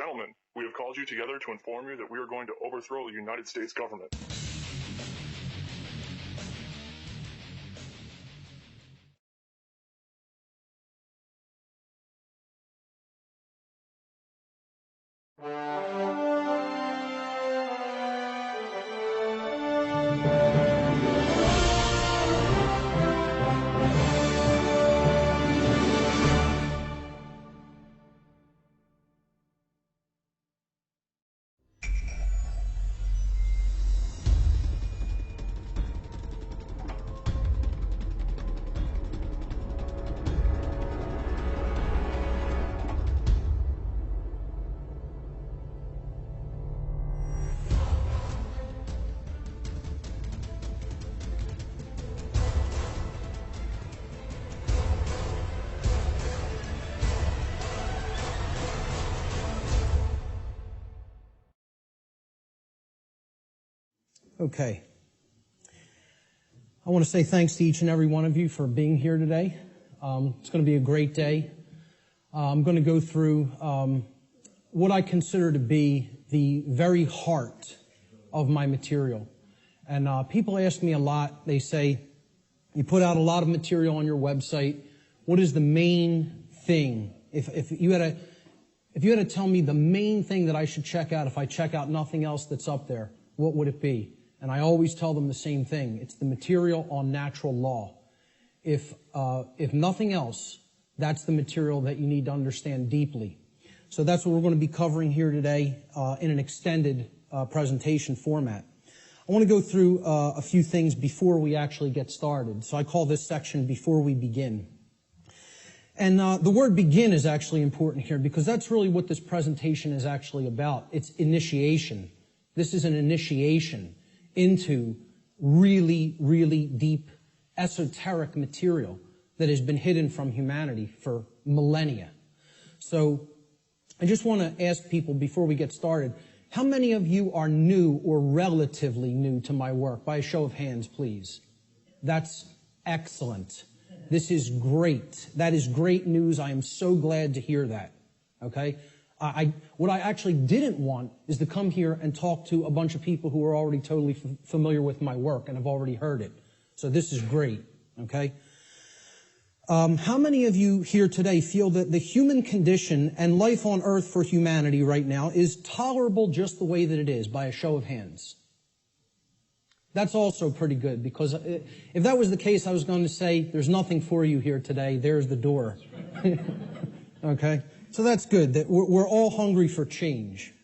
Gentlemen, we have called you together to inform you that we are going to overthrow the United States government. Okay. I want to say thanks to each and every one of you for being here today. It's going to be a great day. I'm going to go through what I consider to be the very heart of my material. And people ask me a lot. They say, you put out a lot of material on your website. What is the main thing? If you had to tell me the main thing that I should check out if I check out nothing else that's up there, what would it be? And I always tell them the same thing. It's the material on natural law. If nothing else, that's the material that you need to understand deeply. So that's what we're going to be covering here today in an extended presentation format. I want to go through a few things before we actually get started. So I call this section Before We Begin. And the word begin is actually important here because that's really what this presentation is actually about. It's initiation. This is an initiation into really, really deep, esoteric material that has been hidden from humanity for millennia. So I just want to ask people before we get started, how many of you are new or relatively new to my work? By a show of hands, please. That's excellent. This is great. That is great news. I am so glad to hear that. Okay? What I actually didn't want is to come here and talk to a bunch of people who are already totally familiar with my work and have already heard it. So this is great, okay? How many of you here today feel that the human condition and life on earth for humanity right now is tolerable just the way that it is, by a show of hands? That's also pretty good, because if that was the case, I was going to say, there's nothing for you here today. There's the door. Okay? So that's good, that we're all hungry for change.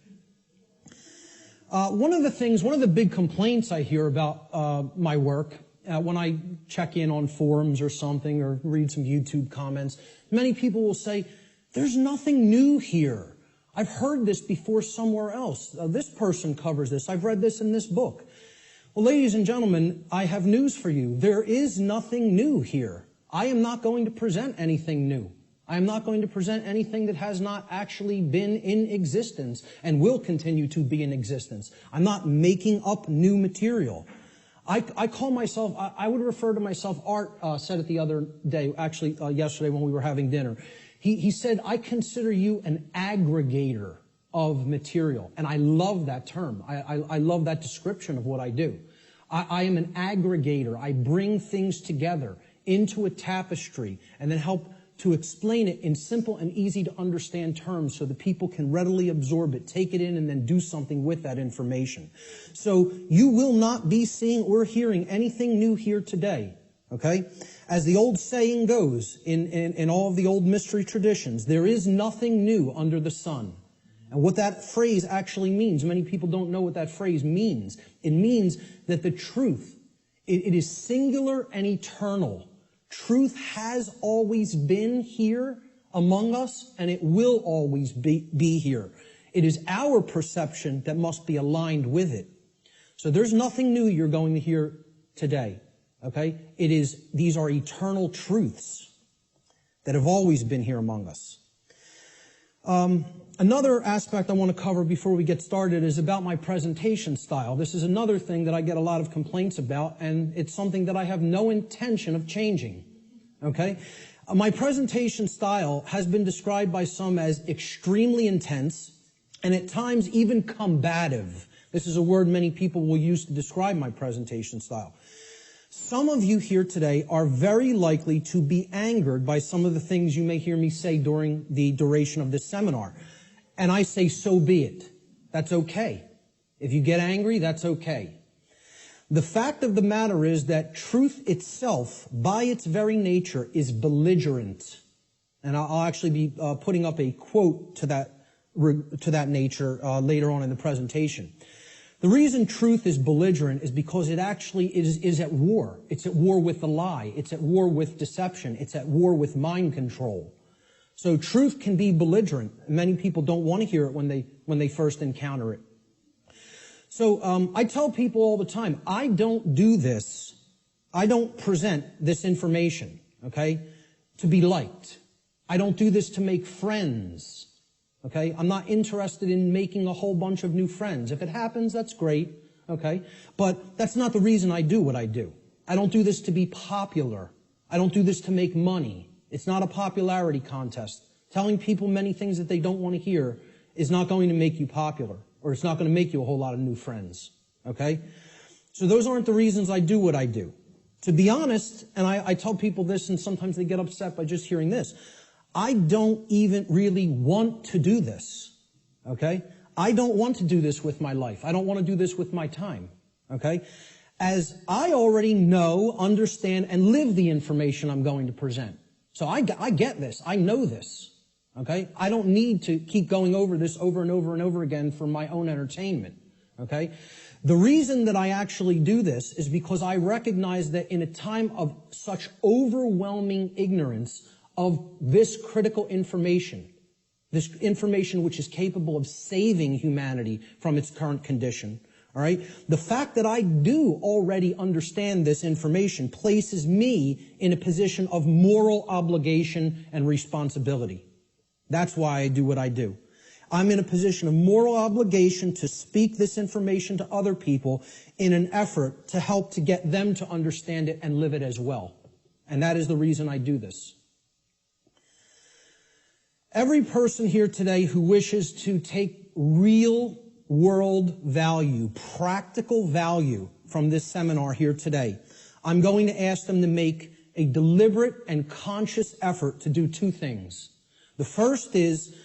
One of the big complaints I hear about my work, when I check in on forums or something, or read some YouTube comments, many people will say, there's nothing new here. I've heard this before somewhere else. This person covers this. I've read this in this book. Well, ladies and gentlemen, I have news for you. There is nothing new here. I am not going to present anything new. I am not going to present anything that has not actually been in existence and will continue to be in existence. I'm not making up new material. I call myself, I would refer to myself, Art said it the other day, actually yesterday when we were having dinner. He said, I consider you an aggregator of material. And I love that term. I love that description of what I do. I am an aggregator. I bring things together into a tapestry and then help to explain it in simple and easy to understand terms so that people can readily absorb it, take it in, and then do something with that information. So you will not be seeing or hearing anything new here today, okay? As the old saying goes in all of the old mystery traditions, there is nothing new under the sun. And what that phrase actually means, many people don't know what that phrase means. It means that the truth, it is singular and eternal. Truth has always been here among us, and it will always be here. It is our perception that must be aligned with it. So there's nothing new you're going to hear today, okay? These are eternal truths that have always been here among us. Another aspect I want to cover before we get started is about my presentation style. This is another thing that I get a lot of complaints about, and it's something that I have no intention of changing. Okay? My presentation style has been described by some as extremely intense, and at times even combative. This is a word many people will use to describe my presentation style. Some of you here today are very likely to be angered by some of the things you may hear me say during the duration of this seminar. And I say, so be it. That's okay. If you get angry, that's okay. The fact of the matter is that truth itself, by its very nature, is belligerent. And I'll actually be putting up a quote to that nature later on in the presentation. The reason truth is belligerent is because it actually is at war. It's at war with the lie. It's at war with deception. It's at war with mind control. So truth can be belligerent. Many people don't want to hear it when they first encounter it. So I tell people all the time, I don't do this. I don't present this information, okay, to be liked. I don't do this to make friends. Okay, I'm not interested in making a whole bunch of new friends. If it happens, that's great, okay? But that's not the reason I do what I do. I don't do this to be popular. I don't do this to make money. It's not a popularity contest. Telling people many things that they don't want to hear is not going to make you popular, or it's not going to make you a whole lot of new friends, okay? So those aren't the reasons I do what I do. To be honest, and I tell people this, and sometimes they get upset by just hearing this, I don't even really want to do this, okay? I don't want to do this with my life. I don't want to do this with my time, okay? As I already know, understand, and live the information I'm going to present. So I get this. I know this, okay? I don't need to keep going over this over and over and over again for my own entertainment, okay? The reason that I actually do this is because I recognize that in a time of such overwhelming ignorance of this critical information, this information which is capable of saving humanity from its current condition, all right? The fact that I do already understand this information places me in a position of moral obligation and responsibility. That's why I do what I do. I'm in a position of moral obligation to speak this information to other people in an effort to help to get them to understand it and live it as well. And that is the reason I do this. Every person here today who wishes to take real world value, practical value from this seminar here today, I'm going to ask them to make a deliberate and conscious effort to do two things. The first is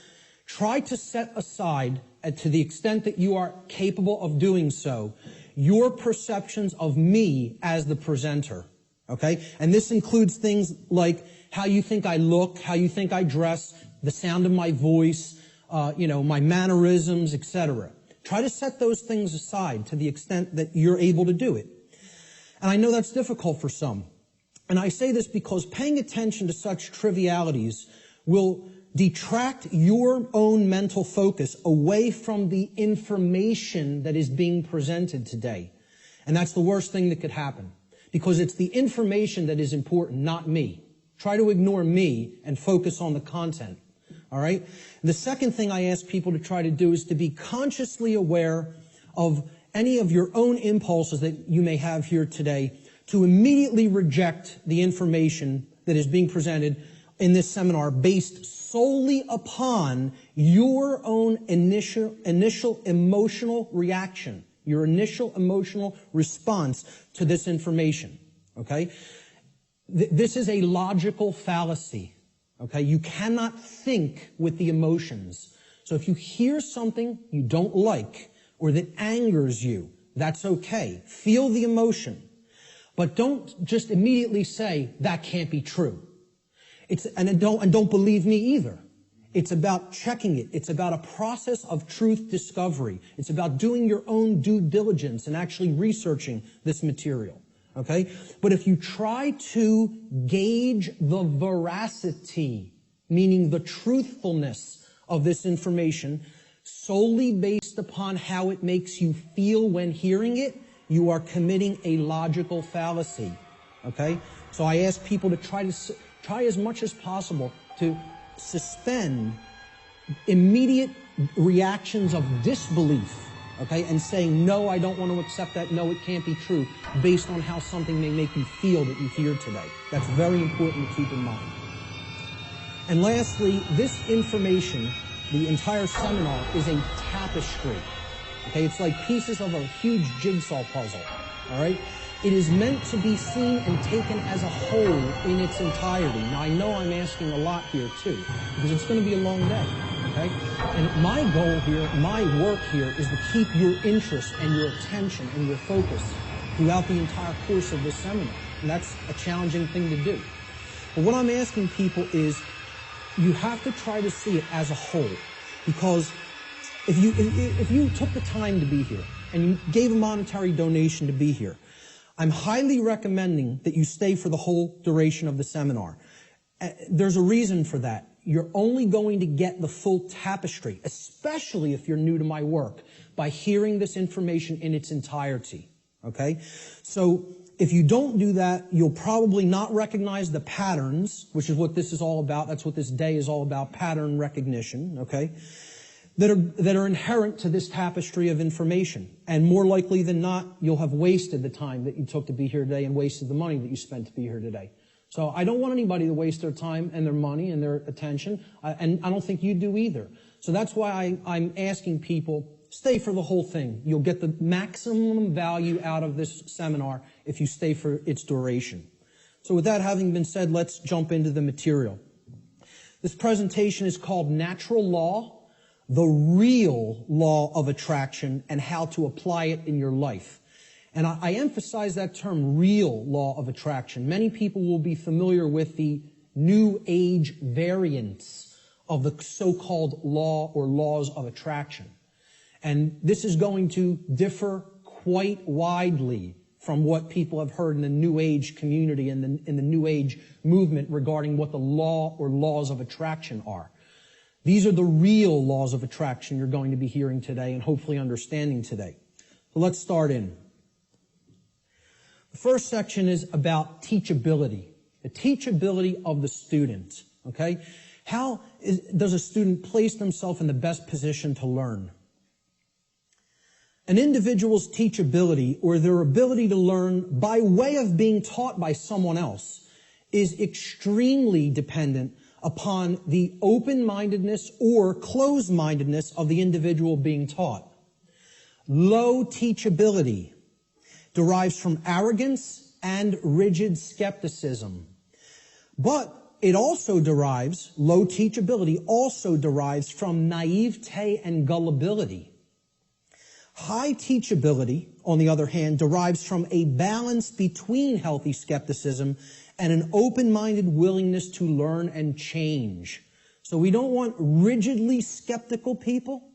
try to set aside, to the extent that you are capable of doing so, your perceptions of me as the presenter, okay? And this includes things like how you think I look, how you think I dress, the sound of my voice, my mannerisms, etc. Try to set those things aside to the extent that you're able to do it. And I know that's difficult for some. And I say this because paying attention to such trivialities will detract your own mental focus away from the information that is being presented today. And that's the worst thing that could happen, because it's the information that is important, not me. Try to ignore me and focus on the content. All right? The second thing I ask people to try to do is to be consciously aware of any of your own impulses that you may have here today, to immediately reject the information that is being presented in this seminar based solely upon your own initial emotional reaction, your initial emotional response to this information. Okay? This is a logical fallacy. Okay, you cannot think with the emotions. So if you hear something you don't like or that angers you, that's okay. Feel the emotion. But don't just immediately say, that can't be true. And don't believe me either. It's about checking it. It's about a process of truth discovery. It's about doing your own due diligence and actually researching this material. Okay? But if you try to gauge the veracity, meaning the truthfulness of this information, solely based upon how it makes you feel when hearing it, you are committing a logical fallacy. Okay? So I ask people to try as much as possible to suspend immediate reactions of disbelief. Okay, and saying, no, I don't want to accept that, no, it can't be true, based on how something may make you feel that you hear today. That's very important to keep in mind. And lastly, this information the entire seminar is a tapestry. Okay, it's like pieces of a huge jigsaw puzzle. All right? It is meant to be seen and taken as a whole in its entirety. Now, I know I'm asking a lot here, too, because it's going to be a long day. Okay? And my goal here, my work here, is to keep your interest and your attention and your focus throughout the entire course of this seminar. And that's a challenging thing to do. But what I'm asking people is, you have to try to see it as a whole. Because if you took the time to be here, and you gave a monetary donation to be here, I'm highly recommending that you stay for the whole duration of the seminar. There's a reason for that. You're only going to get the full tapestry, especially if you're new to my work, by hearing this information in its entirety. Okay? So, if you don't do that, you'll probably not recognize the patterns, which is what this is all about. That's what this day is all about, pattern recognition, okay? That are inherent to this tapestry of information. And more likely than not, you'll have wasted the time that you took to be here today and wasted the money that you spent to be here today. So I don't want anybody to waste their time and their money and their attention, and I don't think you do either. So that's why I'm asking people, stay for the whole thing. You'll get the maximum value out of this seminar if you stay for its duration. So with that having been said, let's jump into the material. This presentation is called Natural Law, the Real Law of Attraction, and How to Apply It in Your Life. And I emphasize that term, real law of attraction. Many people will be familiar with the New Age variants of the so-called law or laws of attraction. And this is going to differ quite widely from what people have heard in the New Age community and in the New Age movement regarding what the law or laws of attraction are. These are the real laws of attraction you're going to be hearing today and hopefully understanding today. So let's start in. The first section is about teachability, the teachability of the student. Okay? How does a student place themselves in the best position to learn? An individual's teachability, or their ability to learn by way of being taught by someone else, is extremely dependent upon the open-mindedness or closed-mindedness of the individual being taught. Low teachability derives from arrogance and rigid skepticism. But it also derives, low teachability also derives from naivete and gullibility. High teachability, on the other hand, derives from a balance between healthy skepticism and an open-minded willingness to learn and change. So we don't want rigidly skeptical people,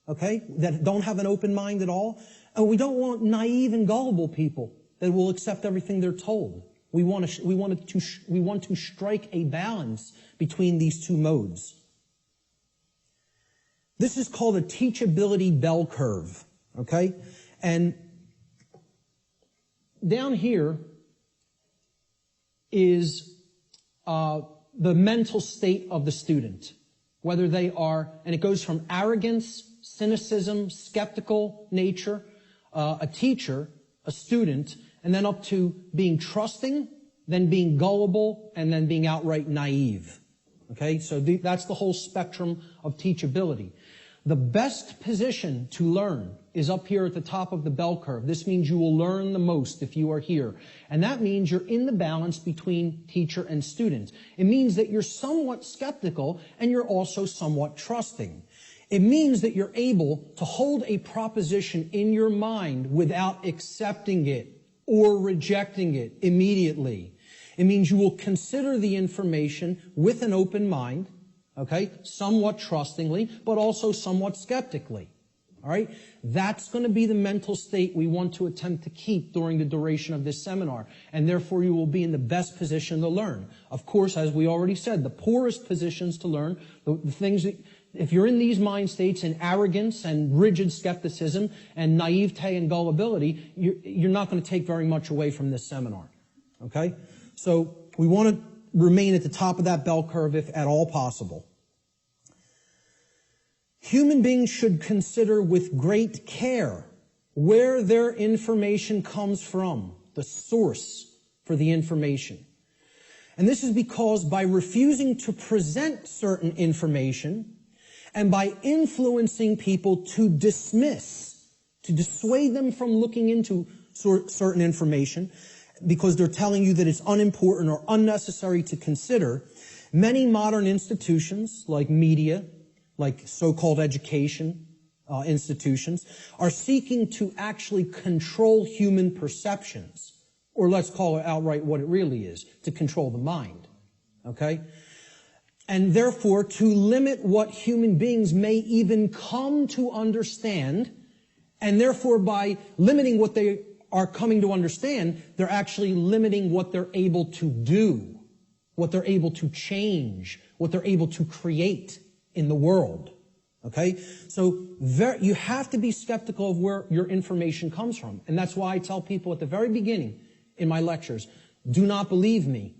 okay, that don't have an open mind at all. And we don't want naive and gullible people that will accept everything they're told. We want to strike a balance between these two modes. This is called a teachability bell curve. Okay? And down here is the mental state of the student. Whether they are, and it goes from arrogance, cynicism, skeptical nature, a teacher, a student, and then up to being trusting, then being gullible, and then being outright naive. Okay? So that's the whole spectrum of teachability. The best position to learn is up here at the top of the bell curve. This means you will learn the most if you are here. And that means you're in the balance between teacher and student. It means that you're somewhat skeptical and you're also somewhat trusting. It means that you're able to hold a proposition in your mind without accepting it or rejecting it immediately. It means you will consider the information with an open mind, okay, somewhat trustingly, but also somewhat skeptically. All right? That's going to be the mental state we want to attempt to keep during the duration of this seminar, and therefore you will be in the best position to learn. Of course, as we already said, the poorest positions to learn, the things that, if you're in these mind states in arrogance and rigid skepticism and naivete and gullibility, you're not going to take very much away from this seminar. Okay? So we want to remain at the top of that bell curve if at all possible. Human beings should consider with great care where their information comes from, the source for the information. And this is because by refusing to present certain information and by influencing people to dissuade them from looking into certain information because they're telling you that it's unimportant or unnecessary to consider, many modern institutions like media, like so-called education institutions, are seeking to actually control human perceptions, or let's call it outright what it really is, to control the mind. Okay? And therefore, to limit what human beings may even come to understand, and therefore by limiting what they are coming to understand, they're actually limiting what they're able to do, what they're able to change, what they're able to create in the world. Okay? So you have to be skeptical of where your information comes from. And that's why I tell people at the very beginning in my lectures, do not believe me.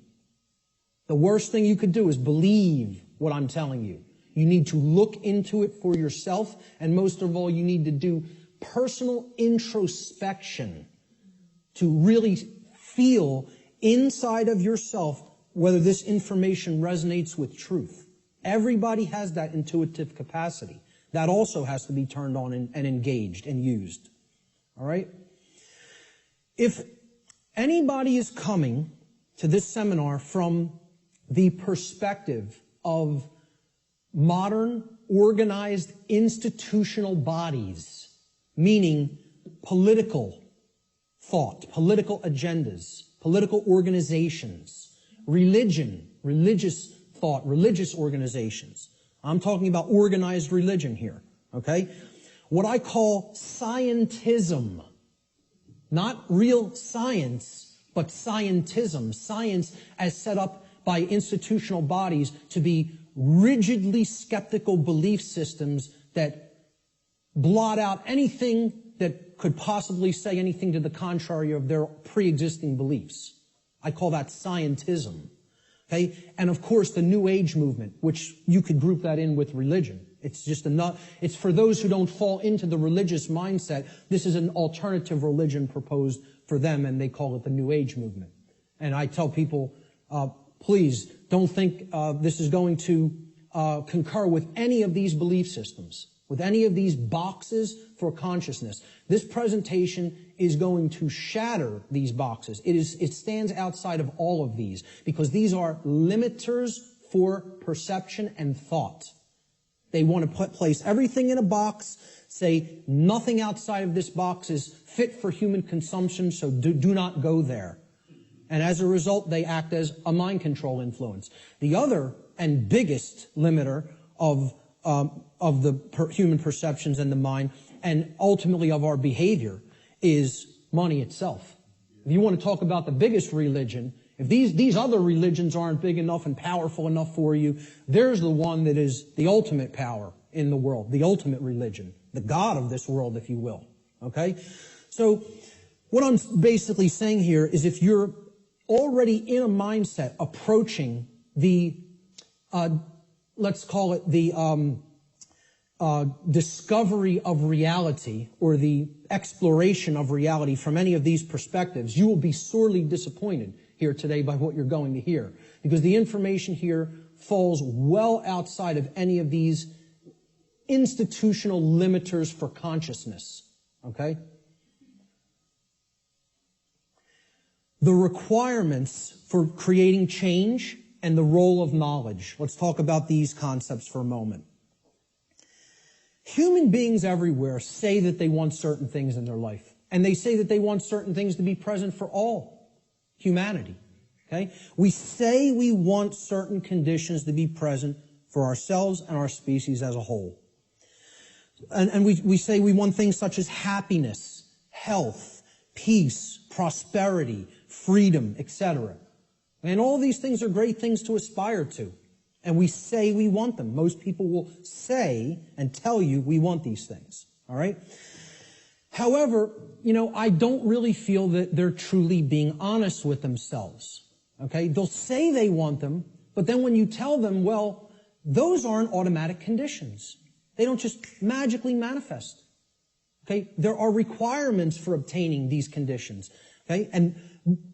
The worst thing you could do is believe what I'm telling you. You need to look into it for yourself, and most of all, you need to do personal introspection to really feel inside of yourself whether this information resonates with truth. Everybody has that intuitive capacity. That also has to be turned on and engaged and used. All right? If anybody is coming to this seminar from the perspective of modern, organized, institutional bodies, meaning political thought, political agendas, political organizations, religion, religious thought, religious organizations. I'm talking about organized religion here, okay? What I call scientism. Not real science, but scientism. Science as set up by institutional bodies to be rigidly skeptical belief systems that blot out anything that could possibly say anything to the contrary of their pre-existing beliefs. I call that scientism. Okay? And of course, the New Age movement, which you could group that in with religion. It's just it's for those who don't fall into the religious mindset. This is an alternative religion proposed for them, and they call it the New Age movement. And I tell people, please don't think this is going to concur with any of these belief systems, with any of these boxes for consciousness. This presentation is going to shatter these boxes. It stands outside of all of these because these are limiters for perception and thought. They want to place everything in a box, say nothing outside of this box is fit for human consumption, so do not go there. And as a result, they act as a mind control influence. The other and biggest limiter of the human perceptions and the mind, and ultimately of our behavior, is money itself. If you want to talk about the biggest religion, if these other religions aren't big enough and powerful enough for you, there's the one that is the ultimate power in the world, the ultimate religion, the God of this world, if you will. Okay? So what I'm basically saying here is if you're already in a mindset approaching the, let's call it the discovery of reality or the exploration of reality from any of these perspectives, you will be sorely disappointed here today by what you're going to hear. Because the information here falls well outside of any of these institutional limiters for consciousness. Okay? The requirements for creating change and the role of knowledge. Let's talk about these concepts for a moment. Human beings everywhere say that they want certain things in their life. And they say that they want certain things to be present for all humanity. Okay? We say we want certain conditions to be present for ourselves and our species as a whole. And we say we want things such as happiness, health, peace, prosperity, freedom, etc. And all these things are great things to aspire to. And we say we want them. Most people will say and tell you we want these things. All right? However, I don't really feel that they're truly being honest with themselves. Okay? They'll say they want them, but then when you tell them, well, those aren't automatic conditions. They don't just magically manifest. Okay? There are requirements for obtaining these conditions. Okay? And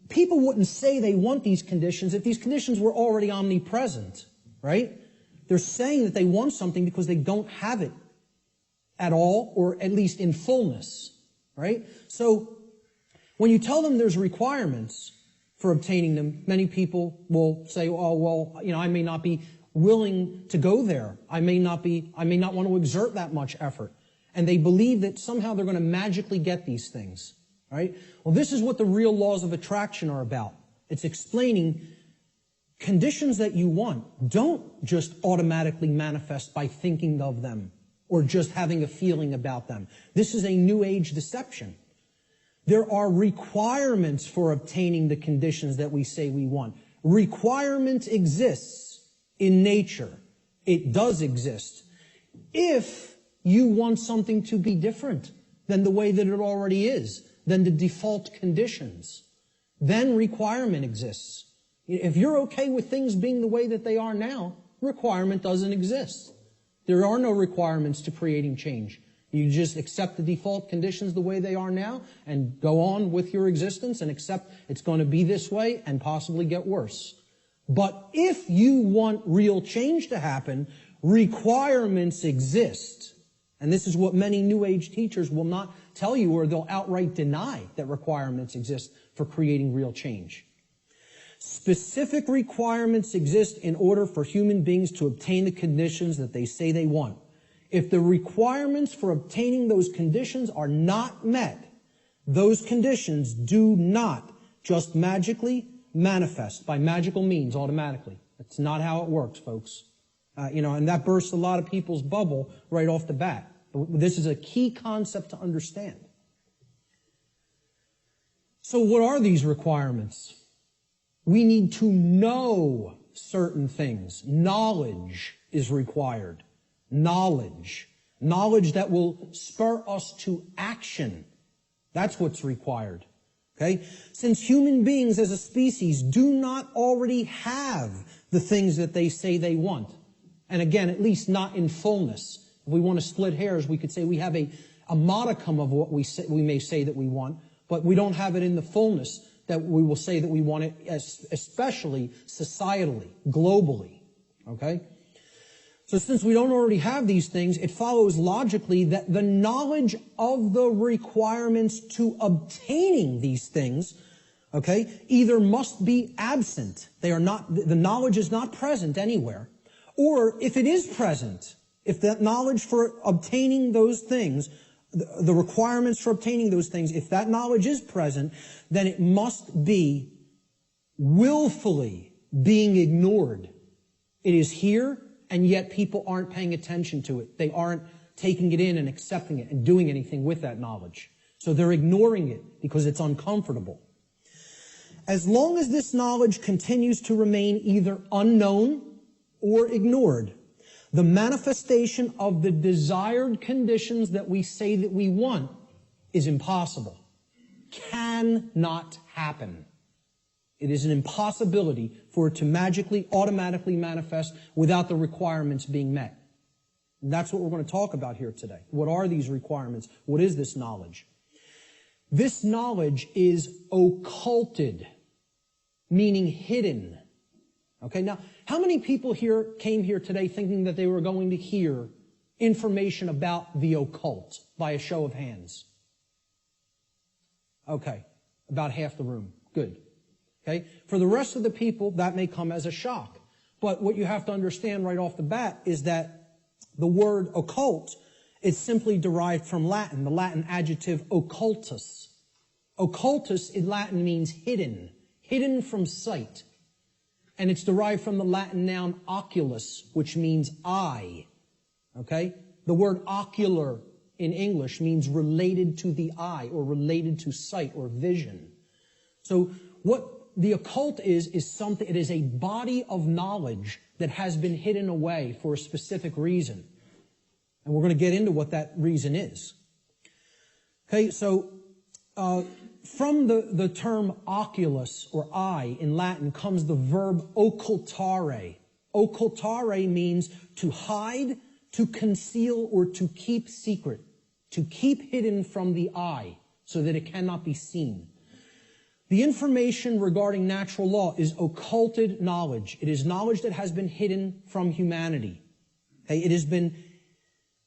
people wouldn't say they want these conditions if these conditions were already omnipresent. Right? They're saying that they want something because they don't have it at all, or at least in fullness, right? So when you tell them there's requirements for obtaining them, many people will say, oh, well, I may not be willing to go there. I may not want to exert that much effort. And they believe that somehow they're going to magically get these things, right? Well, this is what the real laws of attraction are about. It's explaining conditions that you want don't just automatically manifest by thinking of them or just having a feeling about them. This is a New Age deception. There are requirements for obtaining the conditions that we say we want. Requirement exists in nature. It does exist. If you want something to be different than the way that it already is, than the default conditions, then requirement exists. If you're okay with things being the way that they are now, requirement doesn't exist. There are no requirements to creating change. You just accept the default conditions the way they are now and go on with your existence and accept it's going to be this way and possibly get worse. But if you want real change to happen, requirements exist. And this is what many New Age teachers will not tell you, or they'll outright deny that requirements exist for creating real change. Specific requirements exist in order for human beings to obtain the conditions that they say they want. If the requirements for obtaining those conditions are not met, those conditions do not just magically manifest by magical means automatically. That's not how it works, folks. And that bursts a lot of people's bubble right off the bat. This is a key concept to understand. So what are these requirements? We need to know certain things. Knowledge is required. Knowledge. Knowledge that will spur us to action. That's what's required. Okay? Since human beings as a species do not already have the things that they say they want, and again, at least not in fullness. If we want to split hairs, we could say we have a modicum of what we may say that we want, but we don't have it in the fullness that we will say that we want it, especially societally, globally. Okay? So since we don't already have these things, it follows logically that the knowledge of the requirements to obtaining these things, okay, either must be absent. The knowledge is not present anywhere. Or if it is present, if that knowledge for obtaining those things, the requirements for obtaining those things, if that knowledge is present, then it must be willfully being ignored. It is here, and yet people aren't paying attention to it. They aren't taking it in and accepting it and doing anything with that knowledge. So they're ignoring it because it's uncomfortable. As long as this knowledge continues to remain either unknown or ignored, the manifestation of the desired conditions that we say that we want is impossible. Cannot happen. It is an impossibility for it to magically, automatically manifest without the requirements being met. And that's what we're going to talk about here today. What are these requirements? What is this knowledge? This knowledge is occulted, meaning hidden. Okay, now, how many people here came here today thinking that they were going to hear information about the occult by a show of hands? Okay, about half the room. Good. Okay, for the rest of the people, that may come as a shock. But what you have to understand right off the bat is that the word occult is simply derived from Latin, the Latin adjective occultus. Occultus in Latin means hidden, hidden from sight. And it's derived from the Latin noun oculus, which means eye. Okay? The word ocular in English means related to the eye or related to sight or vision. So what the occult is something, it is a body of knowledge that has been hidden away for a specific reason. And we're going to get into what that reason is. Okay, so from the term oculus or eye in Latin comes the verb occultare. Occultare means to hide, to conceal, or to keep secret. To keep hidden from the eye so that it cannot be seen. The information regarding natural law is occulted knowledge. It is knowledge that has been hidden from humanity. Okay?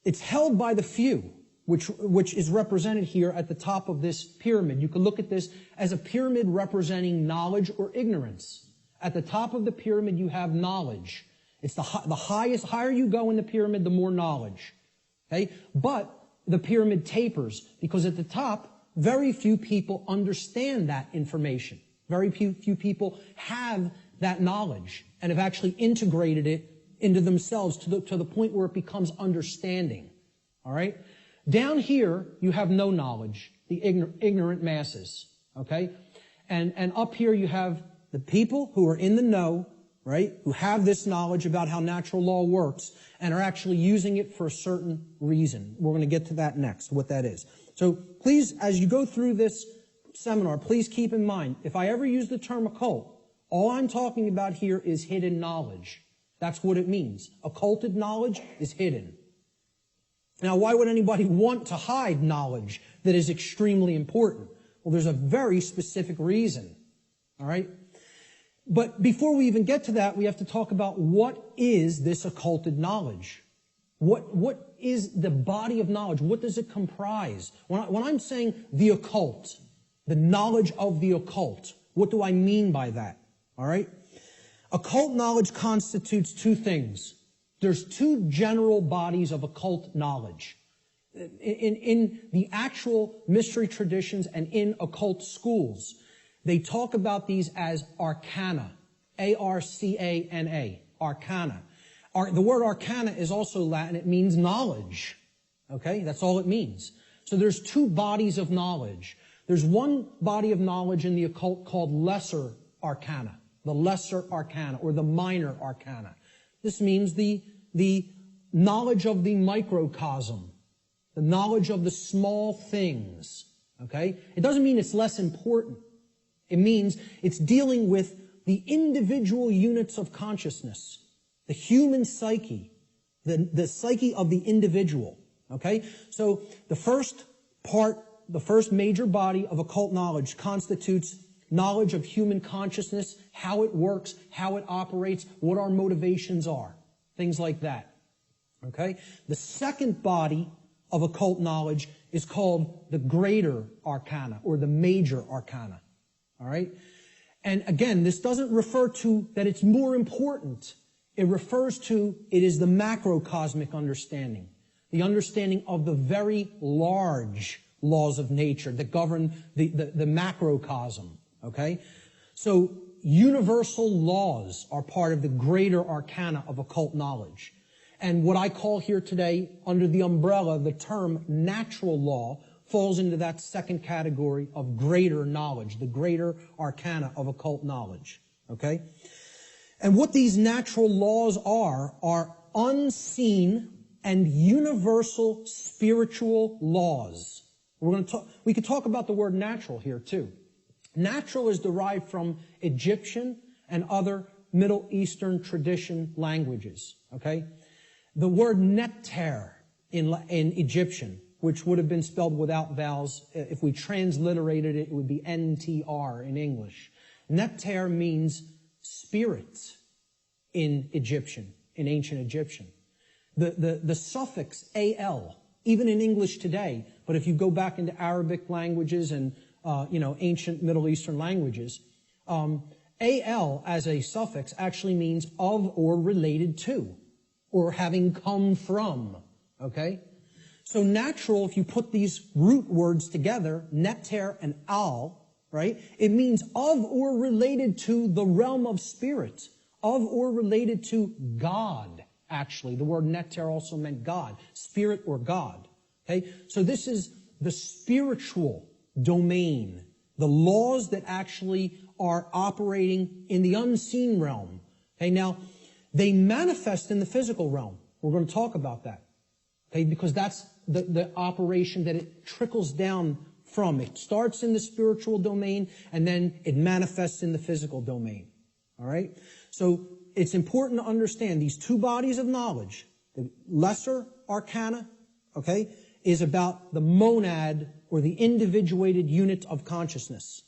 It's held by the few, which is represented here at the top of this pyramid. You can look at this as a pyramid representing knowledge or ignorance. At the top of the pyramid, you have knowledge. It's the higher you go in the pyramid, the more knowledge. Okay? But the pyramid tapers because at the top, very few people understand that information. Very few people have that knowledge and have actually integrated it into themselves to the point where it becomes understanding. All right? Down here, you have no knowledge, the ignorant masses. Okay? And up here, you have the people who are in the know, right, who have this knowledge about how natural law works and are actually using it for a certain reason. We're going to get to that next, what that is. So please, as you go through this seminar, please keep in mind, if I ever use the term occult, all I'm talking about here is hidden knowledge. That's what it means. Occulted knowledge is hidden. Now, why would anybody want to hide knowledge that is extremely important? Well, there's a very specific reason. All right? But before we even get to that, we have to talk about what is this occulted knowledge? What is the body of knowledge? What does it comprise? When I'm saying the occult, the knowledge of the occult, what do I mean by that? All right? Occult knowledge constitutes two things. There's two general bodies of occult knowledge. In the actual mystery traditions and in occult schools, they talk about these as arcana, A-R-C-A-N-A, arcana. The word arcana is also Latin. It means knowledge. Okay? That's all it means. So there's two bodies of knowledge. There's one body of knowledge in the occult called lesser arcana, the lesser arcana, or the minor arcana. This means the knowledge of the microcosm, the knowledge of the small things. Okay? It doesn't mean it's less important. It means it's dealing with the individual units of consciousness, the human psyche, the psyche of the individual. Okay? So the first major body of occult knowledge constitutes knowledge of human consciousness, how it works, how it operates, what our motivations are, things like that. Okay? The second body of occult knowledge is called the greater arcana or the major arcana. All right? And again, this doesn't refer to that it's more important. It refers to it is the macrocosmic understanding, the understanding of the very large laws of nature that govern the macrocosm. Okay? So universal laws are part of the greater arcana of occult knowledge. And what I call here today, under the umbrella, the term natural law, falls into that second category of greater knowledge, the greater arcana of occult knowledge. Okay? And what these natural laws are unseen and universal spiritual laws. We could talk about the word natural here too. Natural is derived from Egyptian and other Middle Eastern tradition languages. Okay? The word nectar in Egyptian, which would have been spelled without vowels, if we transliterated it, it would be NTR in English. Nectar means spirit in Egyptian, in ancient Egyptian. The suffix al, even in English today, but if you go back into Arabic languages and ancient Middle Eastern languages, al as a suffix actually means of or related to, or having come from. Okay? So natural, if you put these root words together, nectar and al, right? It means of or related to the realm of spirit, of or related to God, actually. The word nectar also meant God, spirit or God. Okay? So this is the spiritual domain, the laws that actually are operating in the unseen realm. Okay? Now, they manifest in the physical realm. We're going to talk about that. Okay? Because that's the operation that it trickles down from. It starts in the spiritual domain, and then it manifests in the physical domain. All right? So it's important to understand these two bodies of knowledge. The lesser arcana, okay, is about the monad or the individuated unit of consciousness.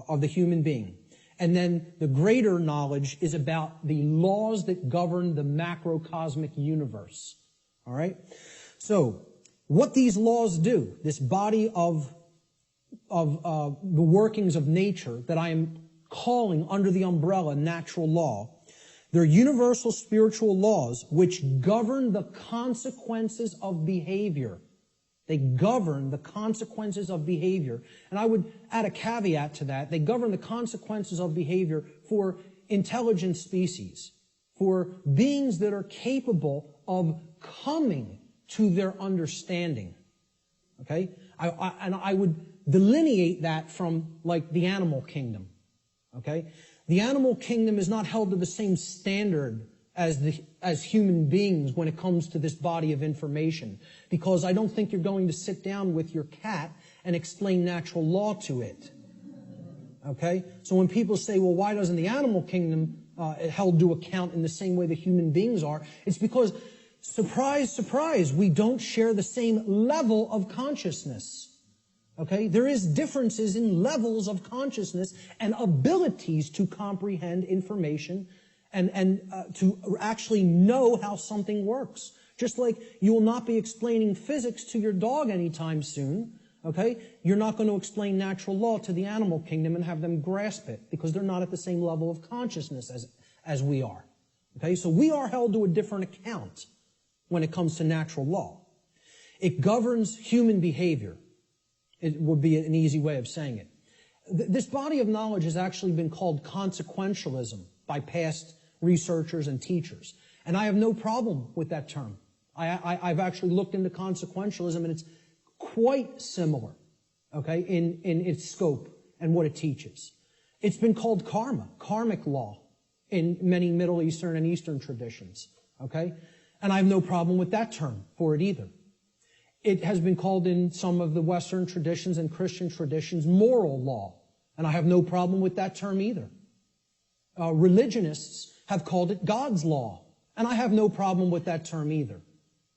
of the human being. And then the greater knowledge is about the laws that govern the macrocosmic universe. All right? So, what these laws do, this body of the workings of nature that I am calling under the umbrella natural law, they're universal spiritual laws which govern the consequences of behavior. They govern the consequences of behavior. And I would add a caveat to that. They govern the consequences of behavior for intelligent species, for beings that are capable of coming to their understanding. Okay? And I would delineate that from, like, the animal kingdom. Okay? The animal kingdom is not held to the same standard as human beings when it comes to this body of information, because I don't think you're going to sit down with your cat and explain natural law to it. Okay? So when people say, well, why doesn't the animal kingdom held to account in the same way that human beings are? It's because, surprise, surprise, we don't share the same level of consciousness. Okay? There is differences in levels of consciousness and abilities to comprehend information and to actually know how something works. Just like you will not be explaining physics to your dog anytime soon, okay? You're not going to explain natural law to the animal kingdom and have them grasp it, because they're not at the same level of consciousness as we are. Okay? So we are held to a different account when it comes to natural law. It governs human behavior. It would be an easy way of saying it. This body of knowledge has actually been called consequentialism by past researchers and teachers. And I have no problem with that term. I've actually looked into consequentialism, and it's quite similar, okay, in its scope and what it teaches. It's been called karma, karmic law, in many Middle Eastern and Eastern traditions, okay? And I have no problem with that term for it either. It has been called in some of the Western traditions and Christian traditions moral law, and I have no problem with that term either. Religionists have called it God's law, and I have no problem with that term either.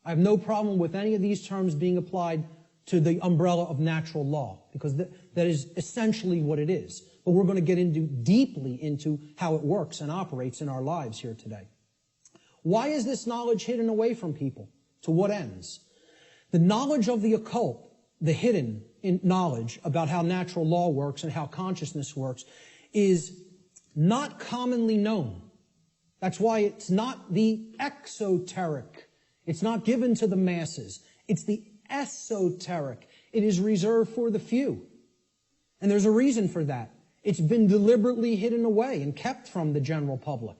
I have no problem with any of these terms being applied to the umbrella of natural law, because that is essentially what it is. But we're going to get deeply into how it works and operates in our lives here today. Why is this knowledge hidden away from people? To what ends? The knowledge of the occult, the hidden knowledge about how natural law works and how consciousness works, is not commonly known. That's why it's not the exoteric. It's not given to the masses. It's the esoteric. It is reserved for the few. And there's a reason for that. It's been deliberately hidden away and kept from the general public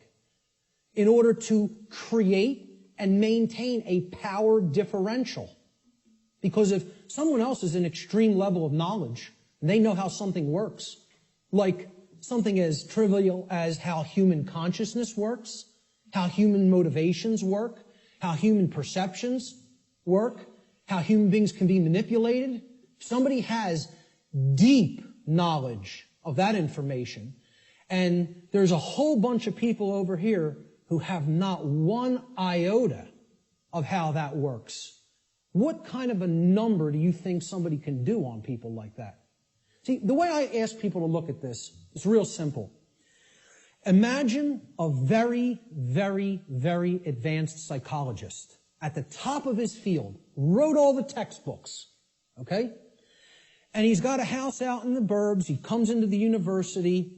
in order to create and maintain a power differential. Because if someone else is an extreme level of knowledge, and they know how something works, like something as trivial as how human consciousness works, how human motivations work, how human perceptions work, how human beings can be manipulated. If somebody has deep knowledge of that information, and there's a whole bunch of people over here who have not one iota of how that works, what kind of a number do you think somebody can do on people like that? See, the way I ask people to look at this is real simple. Imagine a very, very, very advanced psychologist at the top of his field, wrote all the textbooks, okay? And he's got a house out in the burbs. He comes into the university.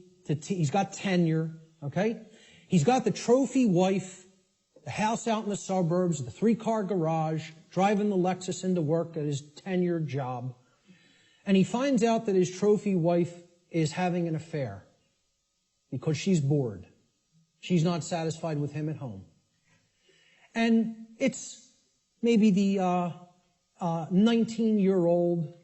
He's got tenure, okay? He's got the trophy wife, the house out in the suburbs, the 3-car garage, driving the Lexus into work at his tenured job. And he finds out that his trophy wife is having an affair because she's bored. She's not satisfied with him at home. And it's maybe the 19-year-old,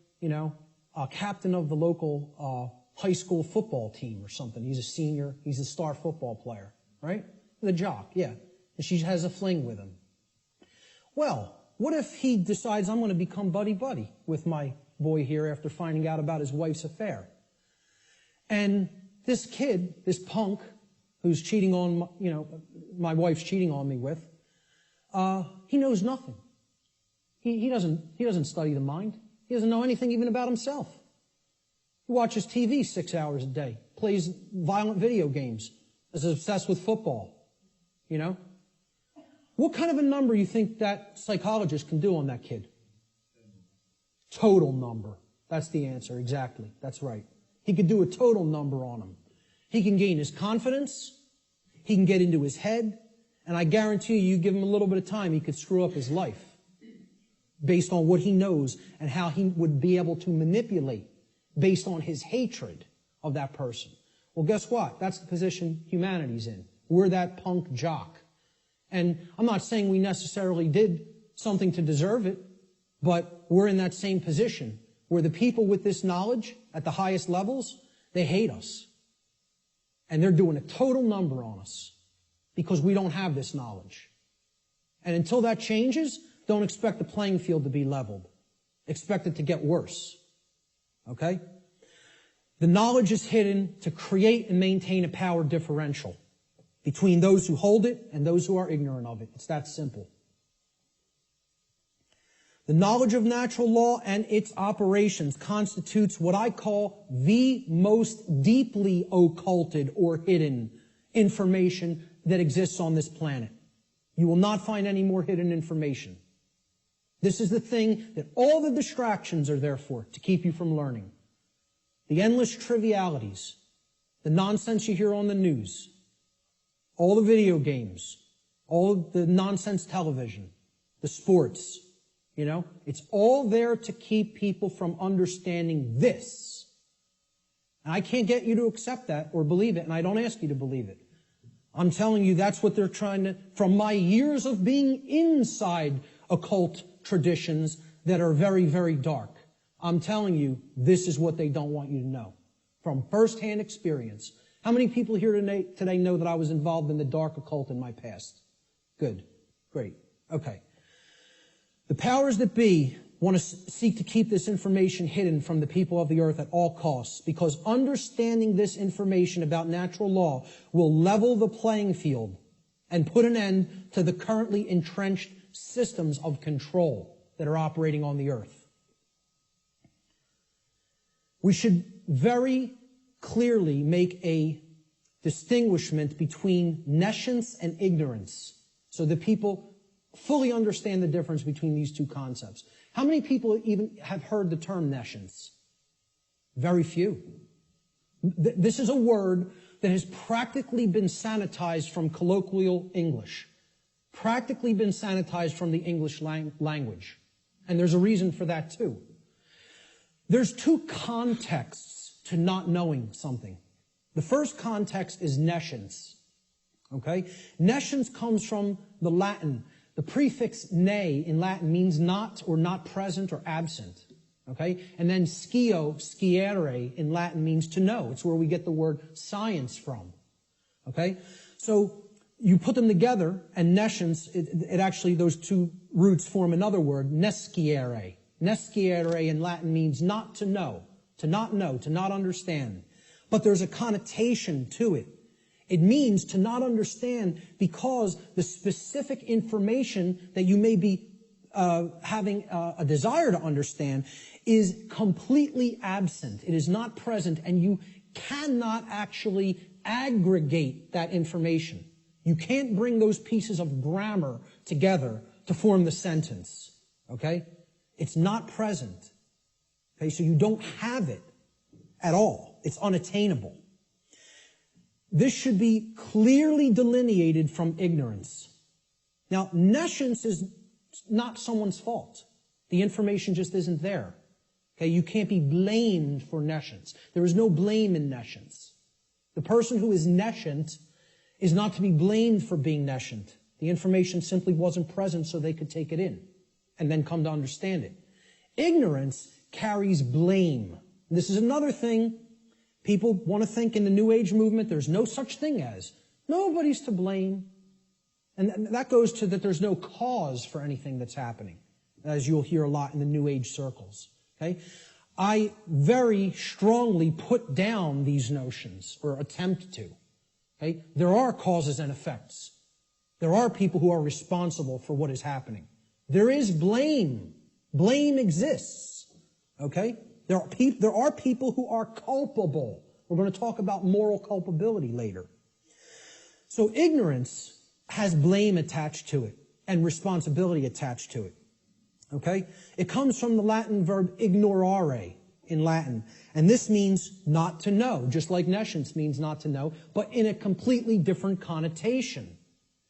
captain of the local high school football team or something. He's a senior. He's a star football player, right? The jock, yeah. And she has a fling with him. Well, what if he decides, I'm going to become buddy-buddy with my boy here after finding out about his wife's affair? And this kid, this punk, who's cheating on, my wife's cheating on me with, he knows nothing. He doesn't study the mind. He doesn't know anything even about himself. He watches TV 6 hours a day, plays violent video games, is obsessed with football, you know? What kind of a number you think that psychologist can do on that kid? Total number. That's the answer, exactly. That's right. He could do a total number on him. He can gain his confidence, he can get into his head, and I guarantee you give him a little bit of time, he could screw up his life based on what he knows and how he would be able to manipulate based on his hatred of that person. Well, guess what? That's the position humanity's in. We're that punk jock. And I'm not saying we necessarily did something to deserve it, but we're in that same position where the people with this knowledge at the highest levels, they hate us. And they're doing a total number on us because we don't have this knowledge. And until that changes, don't expect the playing field to be leveled. Expect it to get worse. Okay? The knowledge is hidden to create and maintain a power differential between those who hold it and those who are ignorant of it. It's that simple. The knowledge of natural law and its operations constitutes what I call the most deeply occulted or hidden information that exists on this planet. You will not find any more hidden information. This is the thing that all the distractions are there for, to keep you from learning. The endless trivialities, the nonsense you hear on the news, all the video games, all of the nonsense television, the sports, you know, it's all there to keep people from understanding this. And I can't get you to accept that or believe it, and I don't ask you to believe it. I'm telling you that's what they're trying to, from my years of being inside occult traditions that are very, very dark. I'm telling you, this is what they don't want you to know. From firsthand experience. How many people here today know that I was involved in the dark occult in my past? Good. Great. Okay. The powers that be want to seek to keep this information hidden from the people of the earth at all costs, because understanding this information about natural law will level the playing field and put an end to the currently entrenched systems of control that are operating on the earth. We should very clearly make a distinguishment between nescience and ignorance so that people fully understand the difference between these two concepts. How many people even have heard the term nescience? Very few. This is a word that has practically been sanitized from colloquial English. Practically been sanitized from the English language. And there's a reason for that too. There's two contexts to not knowing something. The first context is nescience. Okay? Nescience comes from the Latin. The prefix ne in Latin means not or not present or absent. Okay? And then sciere in Latin means to know. It's where we get the word science from. Okay? So you put them together, and nescience, it actually, those two roots form another word, nesciere. Nesciere in Latin means not to know, to not understand. But there's a connotation to it. It means to not understand because the specific information that you may be having a desire to understand is completely absent. It is not present, and you cannot actually aggregate that information. You can't bring those pieces of grammar together to form the sentence. Okay? It's not present. Okay? So you don't have it at all. It's unattainable. This should be clearly delineated from ignorance. Now, nescience is not someone's fault. The information just isn't there. Okay? You can't be blamed for nescience. There is no blame in nescience. The person who is nescient is not to be blamed for being nescient. The information simply wasn't present so they could take it in and then come to understand it. Ignorance carries blame. This is another thing people want to think in the New Age movement. There's no such thing as. Nobody's to blame. And that goes to that there's no cause for anything that's happening, as you'll hear a lot in the New Age circles. Okay? I very strongly put down these notions, or attempt to. Okay? There are causes and effects. There are people who are responsible for what is happening. There is blame. Blame exists. Okay? There are people who are culpable. We're going to talk about moral culpability later. So ignorance has blame attached to it and responsibility attached to it. Okay? It comes from the Latin verb ignorare in Latin. And this means not to know, just like nescience means not to know, but in a completely different connotation.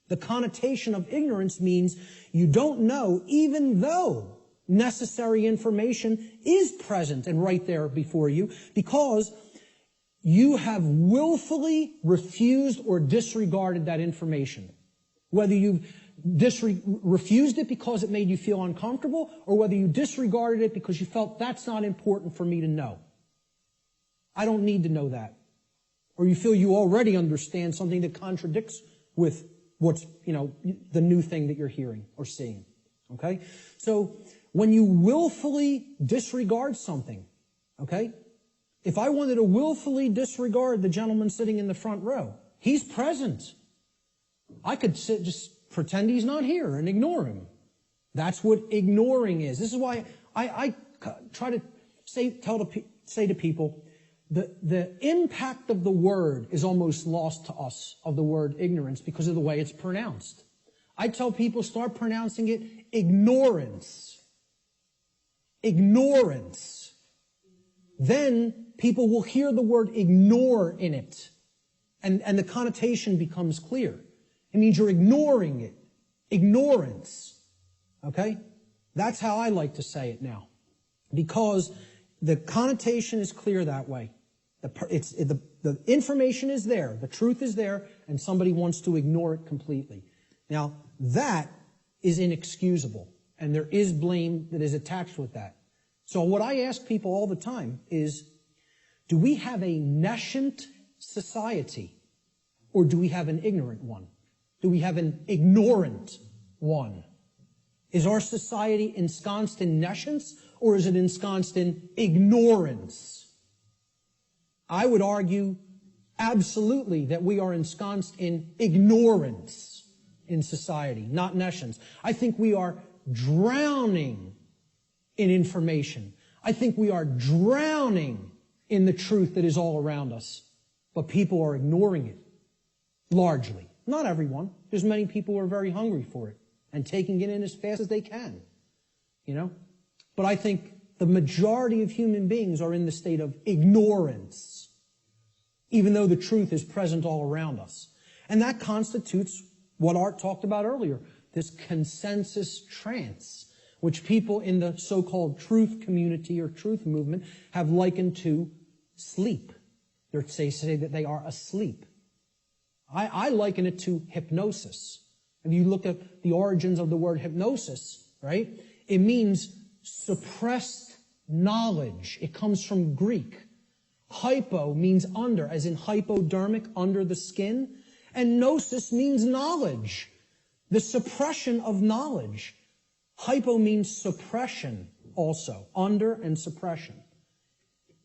The connotation of ignorance means you don't know even though necessary information is present and right there before you, because you have willfully refused or disregarded that information. Whether you've refused it because it made you feel uncomfortable, or whether you disregarded it because you felt that's not important for me to know. I don't need to know that. Or you feel you already understand something that contradicts with what's, the new thing that you're hearing or seeing. Okay? So, when you willfully disregard something, okay? If I wanted to willfully disregard the gentleman sitting in the front row, he's present. I could just pretend he's not here and ignore him. That's what ignoring is. This is why I try to say to people, the impact of the word is almost lost to us, of the word ignorance, because of the way it's pronounced. I tell people, start pronouncing it ignorance. Ignorance. Then people will hear the word ignore in it, and the connotation becomes clear. It means you're ignoring it. Ignorance. Okay? That's how I like to say it now. Because the connotation is clear that way. The information is there, the truth is there, and somebody wants to ignore it completely. Now, that is inexcusable, and there is blame that is attached with that. So what I ask people all the time is, do we have a nescient society, or do we have an ignorant one? Do we have an ignorant one? Is our society ensconced in nescience, or is it ensconced in ignorance? I would argue absolutely that we are ensconced in ignorance in society, not nescience. I think we are drowning in information. I think we are drowning in the truth that is all around us. But people are ignoring it, largely. Not everyone. There's many people who are very hungry for it and taking it in as fast as they can. But I think the majority of human beings are in the state of ignorance, even though the truth is present all around us. And that constitutes what Art talked about earlier, this consensus trance, which people in the so-called truth community or truth movement have likened to sleep. They say that they are asleep. I liken it to hypnosis. If you look at the origins of the word hypnosis, right, it means suppressed knowledge. It comes from Greek. Hypo means under, as in hypodermic, under the skin. And gnosis means knowledge, the suppression of knowledge. Hypo means suppression also, under and suppression.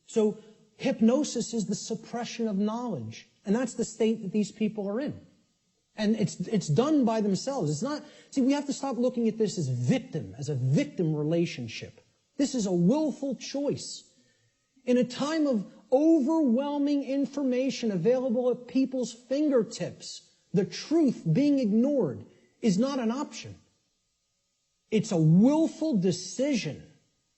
So hypnosis is the suppression of knowledge. And that's the state that these people are in. And it's done by themselves. It's not, we have to stop looking at this as a victim relationship. This is a willful choice. In a time of overwhelming information available at people's fingertips, the truth being ignored is not an option. It's a willful decision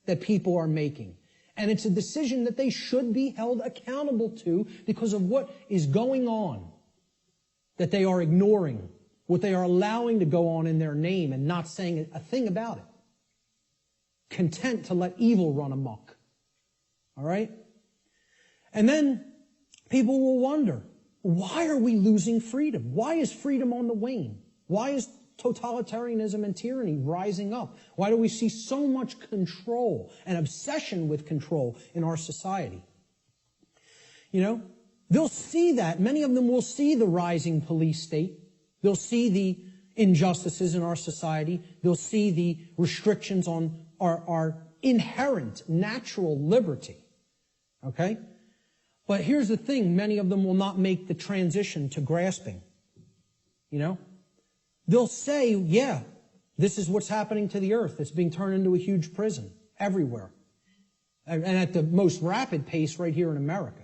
that people are making. And it's a decision that they should be held accountable to because of what is going on, that they are ignoring, what they are allowing to go on in their name and not saying a thing about it. Content to let evil run amok. All right? And then people will wonder, why are we losing freedom? Why is freedom on the wane? Why is totalitarianism and tyranny rising up? Why do we see so much control and obsession with control in our society? They'll see that. Many of them will see the rising police state. They'll see the injustices in our society. They'll see the restrictions on our inherent natural liberty. Okay? But here's the thing. Many of them will not make the transition to grasping. They'll say, yeah, this is what's happening to the earth. It's being turned into a huge prison everywhere. and at the most rapid pace right here in America.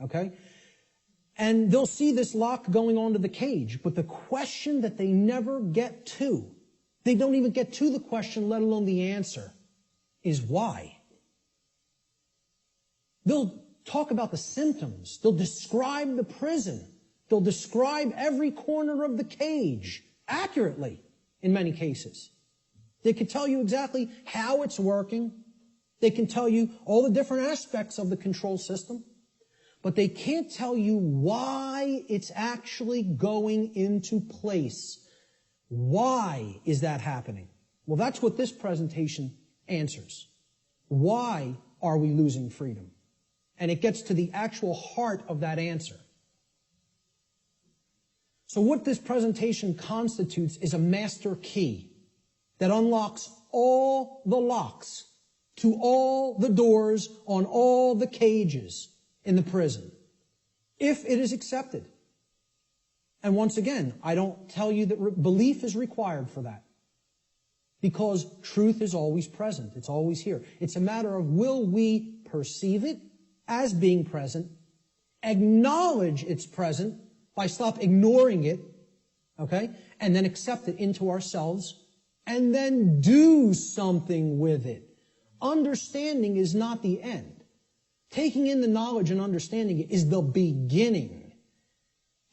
Okay? And they'll see this lock going onto the cage, but the question that they never get to, they don't even get to the question, let alone the answer, is why. They'll talk about the symptoms. They'll describe the prison. They'll describe every corner of the cage accurately in many cases. They can tell you exactly how it's working. They can tell you all the different aspects of the control system. But they can't tell you why it's actually going into place. Why is that happening? Well, that's what this presentation answers. Why are we losing freedom? And it gets to the actual heart of that answer. So what this presentation constitutes is a master key that unlocks all the locks to all the doors on all the cages in the prison, if it is accepted. And once again, I don't tell you that belief is required for that, because truth is always present. It's always here. It's a matter of, will we perceive it as being present, acknowledge it's present by stop ignoring it, okay, and then accept it into ourselves, and then do something with it. Understanding is not the end. Taking in the knowledge and understanding it is the beginning.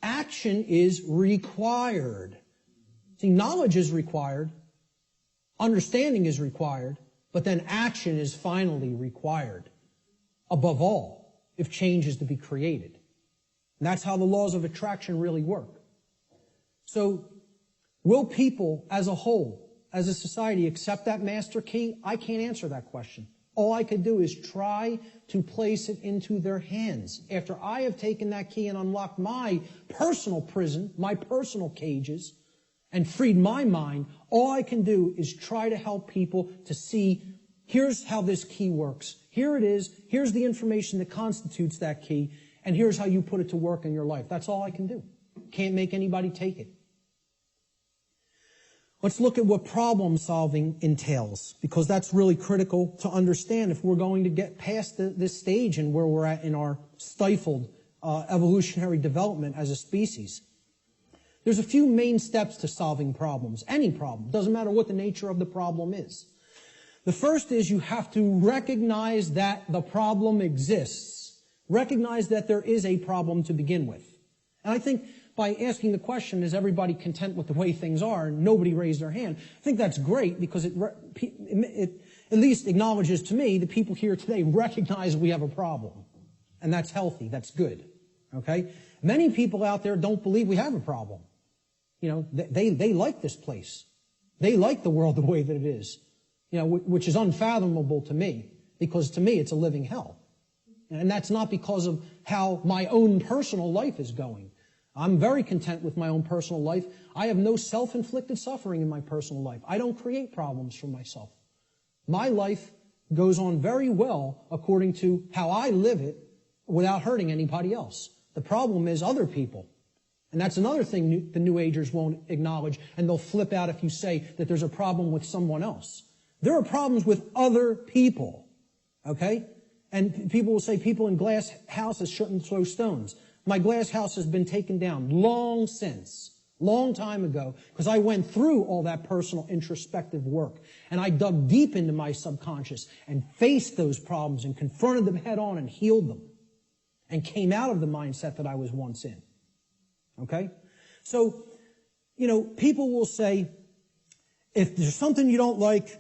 Action is required. See, knowledge is required, understanding is required, but then action is finally required. Above all, if change is to be created. And that's how the laws of attraction really work. So, will people as a whole, as a society, accept that master key? I can't answer that question. All I could do is try to place it into their hands. After I have taken that key and unlocked my personal prison, my personal cages, and freed my mind, all I can do is try to help people to see, here's how this key works. Here it is. Here's the information that constitutes that key. And here's how you put it to work in your life. That's all I can do. Can't make anybody take it. Let's look at what problem solving entails, because that's really critical to understand if we're going to get past this stage and where we're at in our stifled evolutionary development as a species. There's a few main steps to solving problems, any problem. Doesn't matter what the nature of the problem is. The first is you have to recognize that the problem exists. Recognize that there is a problem to begin with. And I think by asking the question, is everybody content with the way things are, and nobody raised their hand, I think that's great, because it at least acknowledges to me that people here today recognize we have a problem. And that's healthy, that's good. Okay? Many people out there don't believe we have a problem. You know, they like this place. They like the world the way that it is. You know, which is unfathomable to me, because to me it's a living hell. And that's not because of how my own personal life is going. I'm very content with my own personal life. I have no self-inflicted suffering in my personal life. I don't create problems for myself. My life goes on very well according to how I live it without hurting anybody else. The problem is other people. And that's another thing the New Agers won't acknowledge, and they'll flip out if you say that there's a problem with someone else. There are problems with other people, okay? And people will say people in glass houses shouldn't throw stones. My glass house has been taken down long since, long time ago, because I went through all that personal introspective work, and I dug deep into my subconscious and faced those problems and confronted them head on and healed them and came out of the mindset that I was once in, okay? So, you know, people will say, if there's something you don't like,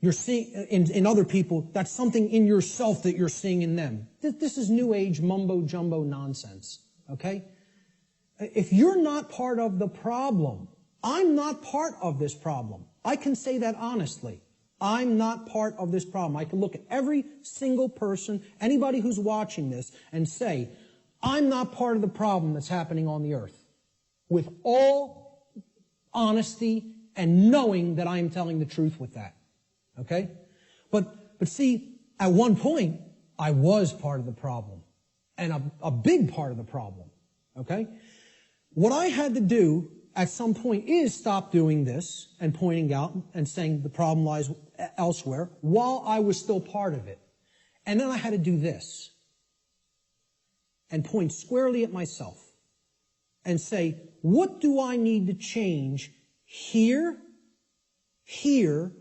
you're seeing in other people, that's something in yourself that you're seeing in them. This is New Age mumbo-jumbo nonsense, okay? If you're not part of the problem, I'm not part of this problem. I can say that honestly. I'm not part of this problem. I can look at every single person, anybody who's watching this, and say, I'm not part of the problem that's happening on the earth. With all honesty and knowing that I am telling the truth with that. Okay? But see, at one point, I was part of the problem. And a big part of the problem. Okay? What I had to do at some point is stop doing this and pointing out and saying the problem lies elsewhere while I was still part of it. And then I had to do this and point squarely at myself and say, what do I need to change here, here,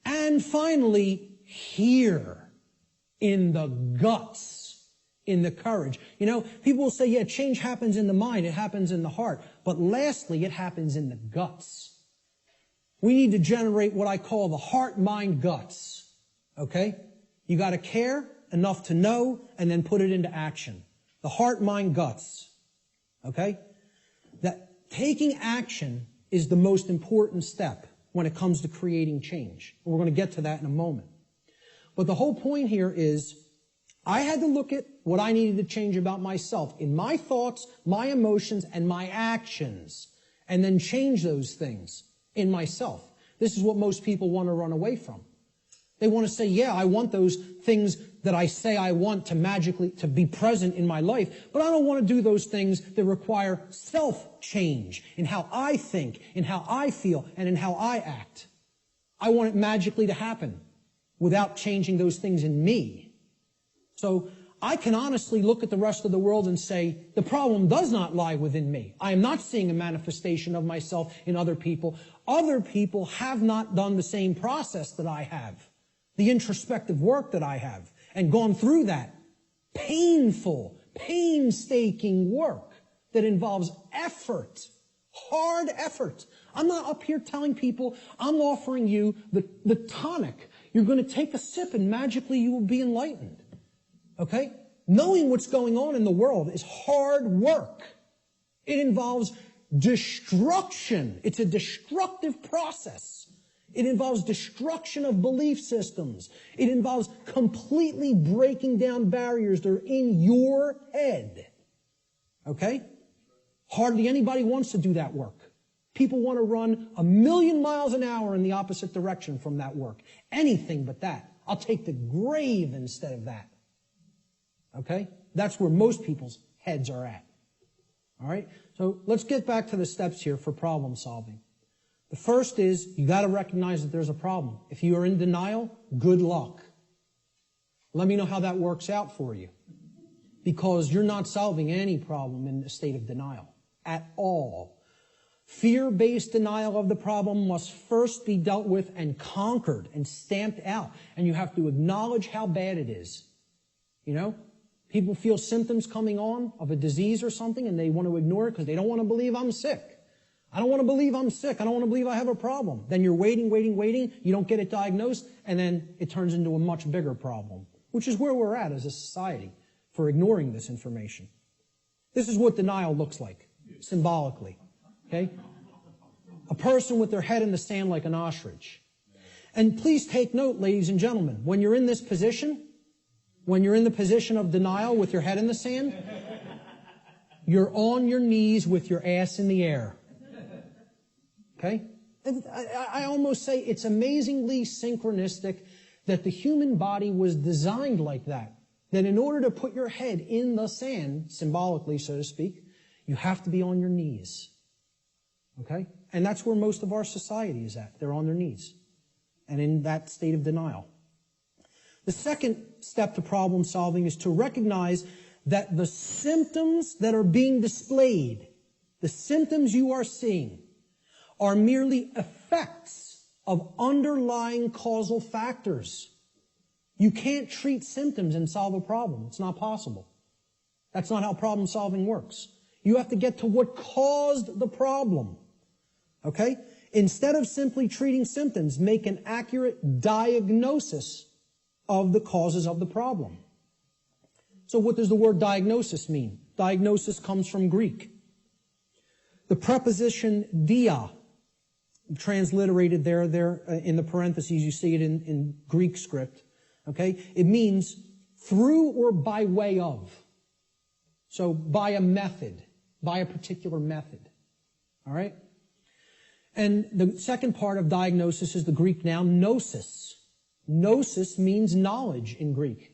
and finally here in the guts, in the courage? You know, people will say, yeah, change happens in the mind, it happens in the heart. But lastly, it happens in the guts. We need to generate what I call the heart, mind, guts. Okay? You got to care enough to know and then put it into action. The heart, mind, guts. Okay? That taking action is the most important step when it comes to creating change. And we're going to get to that in a moment. But the whole point here is I had to look at what I needed to change about myself in my thoughts, my emotions, and my actions, and then change those things in myself. This is what most people want to run away from. They want to say, yeah, I want those things that I say I want to magically to be present in my life, but I don't want to do those things that require self-change in how I think, in how I feel, and in how I act. I want it magically to happen without changing those things in me. So I can honestly look at the rest of the world and say, the problem does not lie within me. I am not seeing a manifestation of myself in other people. Other people have not done the same process that I have, the introspective work that I have, and gone through that painful, painstaking work that involves effort, hard effort. I'm not up here telling people I'm offering you the tonic. You're going to take a sip and magically you will be enlightened. Okay? Knowing what's going on in the world is hard work. It involves destruction. It's a destructive process. It involves destruction of belief systems. It involves completely breaking down barriers that are in your head. Okay? Hardly anybody wants to do that work. People want to run 1,000,000 miles an hour in the opposite direction from that work. Anything but that. I'll take the grave instead of that. Okay? That's where most people's heads are at. All right? So let's get back to the steps here for problem solving. The first is you got to recognize that there's a problem. If you are in denial, good luck. Let me know how that works out for you. Because you're not solving any problem in a state of denial at all. Fear-based denial of the problem must first be dealt with and conquered and stamped out. And you have to acknowledge how bad it is. You know? People feel symptoms coming on of a disease or something and they want to ignore it because they don't want to believe I'm sick. I don't want to believe I'm sick. I don't want to believe I have a problem. Then you're waiting. You don't get it diagnosed, and then it turns into a much bigger problem, which is where we're at as a society for ignoring this information. This is what denial looks like, symbolically. Okay? A person with their head in the sand like an ostrich. And please take note, ladies and gentlemen, when you're in this position, when you're in the position of denial with your head in the sand, you're on your knees with your ass in the air. Okay? And I almost say it's amazingly synchronistic that the human body was designed like that. That in order to put your head in the sand, symbolically, so to speak, you have to be on your knees. Okay? And that's where most of our society is at. They're on their knees. And in that state of denial. The second step to problem solving is to recognize that the symptoms that are being displayed, the symptoms you are seeing, are merely effects of underlying causal factors. You can't treat symptoms and solve a problem. It's not possible. That's not how problem solving works. You have to get to what caused the problem. Okay? Instead of simply treating symptoms, make an accurate diagnosis of the causes of the problem. So what does the word diagnosis mean? Diagnosis comes from Greek. The preposition dia, transliterated there in the parentheses, you see it in Greek script. Okay? It means through or by way of. So by a method, by a particular method. All right? And the second part of diagnosis is the Greek noun gnosis. Gnosis means knowledge in Greek.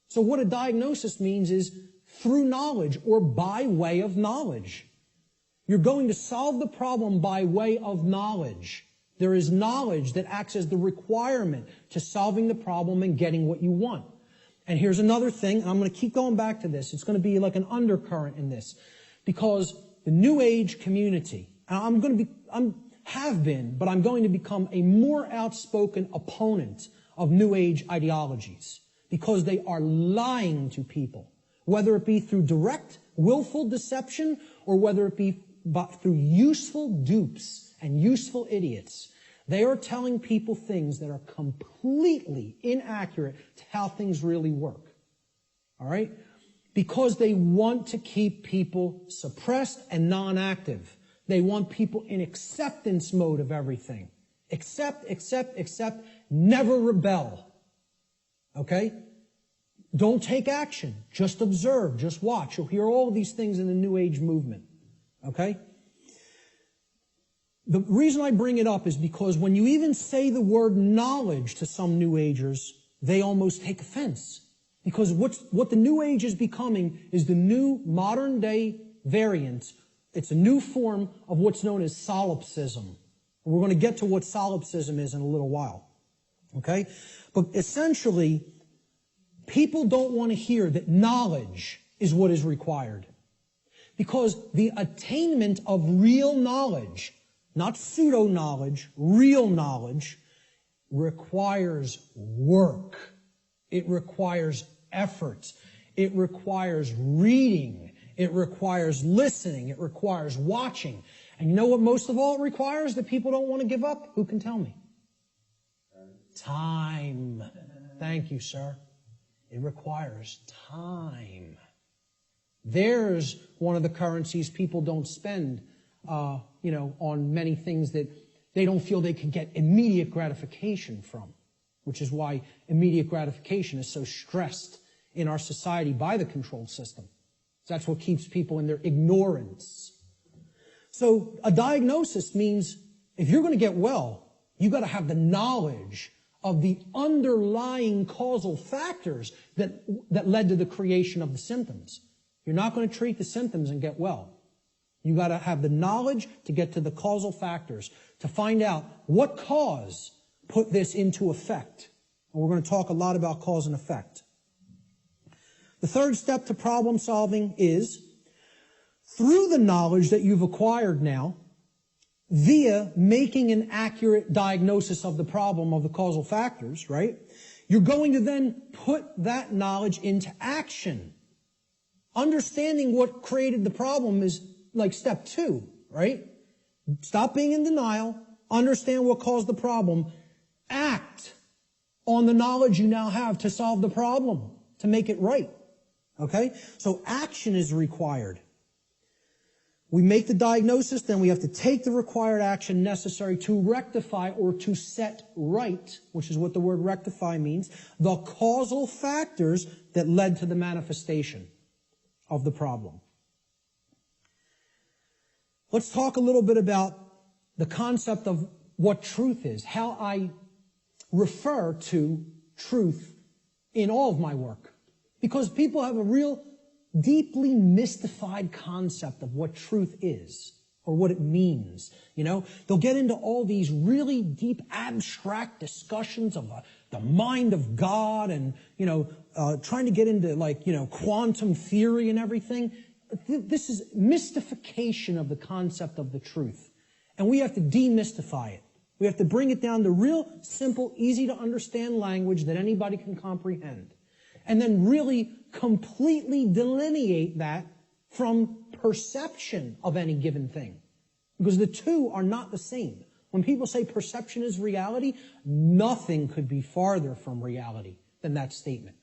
So what a diagnosis means is through knowledge or by way of knowledge. You're going to solve the problem by way of knowledge. There is knowledge that acts as the requirement to solving the problem and getting what you want. And here's another thing, and I'm going to keep going back to this. It's going to be like an undercurrent in this. Because the New Age community, and I'm going to become a more outspoken opponent of New Age ideologies. Because they are lying to people. Whether it be through direct, willful deception, or whether it be through useful dupes and useful idiots. They are telling people things that are completely inaccurate to how things really work. All right? Because they want to keep people suppressed and non-active. They want people in acceptance mode of everything. Accept, never rebel. Okay? Don't take action. Just observe. Just watch. You'll hear all of these things in the New Age movement. Okay? The reason I bring it up is because when you even say the word knowledge to some New Agers, they almost take offense. Because what the New Age is becoming is the new modern day variant. It's a new form of what's known as solipsism. We're going to get to what solipsism is in a little while. Okay? But essentially, people don't want to hear that knowledge is what is required. Because the attainment of real knowledge, not pseudo-knowledge, real knowledge, requires work. It requires effort. It requires reading. It requires listening. It requires watching. And you know what most of all it requires that people don't want to give up? Who can tell me? Time. Thank you, sir. It requires time. There's one of the currencies people don't spend, on many things that they don't feel they can get immediate gratification from, which is why immediate gratification is so stressed in our society by the control system. That's what keeps people in their ignorance. So a diagnosis means if you're going to get well, you've got to have the knowledge of the underlying causal factors that led to the creation of the symptoms. You're not going to treat the symptoms and get well. You've got to have the knowledge to get to the causal factors, to find out what cause put this into effect. And we're going to talk a lot about cause and effect. The third step to problem solving is, through the knowledge that you've acquired now, via making an accurate diagnosis of the problem of the causal factors, right? You're going to then put that knowledge into action. Understanding what created the problem is like step 2, right? Stop being in denial. Understand what caused the problem. Act on the knowledge you now have to solve the problem, to make it right. Okay? So action is required. We make the diagnosis, then we have to take the required action necessary to rectify or to set right, which is what the word rectify means, the causal factors that led to the manifestation of the problem. Let's talk a little bit about the concept of what truth is, how I refer to truth in all of my work. Because people have a real deeply mystified concept of what truth is or what it means. They'll get into all these really deep abstract discussions of the mind of God and, trying to get into quantum theory and everything. This is mystification of the concept of the truth. And we have to demystify it. We have to bring it down to real simple, easy to understand language that anybody can comprehend. And then really completely delineate that from perception of any given thing. Because the two are not the same. When people say perception is reality, nothing could be farther from reality than that statement.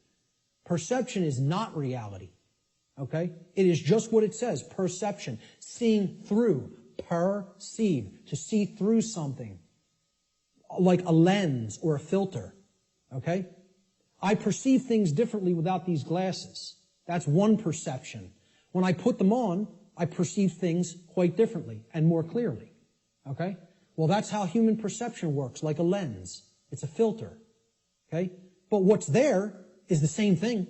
Perception is not reality. Okay? It is just what it says, perception. Seeing through, perceive, to see through something. Like a lens or a filter. Okay? I perceive things differently without these glasses. That's one perception. When I put them on, I perceive things quite differently and more clearly. Okay? Well, that's how human perception works, like a lens. It's a filter. Okay? But what's there is the same thing.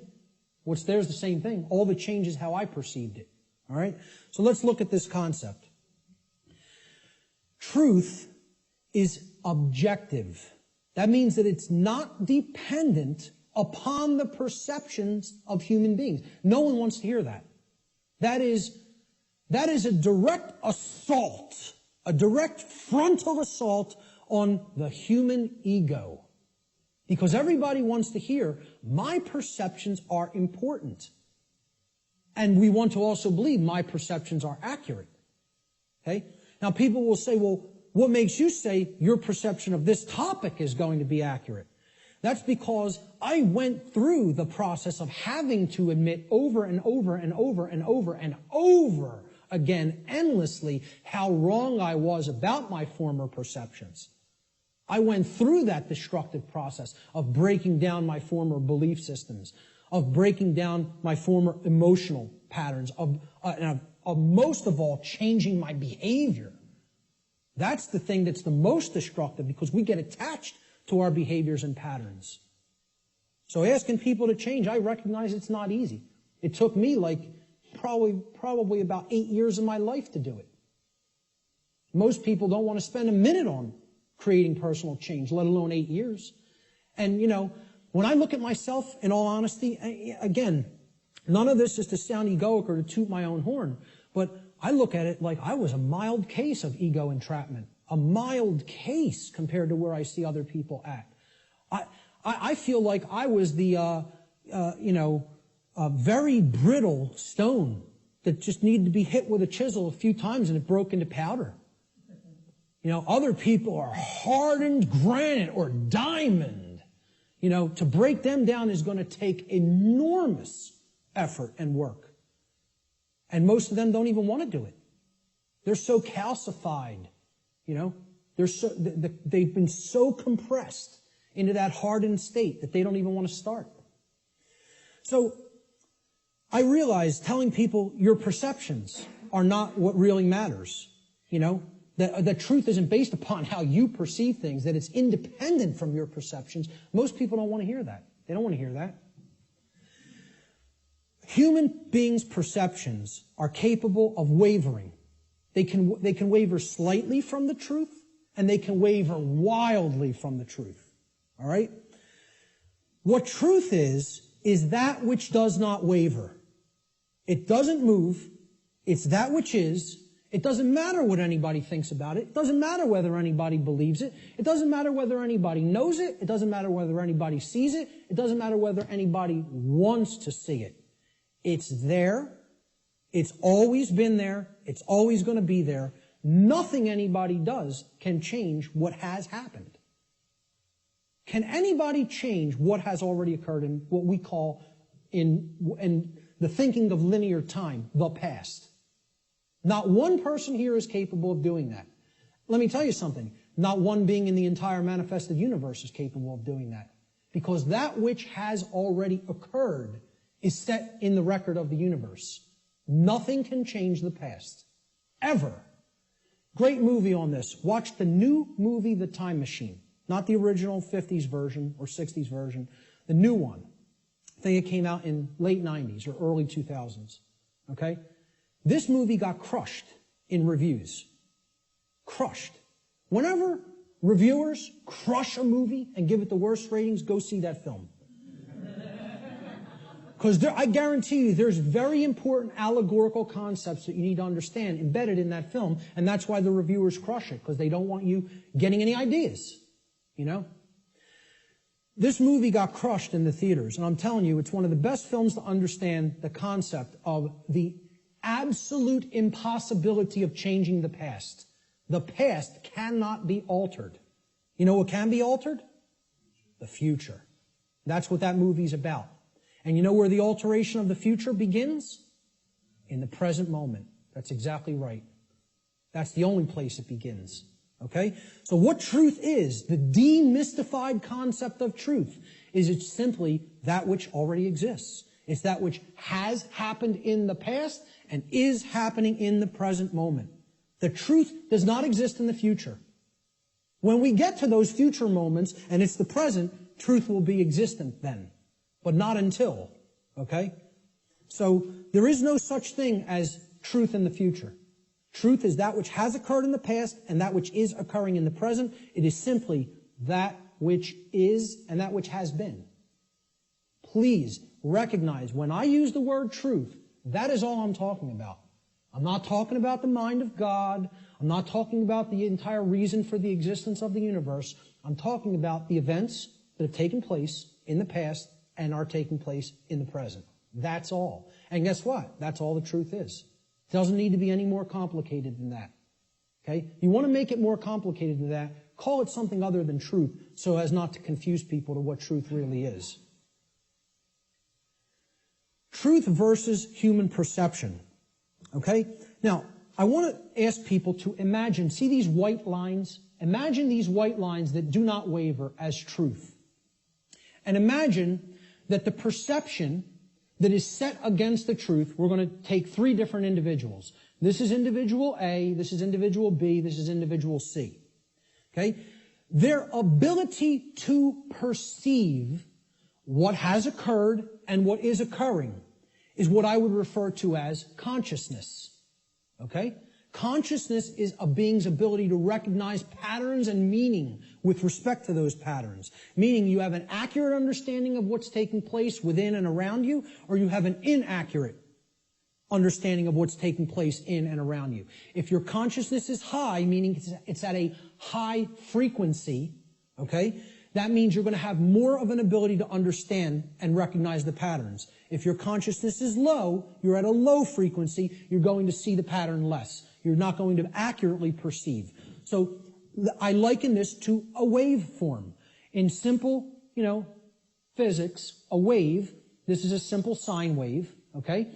What's there is the same thing. All that changes how I perceived it. All right? So let's look at this concept. Truth is objective. That means that it's not dependent upon the perceptions of human beings. No one wants to hear that. That is a direct assault, a direct frontal assault on the human ego. Because everybody wants to hear, my perceptions are important. And we want to also believe my perceptions are accurate. Okay? Now people will say, well, what makes you say your perception of this topic is going to be accurate? That's because I went through the process of having to admit over and over and over and over and over again, endlessly, how wrong I was about my former perceptions. I went through that destructive process of breaking down my former belief systems, of breaking down my former emotional patterns, of most of all, changing my behavior. That's the thing that's the most destructive, because we get attached to our behaviors and patterns. So asking people to change, I recognize it's not easy. It took me probably about 8 years of my life to do it. Most people don't want to spend a minute on creating personal change, let alone 8 years. And, when I look at myself, in all honesty, again, none of this is to sound egoic or to toot my own horn, but I look at it like I was a mild case of ego entrapment, a mild case compared to where I see other people act. I feel like I was the, very brittle stone that just needed to be hit with a chisel a few times and it broke into powder. Other people are hardened granite or diamond. To break them down is going to take enormous effort and work. And most of them don't even want to do it. They're so calcified, they've been so compressed into that hardened state that they don't even want to start. So I realize telling people your perceptions are not what really matters. The truth isn't based upon how you perceive things, that it's independent from your perceptions. Most people don't want to hear that. They don't want to hear that. Human beings' perceptions are capable of wavering. They can waver slightly from the truth, and they can waver wildly from the truth. All right? What truth is that which does not waver. It doesn't move. It's that which is. It doesn't matter what anybody thinks about it. It doesn't matter whether anybody believes it. It doesn't matter whether anybody knows it. It doesn't matter whether anybody sees it. It doesn't matter whether anybody wants to see it. It's there. It's always been there. It's always going to be there. Nothing anybody does can change what has happened. Can anybody change what has already occurred in what we call, in the thinking of linear time, the past? Not one person here is capable of doing that. Let me tell you something. Not one being in the entire manifested universe is capable of doing that. Because that which has already occurred is set in the record of the universe. Nothing can change the past. Ever. Great movie on this. Watch the new movie, The Time Machine. Not the original 50s version or 60s version. The new one. I think it came out in late 90s or early 2000s. Okay? This movie got crushed in reviews. Crushed. Whenever reviewers crush a movie and give it the worst ratings, go see that film. Because I guarantee you there's very important allegorical concepts that you need to understand embedded in that film, and that's why the reviewers crush it, because they don't want you getting any ideas, This movie got crushed in the theaters, and I'm telling you, it's one of the best films to understand the concept of the absolute impossibility of changing the past. The past cannot be altered. You know what can be altered? The future. That's what that movie's about. And you know where the alteration of the future begins? In the present moment. That's exactly right. That's the only place it begins. Okay? So what truth is, the demystified concept of truth, is it's simply that which already exists. It's that which has happened in the past and is happening in the present moment. The truth does not exist in the future. When we get to those future moments, and it's the present, truth will be existent then. But not until. Okay? So there is no such thing as truth in the future. Truth is that which has occurred in the past and that which is occurring in the present. It is simply that which is and that which has been. please recognize when I use the word truth, that is all I'm talking about. I'm not talking about the mind of God. I'm not talking about the entire reason for the existence of the universe. I'm talking about the events that have taken place in the past and are taking place in the present. That's all. And guess what? That's all the truth is. It doesn't need to be any more complicated than that. Okay? You want to make it more complicated than that, call it something other than truth so as not to confuse people to what truth really is. Truth versus human perception. Okay? Now, I want to ask people to imagine, see these white lines? Imagine these white lines that do not waver as truth. And imagine that the perception that is set against the truth, we're going to take three different individuals. This is individual A, this is individual B, this is individual C. Okay? Their ability to perceive what has occurred and what is occurring is what I would refer to as consciousness. Okay? Consciousness is a being's ability to recognize patterns and meaning with respect to those patterns. Meaning you have an accurate understanding of what's taking place within and around you, or you have an inaccurate understanding of what's taking place in and around you. If your consciousness is high, meaning it's at a high frequency, okay, that means you're going to have more of an ability to understand and recognize the patterns. If your consciousnness is low, you're at a low frequency, you're going to see the pattern less. You're not going to accurately perceive. So I liken this to a waveform. In simple, physics, a wave, this is a simple sine wave, okay?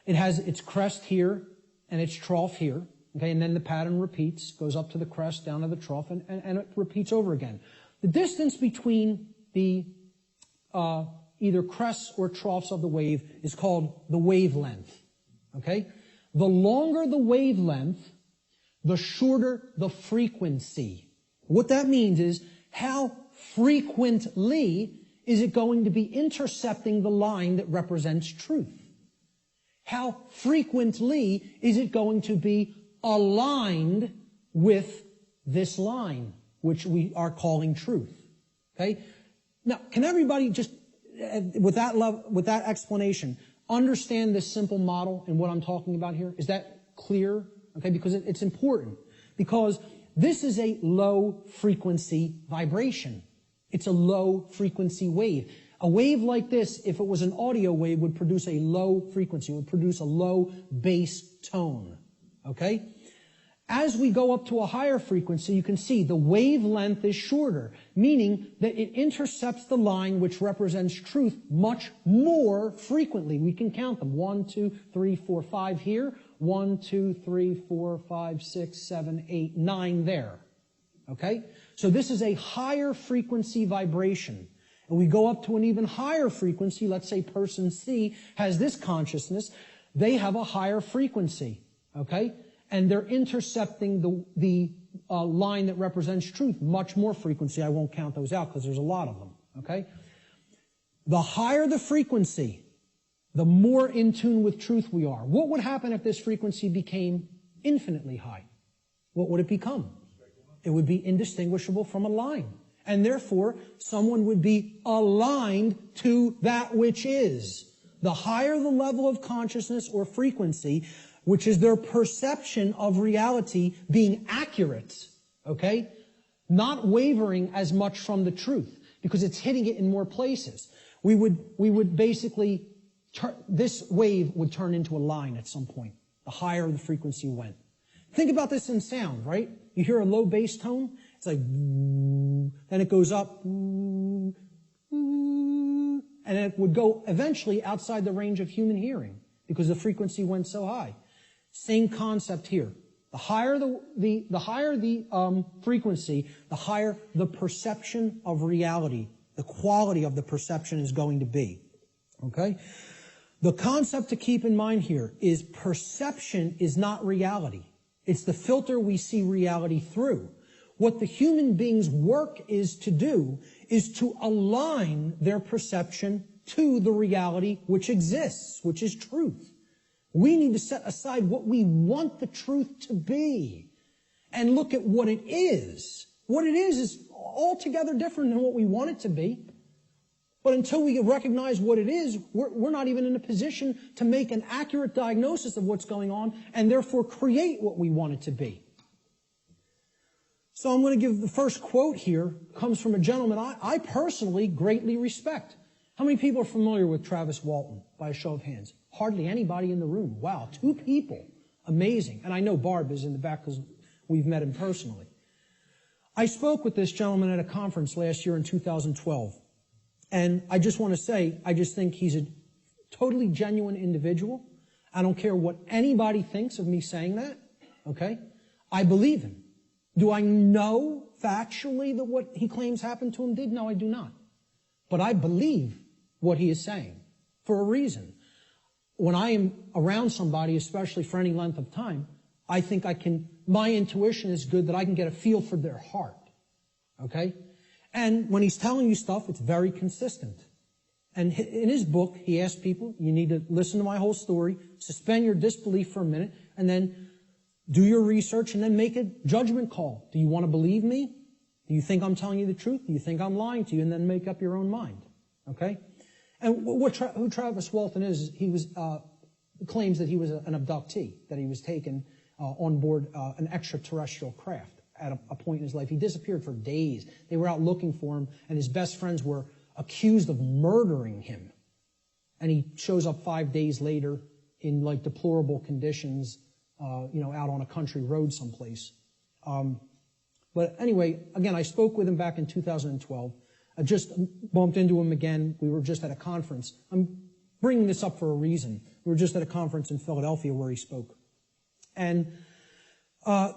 It has its crest here and its trough here, okay? And then the pattern repeats, goes up to the crest, down to the trough, and it repeats over again. The distance between the either crests or troughs of the wave is called the wavelength, okay? The longer the wavelength, the shorter the frequency. What that means is how frequently is it going to be intercepting the line that represents truth? How frequently is it going to be aligned with this line, which we are calling truth? Okay? Now, can everybody just, with that explanation, understand this simple model and what I'm talking about here? Is that clear? Okay, because it's important. Because this is a low frequency vibration. It's a low frequency wave. A wave like this, if it was an audio wave, would produce a low frequency, would produce a low bass tone. Okay? As we go up to a higher frequency, you can see the wavelength is shorter, meaning that it intercepts the line which represents truth much more frequently. We can count them. 1, 2, 3, 4, 5 here. 1, 2, 3, 4, 5, 6, 7, 8, 9 there. Okay? So this is a higher frequency vibration. And we go up to an even higher frequency. Let's say person C has this consciousness. They have a higher frequency. Okay? And they're intercepting the line that represents truth, much more frequency. I won't count those out because there's a lot of them, okay? The higher the frequency, the more in tune with truth we are. What would happen if this frequency became infinitely high? What would it become? It would be indistinguishable from a line. And therefore, someone would be aligned to that which is. The higher the level of consciousness or frequency, which is their perception of reality being accurate, okay? Not wavering as much from the truth, because it's hitting it in more places. We would basically, this wave would turn into a line at some point, the higher the frequency went. Think about this in sound, right? You hear a low bass tone, it's like, then it goes up, and it would go eventually outside the range of human hearing, because the frequency went so high. Same concept here. The higher the frequency, the higher the perception of reality, the quality of the perception is going to be. Okay? The concept to keep in mind here is perception is not reality. It's the filter we see reality through. What the human being's work is to do is to align their perception to the reality which exists, which is truth. We need to set aside what we want the truth to be and look at what it is. What it is altogether different than what we want it to be. But until we recognize what it is, we're not even in a position to make an accurate diagnosis of what's going on and therefore create what we want it to be. So I'm going to give the first quote here, comes from a gentleman I personally greatly respect. How many people are familiar with Travis Walton, by a show of hands? Hardly anybody in the room. Wow, 2 people. Amazing. And I know Barb is in the back because we've met him personally. I spoke with this gentleman at a conference last year in 2012. And I just want to say, I just think he's a totally genuine individual. I don't care what anybody thinks of me saying that, okay? I believe him. Do I know factually that what he claims happened to him did? No, I do not. But I believe what he is saying for a reason. When I am around somebody, especially for any length of time, I think my intuition is good that I can get a feel for their heart, okay? And when he's telling you stuff, it's very consistent. And in his book, he asks people, you need to listen to my whole story, suspend your disbelief for a minute, and then do your research, and then make a judgment call. Do you want to believe me? Do you think I'm telling you the truth? Do you think I'm lying to you? And then make up your own mind. Okay? And who Travis Walton is, he claims that he was an abductee, that he was taken on board an extraterrestrial craft at a point in his life. He disappeared for days. They were out looking for him, and his best friends were accused of murdering him. And he shows up 5 days later in like deplorable conditions, out on a country road someplace. But anyway, again, I spoke with him back in 2012. I just bumped into him again. We were just at a conference. I'm bringing this up for a reason. We were just at a conference in Philadelphia where he spoke. And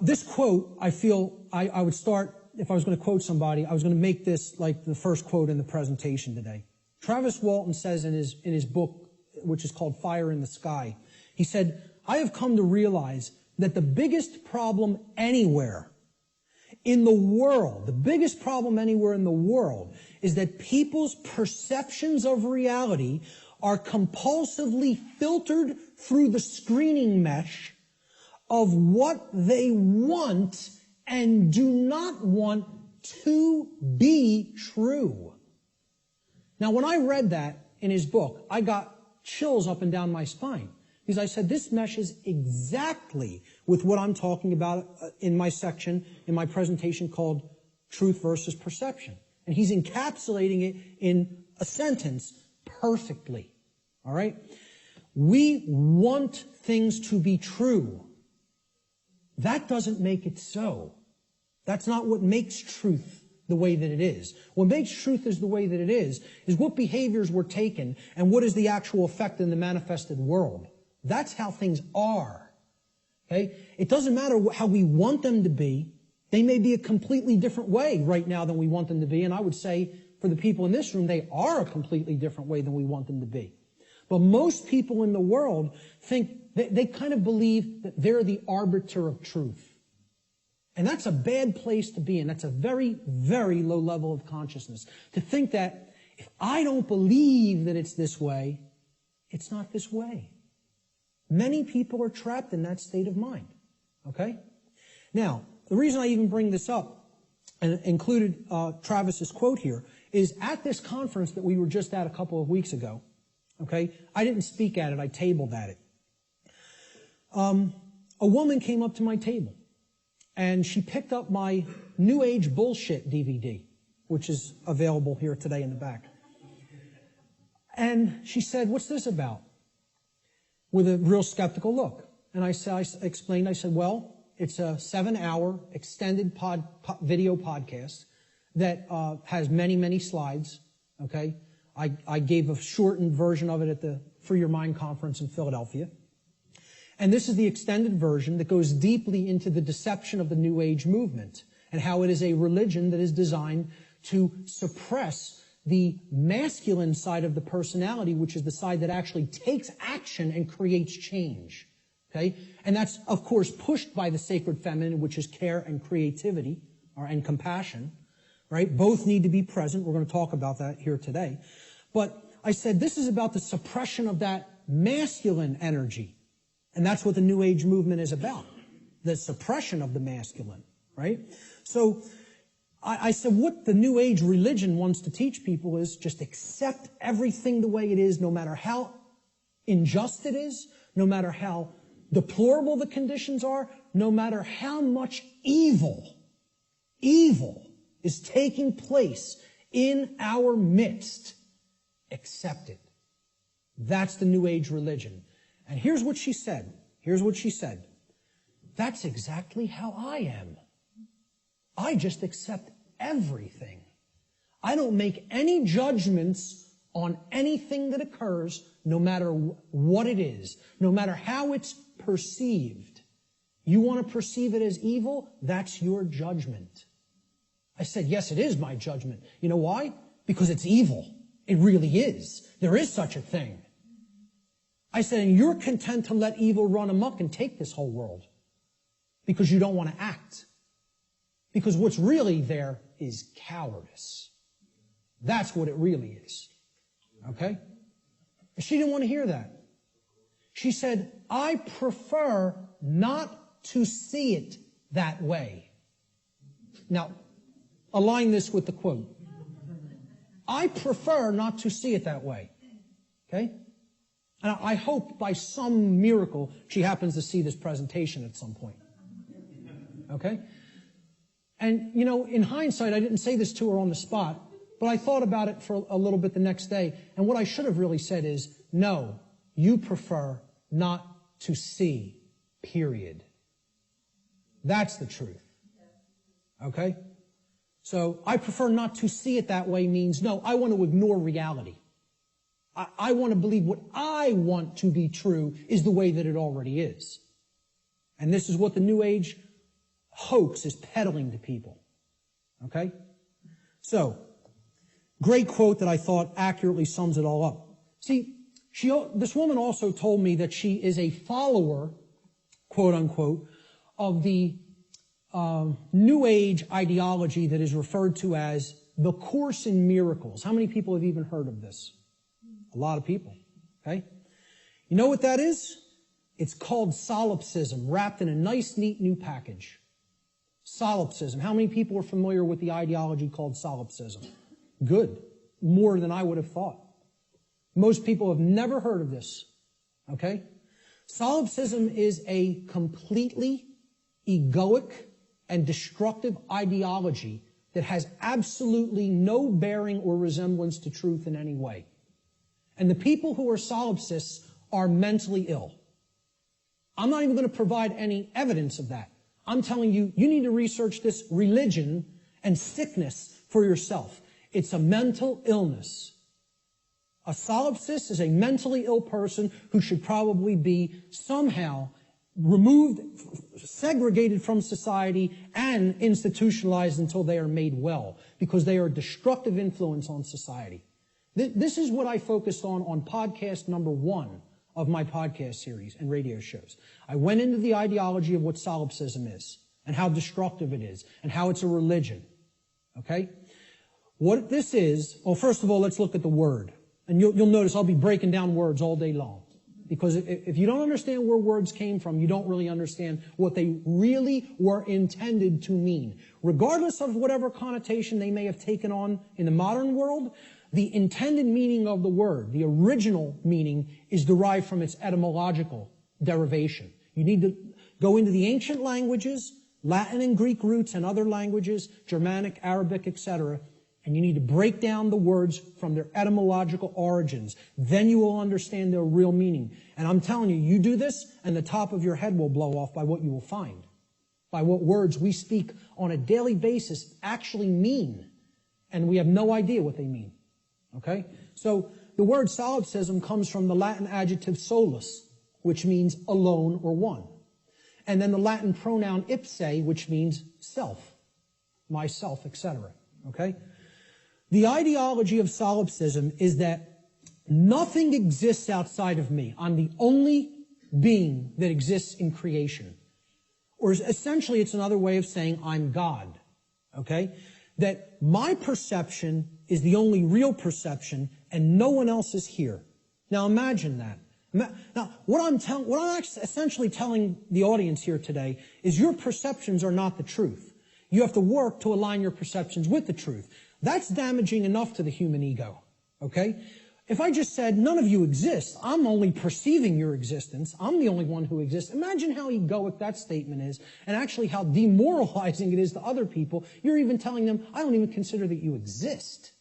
this quote, I feel I would start, if I was going to quote somebody, I was going to make this like the first quote in the presentation today. Travis Walton says in his book, which is called Fire in the Sky, he said, I have come to realize that the biggest problem anywhere in the world, the biggest problem anywhere in the world is that people's perceptions of reality are compulsively filtered through the screening mesh of what they want and do not want to be true. Now, when I read that in his book, I got chills up and down my spine. Because I said, this meshes exactly with what I'm talking about in my section, in my presentation called Truth versus Perception. And he's encapsulating it in a sentence perfectly. All right? We want things to be true. That doesn't make it so. That's not what makes truth the way that it is. What makes truth is the way that it is what behaviors were taken and what is the actual effect in the manifested world. That's how things are. Okay? It doesn't matter how we want them to be. They may be a completely different way right now than we want them to be. And I would say for the people in this room, they are a completely different way than we want them to be. But most people in the world think, they kind of believe that they're the arbiter of truth. And that's a bad place to be in. That's a very, very low level of consciousness. To think that if I don't believe that it's this way, it's not this way. Many people are trapped in that state of mind. Okay? Now, the reason I even bring this up and included Travis's quote here is at this conference that we were just at a couple of weeks ago. Okay? I didn't speak at it. I tabled at it. A woman came up to my table and she picked up my New Age Bullshit DVD, which is available here today in the back. And she said, "What's this about?" With a real skeptical look. And I explained, well, it's a 7-hour extended video podcast that has many, many slides, okay? I gave a shortened version of it at the Free Your Mind conference in Philadelphia. And this is the extended version that goes deeply into the deception of the New Age movement and how it is a religion that is designed to suppress the masculine side of the personality, which is the side that actually takes action and creates change. Okay? And that's, of course, pushed by the sacred feminine, which is care and creativity, and compassion. Right? Both need to be present. We're going to talk about that here today. But I said this is about the suppression of that masculine energy. And that's what the New Age movement is about. The suppression of the masculine. Right? So I said, what the New Age religion wants to teach people is just accept everything the way it is, no matter how unjust it is, no matter how deplorable the conditions are, no matter how much evil is taking place in our midst. Accept it. That's the New Age religion. And here's what she said. That's exactly how I am. I just accept everything. I don't make any judgments on anything that occurs, no matter what it is, no matter how it's perceived. You want to perceive it as evil? That's your judgment. I said, yes, it is my judgment. You know why? Because it's evil. It really is. There is such a thing. I said, and you're content to let evil run amok and take this whole world because you don't want to act. Because what's really there is cowardice. That's what it really is. Okay? She didn't want to hear that. She said, I prefer not to see it that way. Now, align this with the quote. I prefer not to see it that way. Okay? And I hope by some miracle she happens to see this presentation at some point. Okay? And, you know, in hindsight, I didn't say this to her on the spot, but I thought about it for a little bit the next day. And what I should have really said is, no, you prefer not to see, period. That's the truth. Okay? So I prefer not to see it that way means, no, I want to ignore reality. I want to believe what I want to be true is the way that it already is. And this is what the New Age hoax is peddling to people. Okay? So, great quote that I thought accurately sums it all up. See, this woman also told me that she is a follower, quote unquote, of the New Age ideology that is referred to as the Course in Miracles. How many people have even heard of this? A lot of people. Okay? You know what that is? It's called solipsism, wrapped in a nice, neat new package. Solipsism. How many people are familiar with the ideology called solipsism? Good. More than I would have thought. Most people have never heard of this. Okay? Solipsism is a completely egoic and destructive ideology that has absolutely no bearing or resemblance to truth in any way. And the people who are solipsists are mentally ill. I'm not even going to provide any evidence of that. I'm telling you, you need to research this religion and sickness for yourself. It's a mental illness. A solipsist is a mentally ill person who should probably be somehow removed, segregated from society, and institutionalized until they are made well, because they are a destructive influence on society. This is what I focused on podcast number 1 of my podcast series and radio shows. I went into the ideology of what solipsism is and how destructive it is and how it's a religion. Okay? What this is, well, first of all, let's look at the word. And you'll notice I'll be breaking down words all day long. Because if you don't understand where words came from, you don't really understand what they really were intended to mean. Regardless of whatever connotation they may have taken on in the modern world, the intended meaning of the word, the original meaning, is derived from its etymological derivation. You need to go into the ancient languages, Latin and Greek roots and other languages, Germanic, Arabic, etc., and you need to break down the words from their etymological origins. Then you will understand their real meaning. And I'm telling you, you do this, and the top of your head will blow off by what you will find, by what words we speak on a daily basis actually mean, and we have no idea what they mean. Okay? So the word solipsism comes from the Latin adjective solus, which means alone or one. And then the Latin pronoun ipse, which means self, myself, etc. Okay? The ideology of solipsism is that nothing exists outside of me. I'm the only being that exists in creation. Or essentially, it's another way of saying I'm God. Okay? That my perception is the only real perception and no one else is here. Now imagine that. Now, what I'm essentially telling the audience here today is your perceptions are not the truth. You have to work to align your perceptions with the truth. That's damaging enough to the human ego, okay? If I just said, none of you exist, I'm only perceiving your existence, I'm the only one who exists, imagine how egoic that statement is, and actually how demoralizing it is to other people. You're even telling them, I don't even consider that you exist.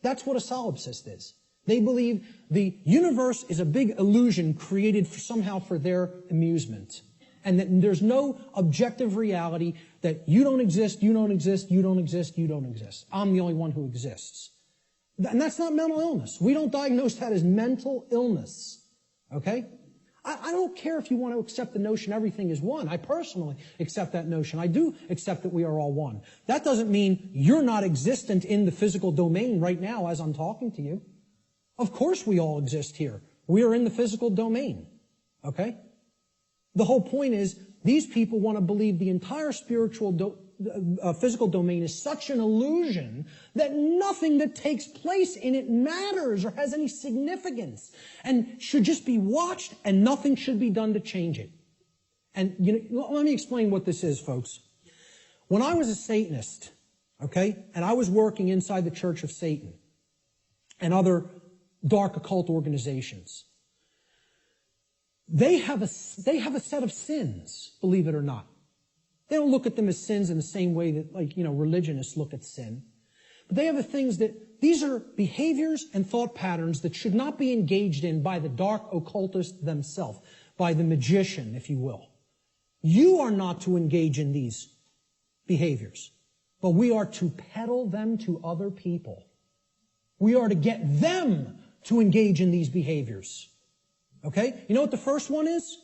That's what a solipsist is. They believe the universe is a big illusion created somehow for their amusement. And that there's no objective reality, that you don't exist, you don't exist, you don't exist, you don't exist. I'm the only one who exists. And that's not mental illness. We don't diagnose that as mental illness. Okay? I don't care if you want to accept the notion everything is one. I personally accept that notion. I do accept that we are all one. That doesn't mean you're not existent in the physical domain right now as I'm talking to you. Of course we all exist here. We are in the physical domain. Okay? The whole point is, these people want to believe the entire spiritual physical domain is such an illusion that nothing that takes place in it matters or has any significance and should just be watched, and nothing should be done to change it. And let me explain what this is, folks. When I was a Satanist, okay, and I was working inside the Church of Satan and other dark occult organizations, they have a set of sins, believe it or not. They don't look at them as sins in the same way that, religionists look at sin. But they have the things that, these are behaviors and thought patterns that should not be engaged in by the dark occultist themselves, by the magician, if you will. You are not to engage in these behaviors, but we are to peddle them to other people. We are to get them to engage in these behaviors. Okay? You know what the first one is?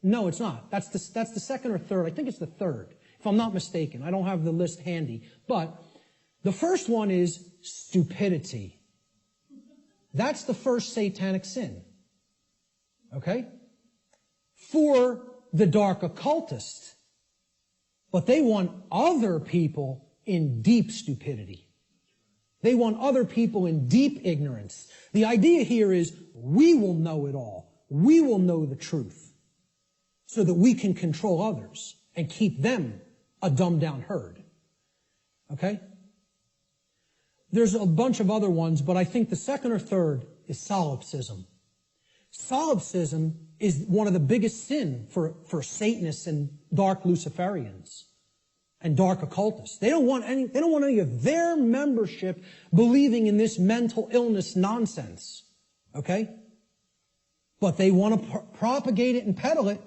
No, it's not. That's the second or third. I think it's the third, if I'm not mistaken. I don't have the list handy. But the first one is stupidity. That's the first satanic sin. Okay? For the dark occultist. But they want other people in deep stupidity. They want other people in deep ignorance. The idea here is, we will know it all. We will know the truth, so that we can control others and keep them a dumbed-down herd. Okay? There's a bunch of other ones, but I think the second or third is solipsism. Solipsism is one of the biggest sin for Satanists and dark Luciferians and dark occultists. They don't want any of their membership believing in this mental illness nonsense. Okay? But they want to propagate it and peddle it.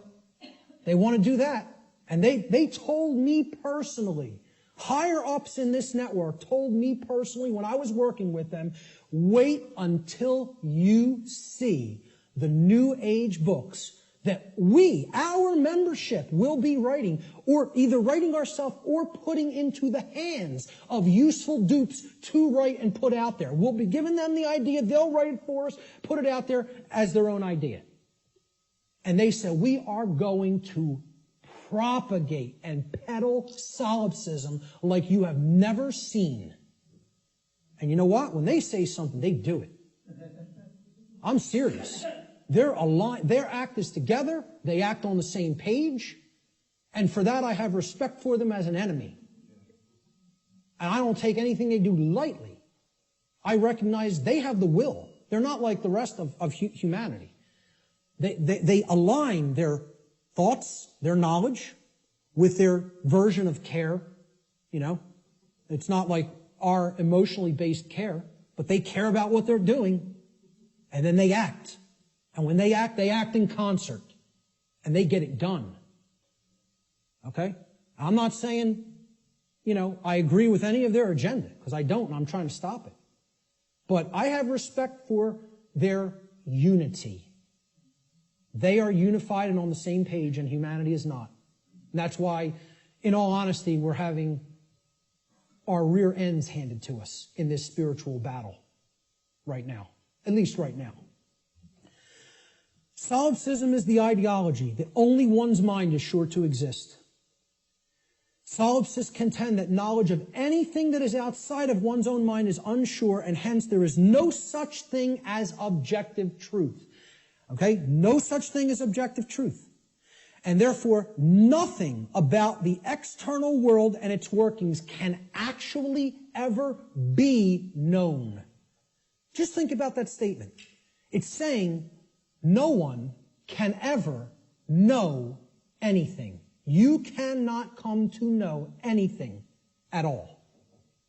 They want to do that. And they told me personally, higher ups in this network told me personally when I was working with them, wait until you see the New Age books that our membership, will be writing, or either writing ourselves or putting into the hands of useful dupes to write and put out there. We'll be giving them the idea, they'll write it for us, put it out there as their own idea. And they said, we are going to propagate and peddle solipsism like you have never seen. And you know what? When they say something, they do it. I'm serious. Their act is together. They act on the same page. And for that, I have respect for them as an enemy. And I don't take anything they do lightly. I recognize they have the will. They're not like the rest of humanity. They align their thoughts, their knowledge, with their version of care. It's not like our emotionally based care, but they care about what they're doing, and then they act. And when they act in concert, and they get it done. Okay? I'm not saying, I agree with any of their agenda, because I don't, and I'm trying to stop it. But I have respect for their unity. They are unified and on the same page, and humanity is not. And that's why, in all honesty, we're having our rear ends handed to us in this spiritual battle right now. At least right now. Solipsism is the ideology that only one's mind is sure to exist. Solipsists contend that knowledge of anything that is outside of one's own mind is unsure, and hence there is no such thing as objective truth. Okay? No such thing as objective truth. And therefore, nothing about the external world and its workings can actually ever be known. Just think about that statement. It's saying no one can ever know anything. You cannot come to know anything at all.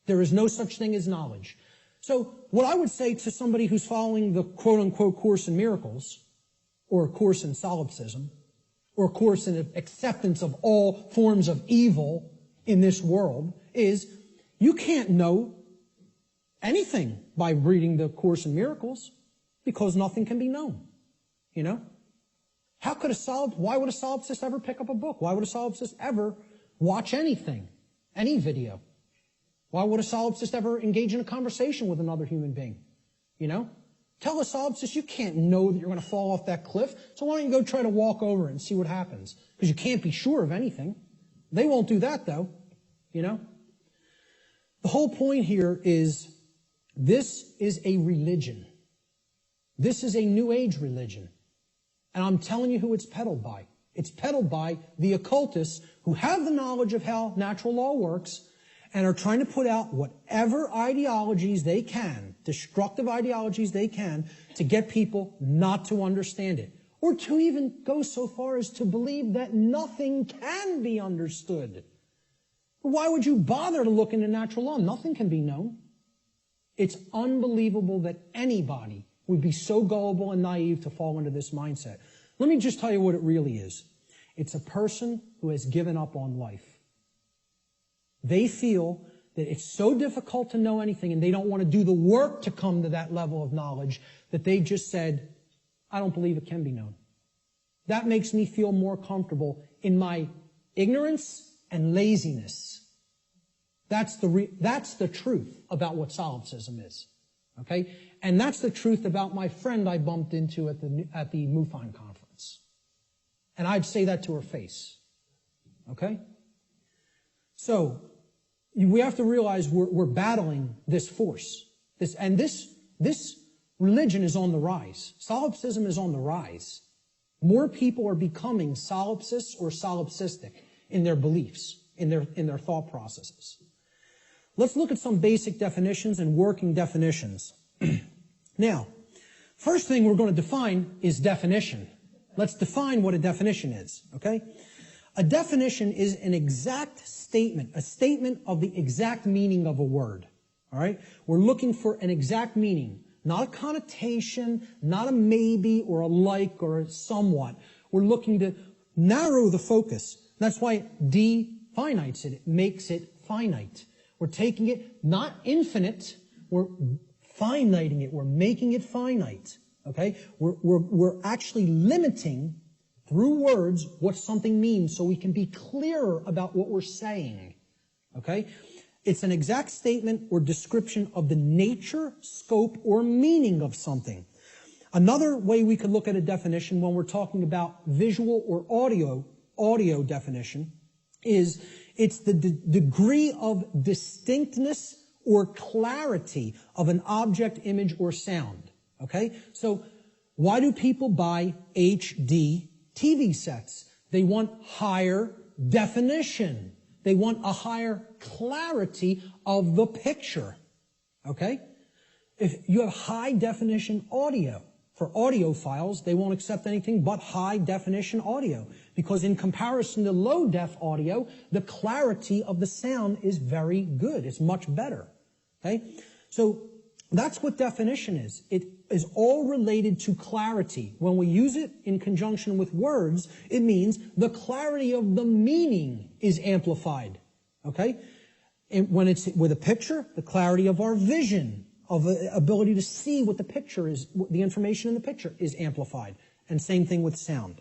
There is no such thing as knowledge. So what I would say to somebody who's following the quote-unquote Course in Miracles, or a course in solipsism, or a course in acceptance of all forms of evil in this world, is you can't know anything by reading the Course in Miracles, because nothing can be known. You know? Why would a solipsist ever pick up a book? Why would a solipsist ever watch anything, any video? Why would a solipsist ever engage in a conversation with another human being? You know? Tell a solipsist you can't know that you're going to fall off that cliff, so why don't you go try to walk over it and see what happens? Because you can't be sure of anything. They won't do that, though. You know? The whole point here is this is a religion. This is a New Age religion. And I'm telling you who it's peddled by. It's peddled by the occultists who have the knowledge of how natural law works and are trying to put out whatever ideologies they can, destructive ideologies they can, to get people not to understand it. Or to even go so far as to believe that nothing can be understood. Why would you bother to look into natural law? Nothing can be known. It's unbelievable that anybody would be so gullible and naive to fall into this mindset. Let me just tell you what it really is. It's a person who has given up on life. They feel that it's so difficult to know anything and they don't want to do the work to come to that level of knowledge that they just said, I don't believe it can be known. That makes me feel more comfortable in my ignorance and laziness. That's the truth about what solipsism is. Okay? And that's the truth about my friend I bumped into at the MUFON conference. And I'd say that to her face. Okay? So, we have to realize we're battling this force. This religion is on the rise. Solipsism is on the rise. More people are becoming solipsists or solipsistic in their beliefs, in their thought processes. Let's look at some basic definitions and working definitions. Now, first thing we're going to define is definition. Let's define what a definition is, okay? A definition is an exact statement, a statement of the exact meaning of a word, all right? We're looking for an exact meaning, not a connotation, not a maybe or a like or a somewhat. We're looking to narrow the focus. That's why it definites it. It makes it finite. We're taking it not infinite, we're finiting it. We're making it finite, okay? We're actually limiting through words what something means so we can be clearer about what we're saying, okay? It's an exact statement or description of the nature, scope, or meaning of something. Another way we could look at a definition when we're talking about visual or audio definition is it's the degree of distinctness or clarity of an object, image, or sound, okay? So why do people buy HD TV sets? They want higher definition. They want a higher clarity of the picture, okay? If you have high definition audio, for audiophiles, they won't accept anything but high definition audio, because in comparison to low def audio, the clarity of the sound is very good. It's much better, okay? So that's what definition is. It is all related to clarity. When we use it in conjunction with words, it means the clarity of the meaning is amplified, okay? And when it's with a picture, the clarity of our vision, of the ability to see what the picture is, the information in the picture is amplified. And same thing with sound.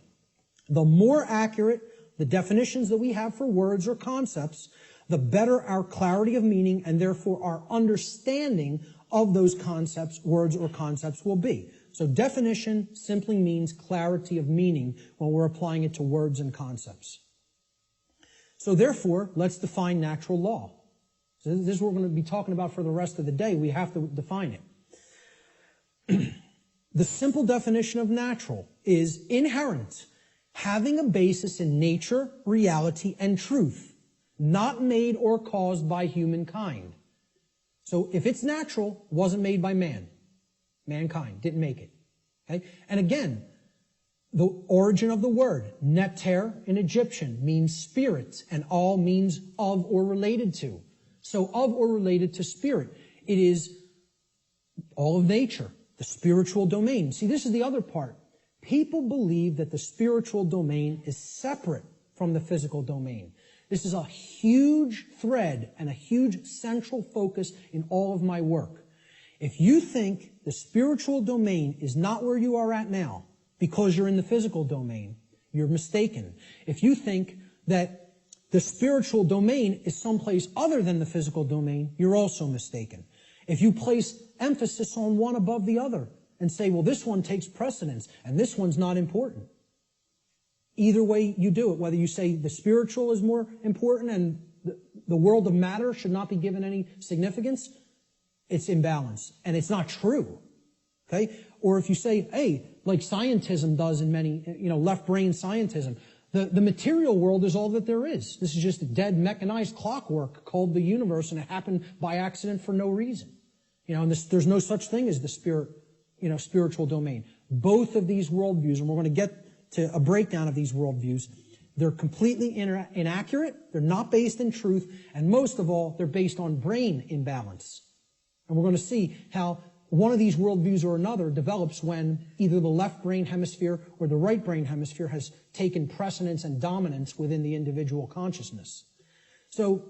The more accurate the definitions that we have for words or concepts, the better our clarity of meaning and therefore our understanding of those concepts, words or concepts will be. So definition simply means clarity of meaning when we're applying it to words and concepts. So therefore, let's define natural law. So this is what we're going to be talking about for the rest of the day. We have to define it. The simple definition of natural is inherent, having a basis in nature, reality, and truth, not made or caused by humankind. So if it's natural, wasn't made by man. Mankind didn't make it. Okay? And again, the origin of the word, neter in Egyptian, means spirit, and all means of or related to. So of or related to spirit. It is all of nature, the spiritual domain. See, this is the other part. People believe that the spiritual domain is separate from the physical domain. This is a huge thread and a huge central focus in all of my work. If you think the spiritual domain is not where you are at now because you're in the physical domain, you're mistaken. If you think that the spiritual domain is someplace other than the physical domain, you're also mistaken. If you place emphasis on one above the other and say, well, this one takes precedence and this one's not important, either way you do it, whether you say the spiritual is more important and the world of matter should not be given any significance, it's imbalance. And it's not true. Okay? Or if you say, hey, like scientism does in many, left brain scientism, the material world is all that there is. This is just a dead mechanized clockwork called the universe, and it happened by accident for no reason. And there's no such thing as the spiritual domain. Both of these worldviews, and we're going to get to a breakdown of these worldviews, they're completely inaccurate, they're not based in truth, and most of all, they're based on brain imbalance. And we're going to see how one of these worldviews or another develops when either the left brain hemisphere or the right brain hemisphere has taken precedence and dominance within the individual consciousness. So,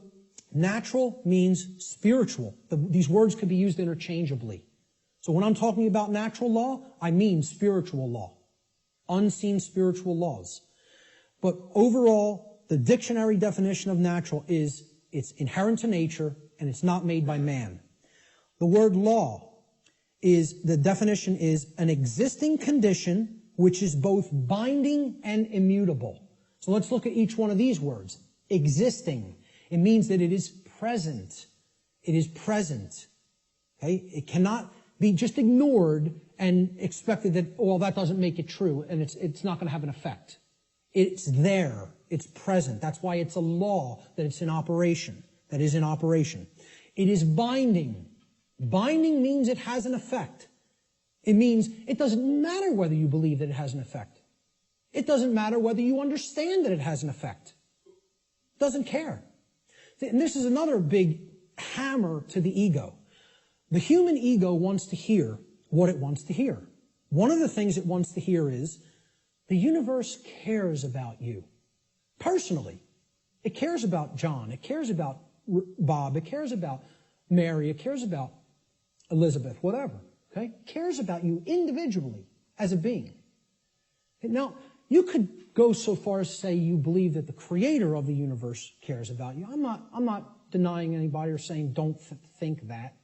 natural means spiritual. These words could be used interchangeably. So when I'm talking about natural law, I mean spiritual law. Unseen spiritual laws. But overall, the dictionary definition of natural is it's inherent to nature and it's not made by man. The word law the definition is an existing condition which is both binding and immutable. So let's look at each one of these words. Existing. It means that it is present. It is present. Okay? It cannot be just ignored and expected that, well, that doesn't make it true and it's not going to have an effect. It's there. It's present. That's why it's a law, that it's in operation, that is in operation. It is binding. Binding means it has an effect. It means it doesn't matter whether you believe that it has an effect. It doesn't matter whether you understand that it has an effect. It doesn't care. And this is another big hammer to the ego. The human ego wants to hear what it wants to hear. One of the things it wants to hear is, the universe cares about you. Personally. It cares about John. It cares about Bob. It cares about Mary. It cares about Elizabeth, whatever. Okay? It cares about you individually as a being. Now, you could go so far as to say you believe that the creator of the universe cares about you. I'm not denying anybody or saying don't think that.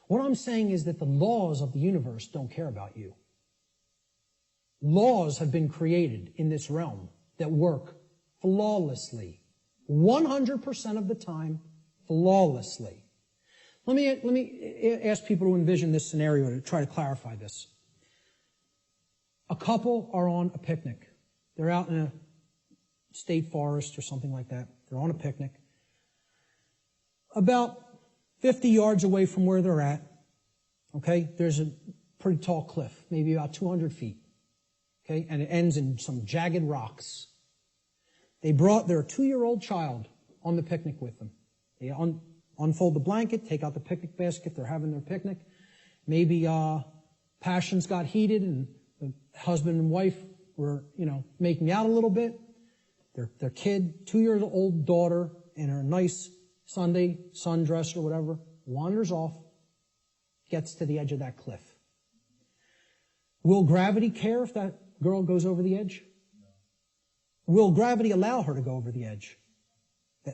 What I'm saying is that the laws of the universe don't care about you. Laws have been created in this realm that work flawlessly. 100% of the time, flawlessly. Let me ask people to envision this scenario to try to clarify this. A couple are on a picnic. They're out in a state forest or something like that. They're on a picnic. About 50 yards away from where they're at, okay, there's a pretty tall cliff, maybe about 200 feet. Okay, and it ends in some jagged rocks. They brought their 2-year-old child on the picnic with them. They unfold the blanket, take out the picnic basket, they're having their picnic. Maybe passions got heated and the husband and wife were, making out a little bit. Their kid, 2-year-old daughter, in her nice Sunday sundress or whatever, wanders off, gets to the edge of that cliff. Will gravity care if that girl goes over the edge? Will gravity allow her to go over the edge?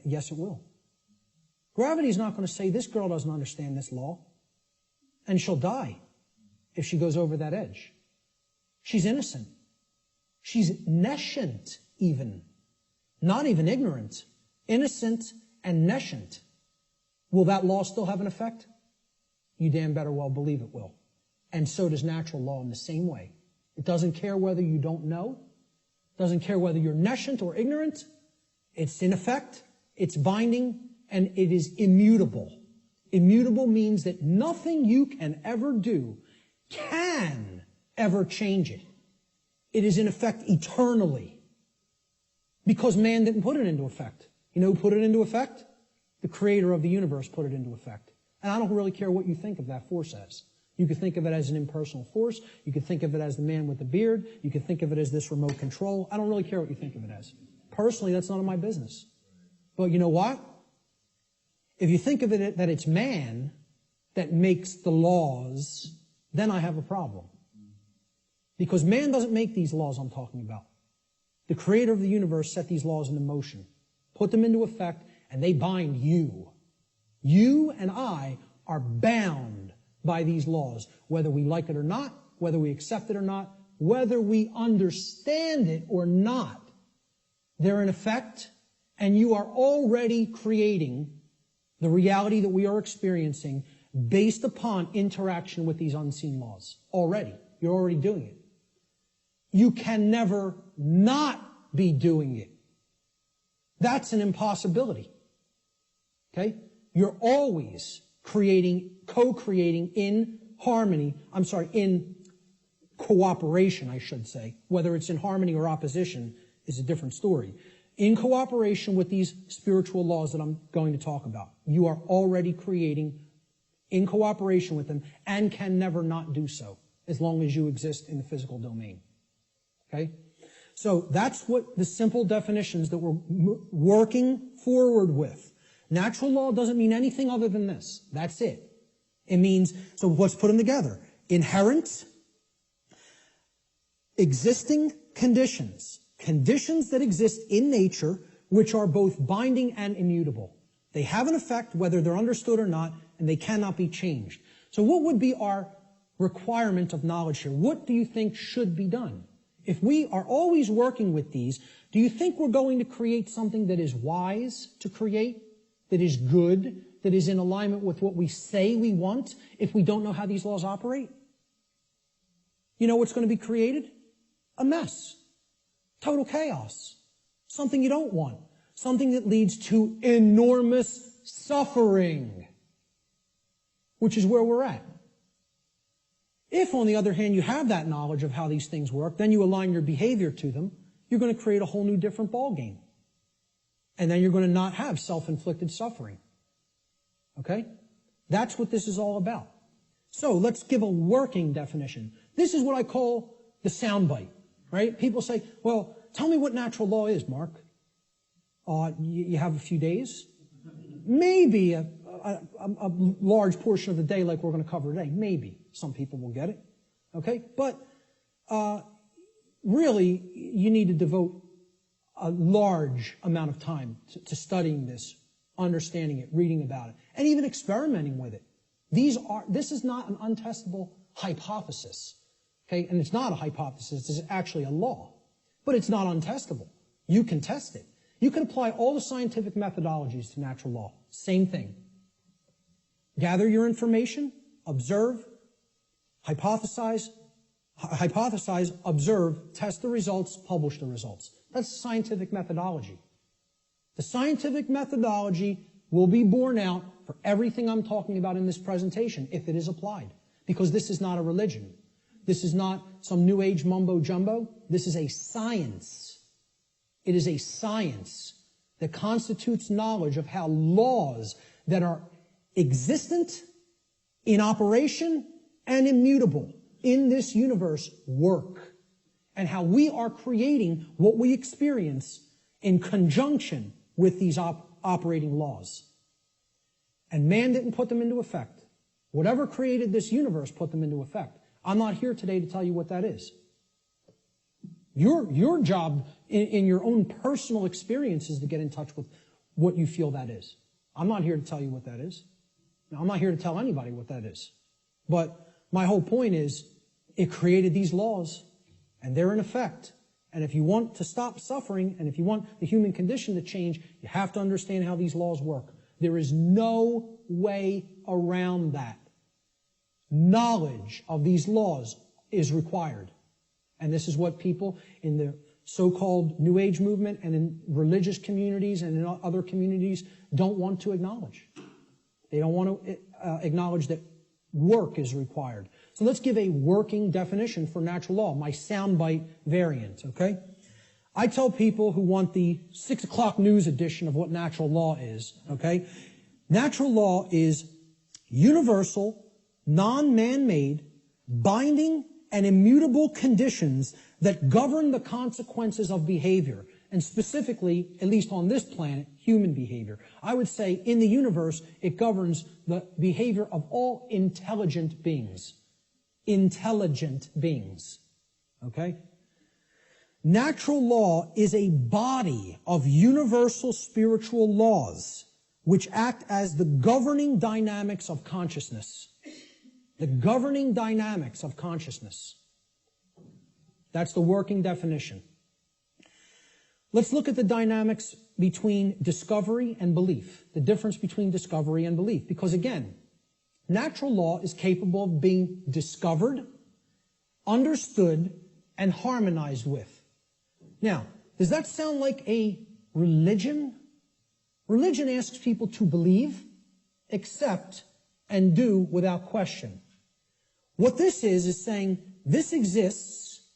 Yes, it will. Gravity is not going to say, this girl doesn't understand this law, and she'll die if she goes over that edge. She's innocent. She's nescient even. Not even ignorant. Innocent and nescient. Will that law still have an effect? You damn better well believe it will. And so does natural law in the same way. It doesn't care whether you don't know. Doesn't care whether you're nescient or ignorant. It's in effect, it's binding, and it is immutable. Immutable means that nothing you can ever do can ever change it. It is in effect eternally. Because man didn't put it into effect. You know who put it into effect? The creator of the universe put it into effect. And I don't really care what you think of that force as. You could think of it as an impersonal force. You could think of it as the man with the beard. You could think of it as this remote control. I don't really care what you think of it as. Personally, that's none of my business. But you know what? If you think of it that it's man that makes the laws, then I have a problem. Because man doesn't make these laws I'm talking about. The creator of the universe set these laws into motion, put them into effect, and they bind you. You and I are bound by these laws, whether we like it or not, whether we accept it or not, whether we understand it or not. They're in effect, and you are already creating the reality that we are experiencing based upon interaction with these unseen laws. Already. You're already doing it. You can never not be doing it. That's an impossibility. Okay? You're always creating, co-creating in harmony, in cooperation, I should say. Whether it's in harmony or opposition is a different story. In cooperation with these spiritual laws that I'm going to talk about. You are already creating in cooperation with them and can never not do so as long as you exist in the physical domain. Okay? So that's what the simple definitions that we're working forward with. Natural law doesn't mean anything other than this. That's it. It means, so let's put them together. Inherent, existing conditions. Conditions that exist in nature which are both binding and immutable. They have an effect whether they're understood or not, and they cannot be changed. So what would be our requirement of knowledge here? What do you think should be done? If we are always working with these, do you think we're going to create something that is wise to create, that is good, that is in alignment with what we say we want, if we don't know how these laws operate? You know what's going to be created? A mess. Total chaos. Something you don't want. Something that leads to enormous suffering, which is where we're at. If, on the other hand, you have that knowledge of how these things work, then you align your behavior to them, you're going to create a whole new different ballgame. And then you're going to not have self-inflicted suffering. Okay? That's what this is all about. So let's give a working definition. This is what I call the soundbite. Right? People say, well, tell me what natural law is, Mark. You have a few days? Maybe a large portion of the day like we're going to cover today. Maybe. Some people will get it. Okay? But really, you need to devote a large amount of time to studying this, understanding it, reading about it, and even experimenting with it. This is not an untestable hypothesis. Okay? And it's not a hypothesis. It's actually a law. But it's not untestable. You can test it. You can apply all the scientific methodologies to natural law. Same thing. Gather your information, observe, hypothesize, observe, test the results, publish the results. That's scientific methodology. The scientific methodology will be borne out for everything I'm talking about in this presentation if it is applied. Because this is not a religion. This is not some New Age mumbo-jumbo. This is a science. It is a science that constitutes knowledge of how laws that are existent, in operation, and immutable in this universe work. And how we are creating what we experience in conjunction with these operating laws. And man didn't put them into effect. Whatever created this universe put them into effect. I'm not here today to tell you what that is. Your job in your own personal experience is to get in touch with what you feel that is. I'm not here to tell you what that is. I'm not here to tell anybody what that is. But my whole point is, it created these laws, and they're in effect. And if you want to stop suffering, and if you want the human condition to change, you have to understand how these laws work. There is no way around that. Knowledge of these laws is required. And this is what people in the so-called New Age movement and in religious communities and in other communities don't want to acknowledge. They don't want to acknowledge that work is required. So let's give a working definition for natural law, my soundbite variant, okay? I tell people who want the 6 o'clock news edition of what natural law is, okay? Natural law is universal, non-man-made, binding, and immutable conditions that govern the consequences of behavior, and specifically, at least on this planet, human behavior. I would say in the universe, it governs the behavior of all intelligent beings. Intelligent beings. Okay? Natural law is a body of universal spiritual laws which act as the governing dynamics of consciousness. The governing dynamics of consciousness. That's the working definition. Let's look at the dynamics between discovery and belief. The difference between discovery and belief. Because again, natural law is capable of being discovered, understood, and harmonized with. Now, does that sound like a religion? Religion asks people to believe, accept, and do without question. What this is saying, this exists,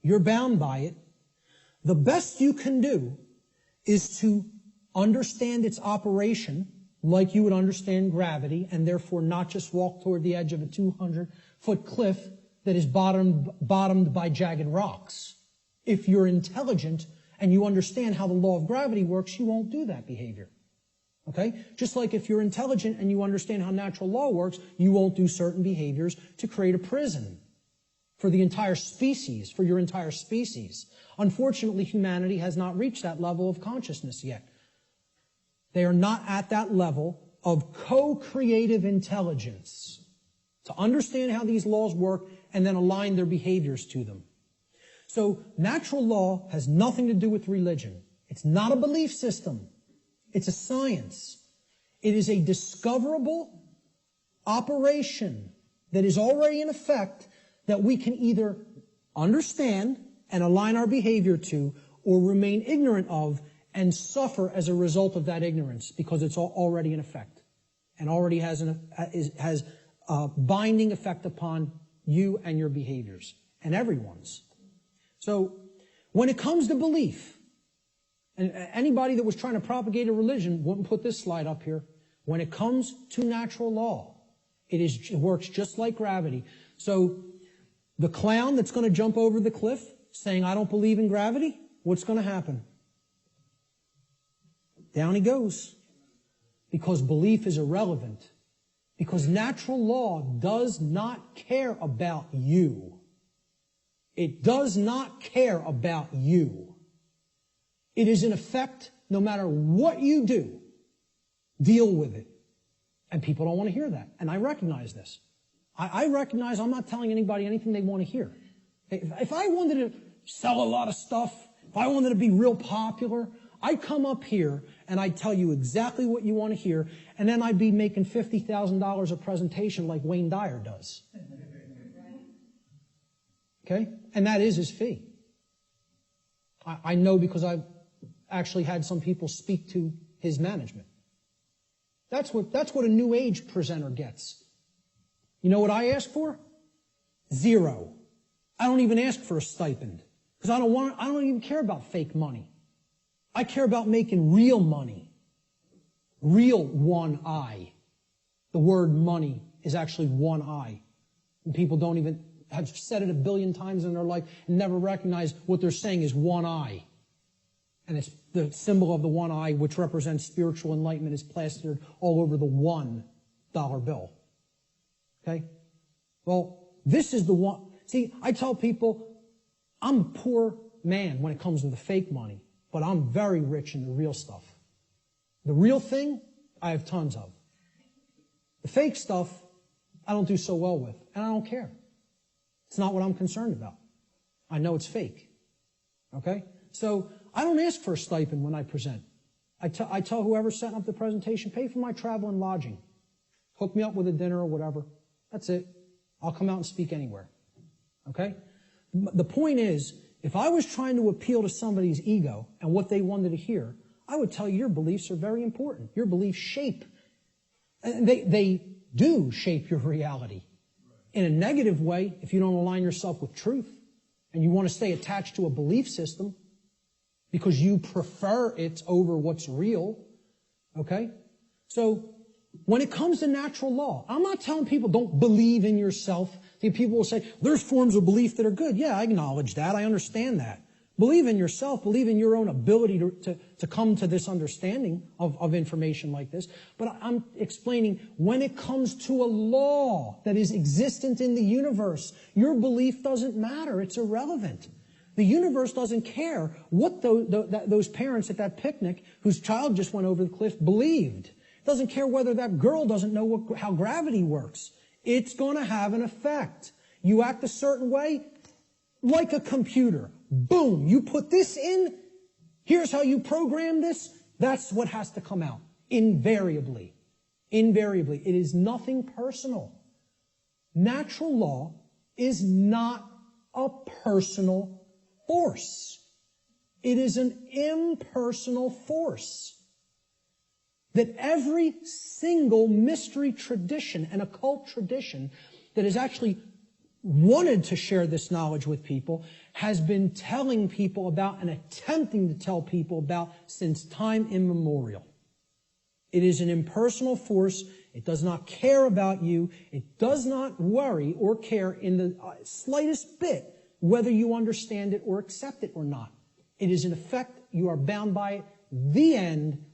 you're bound by it. The best you can do is to understand its operation like you would understand gravity, and therefore not just walk toward the edge of a 200-foot cliff that is bottomed by jagged rocks. If you're intelligent and you understand how the law of gravity works, you won't do that behavior. Okay? Just like if you're intelligent and you understand how natural law works, you won't do certain behaviors to create a prison for the entire species, for your entire species. Unfortunately, humanity has not reached that level of consciousness yet. They are not at that level of co-creative intelligence to understand how these laws work and then align their behaviors to them. So natural law has nothing to do with religion. It's not a belief system. It's a science. It is a discoverable operation that is already in effect that we can either understand and align our behavior to or remain ignorant of and suffer as a result of that ignorance because it's already in effect and already has a binding effect upon you and your behaviors and everyone's. So when it comes to belief, and anybody that was trying to propagate a religion wouldn't put this slide up here. When it comes to natural law, it works just like gravity. So the clown that's going to jump over the cliff saying, I don't believe in gravity, what's going to happen? Down he goes. Because belief is irrelevant. Because natural law does not care about you. It does not care about you. It is in effect, no matter what you do, deal with it. And people don't want to hear that. And I recognize this. I recognize I'm not telling anybody anything they want to hear. If I wanted to sell a lot of stuff, if I wanted to be real popular, I'd come up here and I'd tell you exactly what you want to hear, and then I'd be making $50,000 a presentation like Wayne Dyer does. Okay? And that is his fee. I know because I've actually had some people speak to his management. That's what a New Age presenter gets. You know what I ask for? 0. I don't even ask for a stipend because I don't even care about fake money. I care about making real money. Real one I. The word money is actually one I. And people don't even have said it a billion times in their life and never recognize what they're saying is one eye. And it's the symbol of the one eye, which represents spiritual enlightenment, is plastered all over the $1 bill. Okay? Well, this is the one. See, I tell people, I'm a poor man when it comes to the fake money, but I'm very rich in the real stuff. The real thing, I have tons of. The fake stuff, I don't do so well with, and I don't care. It's not what I'm concerned about. I know it's fake. Okay? So I don't ask for a stipend when I present. I tell whoever's setting up the presentation, pay for my travel and lodging. Hook me up with a dinner or whatever. That's it. I'll come out and speak anywhere. Okay? The point is If I was trying to appeal to somebody's ego and what they wanted to hear, I would tell you your beliefs are very important. Your beliefs shape, and they do shape your reality. In a negative way, if you don't align yourself with truth and you want to stay attached to a belief system because you prefer it over what's real, okay? So when it comes to natural law, I'm not telling people don't believe in yourself. People will say, there's forms of belief that are good. Yeah, I acknowledge that. I understand that. Believe in yourself. Believe in your own ability to come to this understanding of information like this. But I'm explaining when it comes to a law that is existent in the universe, your belief doesn't matter. It's irrelevant. The universe doesn't care what those parents at that picnic whose child just went over the cliff believed. It doesn't care whether that girl doesn't know how gravity works. It's going to have an effect. You act a certain way, like a computer. Boom, you put this in, here's how you program this, that's what has to come out. Invariably. Invariably. It is nothing personal. Natural law is not a personal force. It is an impersonal force. That every single mystery tradition and occult tradition that is actually wanted to share this knowledge with people has been telling people about and attempting to tell people about since time immemorial. It is an impersonal force. It does not care about you. It does not worry or care in the slightest bit whether you understand it or accept it or not. It is in effect, you are bound by it, the end,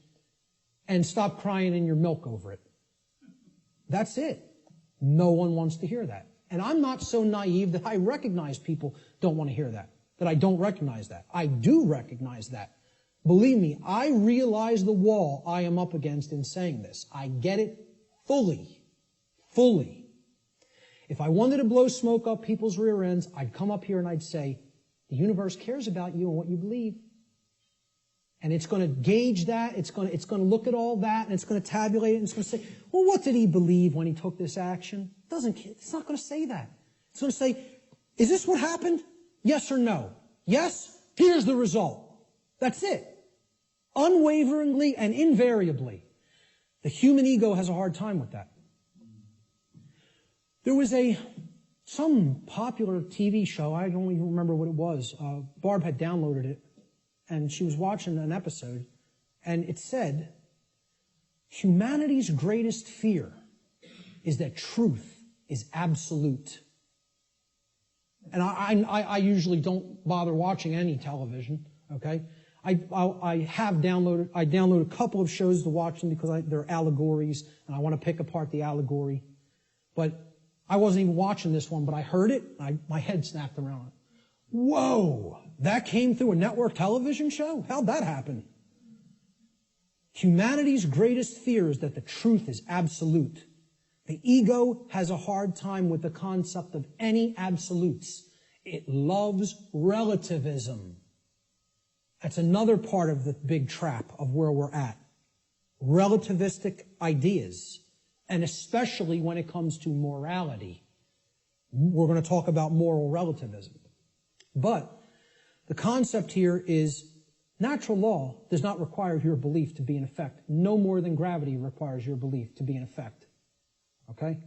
and stop crying in your milk over it. That's it. No one wants to hear that. And I'm not so naive that I recognize people don't want to hear that I don't recognize that. I do recognize that. Believe me, I realize the wall I am up against in saying this. I get it fully. Fully. If I wanted to blow smoke up people's rear ends, I'd come up here and I'd say, the universe cares about you and what you believe. And it's going to gauge that, it's going to look at all that, and it's going to tabulate it, and it's going to say, well, what did he believe when he took this action? It's not going to say that. It's going to say, is this what happened? Yes or no? Yes? Here's the result. That's it. Unwaveringly and invariably. The human ego has a hard time with that. There was some popular TV show, I don't even remember what it was. Barb had downloaded it. And she was watching an episode, and it said, humanity's greatest fear is that truth is absolute. And I usually don't bother watching any television, okay? I download a couple of shows to watch them because they're allegories, and I want to pick apart the allegory. But I wasn't even watching this one, but I heard it, my head snapped around. Whoa! That came through a network television show? How'd that happen? Humanity's greatest fear is that the truth is absolute. The ego has a hard time with the concept of any absolutes. It loves relativism. That's another part of the big trap of where we're at. Relativistic ideas, and especially when it comes to morality. We're going to talk about moral relativism. But the concept here is natural law does not require your belief to be in effect, no more than gravity requires your belief to be in effect. Okay?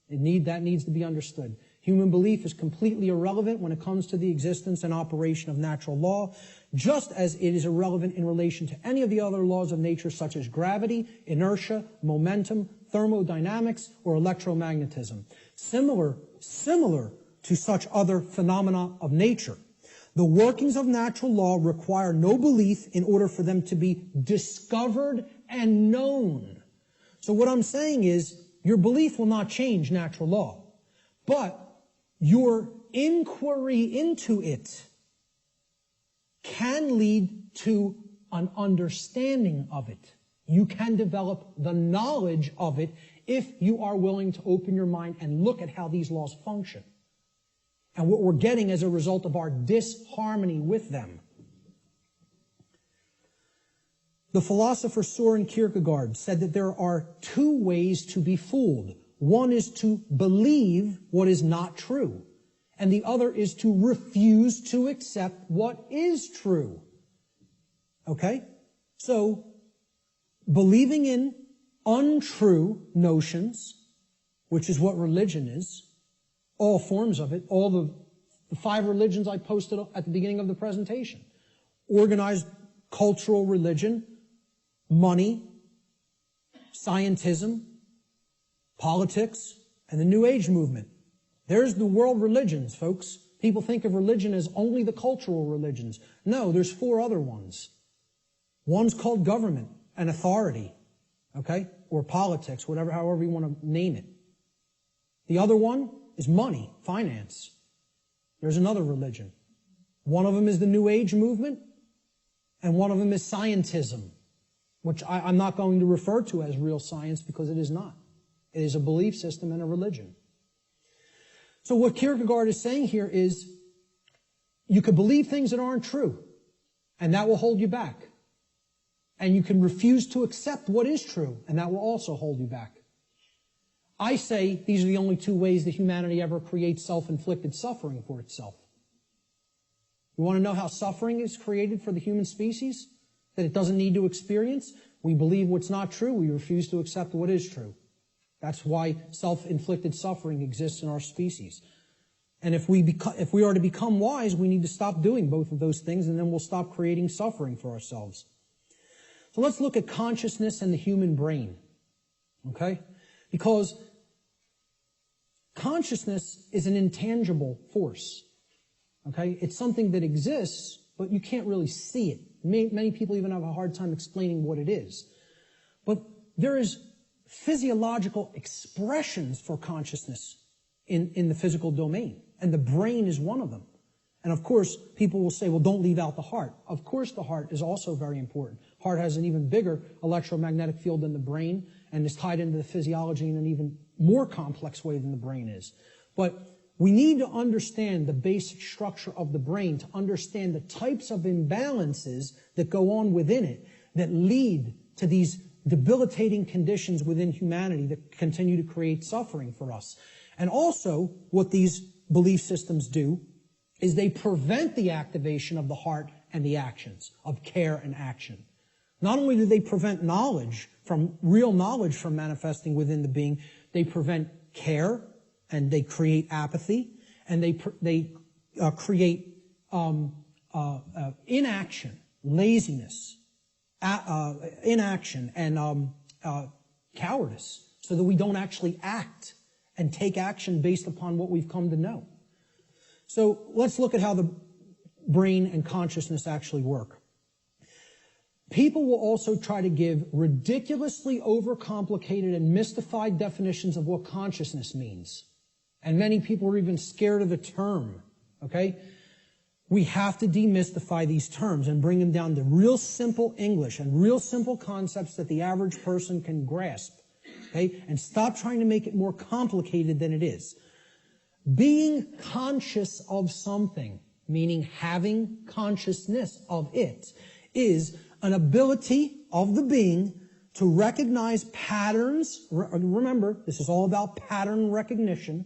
That needs to be understood. Human belief is completely irrelevant when it comes to the existence and operation of natural law, just as it is irrelevant in relation to any of the other laws of nature such as gravity, inertia, momentum, thermodynamics, or electromagnetism. Similar to such other phenomena of nature. The workings of natural law require no belief in order for them to be discovered and known. So what I'm saying is, your belief will not change natural law, but your inquiry into it can lead to an understanding of it. You can develop the knowledge of it if you are willing to open your mind and look at how these laws function and what we're getting as a result of our disharmony with them. The philosopher Søren Kierkegaard said that there are two ways to be fooled. One is to believe what is not true, and the other is to refuse to accept what is true. Okay? So, believing in untrue notions, which is what religion is, all forms of it, all the 5 religions I posted at the beginning of the presentation. Organized cultural religion, money, scientism, politics, and the New Age movement. There's the world religions, folks. People think of religion as only the cultural religions. No, there's 4 other ones. One's called government and authority, okay? Or politics, however you want to name it. The other one is money, finance. There's another religion. One of them is the New Age movement, and one of them is scientism, which I'm not going to refer to as real science because it is not. It is a belief system and a religion. So what Kierkegaard is saying here is you could believe things that aren't true, and that will hold you back. And you can refuse to accept what is true, and that will also hold you back. I say these are the only 2 ways that humanity ever creates self-inflicted suffering for itself. You want to know how suffering is created for the human species? That it doesn't need to experience? We believe what's not true. We refuse to accept what is true. That's why self-inflicted suffering exists in our species. And if we are to become wise, we need to stop doing both of those things, and then we'll stop creating suffering for ourselves. So let's look at consciousness and the human brain. Okay? Because consciousness is an intangible force. Okay? It's something that exists, but you can't really see it. Many people even have a hard time explaining what it is. But there is physiological expressions for consciousness in the physical domain, and the brain is one of them. And of course, people will say, well, don't leave out the heart. Of course, the heart is also very important. Heart has an even bigger electromagnetic field than the brain, and is tied into the physiology in an even more complex way than the brain is. But we need to understand the basic structure of the brain to understand the types of imbalances that go on within it that lead to these debilitating conditions within humanity that continue to create suffering for us. And also, what these belief systems do is they prevent the activation of the heart and the actions, of care and action. Not only do they prevent real knowledge from manifesting within the being, they prevent care, and they create apathy, and they create inaction, laziness, inaction, and cowardice, so that we don't actually act and take action based upon what we've come to know. So let's look at how the brain and consciousness actually work. People will also try to give ridiculously overcomplicated and mystified definitions of what consciousness means. And many people are even scared of the term, okay? We have to demystify these terms and bring them down to real simple English and real simple concepts that the average person can grasp, okay? And stop trying to make it more complicated than it is. Being conscious of something, meaning having consciousness of it, is an ability of the being to recognize patterns. Remember, this is all about pattern recognition.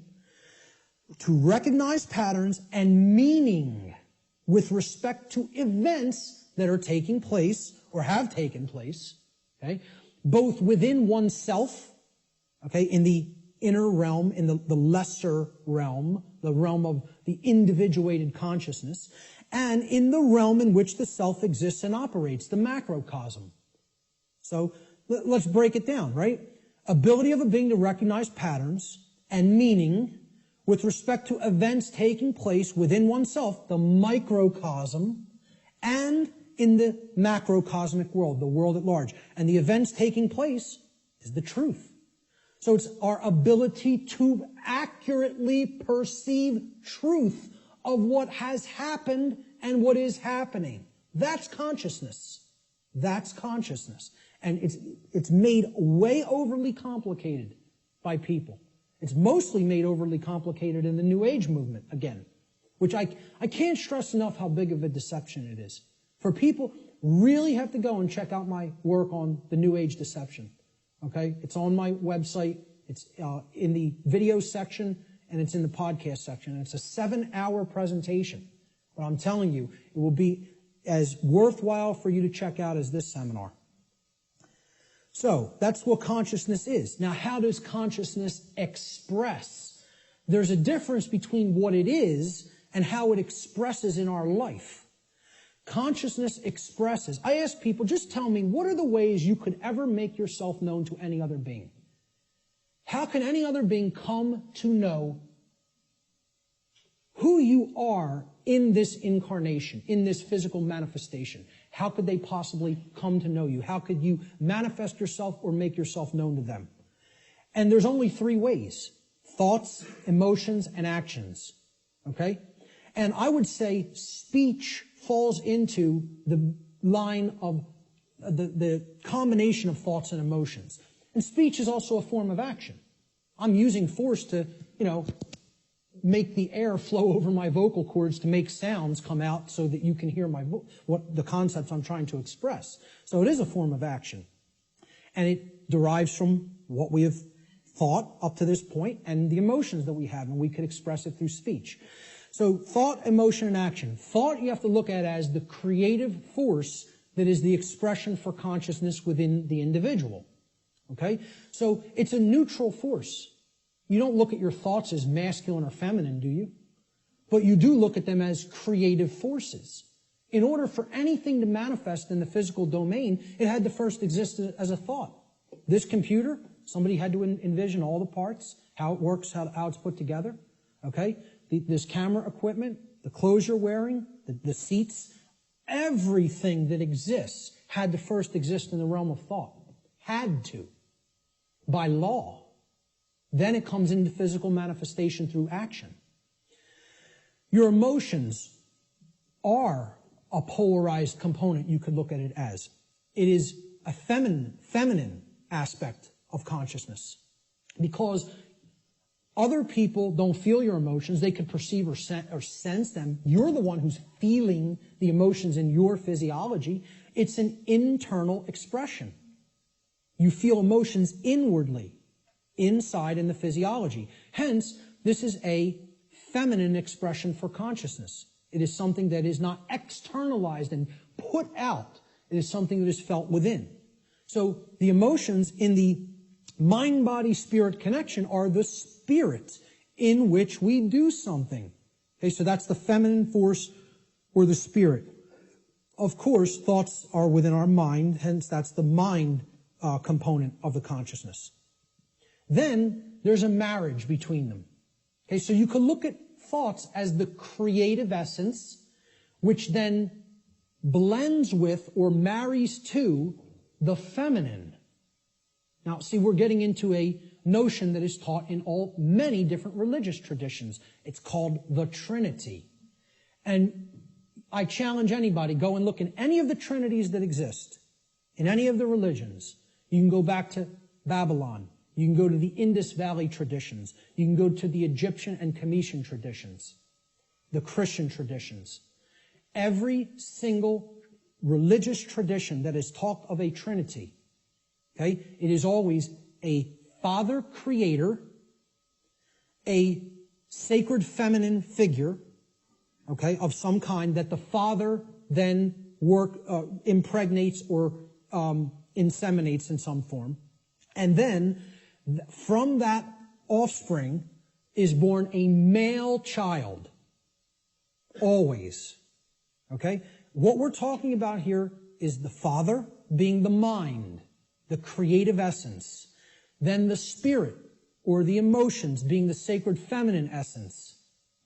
To recognize patterns and meaning with respect to events that are taking place or have taken place, okay, both within oneself, okay, in the inner realm, in the lesser realm, the realm of the individuated consciousness, and in the realm in which the self exists and operates, the macrocosm. So let's break it down, right? Ability of a being to recognize patterns and meaning with respect to events taking place within oneself, the microcosm, and in the macrocosmic world, the world at large. And the events taking place is the truth. So it's our ability to accurately perceive truth of what has happened and what is happening. That's consciousness. That's consciousness. And it's made way overly complicated by people. It's mostly made overly complicated in the New Age movement, again, which I can't stress enough how big of a deception it is. For people, really have to go and check out my work on the New Age deception. Okay? It's on my website. It's in the video section, and it's in the podcast section. And it's a 7-hour presentation. But I'm telling you, it will be as worthwhile for you to check out as this seminar. So, that's what consciousness is. Now, how does consciousness express? There's a difference between what it is and how it expresses in our life. Consciousness expresses. I ask people, just tell me, what are the ways you could ever make yourself known to any other being? How can any other being come to know who you are in this incarnation, in this physical manifestation? How could they possibly come to know you? How could you manifest yourself or make yourself known to them? And there's only 3 ways: thoughts, emotions, and actions. Okay? And I would say speech falls into the line of the combination of thoughts and emotions. And speech is also a form of action. I'm using force to, make the air flow over my vocal cords to make sounds come out so that you can hear what the concepts I'm trying to express. So it is a form of action. And it derives from what we have thought up to this point and the emotions that we have, and we could express it through speech. So thought, emotion, and action. Thought you have to look at as the creative force that is the expression for consciousness within the individual. Okay? So it's a neutral force. You don't look at your thoughts as masculine or feminine, do you? But you do look at them as creative forces. In order for anything to manifest in the physical domain, it had to first exist as a thought. This computer, somebody had to envision all the parts, how it works, how it's put together. Okay? This camera equipment, the clothes you're wearing, the seats, everything that exists had to first exist in the realm of thought. Had to. By law. Then it comes into physical manifestation through action. Your emotions are a polarized component, you could look at it as. It is a feminine aspect of consciousness. Because other people don't feel your emotions. They can perceive or sense them. You're the one who's feeling the emotions in your physiology. It's an internal expression. You feel emotions inwardly, inside in the physiology. Hence, this is a feminine expression for consciousness. It is something that is not externalized and put out. It is something that is felt within. So the emotions in the mind-body-spirit connection are the spirit in which we do something. Okay, so that's the feminine force or the spirit. Of course, thoughts are within our mind, hence that's the mind component of the consciousness. Then there's a marriage between them. Okay, so you could look at thoughts as the creative essence, which then blends with or marries to the feminine. Now, see, we're getting into a notion that is taught in many different religious traditions. It's called the Trinity. And I challenge anybody, go and look in any of the trinities that exist, in any of the religions. You can go back to Babylon. You can go to the Indus Valley traditions. You can go to the Egyptian and Cometian traditions, the Christian traditions. Every single religious tradition that is talked of a Trinity, okay, it is always a Father Creator, a sacred feminine figure, okay, of some kind that the Father then impregnates or inseminates in some form, and then from that offspring is born a male child. Always. Okay? What we're talking about here is the Father being the mind, the creative essence. Then the spirit, or the emotions, being the sacred feminine essence.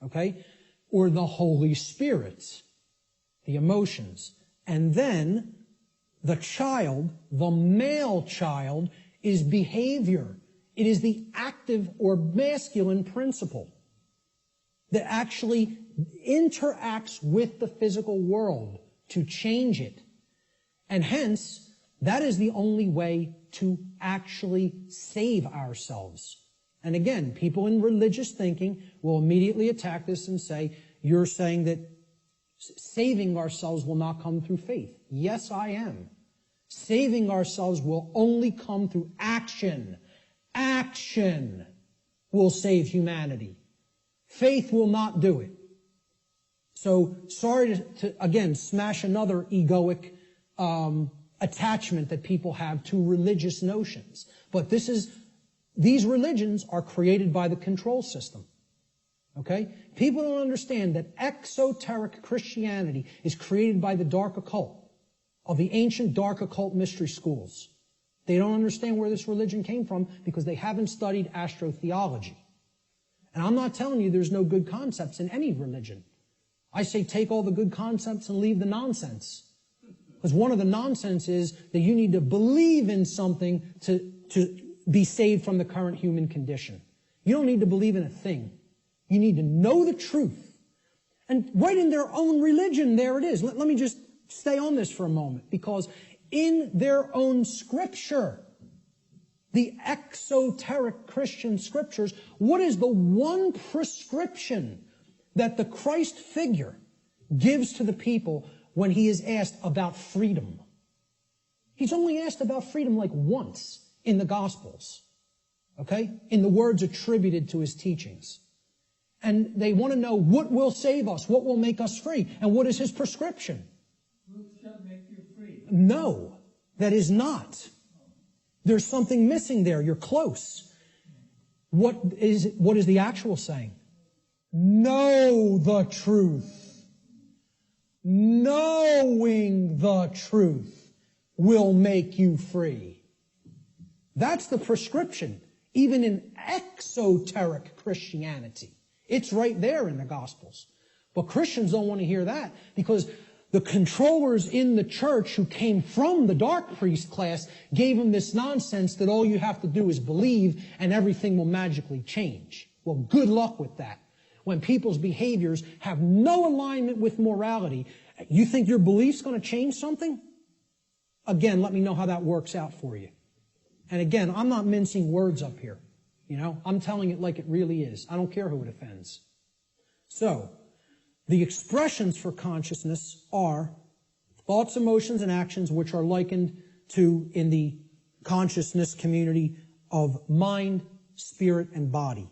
Okay? Or the Holy Spirit, the emotions. And then the child, the male child, is behavior. It is the active or masculine principle that actually interacts with the physical world to change it. And hence, that is the only way to actually save ourselves. And again, people in religious thinking will immediately attack this and say, you're saying that saving ourselves will not come through faith. Yes, I am. Saving ourselves will only come through action. Action will save humanity. Faith will not do it. So sorry to again, smash another egoic attachment that people have to religious notions. But these religions are created by the control system. Okay? People don't understand that exoteric Christianity is created by the dark occult, of the ancient dark occult mystery schools. They don't understand where this religion came from because they haven't studied astrotheology. And I'm not telling you there's no good concepts in any religion. I say take all the good concepts and leave the nonsense. Because one of the nonsense is that you need to believe in something to be saved from the current human condition. You don't need to believe in a thing. You need to know the truth. And right in their own religion, there it is. Let me just stay on this for a moment, because in their own scripture, the exoteric Christian scriptures, what is the one prescription that the Christ figure gives to the people when he is asked about freedom? He's only asked about freedom like once in the Gospels, okay? In the words attributed to his teachings. And they want to know what will save us, what will make us free, and what is his prescription? What shall make you free? No, that is not. There's something missing there. You're close. What is the actual saying? Know the truth. Knowing the truth will make you free. That's the prescription, even in exoteric Christianity. It's right there in the Gospels. But Christians don't want to hear that, because the controllers in the church who came from the dark priest class gave them this nonsense that all you have to do is believe and everything will magically change. Well, good luck with that. When people's behaviors have no alignment with morality, you think your belief's going to change something? Again, let me know how that works out for you. And again, I'm not mincing words up here. You know, I'm telling it like it really is. I don't care who it offends. So, the expressions for consciousness are thoughts, emotions, and actions which are likened to, in the consciousness community, of mind, spirit, and body.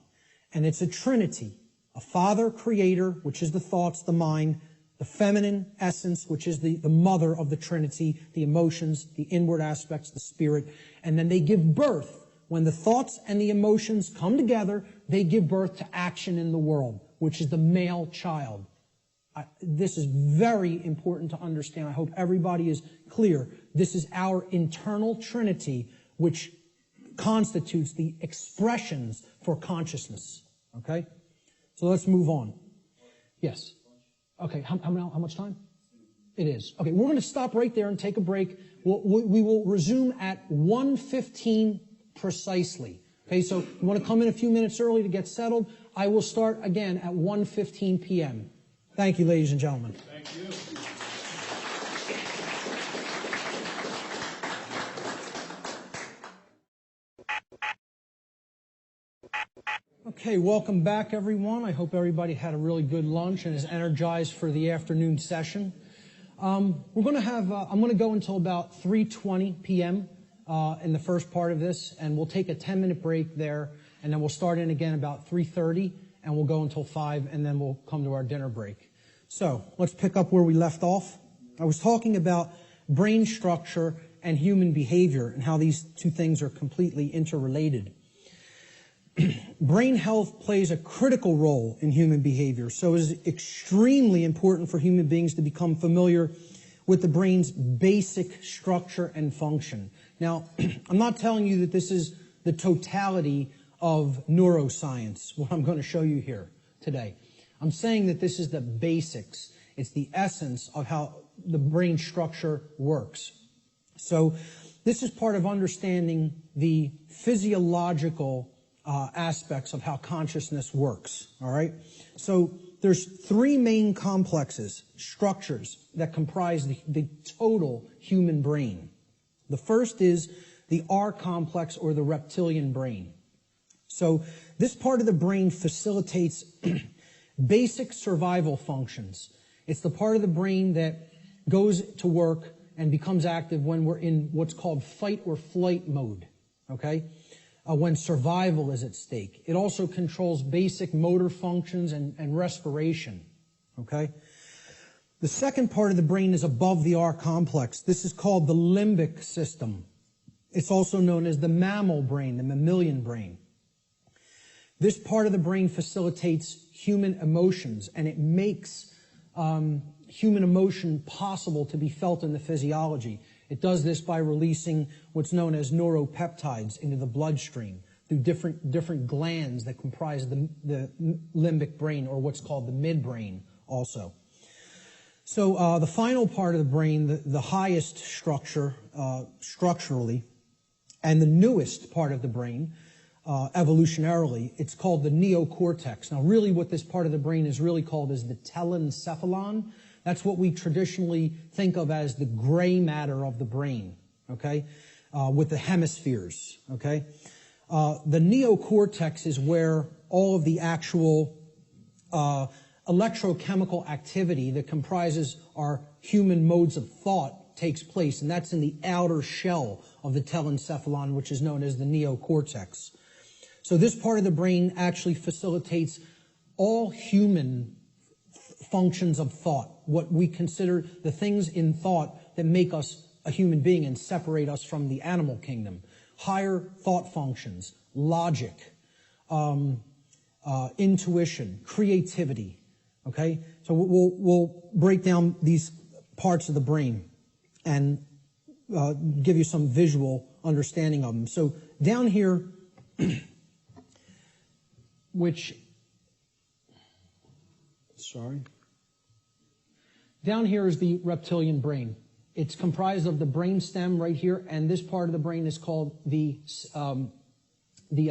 And it's a trinity. A father creator, which is the thoughts, the mind, the feminine essence, which is the mother of the trinity, the emotions, the inward aspects, the spirit. And then they give birth. When the thoughts and the emotions come together, they give birth to action in the world, which is the male child. This is very important to understand. I hope everybody is clear. This is our internal trinity, which constitutes the expressions for consciousness. Okay? So let's move on. Yes. Okay, how much time? It is. Okay, we're going to stop right there and take a break. We will resume at 1:15 precisely. Okay, so you want to come in a few minutes early to get settled. I will start again at 1:15 p.m. Thank you, ladies and gentlemen. Thank you. Okay, welcome back, everyone. I hope everybody had a really good lunch and is energized for the afternoon session. We're going to have, I'm going to go until about 3:20 p.m. In the first part of this, and we'll take a 10-minute break there, and then we'll start in again about 3:30, and we'll go until 5, and then we'll come to our dinner break. So, let's pick up where we left off. I was talking about brain structure and human behavior and how these two things are completely interrelated. Brain health plays a critical role in human behavior, so it is extremely important for human beings to become familiar with the brain's basic structure and function. Now, I'm not telling you that this is the totality of neuroscience, what I'm going to show you here today. I'm saying that this is the basics. It's the essence of how the brain structure works. So this is part of understanding the physiological aspects of how consciousness works, all right? So there's three main complexes, structures, that comprise the total human brain. The first is the R complex, or the reptilian brain. So this part of the brain facilitates basic survival functions. It's the part of the brain that goes to work and becomes active when we're in what's called fight or flight mode, okay? when survival is at stake. It also controls basic motor functions and respiration. Okay? The second part of the brain is above the R complex. This is called the limbic system. It's also known as the mammal brain, the mammalian brain. This part of the brain facilitates human emotions, and it makes human emotion possible to be felt in the physiology. It does this by releasing what's known as neuropeptides into the bloodstream through different glands that comprise the limbic brain, or what's called the midbrain also. So the final part of the brain, the highest structure structurally, and the newest part of the brain, evolutionarily, it's called the neocortex. Now, really what this part of the brain is really called is the telencephalon. That's what we traditionally think of as the gray matter of the brain, okay, with the hemispheres, okay? The neocortex is where all of the actual electrochemical activity that comprises our human modes of thought takes place, and that's in the outer shell of the telencephalon, which is known as the neocortex. So this part of the brain actually facilitates all human functions of thought, what we consider the things in thought that make us a human being and separate us from the animal kingdom. Higher thought functions, logic, intuition, creativity. Okay? So we'll break down these parts of the brain and give you some visual understanding of them. So down here, down here is the reptilian brain. It's comprised of the brain stem right here, and this part of the brain is called the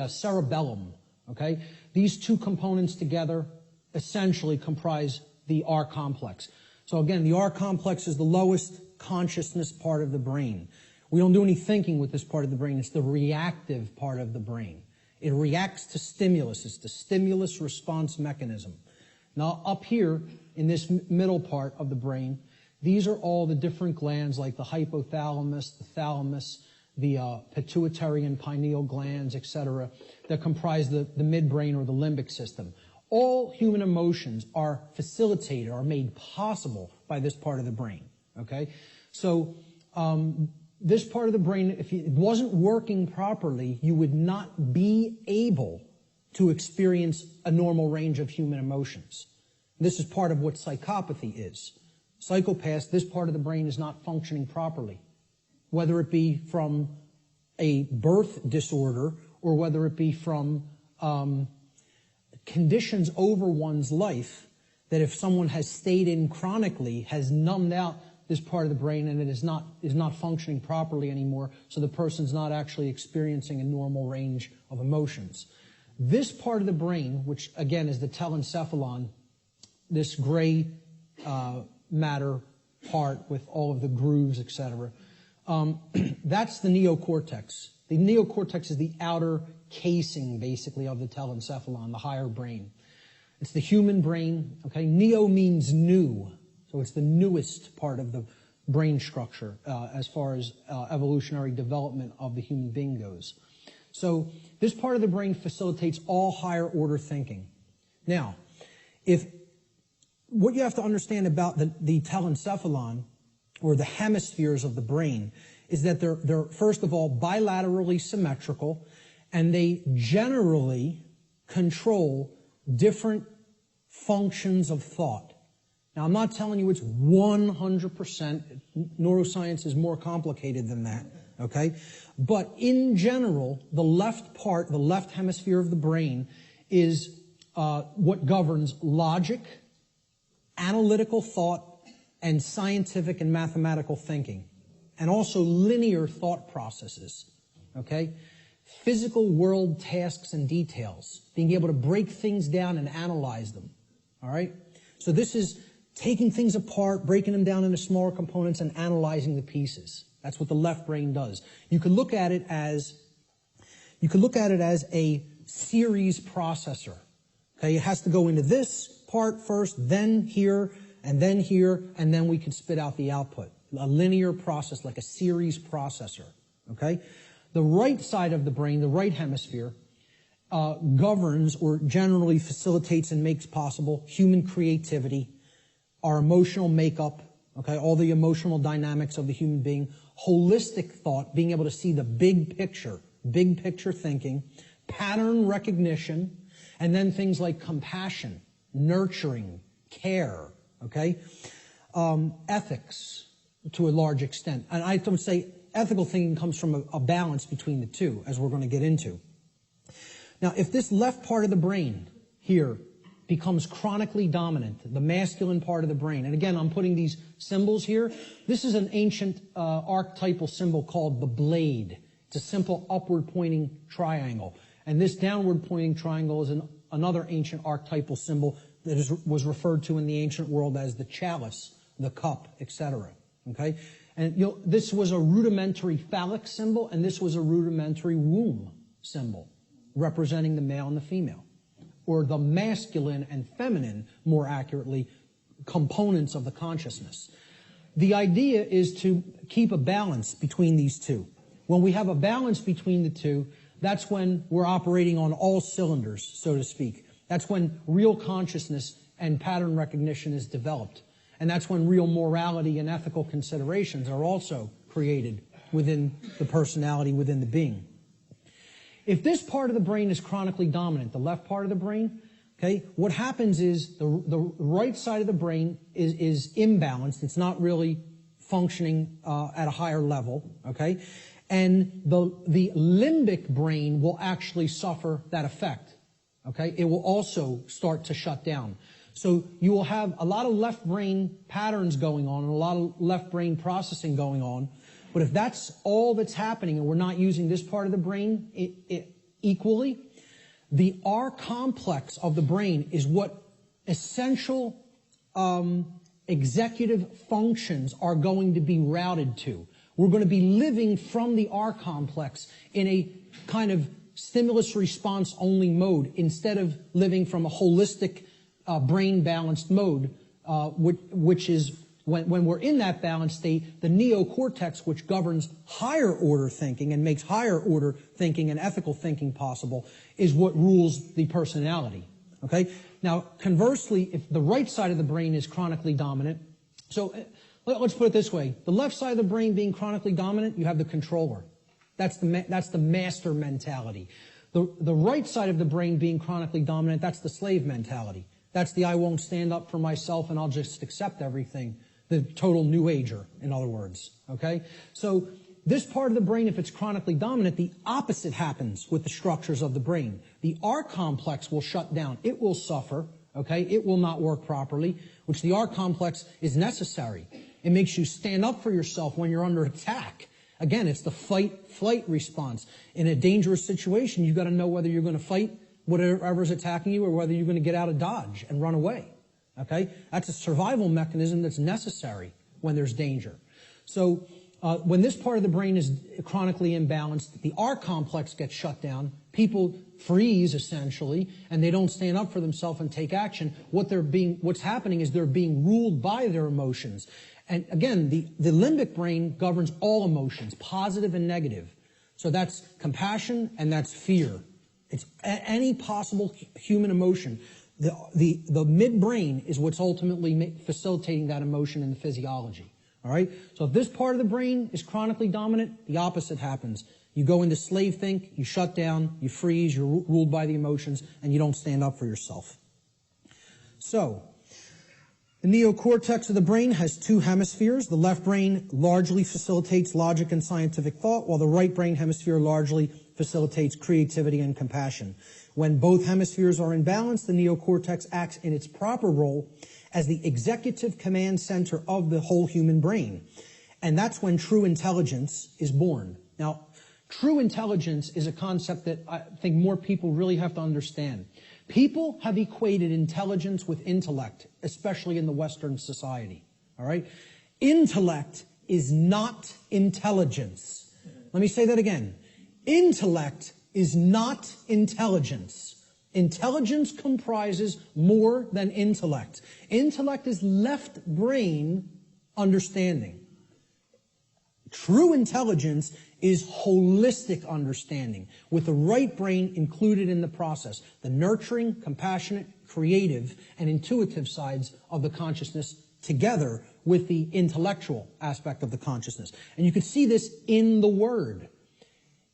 cerebellum. Okay? These two components together essentially comprise the R complex. So again, the R complex is the lowest consciousness part of the brain. We don't do any thinking with this part of the brain. It's the reactive part of the brain. It reacts to stimulus. It's the stimulus response mechanism. Now, up here in this middle part of the brain, these are all the different glands like the hypothalamus, the thalamus, the pituitary and pineal glands, etc., that comprise the midbrain or the limbic system. All human emotions are facilitated, are made possible by this part of the brain. Okay? So, this part of the brain, if it wasn't working properly, you would not be able to experience a normal range of human emotions. This is part of what psychopathy is. Psychopaths, this part of the brain is not functioning properly, whether it be from a birth disorder or whether it be from conditions over one's life that if someone has stayed in chronically has numbed out this part of the brain and it is not functioning properly anymore, so the person's not actually experiencing a normal range of emotions. This part of the brain, which again is the telencephalon, this gray matter part with all of the grooves, etc., that's the neocortex. The neocortex is the outer casing, basically, of the telencephalon, the higher brain. It's the human brain. Okay, neo means new. So it's the newest part of the brain structure as far as evolutionary development of the human being goes. So this part of the brain facilitates all higher order thinking. Now, what you have to understand about the telencephalon, or the hemispheres of the brain, is that they're first of all bilaterally symmetrical, and they generally control different functions of thought. Now, I'm not telling you it's 100%. Neuroscience is more complicated than that, okay? But in general, the left hemisphere of the brain is what governs logic, analytical thought, and scientific and mathematical thinking, and also linear thought processes, okay? Physical world tasks and details, being able to break things down and analyze them, all right? So this is taking things apart, breaking them down into smaller components, and analyzing the pieces. That's what the left brain does. You could look at it as a series processor. Okay, it has to go into this part first, then here, and then we can spit out the output. A linear process, like a series processor. Okay? The right side of the brain, the right hemisphere, governs or generally facilitates and makes possible human creativity, our emotional makeup, okay, all the emotional dynamics of the human being, holistic thought, being able to see the big picture thinking, pattern recognition, and then things like compassion, nurturing, care, okay, ethics to a large extent. And I would say ethical thinking comes from a balance between the two, as we're going to get into. Now, if this left part of the brain here becomes chronically dominant, the masculine part of the brain, and again, I'm putting these symbols here. This is an ancient archetypal symbol called the blade. It's a simple upward-pointing triangle. And this downward-pointing triangle is another ancient archetypal symbol that was referred to in the ancient world as the chalice, the cup, etc. Okay? And this was a rudimentary phallic symbol, and this was a rudimentary womb symbol, representing the male and the female, or the masculine and feminine, more accurately, components of the consciousness. The idea is to keep a balance between these two. When we have a balance between the two, that's when we're operating on all cylinders, so to speak. That's when real consciousness and pattern recognition is developed. And that's when real morality and ethical considerations are also created within the personality, within the being. If this part of the brain is chronically dominant, the left part of the brain, okay, what happens is the right side of the brain is imbalanced. It's not really functioning at a higher level, okay? And the limbic brain will actually suffer that effect, okay? It will also start to shut down. So you will have a lot of left brain patterns going on and a lot of left brain processing going on. But if that's all that's happening and we're not using this part of the brain equally, the R complex of the brain is what essential executive functions are going to be routed to. We're going to be living from the R complex in a kind of stimulus response only mode instead of living from a holistic brain balanced mode, which is when we're in that balanced state, the neocortex, which governs higher order thinking and makes higher order thinking and ethical thinking possible, is what rules the personality. Okay? Now, conversely, if the right side of the brain is chronically dominant, so let's put it this way. The left side of the brain being chronically dominant, you have the controller. That's the master mentality. The right side of the brain being chronically dominant, that's the slave mentality. That's the I won't stand up for myself and I'll just accept everything. The total new ager, in other words. Okay? So this part of the brain, if it's chronically dominant, the opposite happens with the structures of the brain. The R complex will shut down. It will suffer. Okay? It will not work properly, which the R complex is necessary. It makes you stand up for yourself when you're under attack. Again, it's the fight-flight response. In a dangerous situation, you've got to know whether you're going to fight whatever's attacking you or whether you're going to get out of dodge and run away. Okay? That's a survival mechanism that's necessary when there's danger. So when this part of the brain is chronically imbalanced, the R complex gets shut down, people freeze essentially, and they don't stand up for themselves and take action. What's happening is they're being ruled by their emotions. And again, the limbic brain governs all emotions, positive and negative. So that's compassion and that's fear. It's any possible human emotion. The midbrain is what's ultimately facilitating that emotion in the physiology. All right? So if this part of the brain is chronically dominant, the opposite happens. You go into slave think, you shut down, you freeze, you're ruled by the emotions, and you don't stand up for yourself. So, the neocortex of the brain has two hemispheres. The left brain largely facilitates logic and scientific thought, while the right brain hemisphere largely facilitates creativity and compassion. When both hemispheres are in balance, the neocortex acts in its proper role as the executive command center of the whole human brain. And that's when true intelligence is born. Now, true intelligence is a concept that I think more people really have to understand. People have equated intelligence with intellect, especially in the Western society. All right? Intellect is not intelligence. Let me say that again. Intellect is not intelligence. Intelligence comprises more than intellect. Intellect is left brain understanding. True intelligence is holistic understanding, with the right brain included in the process, the nurturing, compassionate, creative, and intuitive sides of the consciousness together with the intellectual aspect of the consciousness. And you can see this in the word.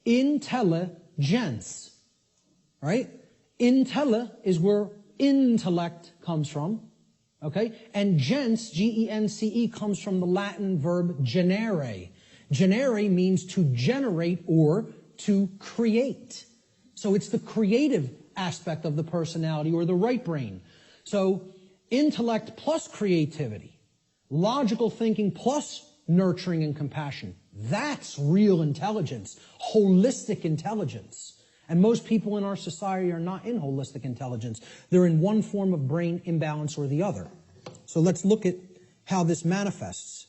Intelligence. Right? Intella is where intellect comes from. Okay? And gens, G-E-N-C-E, comes from the Latin verb generare. Generare means to generate or to create. So it's the creative aspect of the personality, or the right brain. So intellect plus creativity, logical thinking plus nurturing and compassion. That's real intelligence, holistic intelligence. And most people in our society are not in holistic intelligence. They're in one form of brain imbalance or the other. So let's look at how this manifests.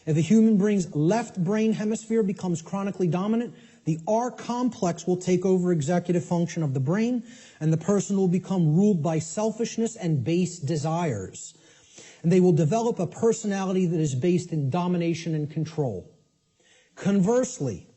If a human being's left brain hemisphere becomes chronically dominant, the R complex will take over executive function of the brain, and the person will become ruled by selfishness and base desires. And they will develop a personality that is based in domination and control. Conversely,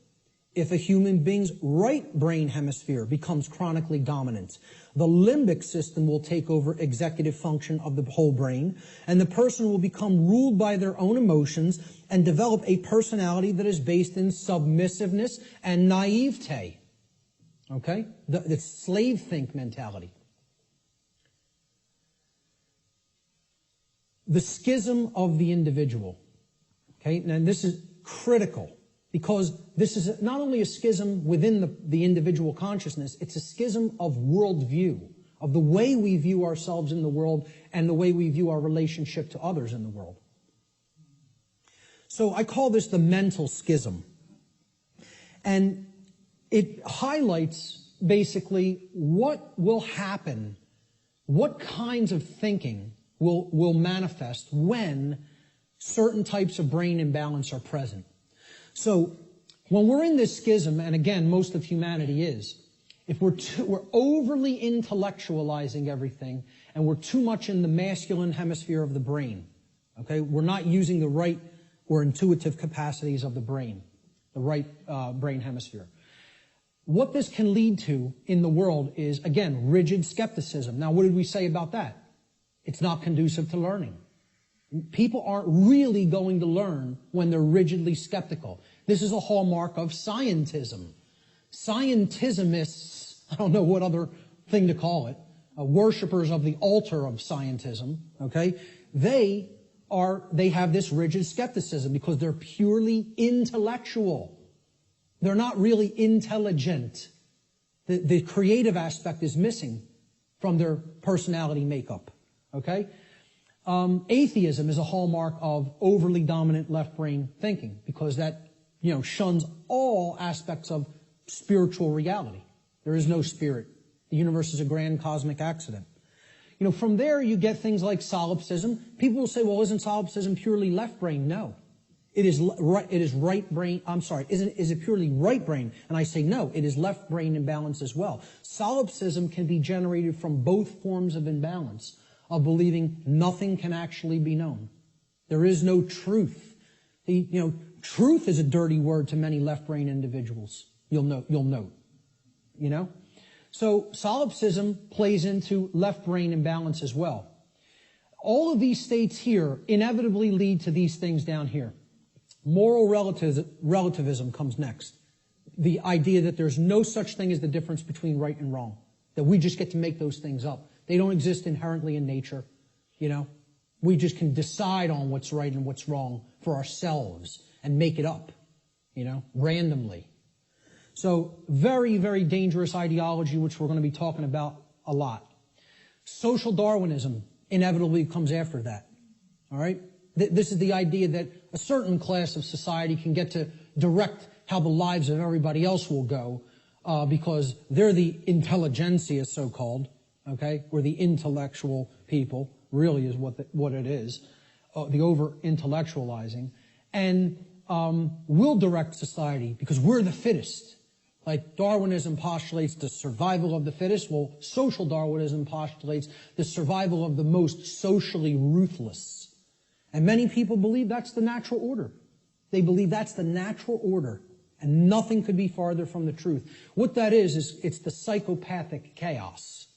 if a human being's right brain hemisphere becomes chronically dominant, the limbic system will take over executive function of the whole brain, and the person will become ruled by their own emotions and develop a personality that is based in submissiveness and naivete. Okay? The slave think mentality. The schism of the individual. Okay? And this is critical, because this is not only a schism within the individual consciousness, it's a schism of worldview, of the way we view ourselves in the world and the way we view our relationship to others in the world. So I call this the mental schism. And it highlights basically what will happen, what kinds of thinking will manifest when certain types of brain imbalance are present. So when we're in this schism, and again, most of humanity is, if we're overly intellectualizing everything and we're too much in the masculine hemisphere of the brain, okay, we're not using the right or intuitive capacities of the brain, the right brain hemisphere. What this can lead to in the world is, again, rigid skepticism. Now, what did we say about that? It's not conducive to learning. People aren't really going to learn when they're rigidly skeptical. This is a hallmark of scientism. Scientismists, I don't know what other thing to call it, worshippers of the altar of scientism, okay, they have this rigid skepticism because they're purely intellectual. They're not really intelligent. The creative aspect is missing from their personality makeup, okay? Atheism is a hallmark of overly dominant left brain thinking, because that, shuns all aspects of spiritual reality. There is no spirit. The universe is a grand cosmic accident. From there you get things like solipsism. People will say, well, isn't solipsism purely left brain? No. It is right brain. I'm sorry. Is it purely right brain? And I say no. It is left brain imbalance as well. Solipsism can be generated from both forms of imbalance, of believing nothing can actually be known. There is no truth. Truth is a dirty word to many left brain individuals. You'll note. So solipsism plays into left brain imbalance as well. All of these states here inevitably lead to these things down here. Moral relativism comes next. The idea that there's no such thing as the difference between right and wrong, that we just get to make those things up. They don't exist inherently in nature, We just can decide on what's right and what's wrong for ourselves and make it up, randomly. So very, very dangerous ideology, which we're going to be talking about a lot. Social Darwinism inevitably comes after that, all right? This is the idea that a certain class of society can get to direct how the lives of everybody else will go because they're the intelligentsia, so-called, okay, or the intellectual people, really is what it is, the over-intellectualizing, and we'll direct society because we're the fittest. Like Darwinism postulates the survival of the fittest, well, social Darwinism postulates the survival of the most socially ruthless. And many people believe that's the natural order. They believe that's the natural order, And nothing could be farther from the truth. What that is it's the psychopathic chaos.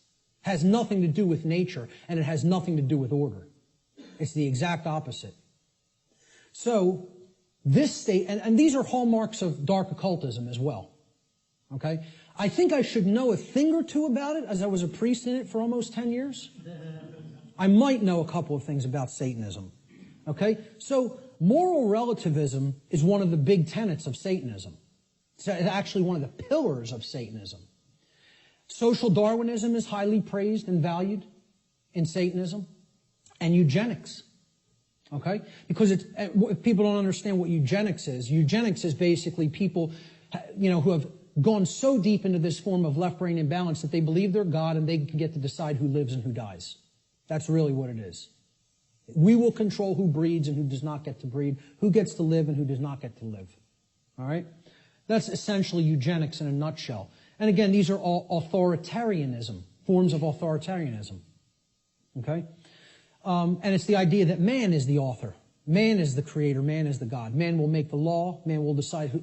It has nothing to do with nature, and it has nothing to do with order. It's the exact opposite. So, this state, and these are hallmarks of dark occultism as well. Okay? I think I should know a thing or two about it, as I was a priest in it for almost 10 years. I might know a couple of things about Satanism. Okay? So, moral relativism is one of the big tenets of Satanism. It's actually one of the pillars of Satanism. Social Darwinism is highly praised and valued in Satanism. And eugenics. Okay? Because if people don't understand what eugenics is basically people, who have gone so deep into this form of left-brain imbalance that they believe they're God and they can get to decide who lives and who dies. That's really what it is. We will control who breeds and who does not get to breed, who gets to live and who does not get to live. All right? That's essentially eugenics in a nutshell. And again, these are all authoritarianism, forms of authoritarianism. Okay? And it's the idea that man is the author. Man is the creator. Man is the God. Man will make the law. Man will decide who,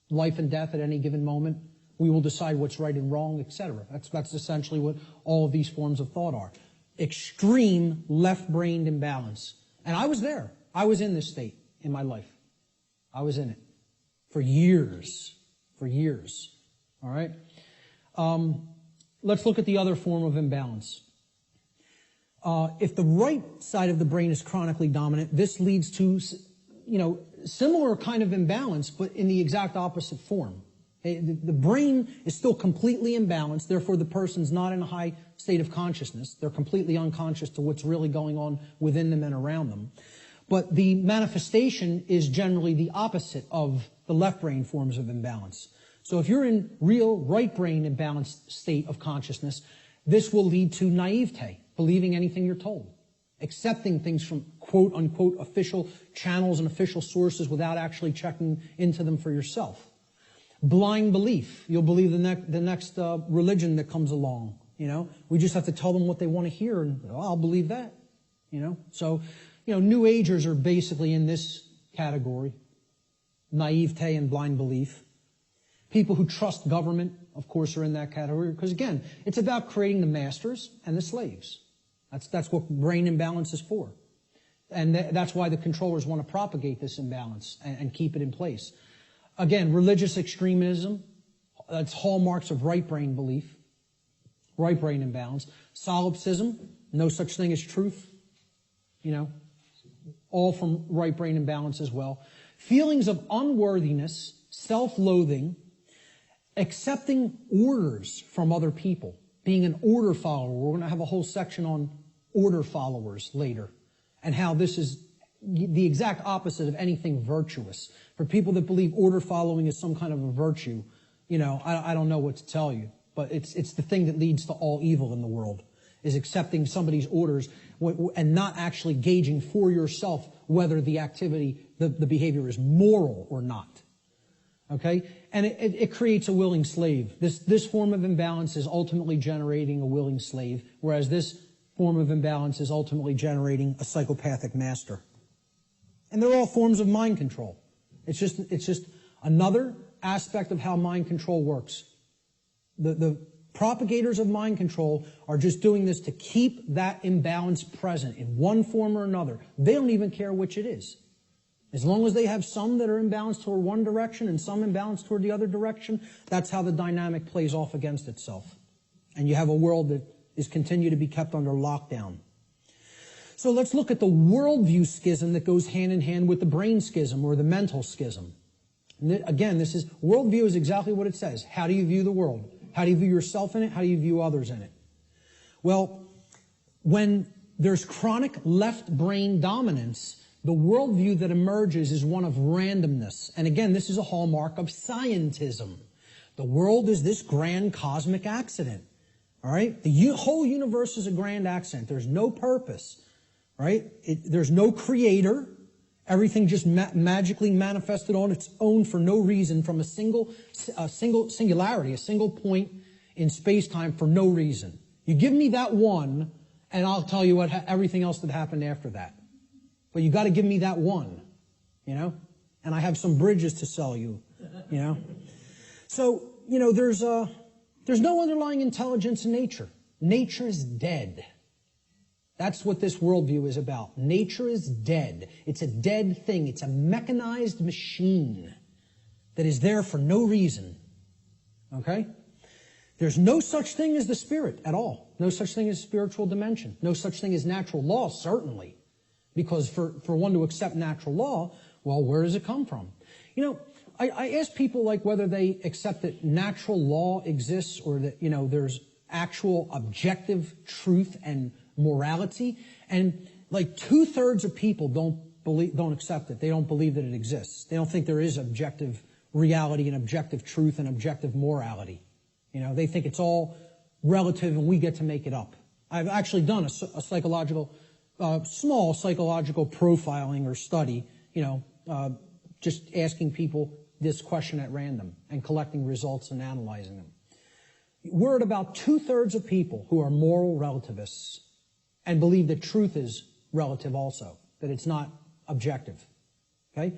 life and death at any given moment. We will decide what's right and wrong, etc. That's essentially what all of these forms of thought are. Extreme left-brained imbalance. And I was there. I was in this state in my life. I was in it for years. For years. All right? Let's look at the other form of imbalance. If the right side of the brain is chronically dominant, this leads to, similar kind of imbalance, but in the exact opposite form. The brain is still completely imbalanced, therefore the person's not in a high state of consciousness. They're completely unconscious to what's really going on within them and around them. But the manifestation is generally the opposite of the left brain forms of imbalance. So if you're in real right brain imbalanced state of consciousness, this will lead to naivete, believing anything you're told, accepting things from quote-unquote official channels and official sources without actually checking into them for yourself. Blind belief. You'll believe the next religion that comes along. We just have to tell them what they want to hear, and I'll believe that. So, New Agers are basically in this category. Naivete and blind belief. People who trust government, of course, are in that category, because again, it's about creating the masters and the slaves. That's what brain imbalance is for. And that's why the controllers want to propagate this imbalance and keep it in place. Again, religious extremism, that's hallmarks of right brain belief, right brain imbalance. Solipsism, no such thing as truth, all from right brain imbalance as well. Feelings of unworthiness, self-loathing, accepting orders from other people, being an order follower. We're going to have a whole section on order followers later, and how this is the exact opposite of anything virtuous. For people that believe order following is some kind of a virtue, I don't know what to tell you, but it's the thing that leads to all evil in the world, is accepting somebody's orders and not actually gauging for yourself whether the activity, the behavior is moral or not. Okay? And it creates a willing slave. This form of imbalance is ultimately generating a willing slave, whereas this form of imbalance is ultimately generating a psychopathic master. And they're all forms of mind control. It's just another aspect of how mind control works. The propagators of mind control are just doing this to keep that imbalance present in one form or another. They don't even care which it is. As long as they have some that are imbalanced toward one direction and some imbalanced toward the other direction, that's how the dynamic plays off against itself. And you have a world that is continued to be kept under lockdown. So let's look at the worldview schism that goes hand in hand with the brain schism or the mental schism. And again, worldview is exactly what it says. How do you view the world? How do you view yourself in it? How do you view others in it? Well, when there's chronic left brain dominance, the worldview that emerges is one of randomness. And again, this is a hallmark of scientism. The world is this grand cosmic accident. All right? The whole universe is a grand accident. There's no purpose. Right? There's no creator. Everything just magically manifested on its own for no reason from a single singularity, a single point in space-time for no reason. You give me that one, and I'll tell you everything else that happened after that. But you got to give me that one, And I have some bridges to sell you You know? So, you know, there's no underlying intelligence in nature. Nature is dead. That's what this worldview is about. Nature is dead. It's a dead thing. It's a mechanized machine that is there for no reason. Okay? There's no such thing as the spirit at all. No such thing as spiritual dimension. No such thing as natural law, certainly. Because for one to accept natural law, well, where does it come from? You know, I ask people like whether they accept that natural law exists or that, you know, there's actual objective truth and morality. And like 2/3 of people don't accept it. They don't believe that it exists. They don't think there is objective reality and objective truth and objective morality. You know, they think it's all relative and we get to make it up. I've actually done a psychological, small psychological profiling or study, you know, just asking people this question at random and collecting results and analyzing them. We're at about 2/3 of people who are moral relativists and believe that truth is relative also, that it's not objective. Okay?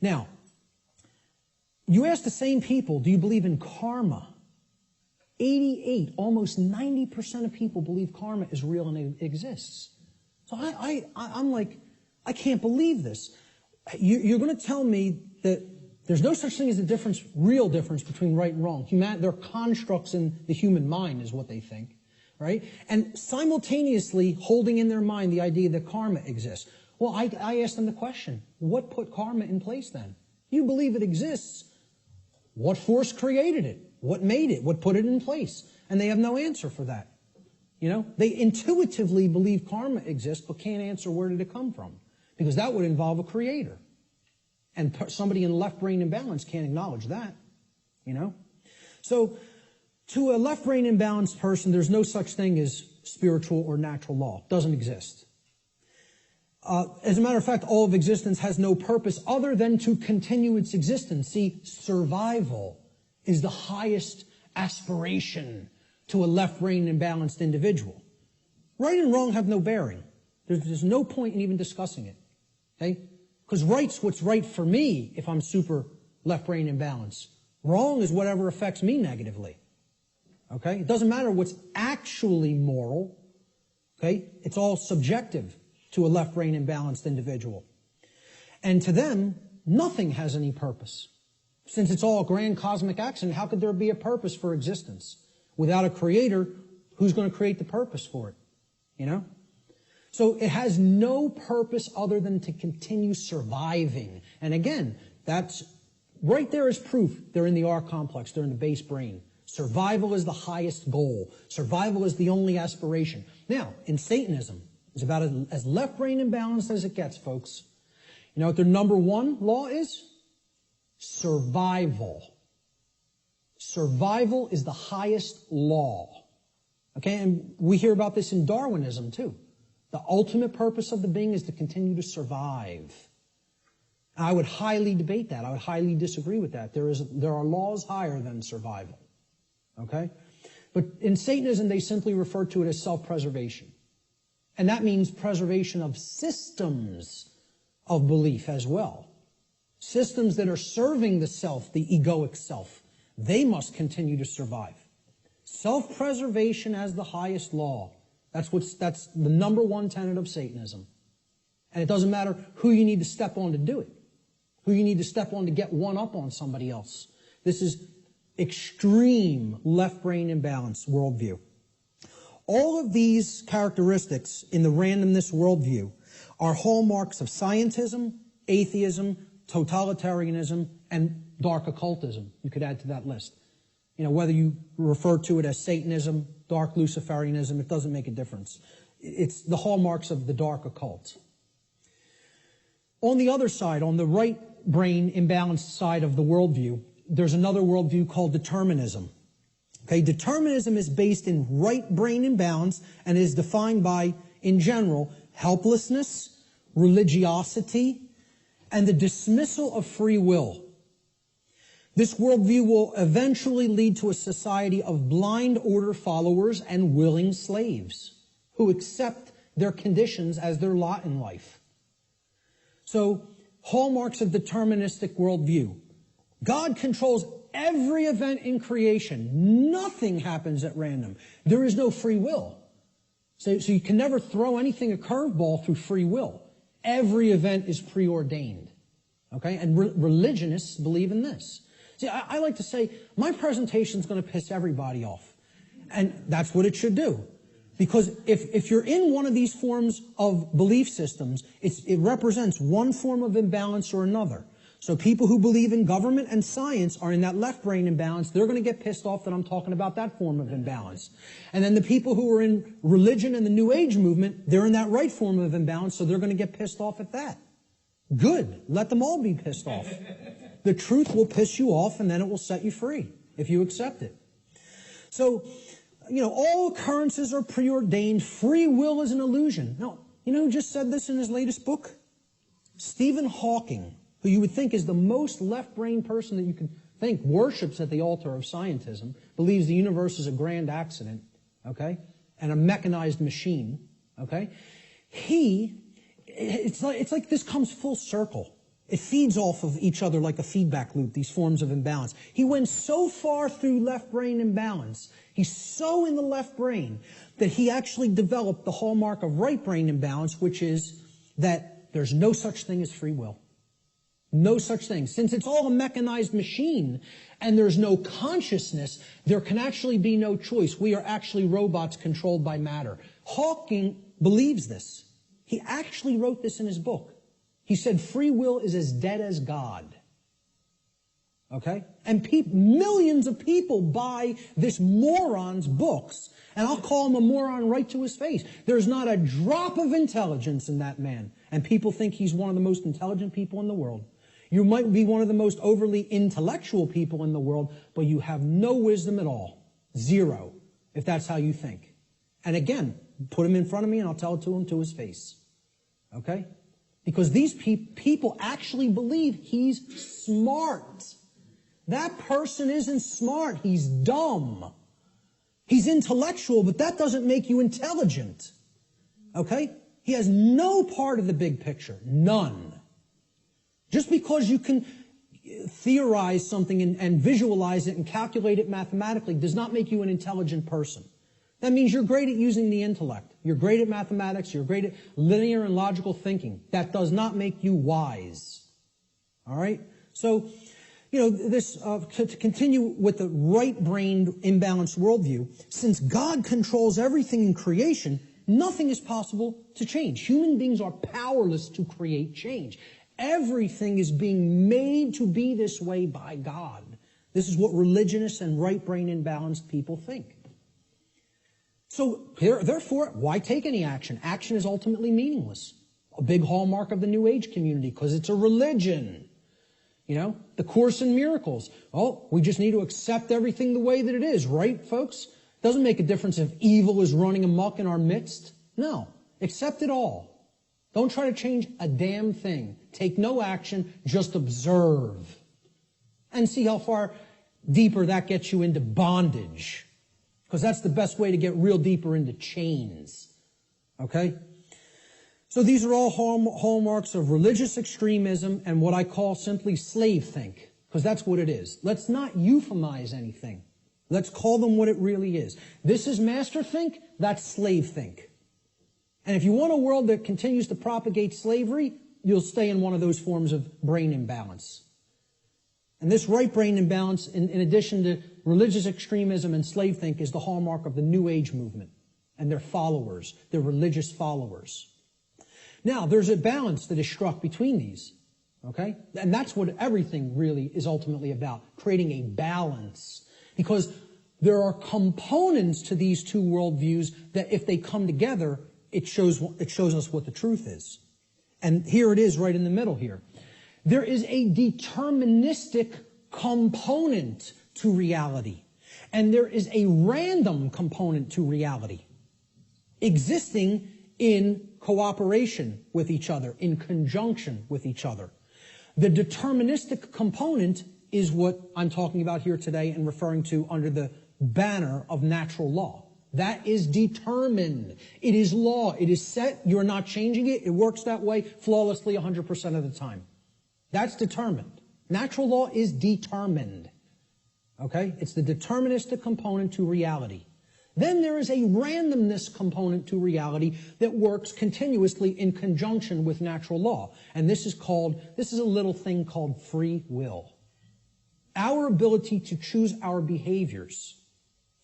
Now, you ask the same people, do you believe in karma? 88, almost 90% of people believe karma is real and it exists. So I'm like, I can't believe this. You're going to tell me that there's no such thing as a real difference between right and wrong. They're constructs in the human mind is what they think, right? And simultaneously holding in their mind the idea that karma exists. Well, I asked them the question, what put karma in place then? You believe it exists. What force created it? What made it? What put it in place? And they have no answer for that. You know, they intuitively believe karma exists, but can't answer where did it come from. Because that would involve a creator. And somebody in left brain imbalance can't acknowledge that, you know. So to a left brain imbalanced person, there's no such thing as spiritual or natural law. It doesn't exist. As a matter of fact, all of existence has no purpose other than to continue its existence. See, survival is the highest aspiration to a left brain imbalanced individual. Right and wrong have no bearing. There's no point in even discussing it. Okay? Because right's what's right for me if I'm super left brain imbalanced. Wrong is whatever affects me negatively. Okay? It doesn't matter what's actually moral. Okay? It's all subjective to a left brain imbalanced individual. And to them, nothing has any purpose. Since it's all a grand cosmic accident, how could there be a purpose for existence? Without a creator, who's going to create the purpose for it? You know? So it has no purpose other than to continue surviving. And again, that's right there is proof they're in the R complex, they're in the base brain. Survival is the highest goal. Survival is the only aspiration. Now, in Satanism, it's about as left brain imbalanced as it gets, folks. You know what their number one law is? Survival. Survival is the highest law. Okay, and we hear about this in Darwinism too. The ultimate purpose of the being is to continue to survive. I would highly debate that. I would highly disagree with that. There are laws higher than survival. Okay? But in Satanism, they simply refer to it as self-preservation. And that means preservation of systems of belief as well. Systems that are serving the self, the egoic self. They must continue to survive. Self-preservation as the highest law. That's the number one tenet of Satanism. And it doesn't matter who you need to step on to do it. Who you need to step on to get one up on somebody else. This is extreme left brain imbalance worldview. All of these characteristics in the randomness worldview are hallmarks of scientism, atheism, totalitarianism, and dark occultism. You could add to that list. You know, whether you refer to it as Satanism, dark Luciferianism, it doesn't make a difference. It's the hallmarks of the dark occult. On the other side, on the right brain imbalanced side of the worldview, there's another worldview called determinism. Okay, determinism is based in right brain imbalance and is defined by, in general, helplessness, religiosity, and the dismissal of free will. This worldview will eventually lead to a society of blind order followers and willing slaves who accept their conditions as their lot in life. So, hallmarks of deterministic worldview. God controls every event in creation. Nothing happens at random. There is no free will. So you can never throw anything a curveball through free will. Every event is preordained. Okay? And religionists believe in this. See, I like to say, my presentation is going to piss everybody off. And that's what it should do. Because if you're in one of these forms of belief systems, it represents one form of imbalance or another. So people who believe in government and science are in that left brain imbalance. They're going to get pissed off that I'm talking about that form of imbalance. And then the people who are in religion and the New Age movement, they're in that right form of imbalance, so they're going to get pissed off at that. Good. Let them all be pissed off. The truth will piss you off, and then it will set you free if you accept it. So, all occurrences are preordained. Free will is an illusion. Now, you know who just said this in his latest book? Stephen Hawking, who you would think is the most left-brain person that you could think worships at the altar of scientism, believes the universe is a grand accident, okay, and a mechanized machine, okay? It's like this comes full circle. It feeds off of each other like a feedback loop, these forms of imbalance. He went so far through left brain imbalance, he's so in the left brain, that he actually developed the hallmark of right brain imbalance, which is that there's no such thing as free will. No such thing. Since it's all a mechanized machine and there's no consciousness, there can actually be no choice. We are actually robots controlled by matter. Hawking believes this. He actually wrote this in his book. He said free will is as dead as God. Okay? And millions of people buy this moron's books, and I'll call him a moron right to his face. There's not a drop of intelligence in that man, and people think he's one of the most intelligent people in the world. You might be one of the most overly intellectual people in the world, but you have no wisdom at all. Zero, if that's how you think. And again, put him in front of me and I'll tell it to him to his face. Okay? Because these people actually believe he's smart. That person isn't smart. He's dumb. He's intellectual, but that doesn't make you intelligent. Okay? He has no part of the big picture. None. Just because you can theorize something and visualize it and calculate it mathematically does not make you an intelligent person. That means you're great at using the intellect. You're great at mathematics. You're great at linear and logical thinking. That does not make you wise. All right? So, to continue with the right-brained imbalanced worldview, since God controls everything in creation, nothing is possible to change. Human beings are powerless to create change. Everything is being made to be this way by God. This is what religionists and right-brain imbalanced people think. So, therefore, why take any action? Action is ultimately meaningless. A big hallmark of the New Age community, because it's a religion. The Course in Miracles. Oh, we just need to accept everything the way that it is, right, folks? Doesn't make a difference if evil is running amok in our midst. No. Accept it all. Don't try to change a damn thing. Take no action, just observe. And see how far deeper that gets you into bondage. Because that's the best way to get real deeper into chains. Okay? So these are all hallmarks of religious extremism and what I call simply slave think. Because that's what it is. Let's not euphemize anything. Let's call them what it really is. This is master think, that's slave think. And if you want a world that continues to propagate slavery, you'll stay in one of those forms of brain imbalance. And this right brain imbalance, in addition to religious extremism and slave think, is the hallmark of the New Age movement and their followers, their religious followers. Now, there's a balance that is struck between these, okay? And that's what everything really is ultimately about, creating a balance. Because there are components to these two worldviews that if they come together, it shows us what the truth is. And here it is right in the middle here. There is a deterministic component to reality. And there is a random component to reality, existing in cooperation with each other, in conjunction with each other. The deterministic component is what I'm talking about here today and referring to under the banner of natural law. That is determined. It is law. It is set. You're not changing it. It works that way flawlessly 100% of the time. That's determined. Natural law is determined. Okay? It's the deterministic component to reality. Then there is a randomness component to reality that works continuously in conjunction with natural law. And this is a little thing called free will. Our ability to choose our behaviors,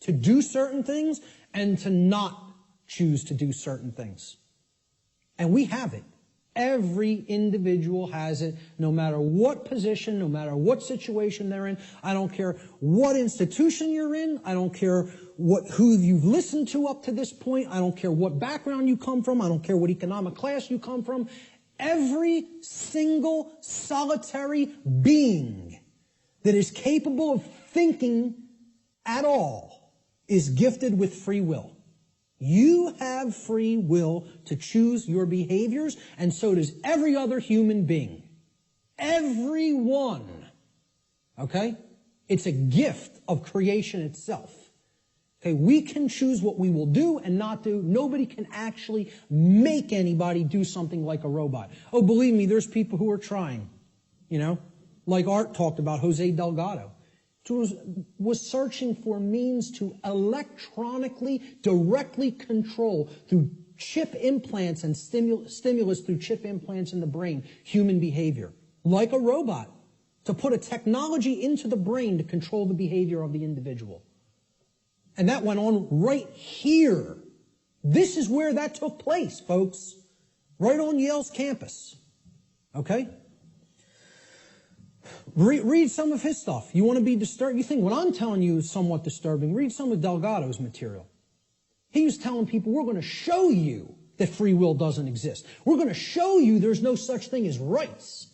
to do certain things and to not choose to do certain things. And we have it. Every individual has it, no matter what position, no matter what situation they're in. I don't care what institution you're in. I don't care who you've listened to up to this point. I don't care what background you come from. I don't care what economic class you come from. Every single solitary being that is capable of thinking at all is gifted with free will. You have free will to choose your behaviors, and so does every other human being. Everyone. Okay? It's a gift of creation itself. Okay, we can choose what we will do and not do. Nobody can actually make anybody do something like a robot. Oh, believe me, there's people who are trying. You know? Like Art talked about, Jose Delgado. Was searching for means to electronically, directly control through chip implants and stimulus through chip implants in the brain, human behavior. Like a robot. To put a technology into the brain to control the behavior of the individual. And that went on right here. This is where that took place, folks. Right on Yale's campus. Okay? Read some of his stuff. You want to be disturbed? You think what I'm telling you is somewhat disturbing. Read some of Delgado's material. He was telling people, we're going to show you that free will doesn't exist. We're going to show you there's no such thing as rights.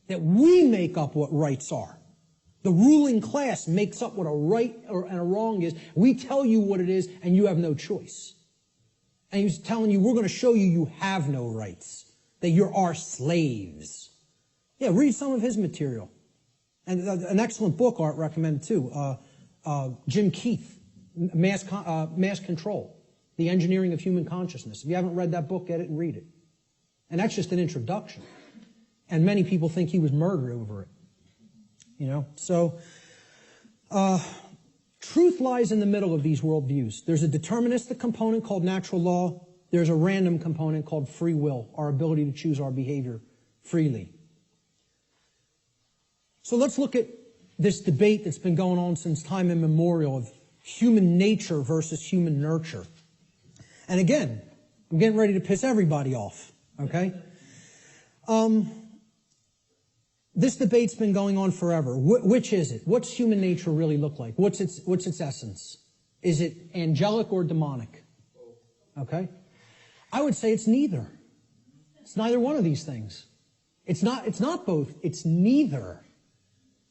That we make up what rights are. The ruling class makes up what a right and a wrong is. We tell you what it is, and you have no choice. And he was telling you, we're going to show you you have no rights. That you're our slaves. Yeah, read some of his material. And an excellent book Art recommended too. Jim Keith, Mass Control, The Engineering of Human Consciousness. If you haven't read that book, get it and read it. And that's just an introduction. And many people think he was murdered over it. You know, so truth lies in the middle of these worldviews. There's a deterministic component called natural law. There's a random component called free will, our ability to choose our behavior freely. So let's look at this debate that's been going on since time immemorial of human nature versus human nurture. And again, I'm getting ready to piss everybody off, okay? This debate's been going on forever. Which is it? What's human nature really look like? What's its essence? Is it angelic or demonic? Okay? I would say it's neither. It's neither one of these things. It's not both. It's neither.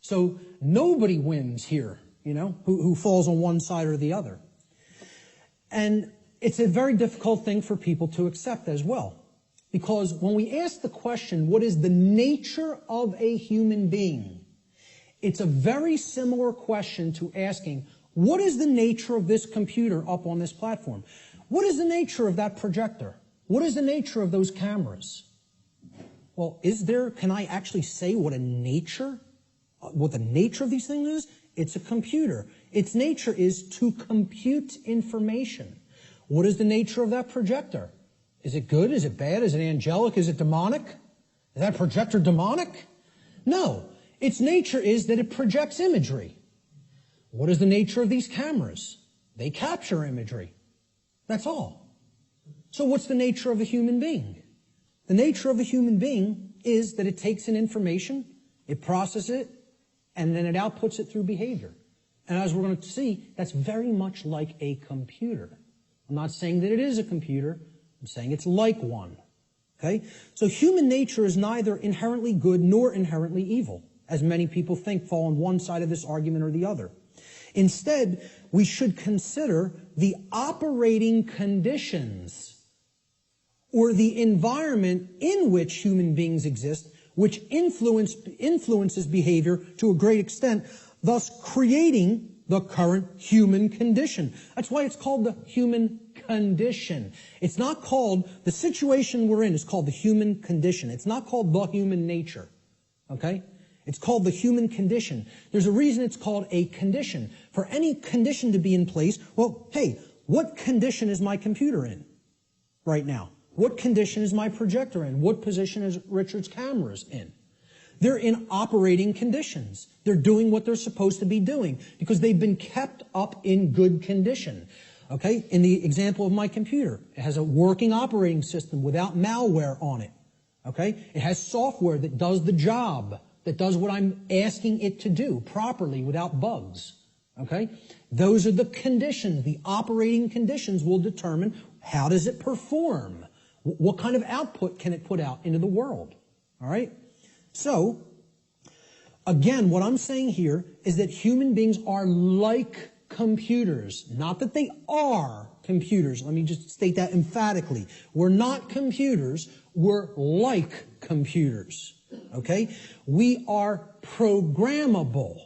So nobody wins here, you know, who falls on one side or the other. And it's a very difficult thing for people to accept as well. Because when we ask the question, what is the nature of a human being? It's a very similar question to asking, what is the nature of this computer up on this platform? What is the nature of that projector? What is the nature of those cameras? Well, can I actually say what the nature of these things is? It's a computer. Its nature is to compute information. What is the nature of that projector? Is it good? Is it bad? Is it angelic? Is it demonic? Is that projector demonic? No. Its nature is that it projects imagery. What is the nature of these cameras? They capture imagery. That's all. So what's the nature of a human being? The nature of a human being is that it takes in information, it processes it, and then it outputs it through behavior. And as we're going to see, that's very much like a computer. I'm not saying that it is a computer. I'm saying it's like one. Okay? So human nature is neither inherently good nor inherently evil, as many people think fall on one side of this argument or the other. Instead, we should consider the operating conditions or the environment in which human beings exist, which influences behavior to a great extent, thus creating the current human condition. That's why it's called the human condition. It's not called, the situation we're in is called the human condition. It's not called the human nature. Okay? It's called the human condition. There's a reason it's called a condition. For any condition to be in place, well, hey, what condition is my computer in right now? What condition is my projector in? What position is Richard's cameras in? They're in operating conditions. They're doing what they're supposed to be doing because they've been kept up in good condition. Okay? In the example of my computer, it has a working operating system without malware on it. Okay? It has software that does the job, that does what I'm asking it to do properly without bugs. Okay? Those are the conditions. The operating conditions will determine how does it perform. What kind of output can it put out into the world? All right? So, again, what I'm saying here is that human beings are like computers. Not that they are computers. Let me just state that emphatically. We're not computers. We're like computers. Okay? We are programmable.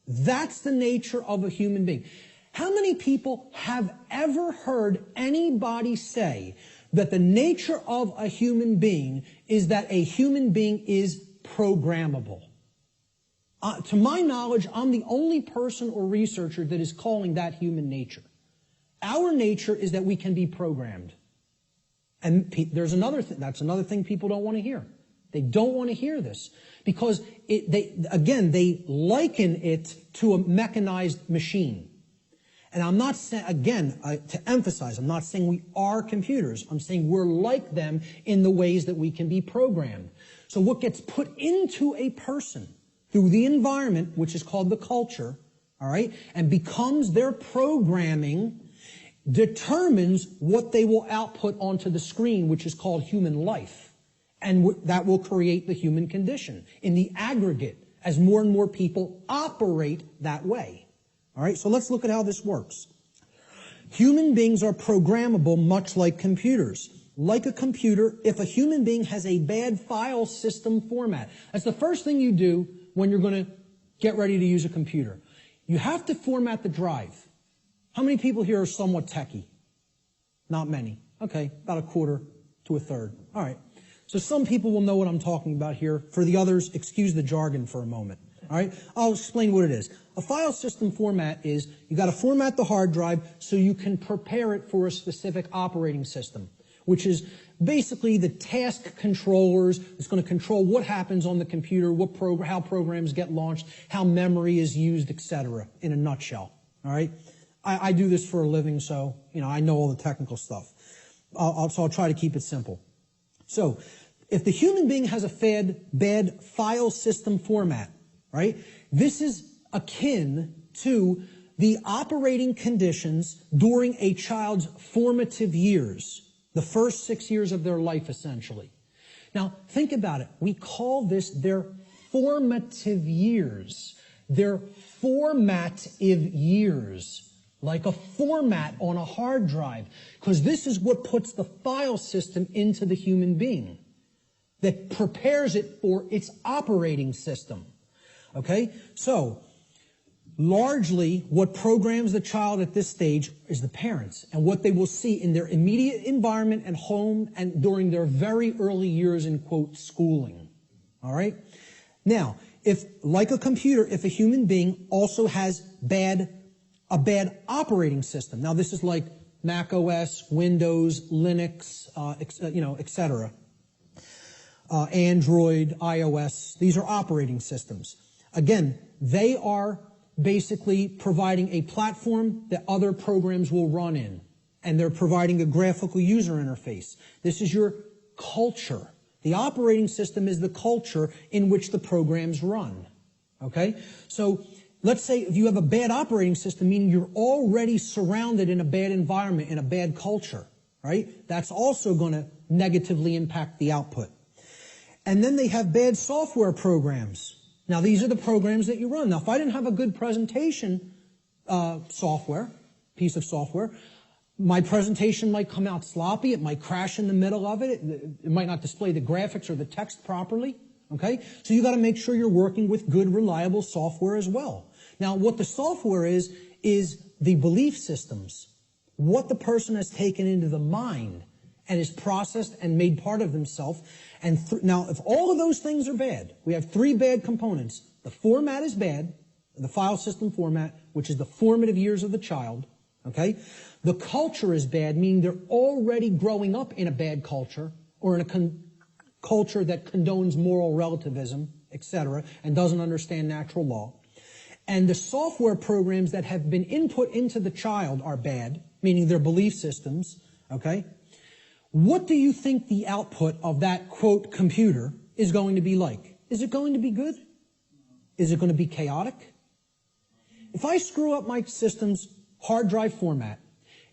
That's the nature of a human being. How many people have ever heard anybody say that the nature of a human being is that a human being is programmable? To my knowledge, I'm the only person or researcher that is calling that human nature. Our nature is that we can be programmed. And there's another thing. That's another thing people don't want to hear. They don't want to hear this because they liken it to a mechanized machine. And I'm not saying, again, to emphasize, I'm not saying we are computers. I'm saying we're like them in the ways that we can be programmed. So what gets put into a person through the environment, which is called the culture, all right, and becomes their programming, determines what they will output onto the screen, which is called human life. And that will create the human condition in the aggregate as more and more people operate that way. All right, so let's look at how this works. Human beings are programmable much like computers. Like a computer, if a human being has a bad file system format, that's the first thing you do when you're going to get ready to use a computer. You have to format the drive. How many people here are somewhat techie? Not many. Okay, about a quarter to a third. All right. So some people will know what I'm talking about here. For the others, excuse the jargon for a moment. All right? I'll explain what it is. A file system format is you got to format the hard drive so you can prepare it for a specific operating system, which is basically the task controllers. It's going to control what happens on the computer, how programs get launched, how memory is used, etc. in a nutshell. All right? I do this for a living, so I know all the technical stuff. So I'll try to keep it simple. So, if the human being has a bad file system format, right, this is akin to the operating conditions during a child's formative years, the first 6 years of their life, essentially. Now, think about it. We call this their formative years. Their formative years. Like a format on a hard drive. Because this is what puts the file system into the human being. That prepares it for its operating system. Okay? So, largely, what programs the child at this stage is the parents. And what they will see in their immediate environment and home and during their very early years in, quote, schooling. All right? Now, if, like a computer, if a human being also has a bad operating system. Now, this is like Mac OS, Windows, Linux, etc. Android, iOS. These are operating systems. Again, they are basically providing a platform that other programs will run in. And they're providing a graphical user interface. This is your culture. The operating system is the culture in which the programs run. Okay? So, let's say if you have a bad operating system, meaning you're already surrounded in a bad environment, in a bad culture, right? That's also going to negatively impact the output. And then they have bad software programs. Now, these are the programs that you run. Now, if I didn't have a good presentation piece of software, my presentation might come out sloppy. It might crash in the middle of it. It might not display the graphics or the text properly. Okay? So you got to make sure you're working with good, reliable software as well. Now, what the software is the belief systems, what the person has taken into the mind and is processed and made part of himself. And now, if all of those things are bad, we have three bad components. The format is bad, the file system format, which is the formative years of the child, okay? The culture is bad, meaning they're already growing up in a bad culture, or in a culture that condones moral relativism, etc., and doesn't understand natural law. And the software programs that have been input into the child are bad, meaning their belief systems, okay? What do you think the output of that, quote, computer is going to be like? Is it going to be good? Is it going to be chaotic? If I screw up my system's hard drive format,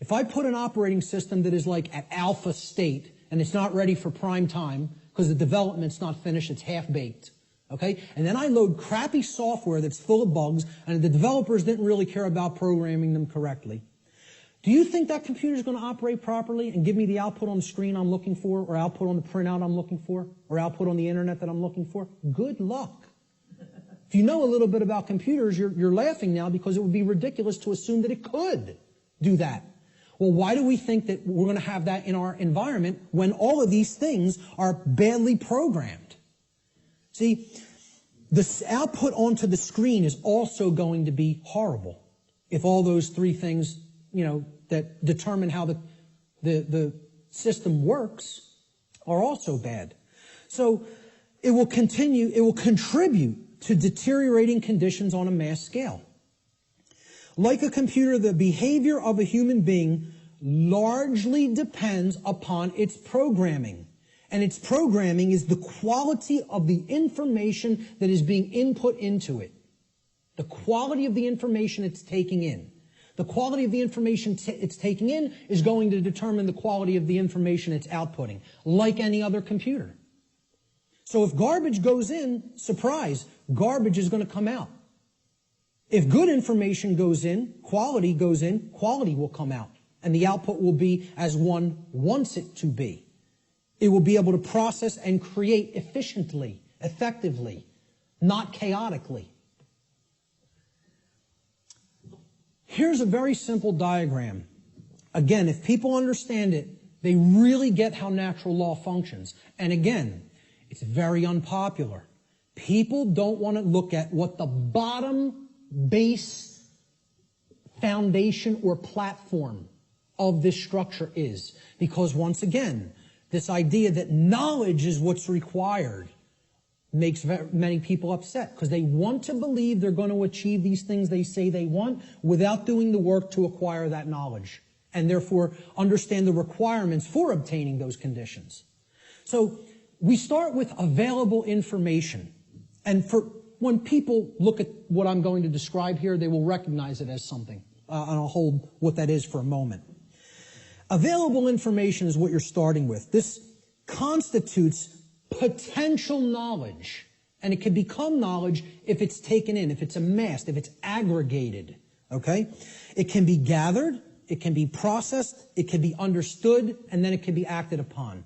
if I put an operating system that is like at alpha state and it's not ready for prime time because the development's not finished, it's half-baked, okay? And then I load crappy software that's full of bugs and the developers didn't really care about programming them correctly. Do you think that computer is going to operate properly and give me the output on the screen I'm looking for, or output on the printout I'm looking for, or output on the internet that I'm looking for? Good luck. If you know a little bit about computers, you're laughing now because it would be ridiculous to assume that it could do that. Well, why do we think that we're going to have that in our environment when all of these things are badly programmed? See, the output onto the screen is also going to be horrible if all those three things, that determine how the system works are also bad. So it will contribute to deteriorating conditions on a mass scale. Like a computer, the behavior of a human being largely depends upon its programming. And its programming is the quality of the information that is being input into it. The quality of the information it's taking in. The quality of the information it's taking in is going to determine the quality of the information it's outputting, like any other computer. So if garbage goes in, surprise, garbage is going to come out. If good information goes in, quality will come out. And the output will be as one wants it to be. It will be able to process and create efficiently, effectively, not chaotically. Here's a very simple diagram. Again, if people understand it, they really get how natural law functions. And again, it's very unpopular. People don't want to look at what the bottom base foundation or platform of this structure is. Because once again, this idea that knowledge is what's required makes many people upset because they want to believe they're going to achieve these things they say they want without doing the work to acquire that knowledge and therefore understand the requirements for obtaining those conditions. So we start with available information. And when people look at what I'm going to describe here, they will recognize it as something. And I'll hold what that is for a moment. Available information is what you're starting with. This constitutes potential knowledge. And it can become knowledge if it's taken in, if it's amassed, if it's aggregated. Okay? It can be gathered, it can be processed, it can be understood, and then it can be acted upon.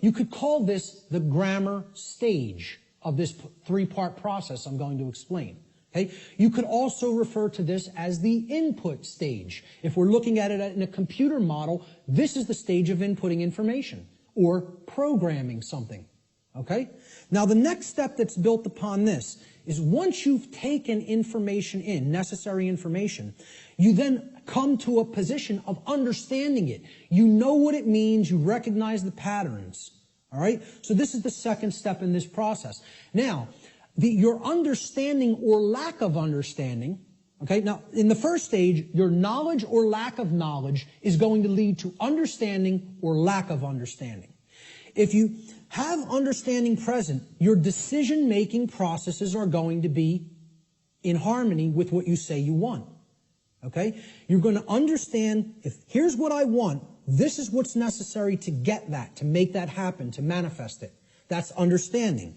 You could call this the grammar stage of this three-part process I'm going to explain. Okay? You could also refer to this as the input stage. If we're looking at it in a computer model, this is the stage of inputting information or programming something. Okay? Now the next step that's built upon this is once you've taken information in, necessary information, you then come to a position of understanding it. You know what it means, you recognize the patterns. All right? So this is the second step in this process. Now, your understanding or lack of understanding, okay, now in the first stage, your knowledge or lack of knowledge is going to lead to understanding or lack of understanding. If you have understanding present, your decision-making processes are going to be in harmony with what you say you want. Okay? You're going to understand, here's what I want, this is what's necessary to get that, to make that happen, to manifest it. That's understanding.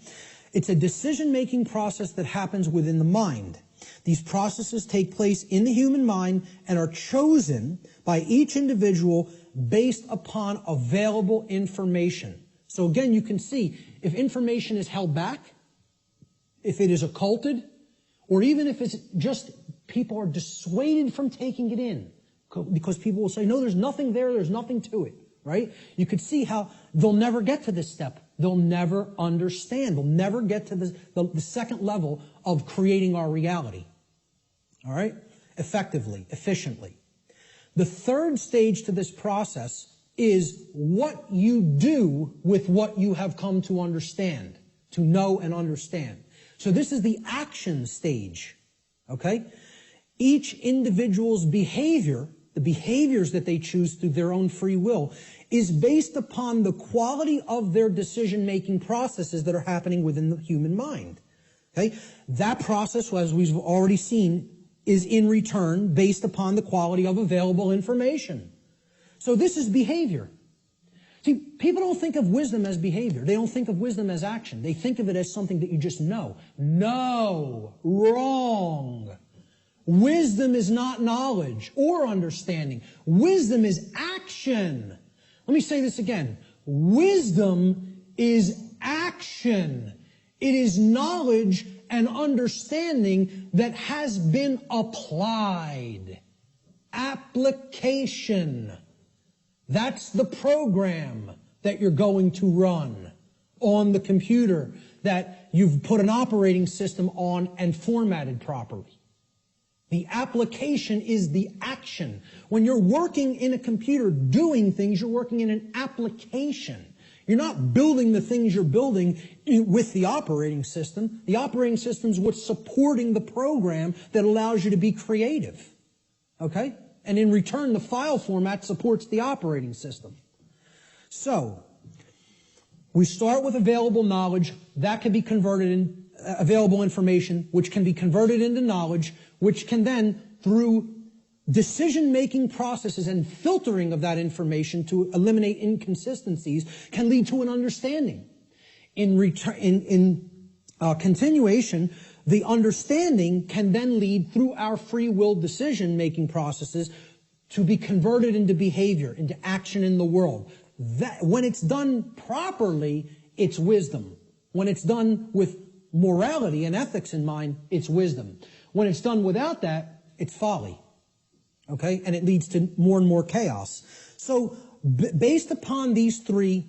It's a decision-making process that happens within the mind. These processes take place in the human mind and are chosen by each individual based upon available information. So again, you can see, if information is held back, if it is occulted, or even if it's just people are dissuaded from taking it in, because people will say, no, there's nothing there, there's nothing to it, right? You could see how they'll never get to this step. They'll never understand. They'll never get to the second level of creating our reality. All right? Effectively, efficiently. The third stage to this process is what you do with what you have come to understand, to know and understand. So this is the action stage, okay? Each individual's behavior, the behaviors that they choose through their own free will, is based upon the quality of their decision-making processes that are happening within the human mind, okay? That process, as we've already seen, is in return based upon the quality of available information. So this is behavior. See, people don't think of wisdom as behavior. They don't think of wisdom as action. They think of it as something that you just know. No, wrong. Wisdom is not knowledge or understanding. Wisdom is action. Let me say this again. Wisdom is action. It is knowledge and understanding that has been applied. Application. That's the program that you're going to run on the computer that you've put an operating system on and formatted properly. The application is the action. When you're working in a computer doing things, you're working in an application. You're not building the things you're building with the operating system. The operating system is what's supporting the program that allows you to be creative. Okay? And in return, the file format supports the operating system. So, we start with available knowledge. That can be converted in available information, which can be converted into knowledge, which can then, through decision-making processes and filtering of that information to eliminate inconsistencies, can lead to an understanding. In continuation, the understanding can then lead through our free will decision-making processes to be converted into behavior, into action in the world. That, when it's done properly, it's wisdom. When it's done with morality and ethics in mind, it's wisdom. When it's done without that, it's folly. Okay? And it leads to more and more chaos. So, based upon these three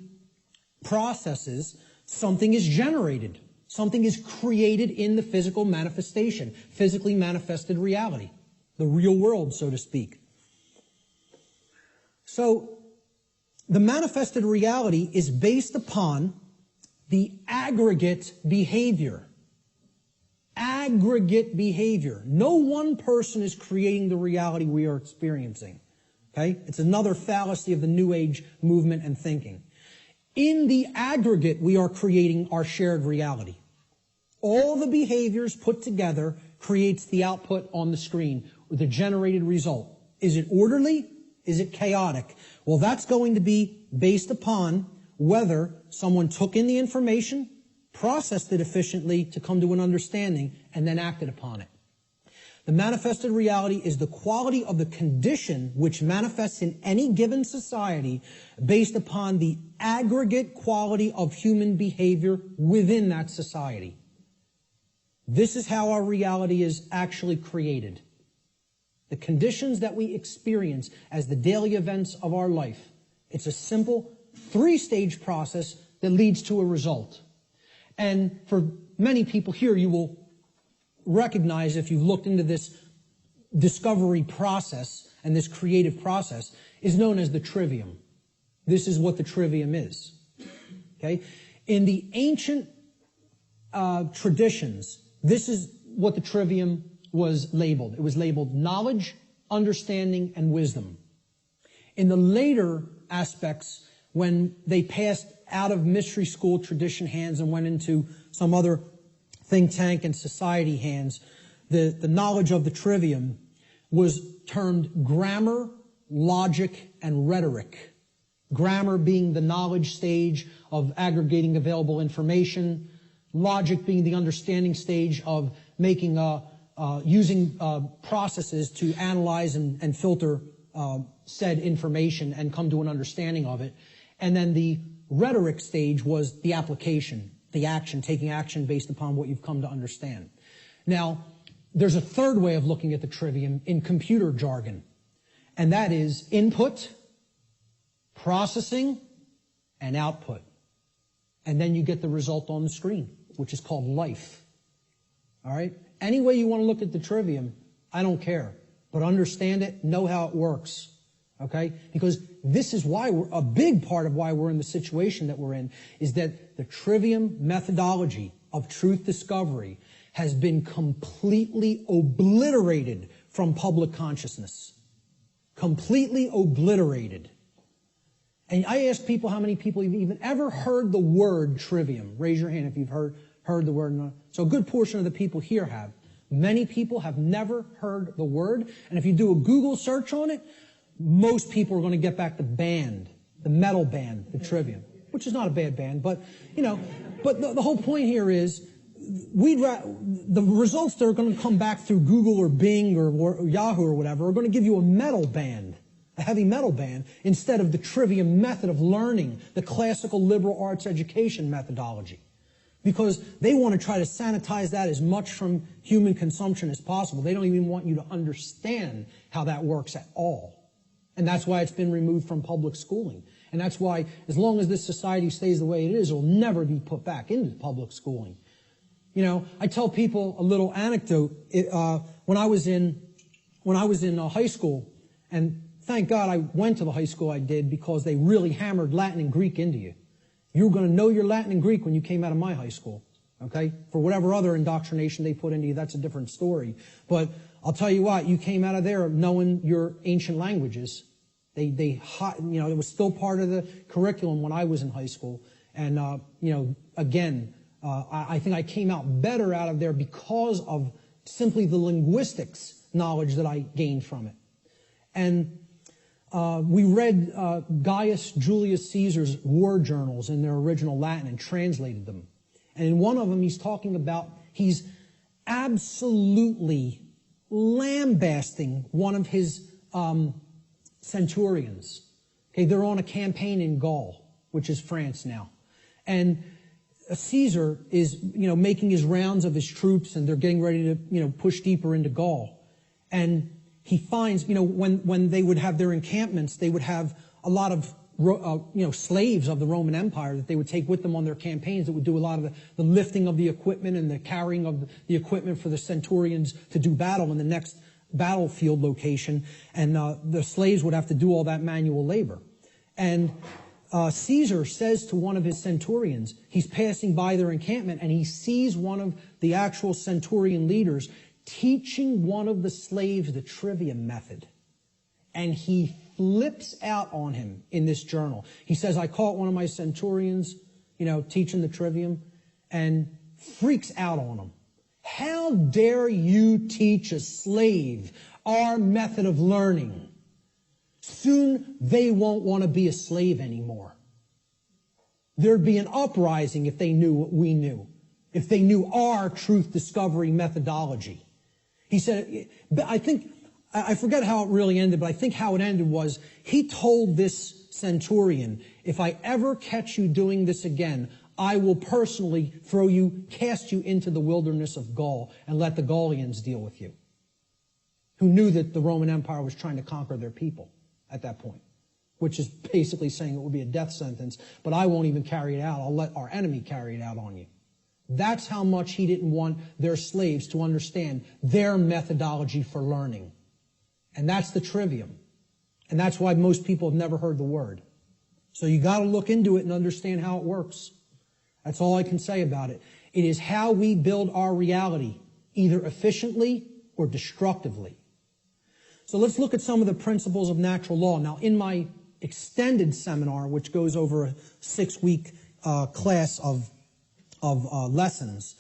processes, something is generated. Something is created in the physical manifestation, physically manifested reality, the real world, so to speak. So, the manifested reality is based upon the aggregate behavior. Aggregate behavior. No one person is creating the reality we are experiencing. Okay? It's another fallacy of the New Age movement and thinking. In the aggregate, we are creating our shared reality. All the behaviors put together creates the output on the screen, or the generated result. Is it orderly? Is it chaotic? Well, that's going to be based upon whether someone took in the information, processed it efficiently to come to an understanding, and then acted upon it. The manifested reality is the quality of the condition which manifests in any given society based upon the aggregate quality of human behavior within that society. This is how our reality is actually created. The conditions that we experience as the daily events of our life. It's a simple three-stage process that leads to a result. And for many people here, you will recognize, if you've looked into this discovery process and this creative process, is known as the trivium. This is what the trivium is. Okay? In the ancient traditions, this is what the trivium was labeled. It was labeled knowledge, understanding, and wisdom. In the later aspects, when they passed out of mystery school tradition hands and went into some other think tank and society hands, the knowledge of the trivium was termed grammar, logic, and rhetoric. Grammar being the knowledge stage of aggregating available information, logic being the understanding stage of making using processes to analyze and filter said information and come to an understanding of it. And then the rhetoric stage was the application, the action, taking action based upon what you've come to understand. Now, there's a third way of looking at the trivium in computer jargon, and that is input, processing, and output. And then you get the result on the screen, which is called life. All right? Any way you want to look at the trivium, I don't care. But understand it, know how it works. Okay? Because this is why a big part of why we're in the situation that we're in is that the trivium methodology of truth discovery has been completely obliterated from public consciousness. Completely obliterated. And I ask people how many people have even ever heard the word trivium. Raise your hand if you've heard the word. So a good portion of the people here have. Many people have never heard the word. And if you do a Google search on it, most people are going to get back the band, the metal band, the trivium, which is not a bad band. But, but the whole point here is the results that are going to come back through Google or Bing or Yahoo or whatever are going to give you a metal band. A heavy metal band, instead of the trivium method of learning, the classical liberal arts education methodology. Because they want to try to sanitize that as much from human consumption as possible. They don't even want you to understand how that works at all. And that's why it's been removed from public schooling. And that's why, as long as this society stays the way it is, it'll never be put back into public schooling. I tell people a little anecdote. When I was in high school, and thank God I went to the high school I did because they really hammered Latin and Greek into you. You were going to know your Latin and Greek when you came out of my high school, okay? For whatever other indoctrination they put into you, that's a different story. But I'll tell you what, you came out of there knowing your ancient languages. It was still part of the curriculum when I was in high school. And, again, I think I came out better out of there because of simply the linguistics knowledge that I gained from it. And we read Gaius Julius Caesar's war journals in their original Latin and translated them. And in one of them, he's absolutely lambasting one of his centurions. Okay, they're on a campaign in Gaul, which is France now. And Caesar is, making his rounds of his troops, and they're getting ready to, push deeper into Gaul. And he finds, when they would have their encampments, they would have a lot of, slaves of the Roman Empire that they would take with them on their campaigns that would do a lot of the lifting of the equipment and the carrying of the equipment for the centurions to do battle in the next battlefield location. And the slaves would have to do all that manual labor. And Caesar says to one of his centurions, he's passing by their encampment, and he sees one of the actual centurion leaders teaching one of the slaves the trivium method. And he flips out on him in this journal. He says, I caught one of my centurions, teaching the trivium, and freaks out on him. How dare you teach a slave our method of learning? Soon they won't want to be a slave anymore. There'd be an uprising if they knew what we knew, if they knew our truth discovery methodology. He said, I forget how it really ended, but I think how it ended was he told this centurion, if I ever catch you doing this again, I will personally cast you into the wilderness of Gaul and let the Gaulians deal with you, who knew that the Roman Empire was trying to conquer their people at that point, which is basically saying it would be a death sentence, but I won't even carry it out. I'll let our enemy carry it out on you. That's how much he didn't want their slaves to understand their methodology for learning. And that's the trivium. And that's why most people have never heard the word. So you got to look into it and understand how it works. That's all I can say about it. It is how we build our reality, either efficiently or destructively. So let's look at some of the principles of natural law. Now, in my extended seminar, which goes over a 6-week class of lessons,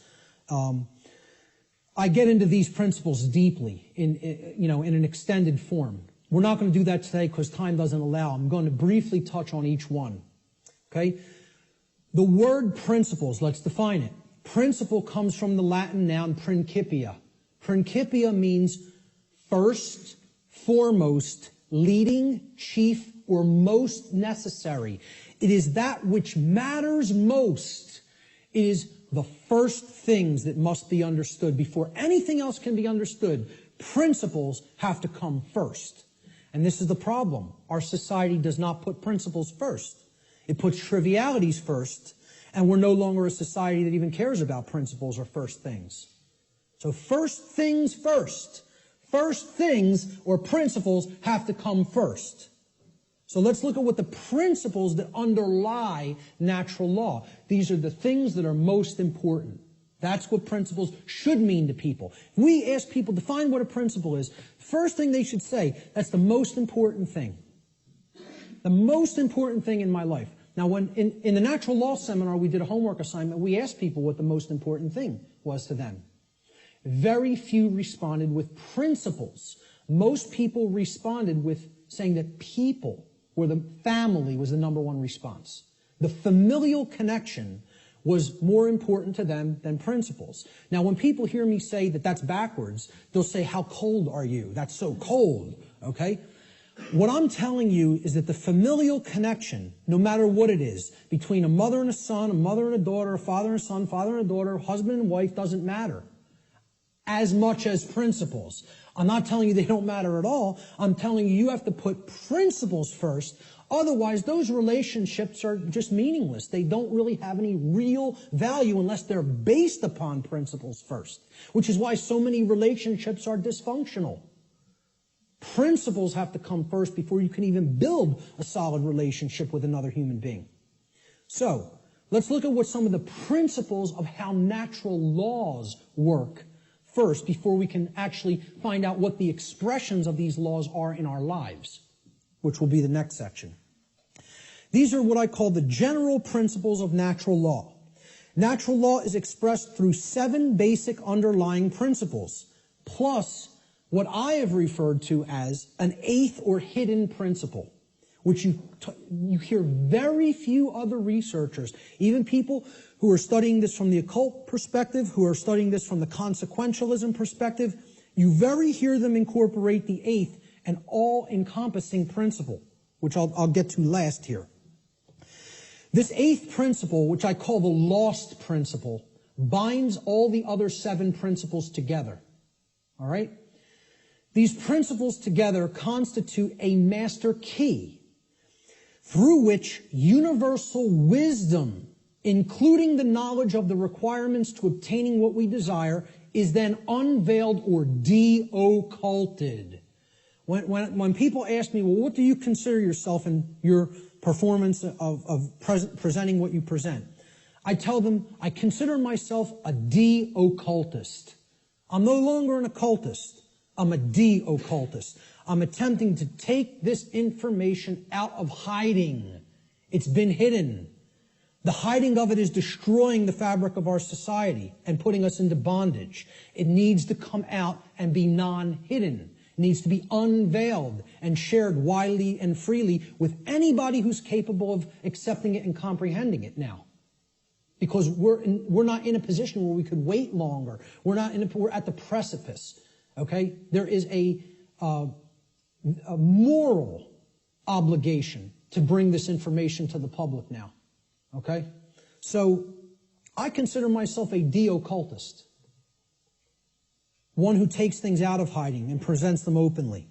I get into these principles deeply in an extended form. We're not going to do that today because time doesn't allow. I'm going to briefly touch on each one. Okay? The word principles, let's define it. Principle comes from the Latin noun principia. Principia means first, foremost, leading, chief, or most necessary. It is that which matters most. It is the first things that must be understood before anything else can be understood. Principles have to come first. And this is the problem. Our society does not put principles first. It puts trivialities first, and we're no longer a society that even cares about principles or first things. So first things first. First things or principles have to come first. So let's look at what the principles that underlie natural law. These are the things that are most important. That's what principles should mean to people. If we ask people to define what a principle is, first thing they should say, that's the most important thing. The most important thing in my life. Now, when in the natural law seminar, we did a homework assignment. We asked people what the most important thing was to them. Very few responded with principles. Most people responded with saying that people or the family was the number one response. The familial connection was more important to them than principles. Now, when people hear me say that that's backwards, they'll say, how cold are you? That's so cold, okay? What I'm telling you is that the familial connection, no matter what it is, between a mother and a son, a mother and a daughter, a father and a son, father and a daughter, husband and wife, doesn't matter as much as principles. I'm not telling you they don't matter at all. I'm telling you you have to put principles first. Otherwise, those relationships are just meaningless. They don't really have any real value unless they're based upon principles first, which is why so many relationships are dysfunctional. Principles have to come first before you can even build a solid relationship with another human being. So, let's look at what some of the principles of how natural laws work first before we can actually find out what the expressions of these laws are in our lives, which will be the next section. These are what I call the general principles of natural law. Natural law is expressed through 7 basic underlying principles, plus what I have referred to as an 8th or hidden principle, which you hear very few other researchers, even people who are studying this from the occult perspective, who are studying this from the consequentialism perspective, you very hear them incorporate the 8th and all-encompassing principle, which I'll get to last here. This 8th principle, which I call the lost principle, binds all the other 7 principles together. All right? These principles together constitute a master key through which universal wisdom, including the knowledge of the requirements to obtaining what we desire, is then unveiled or de-occulted. When people ask me, well, what do you consider yourself in your performance of presenting what you present? I tell them, I consider myself a de-occultist. I'm no longer an occultist. I'm a de-occultist. I'm attempting to take this information out of hiding. It's been hidden. The hiding of it is destroying the fabric of our society and putting us into bondage. It needs to come out and be non-hidden. It needs to be unveiled and shared widely and freely with anybody who's capable of accepting it and comprehending it now. Because we're not in a position where we could wait longer. We're at the precipice. Okay? There is a moral obligation to bring this information to the public now. Okay? So, I consider myself a de-occultist. One who takes things out of hiding and presents them openly.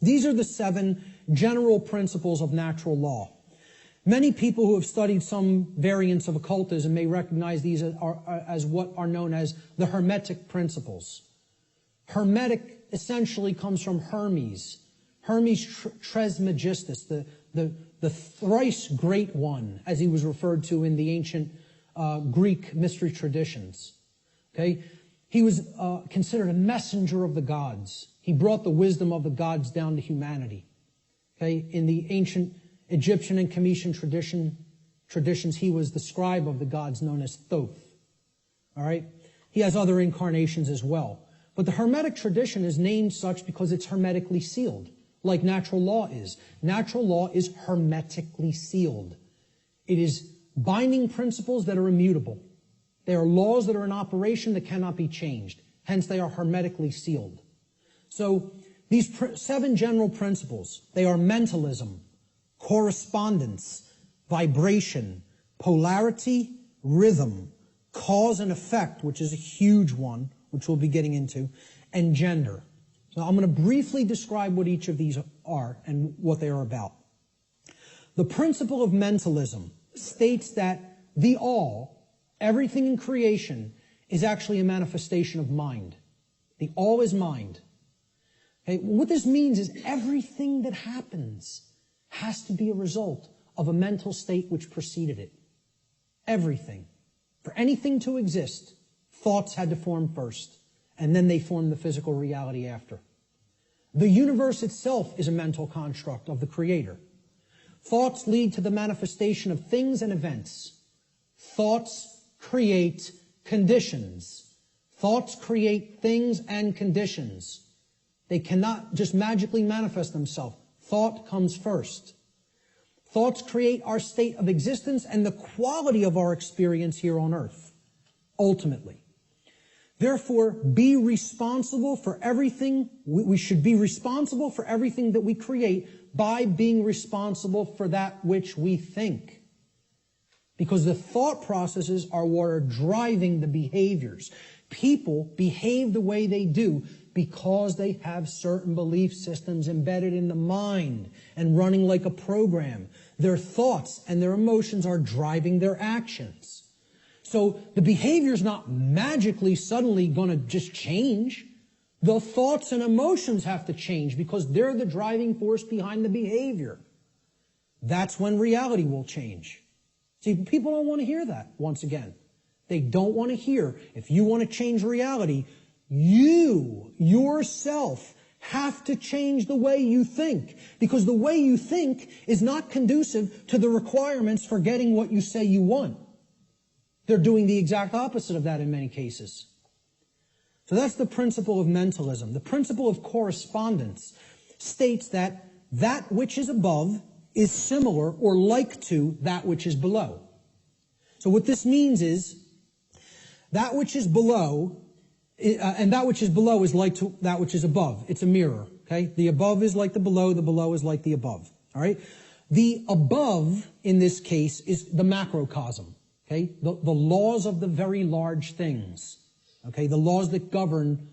These are the 7 general principles of natural law. Many people who have studied some variants of occultism may recognize these as what are known as the Hermetic principles. Hermetic essentially comes from Hermes. Hermes Trismegistus, the thrice great one, as he was referred to in the ancient Greek mystery traditions. Okay? He was considered a messenger of the gods. He brought the wisdom of the gods down to humanity. Okay? In the ancient Egyptian and Cometian traditions, he was the scribe of the gods known as Thoth. All right? He has other incarnations as well. But the Hermetic tradition is named such because it's hermetically sealed, like natural law is. Natural law is hermetically sealed. It is binding principles that are immutable. They are laws that are in operation that cannot be changed. Hence, they are hermetically sealed. So, these 7 general principles, they are mentalism, correspondence, vibration, polarity, rhythm, cause and effect, which is a huge one, which we'll be getting into, and gender. So I'm going to briefly describe what each of these are and what they are about. The principle of mentalism states that the all, everything in creation, is actually a manifestation of mind. The all is mind. Okay? What this means is everything that happens has to be a result of a mental state which preceded it. Everything. For anything to exist, thoughts had to form first, and then they formed the physical reality after. The universe itself is a mental construct of the Creator. Thoughts lead to the manifestation of things and events. Thoughts create conditions. Thoughts create things and conditions. They cannot just magically manifest themselves. Thought comes first. Thoughts create our state of existence and the quality of our experience here on earth, ultimately. Therefore, be responsible for everything. We should be responsible for everything that we create by being responsible for that which we think. Because the thought processes are what are driving the behaviors. People behave the way they do because they have certain belief systems embedded in the mind and running like a program. Their thoughts and their emotions are driving their actions. So the behavior is not magically suddenly going to just change. The thoughts and emotions have to change because they're the driving force behind the behavior. That's when reality will change. See, people don't want to hear that, once again. They don't want to hear, if you want to change reality, you, yourself, have to change the way you think. Because the way you think is not conducive to the requirements for getting what you say you want. They're doing the exact opposite of that in many cases. So that's the principle of mentalism. The principle of correspondence states that that which is above is similar or like to that which is below. So what this means is that which is below, and that which is below is like to that which is above. It's a mirror, okay? The above is like the below is like the above, all right? The above, in this case, is the macrocosm. Okay, the laws of the very large things, okay, the laws that govern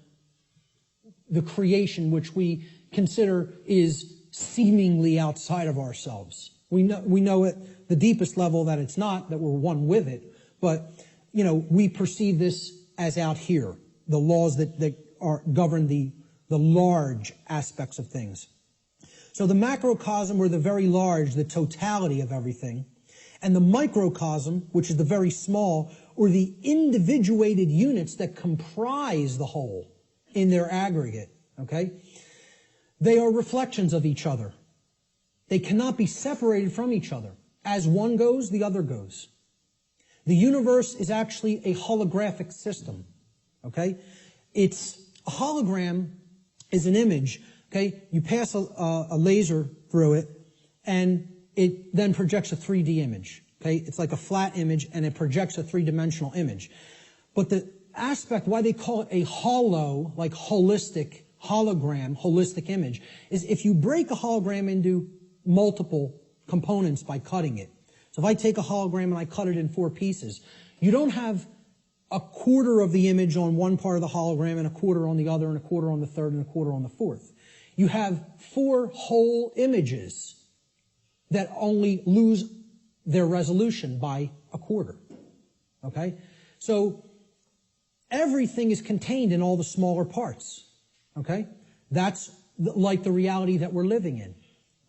the creation which we consider is seemingly outside of ourselves. We know at the deepest level that it's not, that we're one with it, but, we perceive this as out here, the laws that govern the large aspects of things. So the macrocosm, or the very large, the totality of everything, and the microcosm, which is the very small, or the individuated units that comprise the whole in their aggregate, okay? They are reflections of each other. They cannot be separated from each other. As one goes, the other goes. The universe is actually a holographic system, okay? A hologram is an image, okay? You pass a laser through it, and it then projects a 3D image, okay? It's like a flat image, and it projects a three-dimensional image. But the aspect, why they call it a holo, like holistic, hologram, holistic image, is if you break a hologram into multiple components by cutting it. So if I take a hologram and I cut it in 4 pieces, you don't have a quarter of the image on one part of the hologram and a quarter on the other and a quarter on the third and a quarter on the fourth. You have 4 whole images that only lose their resolution by a quarter. Okay? So everything is contained in all the smaller parts. Okay? That's like the reality that we're living in.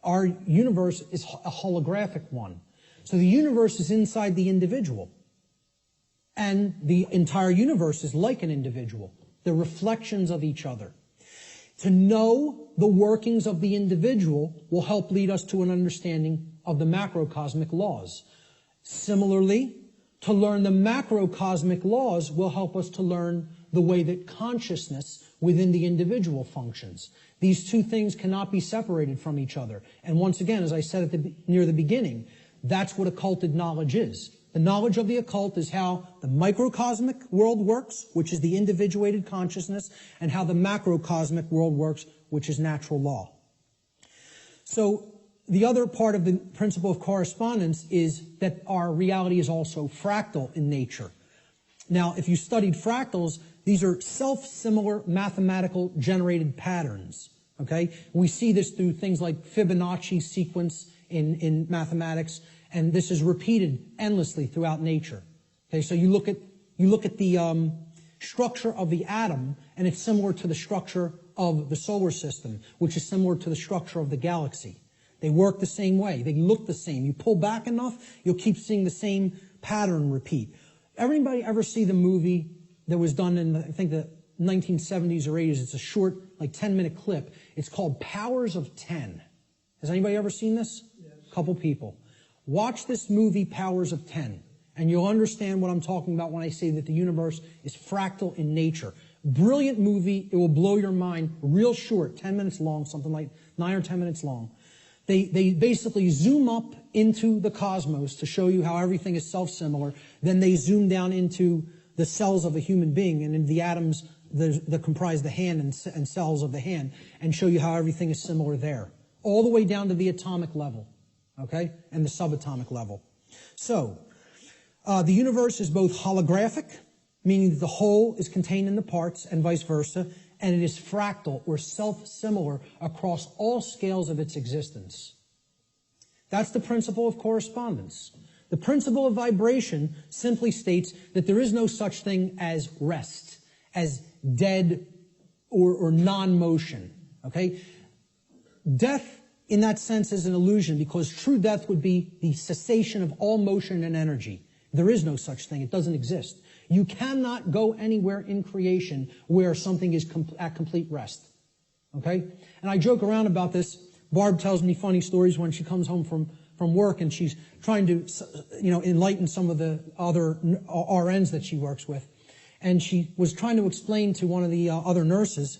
Our universe is a holographic one. So the universe is inside the individual. And the entire universe is like an individual. They're reflections of each other. To know the workings of the individual will help lead us to an understanding of the macrocosmic laws. Similarly, to learn the macrocosmic laws will help us to learn the way that consciousness within the individual functions. These two things cannot be separated from each other. And once again, as I said near the beginning, that's what occulted knowledge is. The knowledge of the occult is how the microcosmic world works, which is the individuated consciousness, and how the macrocosmic world works, which is natural law. So the other part of the principle of correspondence is that our reality is also fractal in nature. Now, if you studied fractals, these are self-similar mathematical generated patterns. Okay? We see this through things like Fibonacci sequence in mathematics, and this is repeated endlessly throughout nature. Okay, so you look at the structure of the atom, and it's similar to the structure of the solar system, which is similar to the structure of the galaxy. They work the same way. They look the same. You pull back enough, you'll keep seeing the same pattern repeat. Everybody ever see the movie that was done in, I think, the 1970s or 80s? It's a short, like 10-minute clip. It's called Powers of 10. Has anybody ever seen this? Yes. A couple people. Watch this movie, Powers of 10, and you'll understand what I'm talking about when I say that the universe is fractal in nature. Brilliant movie. It will blow your mind. Real short, 10 minutes long, something like 9 or 10 minutes long. They basically zoom up into the cosmos to show you how everything is self-similar. Then they zoom down into the cells of a human being and in the atoms that comprise the hand and cells of the hand, and show you how everything is similar there. All the way down to the atomic level, okay, and the subatomic level. So, the universe is both holographic, meaning that the whole is contained in the parts, and vice versa, and it is fractal or self-similar across all scales of its existence. That's the principle of correspondence. The principle of vibration simply states that there is no such thing as rest, as dead or non-motion, okay? Death, in that sense, is an illusion, because true death would be the cessation of all motion and energy. There is no such thing. It doesn't exist. You cannot go anywhere in creation where something is at complete rest. Okay? And I joke around about this. Barb tells me funny stories when she comes home from work, and she's trying to, enlighten some of the other RNs that she works with. And she was trying to explain to one of the other nurses,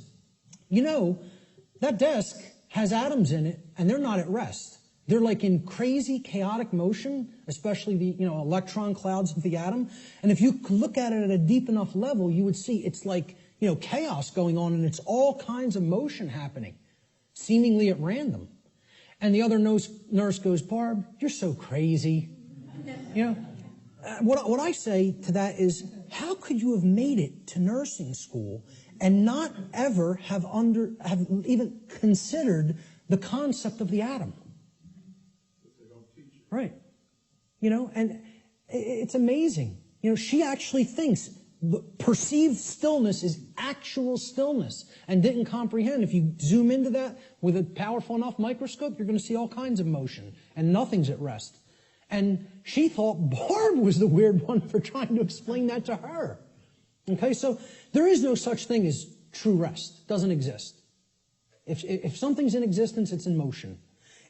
that desk has atoms in it, and they're not at rest. They're like in crazy, chaotic motion, especially the, electron clouds of the atom. And if you look at it at a deep enough level, you would see it's like, chaos going on, and it's all kinds of motion happening, seemingly at random. And the other nurse goes, Barb, you're so crazy. What I say to that is, how could you have made it to nursing school and not ever have even considered the concept of the atom? Right. And it's amazing. She actually thinks perceived stillness is actual stillness, and didn't comprehend. If you zoom into that with a powerful enough microscope, you're going to see all kinds of motion, and nothing's at rest. And she thought Barb was the weird one for trying to explain that to her. Okay, so there is no such thing as true rest. It doesn't exist. If something's in existence, it's in motion.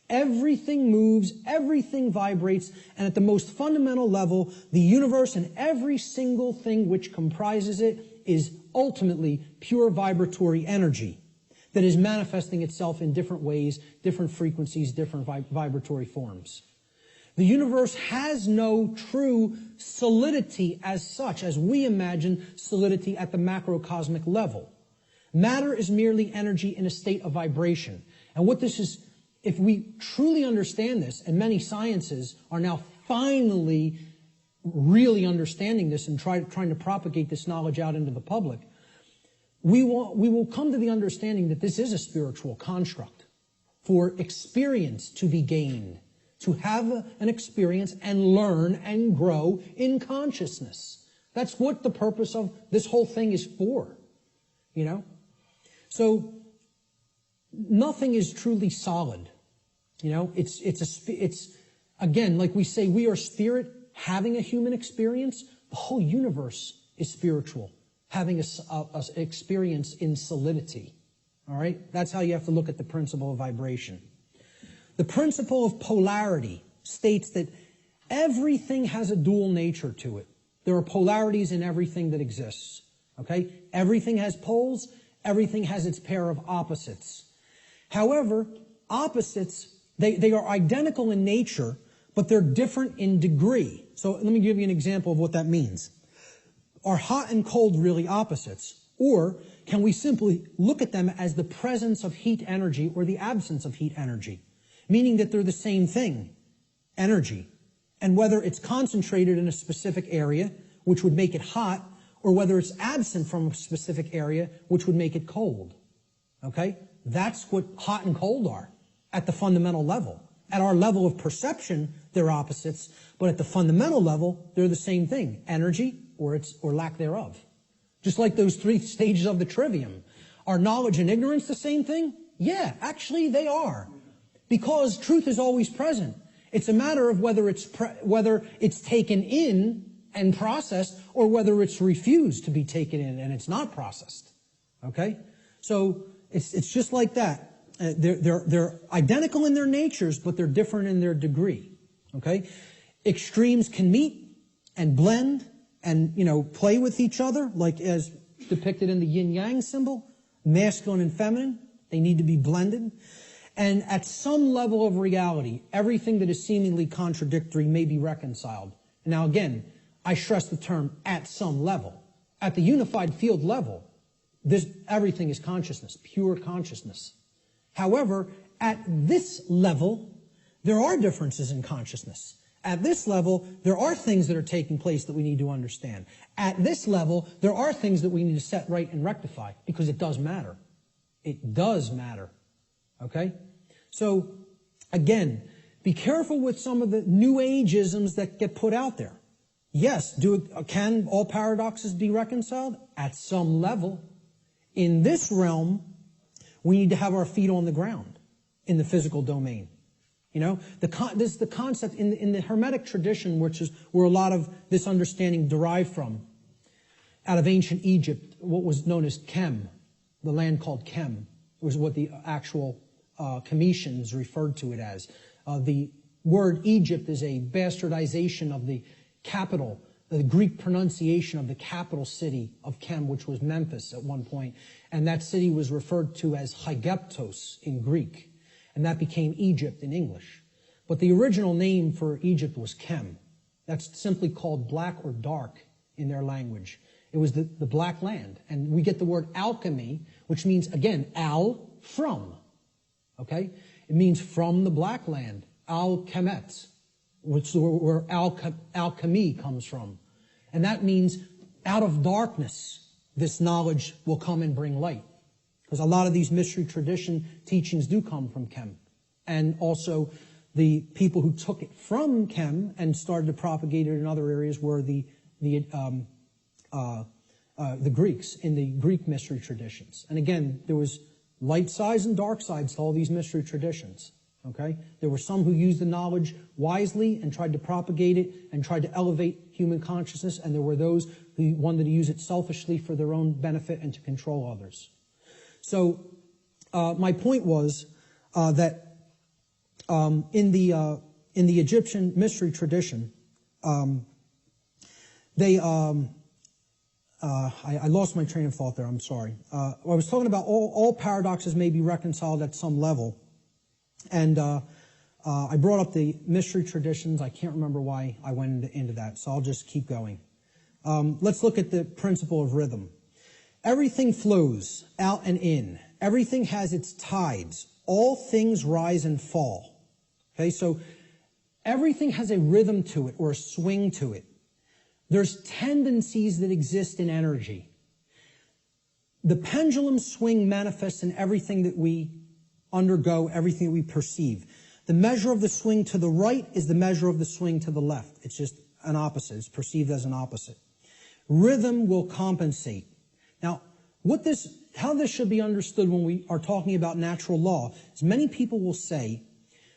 Everything moves, everything vibrates, and at the most fundamental level, the universe and every single thing which comprises it is ultimately pure vibratory energy that is manifesting itself in different ways, different frequencies, different vibratory forms. The universe has no true solidity as such, as we imagine solidity at the macrocosmic level. Matter is merely energy in a state of vibration. And what this is, if we truly understand this, and many sciences are now finally really understanding this and trying to propagate this knowledge out into the public, we will come to the understanding that this is a spiritual construct for experience to be gained, to have an experience and learn and grow in consciousness. That's what the purpose of this whole thing is for, So nothing is truly solid. It's again, like we say, we are spirit having a human experience. The whole universe is spiritual, having a experience in solidity. All right? That's how you have to look at the principle of vibration. The principle of polarity states that everything has a dual nature to it. There are polarities in everything that exists. Okay? Everything has poles. Everything has its pair of opposites. However, opposites, they are identical in nature, but they're different in degree. So let me give you an example of what that means. Are hot and cold really opposites? Or can we simply look at them as the presence of heat energy or the absence of heat energy? Meaning that they're the same thing, energy. And whether it's concentrated in a specific area, which would make it hot, or whether it's absent from a specific area, which would make it cold. Okay? That's what hot and cold are at the fundamental level. At our level of perception, they're opposites, but at the fundamental level, they're the same thing, energy or lack thereof. Just like those 3 stages of the trivium. Are knowledge and ignorance the same thing? Yeah, actually they are. Because truth is always present. It's a matter of whether it's taken in and processed, or whether it's refused to be taken in and it's not processed. Okay? So it's just like that. They're identical in their natures, but they're different in their degree. Okay? Extremes can meet and blend and, play with each other, like as depicted in the yin-yang symbol, masculine and feminine. They need to be blended. And at some level of reality, everything that is seemingly contradictory may be reconciled. Now again, I stress the term at some level. At the unified field level, everything is consciousness, pure consciousness. However, at this level, there are differences in consciousness. At this level, there are things that are taking place that we need to understand. At this level, there are things that we need to set right and rectify, because it does matter. It does matter. Okay? So, again, be careful with some of the New Age-isms that get put out there. Yes, can all paradoxes be reconciled? At some level. In this realm, we need to have our feet on the ground in the physical domain. This is the concept in the Hermetic tradition, which is where a lot of this understanding derived from. Out of ancient Egypt, what was known as Kem, the land called Kem, was what the actual Cometians referred to it as. The word Egypt is a bastardization of the capital, the Greek pronunciation of the capital city of Kem, which was Memphis at one point. And that city was referred to as Hygeptos in Greek. And that became Egypt in English. But the original name for Egypt was Kem. That's simply called black or dark in their language. It was the black land. And we get the word alchemy, which means, again, al, from. Okay? It means from the black land. Al-Kemet, which is where alchemy comes from. And that means out of darkness, this knowledge will come and bring light. Because a lot of these mystery tradition teachings do come from Kem. And also the people who took it from Kem and started to propagate it in other areas were the Greeks in the Greek mystery traditions. And again, there was light sides and dark sides to all these mystery traditions. Okay? There were some who used the knowledge wisely and tried to propagate it and tried to elevate human consciousness, and there were those who wanted to use it selfishly for their own benefit and to control others. So my point was that in the Egyptian mystery tradition, I lost my train of thought there. I'm sorry. I was talking about all paradoxes may be reconciled at some level, and I brought up the mystery traditions. I can't remember why I went into that, so I'll just keep going. Let's look at the principle of rhythm. Everything flows out and in. Everything has its tides. All things rise and fall. Okay, so everything has a rhythm to it or a swing to it. There's tendencies that exist in energy. The pendulum swing manifests in everything that we undergo, everything that we perceive. The measure of the swing to the right is the measure of the swing to the left. It's just an opposite. It's perceived as an opposite. Rhythm will compensate. Now, how this should be understood when we are talking about natural law is many people will say,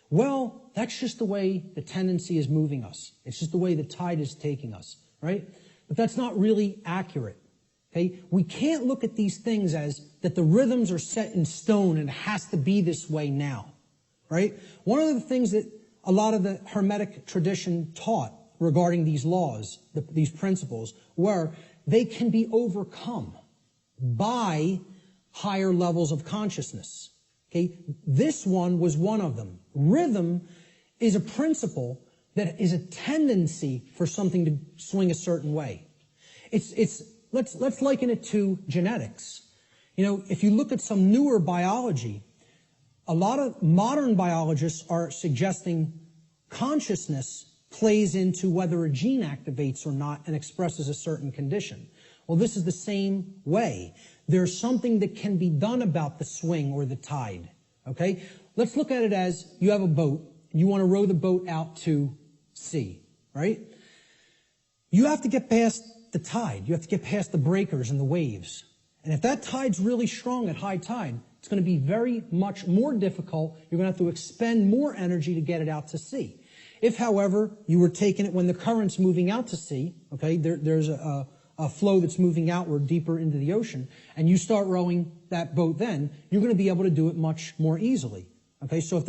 well, that's just the way the tendency is moving us. It's just the way the tide is taking us, right? But that's not really accurate. Okay? We can't look at these things as that the rhythms are set in stone and it has to be this way now, right? One of the things that a lot of the Hermetic tradition taught regarding these laws, these principles, were they can be overcome by higher levels of consciousness. Okay? This one was one of them. Rhythm is a principle that is a tendency for something to swing a certain way. Let's liken it to genetics. If you look at some newer biology, a lot of modern biologists are suggesting consciousness plays into whether a gene activates or not and expresses a certain condition. Well, this is the same way. There's something that can be done about the swing or the tide. Okay? Let's look at it as you have a boat. You want to row the boat out to sea, right? You have to get past the tide. You have to get past the breakers and the waves. And if that tide's really strong at high tide, it's going to be very much more difficult. You're going to have to expend more energy to get it out to sea. If, however, you were taking it when the current's moving out to sea, okay, there's a flow that's moving outward deeper into the ocean, and you start rowing that boat then, you're going to be able to do it much more easily. Okay, so if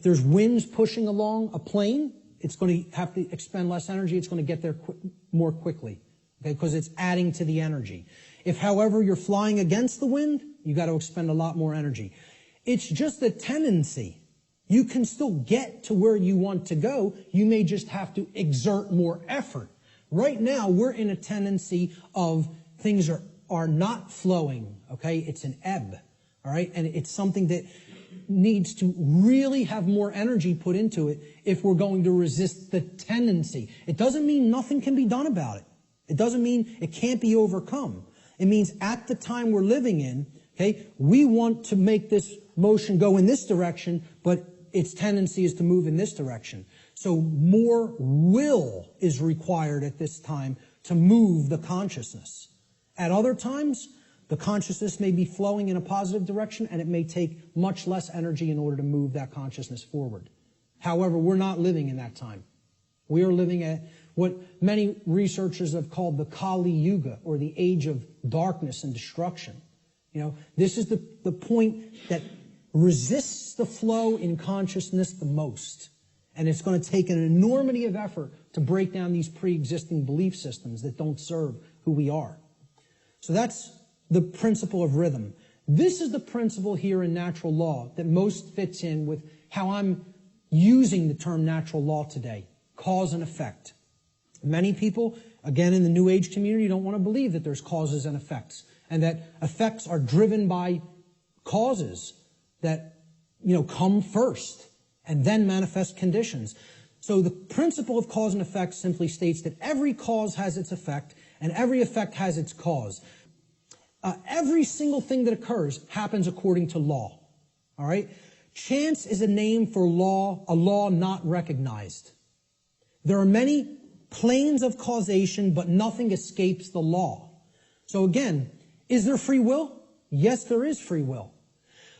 there's winds pushing along a plane, it's going to have to expend less energy. It's going to get there more quickly, okay, because it's adding to the energy. If, however, you're flying against the wind, you got to expend a lot more energy. It's just a tendency. You can still get to where you want to go. You may just have to exert more effort. Right now, we're in a tendency of things are not flowing, okay? It's an ebb, all right? And it's something that needs to really have more energy put into it if we're going to resist the tendency. It doesn't mean nothing can be done about it. It doesn't mean it can't be overcome. It means at the time we're living in, okay, we want to make this motion go in this direction, but its tendency is to move in this direction. So more will is required at this time to move the consciousness. At other times, the consciousness may be flowing in a positive direction, and it may take much less energy in order to move that consciousness forward. However, we're not living in that time. We are living at what many researchers have called the Kali Yuga, or the age of darkness and destruction. You know, this is the point that resists the flow in consciousness the most. And it's going to take an enormity of effort to break down these pre-existing belief systems that don't serve who we are. So that's the principle of rhythm. This is the principle here in natural law that most fits in with how I'm using the term natural law today, cause and effect. Many people, again in the New Age community, don't want to believe that there's causes and effects, and that effects are driven by causes that, come first and then manifest conditions. So the principle of cause and effect simply states that every cause has its effect and every effect has its cause. Every single thing that occurs happens according to law. All right? Chance is a name for law, a law not recognized. There are many planes of causation, but nothing escapes the law. So again, is there free will? Yes, there is free will.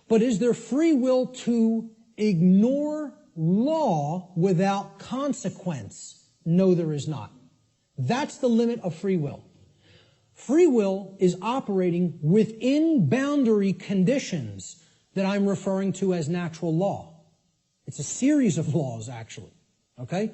But is there free will to ignore law without consequence? No, there is not. That's the limit of free will. Free will is operating within boundary conditions that I'm referring to as natural law. It's a series of laws, actually. Okay?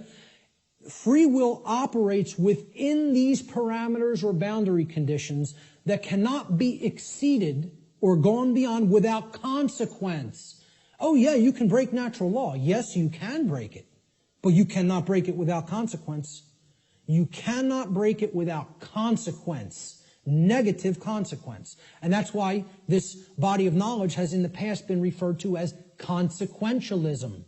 Free will operates within these parameters or boundary conditions that cannot be exceeded or gone beyond without consequence. Oh yeah, you can break natural law. Yes, you can break it. But you cannot break it without consequence. You cannot break it without consequence. Negative consequence. And that's why this body of knowledge has in the past been referred to as consequentialism.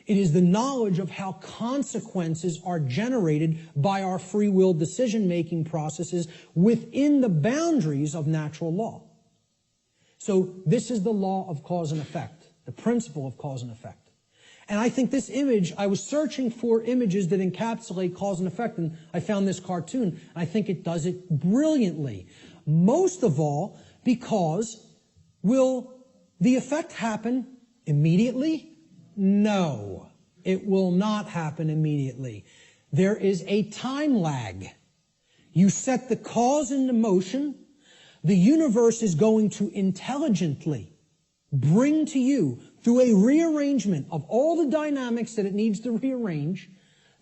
It is the knowledge of how consequences are generated by our free will decision-making processes within the boundaries of natural law. So this is the law of cause and effect, the principle of cause and effect. And I think this image, I was searching for images that encapsulate cause and effect, and I found this cartoon, and I think it does it brilliantly. Most of all, because will the effect happen immediately? No, it will not happen immediately. There is a time lag. You set the cause into motion. The universe is going to intelligently bring to you, through a rearrangement of all the dynamics that it needs to rearrange,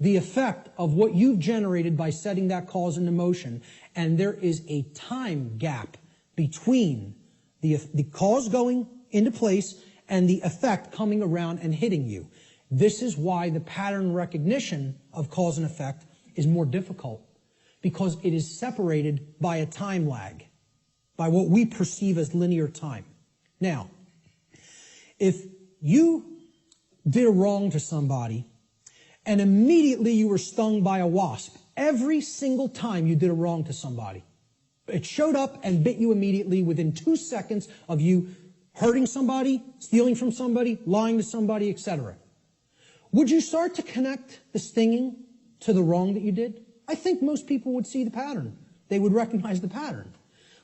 the effect of what you've generated by setting that cause into motion. And there is a time gap between the cause going into place and the effect coming around and hitting you. This is why the pattern recognition of cause and effect is more difficult, because it is separated by a time lag, by what we perceive as linear time. Now, if you did a wrong to somebody and immediately you were stung by a wasp, every single time you did a wrong to somebody, It showed up and bit you immediately within 2 seconds of you hurting somebody, stealing from somebody, lying to somebody, etc. Would you start to connect the stinging to the wrong that you did? I think most people would see the pattern. They would recognize the pattern.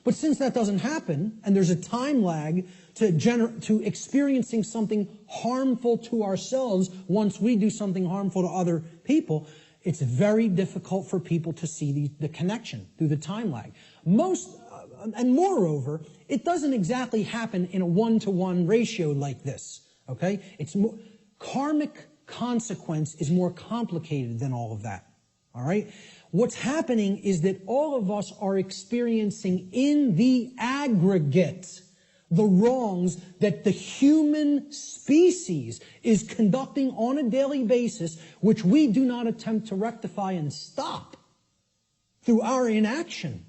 But since that doesn't happen, and there's a time lag to experiencing something harmful to ourselves once we do something harmful to other people, it's very difficult for people to see the connection through the time lag. And moreover, it doesn't exactly happen in a 1-to-1 ratio like this, okay? Karmic consequence is more complicated than all of that, all right? What's happening is that all of us are experiencing in the aggregate the wrongs that the human species is conducting on a daily basis, which we do not attempt to rectify and stop through our inaction.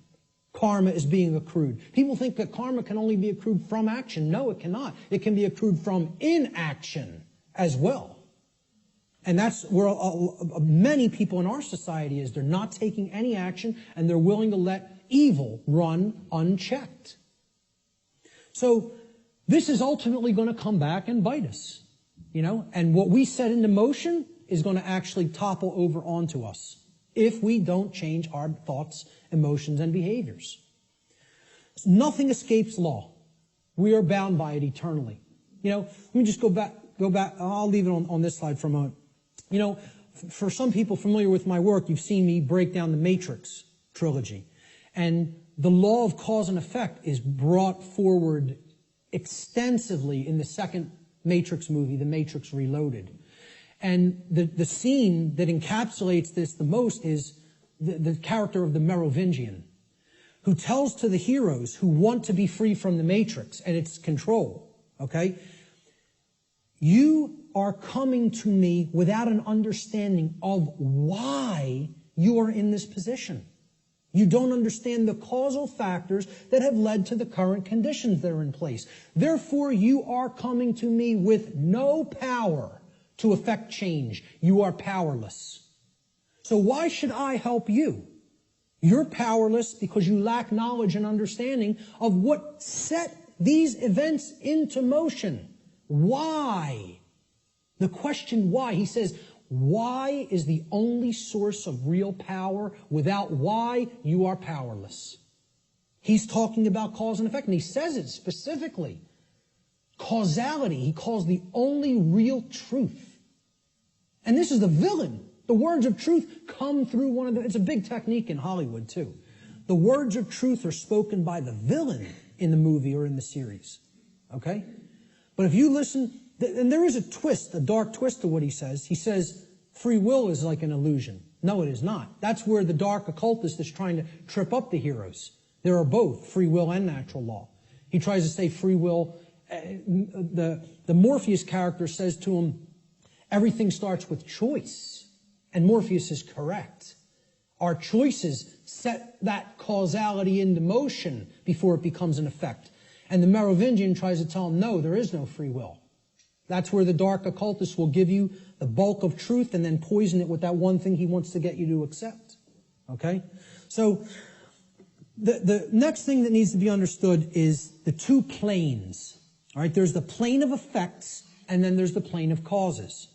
Karma is being accrued. People think that karma can only be accrued from action. No, it cannot. It can be accrued from inaction as well. And that's where many people in our society is. They're not taking any action, and they're willing to let evil run unchecked. So this is ultimately going to come back and bite us, and what we set into motion is going to actually topple over onto us if we don't change our thoughts, emotions, and behaviors. Nothing escapes law. We are bound by it eternally. Let me just go back. I'll leave it on this slide for a moment. For some people familiar with my work, you've seen me break down the Matrix trilogy. And the law of cause and effect is brought forward extensively in the second Matrix movie, The Matrix Reloaded. And the scene that encapsulates this the most is the character of the Merovingian, who tells to the heroes who want to be free from the Matrix and its control, okay? You are coming to me without an understanding of why you are in this position. You don't understand the causal factors that have led to the current conditions that are in place. Therefore, you are coming to me with no power to effect change. You are powerless. So why should I help you? You're powerless because you lack knowledge and understanding of what set these events into motion. Why? The question why. He says, why is the only source of real power. Without why, you are powerless. He's talking about cause and effect, and he says it specifically. Causality, he calls the only real truth. And this is the villain. The words of truth come through it's a big technique in Hollywood, too. The words of truth are spoken by the villain in the movie or in the series. Okay? But if you listen, and there is a twist, a dark twist to what he says. He says free will is like an illusion. No, it is not. That's where the dark occultist is trying to trip up the heroes. There are both free will and natural law. He tries to say free will. The Morpheus character says to him, everything starts with choice. And Morpheus is correct. Our choices set that causality into motion before it becomes an effect. And the Merovingian tries to tell him, no, there is no free will. That's where the dark occultist will give you the bulk of truth and then poison it with that one thing he wants to get you to accept. Okay? So the next thing that needs to be understood is the two planes. All right? There's the plane of effects and then there's the plane of causes.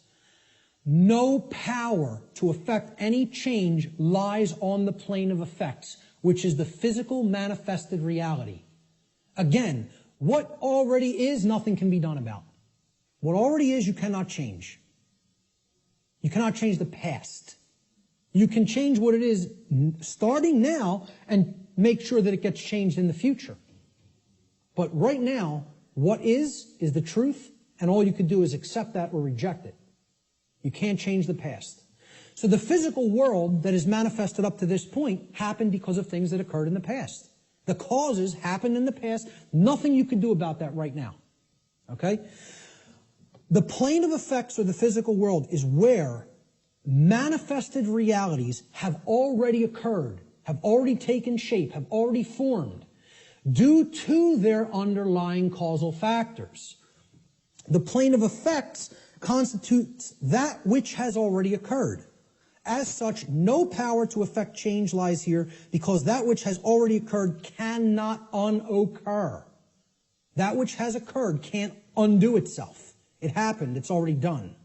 No power to affect any change lies on the plane of effects, which is the physical manifested reality. Again, what already is, nothing can be done about. What already is, you cannot change. You cannot change the past. You can change what it is starting now and make sure that it gets changed in the future. But right now, what is the truth, and all you can do is accept that or reject it. You can't change the past. So the physical world that is manifested up to this point happened because of things that occurred in the past. The causes happened in the past. Nothing you can do about that right now. Okay? The plane of effects or the physical world is where manifested realities have already occurred, have already taken shape, have already formed due to their underlying causal factors. The plane of effects constitutes that which has already occurred. As such, no power to effect change lies here, because that which has already occurred cannot unoccur. That which has occurred can't undo itself. It happened. It's already done.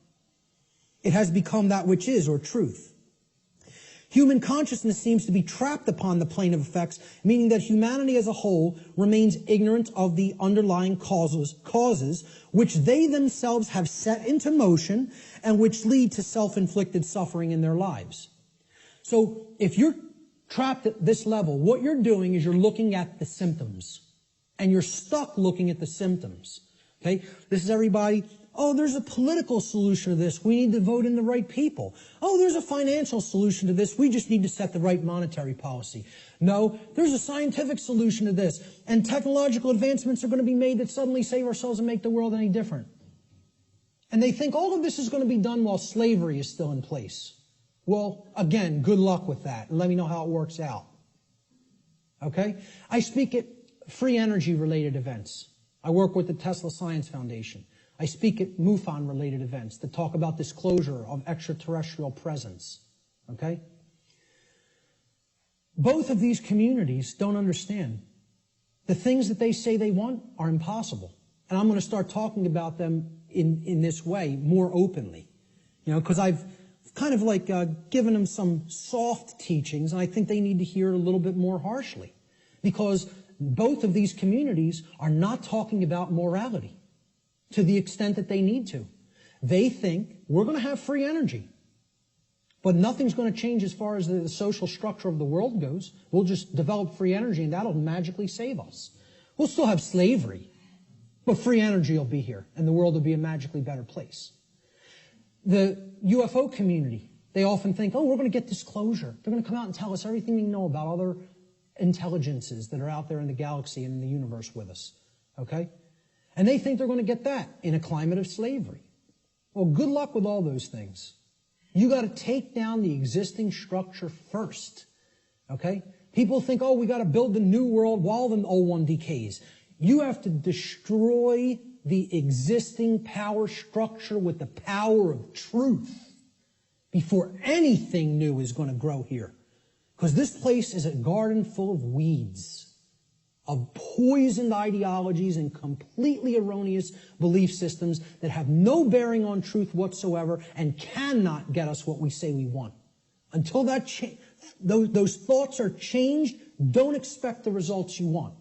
It has become that which is, or truth. Human consciousness seems to be trapped upon the plane of effects, meaning that humanity as a whole remains ignorant of the underlying causes which they themselves have set into motion and which lead to self-inflicted suffering in their lives. So if you're trapped at this level, what you're doing is you're looking at the symptoms. And you're stuck looking at the symptoms. Okay? This is everybody. Oh, there's a political solution to this. We need to vote in the right people. Oh, there's a financial solution to this. We just need to set the right monetary policy. No, there's a scientific solution to this. And technological advancements are going to be made that suddenly save ourselves and make the world any different. And they think all of this is going to be done while slavery is still in place. Well, again, good luck with that. And let me know how it works out. Okay? I speak at free energy related events. I work with the Tesla Science Foundation. I speak at MUFON related events that talk about disclosure of extraterrestrial presence. Okay? Both of these communities don't understand. The things that they say they want are impossible. And I'm going to start talking about them in this way more openly. You know, because I've kind of like given them some soft teachings, and I think they need to hear it a little bit more harshly. Because both of these communities are not talking about morality to the extent that they need to. They think we're going to have free energy, but nothing's going to change as far as the social structure of the world goes. We'll just develop free energy and that'll magically save us. We'll still have slavery, but free energy will be here and the world will be a magically better place. The UFO community, they often think, oh, we're going to get disclosure. They're going to come out and tell us everything they know about other intelligences that are out there in the galaxy and in the universe with us. Okay? And they think they're going to get that in a climate of slavery. Well, good luck with all those things. You got to take down the existing structure first. Okay? People think, oh, we got to build the new world while the old one decays. You have to destroy the existing power structure with the power of truth before anything new is going to grow here. Because this place is a garden full of weeds, of poisoned ideologies and completely erroneous belief systems that have no bearing on truth whatsoever and cannot get us what we say we want. Until that those thoughts are changed, don't expect the results you want.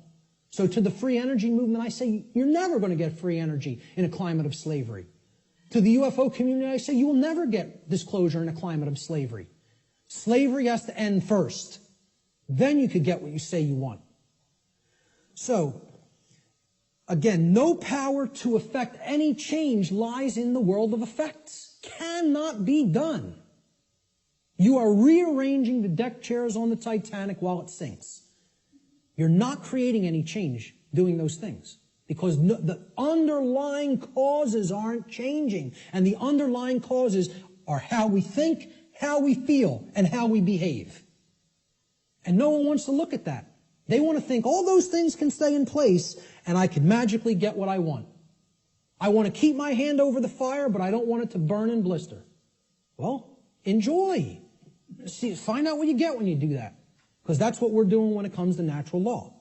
So to the free energy movement, I say you're never going to get free energy in a climate of slavery. To the UFO community, I say you will never get disclosure in a climate of slavery. Slavery has to end first. Then you could get what you say you want. So, again, no power to effect any change lies in the world of effects. Cannot be done. You are rearranging the deck chairs on the Titanic while it sinks. You're not creating any change doing those things because the underlying causes aren't changing. And the underlying causes are how we think, how we feel, and how we behave. And no one wants to look at that. They want to think all those things can stay in place and I can magically get what I want. I want to keep my hand over the fire, but I don't want it to burn and blister. Well, enjoy. See, find out what you get when you do that. Because that's what we're doing when it comes to natural law.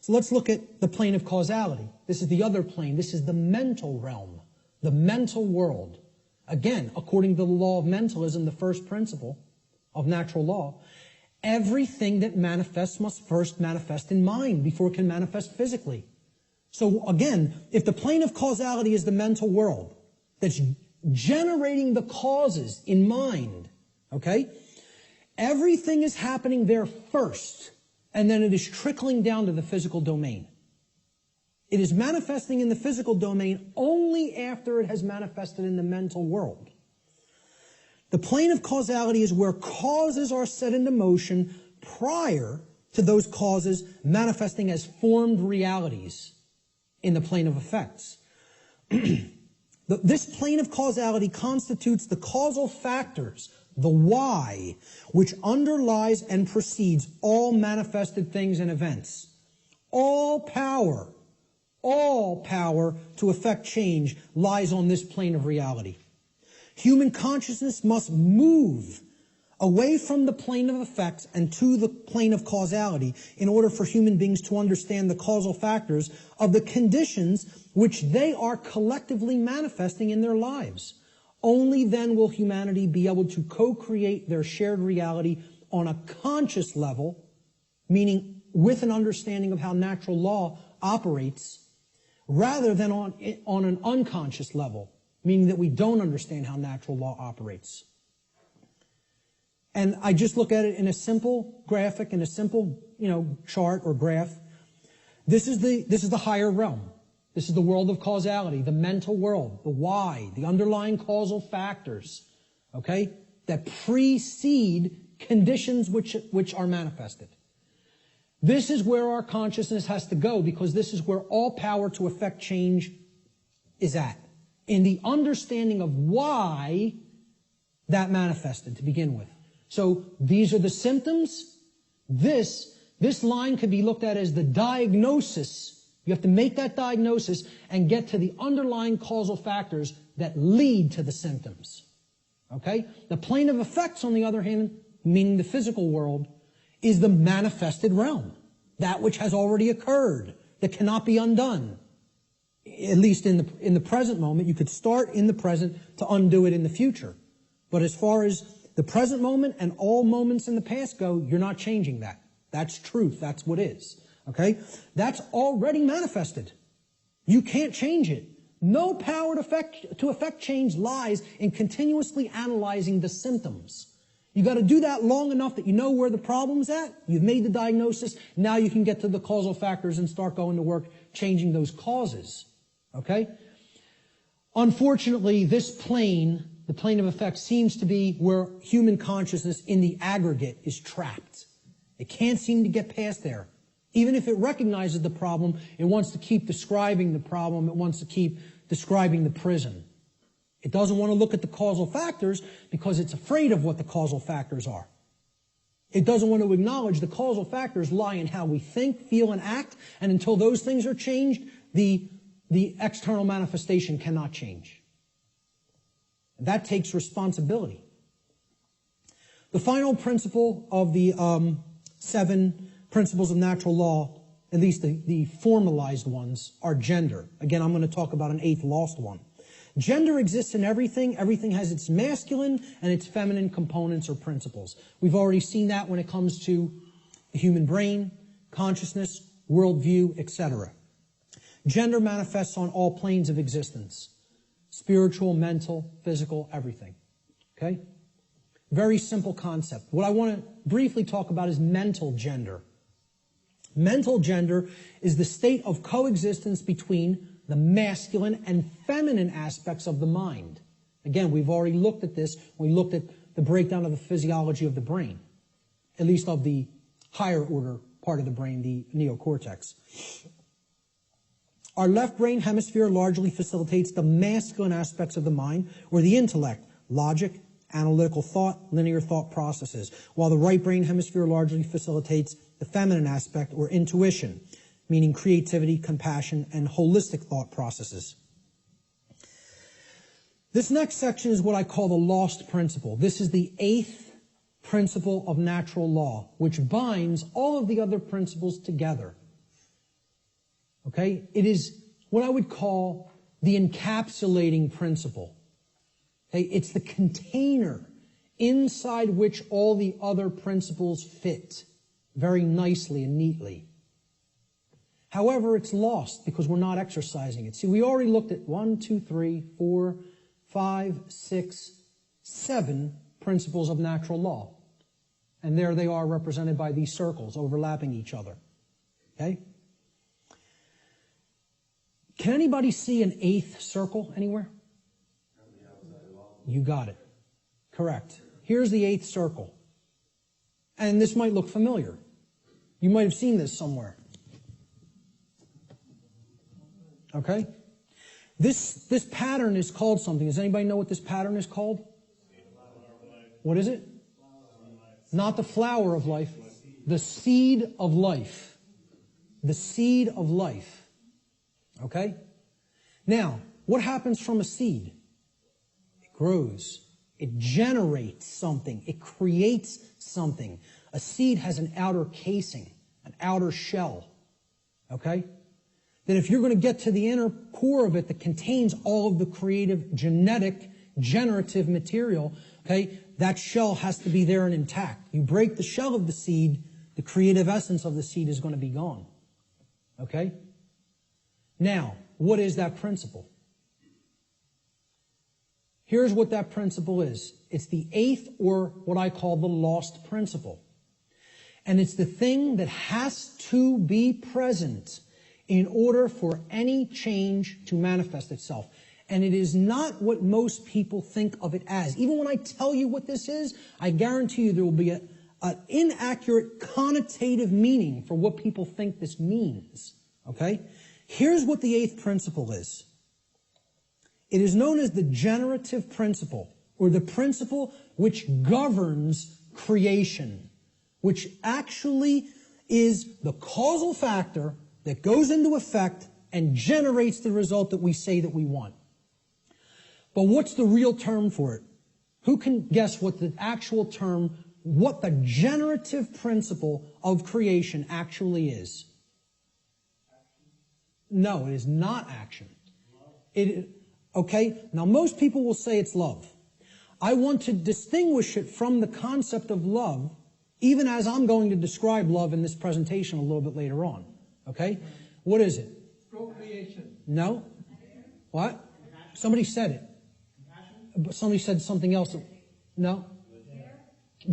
So let's look at the plane of causality. This is the other plane. This is the mental realm, the mental world. Again, according to the law of mentalism, the first principle of natural law, everything that manifests must first manifest in mind before it can manifest physically. So again, if the plane of causality is the mental world that's generating the causes in mind, okay, everything is happening there first, and then it is trickling down to the physical domain. It is manifesting in the physical domain only after it has manifested in the mental world. The plane of causality is where causes are set into motion prior to those causes manifesting as formed realities in the plane of effects. This plane of causality constitutes the causal factors, the why, which underlies and precedes all manifested things and events. All power to effect change lies on this plane of reality. Human consciousness must move away from the plane of effects and to the plane of causality in order for human beings to understand the causal factors of the conditions which they are collectively manifesting in their lives. Only then will humanity be able to co-create their shared reality on a conscious level, meaning with an understanding of how natural law operates, rather than on an unconscious level, meaning that we don't understand how natural law operates. And I just look at it in a simple graphic, in a simple, chart or graph. This is the higher realm. This is the world of causality, the mental world, the why, the underlying causal factors, okay, that precede conditions which are manifested. This is where our consciousness has to go, because this is where all power to affect change is at, in the understanding of why that manifested to begin with. So these are the symptoms. This line could be looked at as the diagnosis. You have to make that diagnosis and get to the underlying causal factors that lead to the symptoms. Okay? The plane of effects, on the other hand, meaning the physical world, is the manifested realm. That which has already occurred, that cannot be undone. At least in the present moment. You could start in the present to undo it in the future. But as far as the present moment and all moments in the past go, you're not changing that. That's truth. That's what is. Okay? That's already manifested. You can't change it. No power to affect change lies in continuously analyzing the symptoms. You got to do that long enough that you know where the problem's at. You've made the diagnosis. Now you can get to the causal factors and start going to work changing those causes. Okay? Unfortunately, this plane, the plane of effects, seems to be where human consciousness in the aggregate is trapped. It can't seem to get past there. Even if it recognizes the problem, it wants to keep describing the problem. It wants to keep describing the prison. It doesn't want to look at the causal factors because it's afraid of what the causal factors are. It doesn't want to acknowledge the causal factors lie in how we think, feel, and act, and until those things are changed, the external manifestation cannot change. That takes responsibility. The final principle of the 7 principles of natural law, at least the formalized ones, are gender. Again, I'm going to talk about an 8th lost one. Gender exists in everything. Everything has its masculine and its feminine components or principles. We've already seen that when it comes to the human brain, consciousness, worldview, etc. Gender manifests on all planes of existence. Spiritual, mental, physical, everything. Okay? Very simple concept. What I want to briefly talk about is mental gender. Mental gender is the state of coexistence between the masculine and feminine aspects of the mind. Again, we've already looked at this when we looked at the breakdown of the physiology of the brain, at least of the higher order part of the brain, the neocortex. Our left brain hemisphere largely facilitates the masculine aspects of the mind, or the intellect, logic, analytical thought, linear thought processes, while the right brain hemisphere largely facilitates the feminine aspect, or intuition, meaning creativity, compassion, and holistic thought processes. This next section is what I call the lost principle. This is the 8th principle of natural law, which binds all of the other principles together. Okay? It is what I would call the encapsulating principle. Okay? It's the container inside which all the other principles fit very nicely and neatly. However, it's lost because we're not exercising it. See, we already looked at 1, 2, 3, 4, 5, 6, 7 principles of natural law. And there they are represented by these circles overlapping each other. Okay? Can anybody see an 8th circle anywhere? You got it. Correct. Here's the 8th circle. And this might look familiar. You might have seen this somewhere. Okay? This pattern is called something. Does anybody know what this pattern is called? What is it? Not the flower of life. The seed of life. The seed of life. Okay? Now, what happens from a seed? It grows. It generates something. It creates something. A seed has an outer casing, an outer shell. Okay? That if you're going to get to the inner core of it that contains all of the creative, generative material, okay, that shell has to be there and intact. You break the shell of the seed, the creative essence of the seed is going to be gone. Okay? Now, what is that principle? Here's what that principle is. It's the eighth, or what I call the lost principle. And it's the thing that has to be present in order for any change to manifest itself. And it is not what most people think of it as. Even when I tell you what this is, I guarantee you there will be an inaccurate connotative meaning for what people think this means. Okay? Here's what the eighth principle is. It is known as the generative principle, or the principle which governs creation, which actually is the causal factor that goes into effect and generates the result that we say that we want. But what's the real term for it? Who can guess what the actual term, what the generative principle of creation actually is? No, it is not action. Okay? Now, most people will say it's love. I want to distinguish it from the concept of love, even as I'm going to describe love in this presentation a little bit later on. Okay? What is it? Procreation. No? What? Somebody said it. But somebody said something else. No?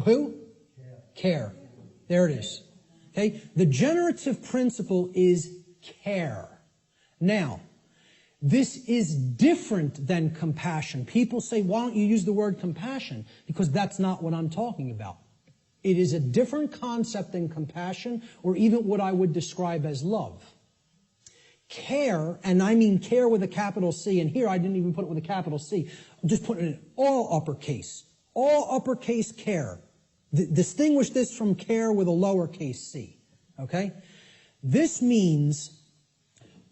Who? Care. There it is. Okay? The generative principle is care. Now, this is different than compassion. People say, why don't you use the word compassion? Because that's not what I'm talking about. It is a different concept than compassion, or even what I would describe as love. Care, and I mean care with a capital C, and here I didn't even put it with a capital C. I'm just putting it in all uppercase. All uppercase care. Distinguish this from care with a lowercase c. Okay? This means,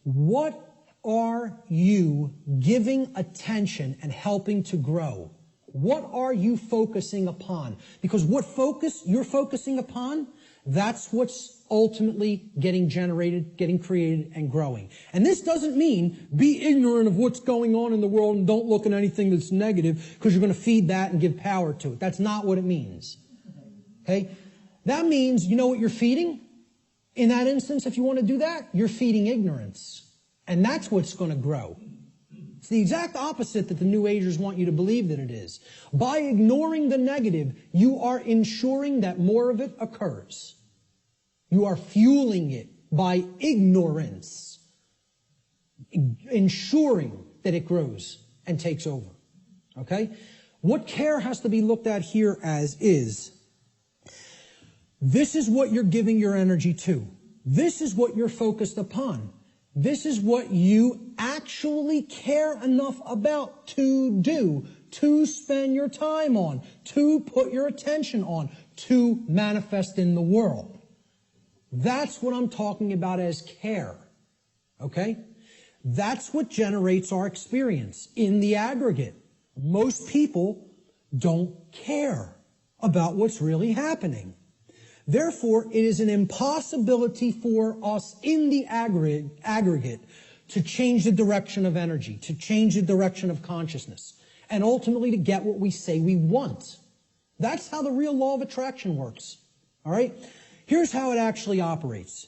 what are you giving attention and helping to grow? What are you focusing upon? Because what focus you're focusing upon, that's what's ultimately getting generated, getting created, and growing. And this doesn't mean be ignorant of what's going on in the world and don't look at anything that's negative because you're going to feed that and give power to it. That's not what it means. Okay? That means, you know what you're feeding? In that instance, if you want to do that, you're feeding ignorance. And that's what's going to grow. It's the exact opposite that the New Agers want you to believe that it is. By ignoring the negative, you are ensuring that more of it occurs. You are fueling it by ignorance, ensuring that it grows and takes over. Okay? What care has to be looked at here as is, this is what you're giving your energy to. This is what you're focused upon. This is what you actually care enough about to do, to spend your time on, to put your attention on, to manifest in the world. That's what I'm talking about as care. Okay? That's what generates our experience in the aggregate. Most people don't care about what's really happening. Therefore, it is an impossibility for us in the aggregate to change the direction of energy, to change the direction of consciousness, and ultimately to get what we say we want. That's how the real law of attraction works. All right? Here's how it actually operates.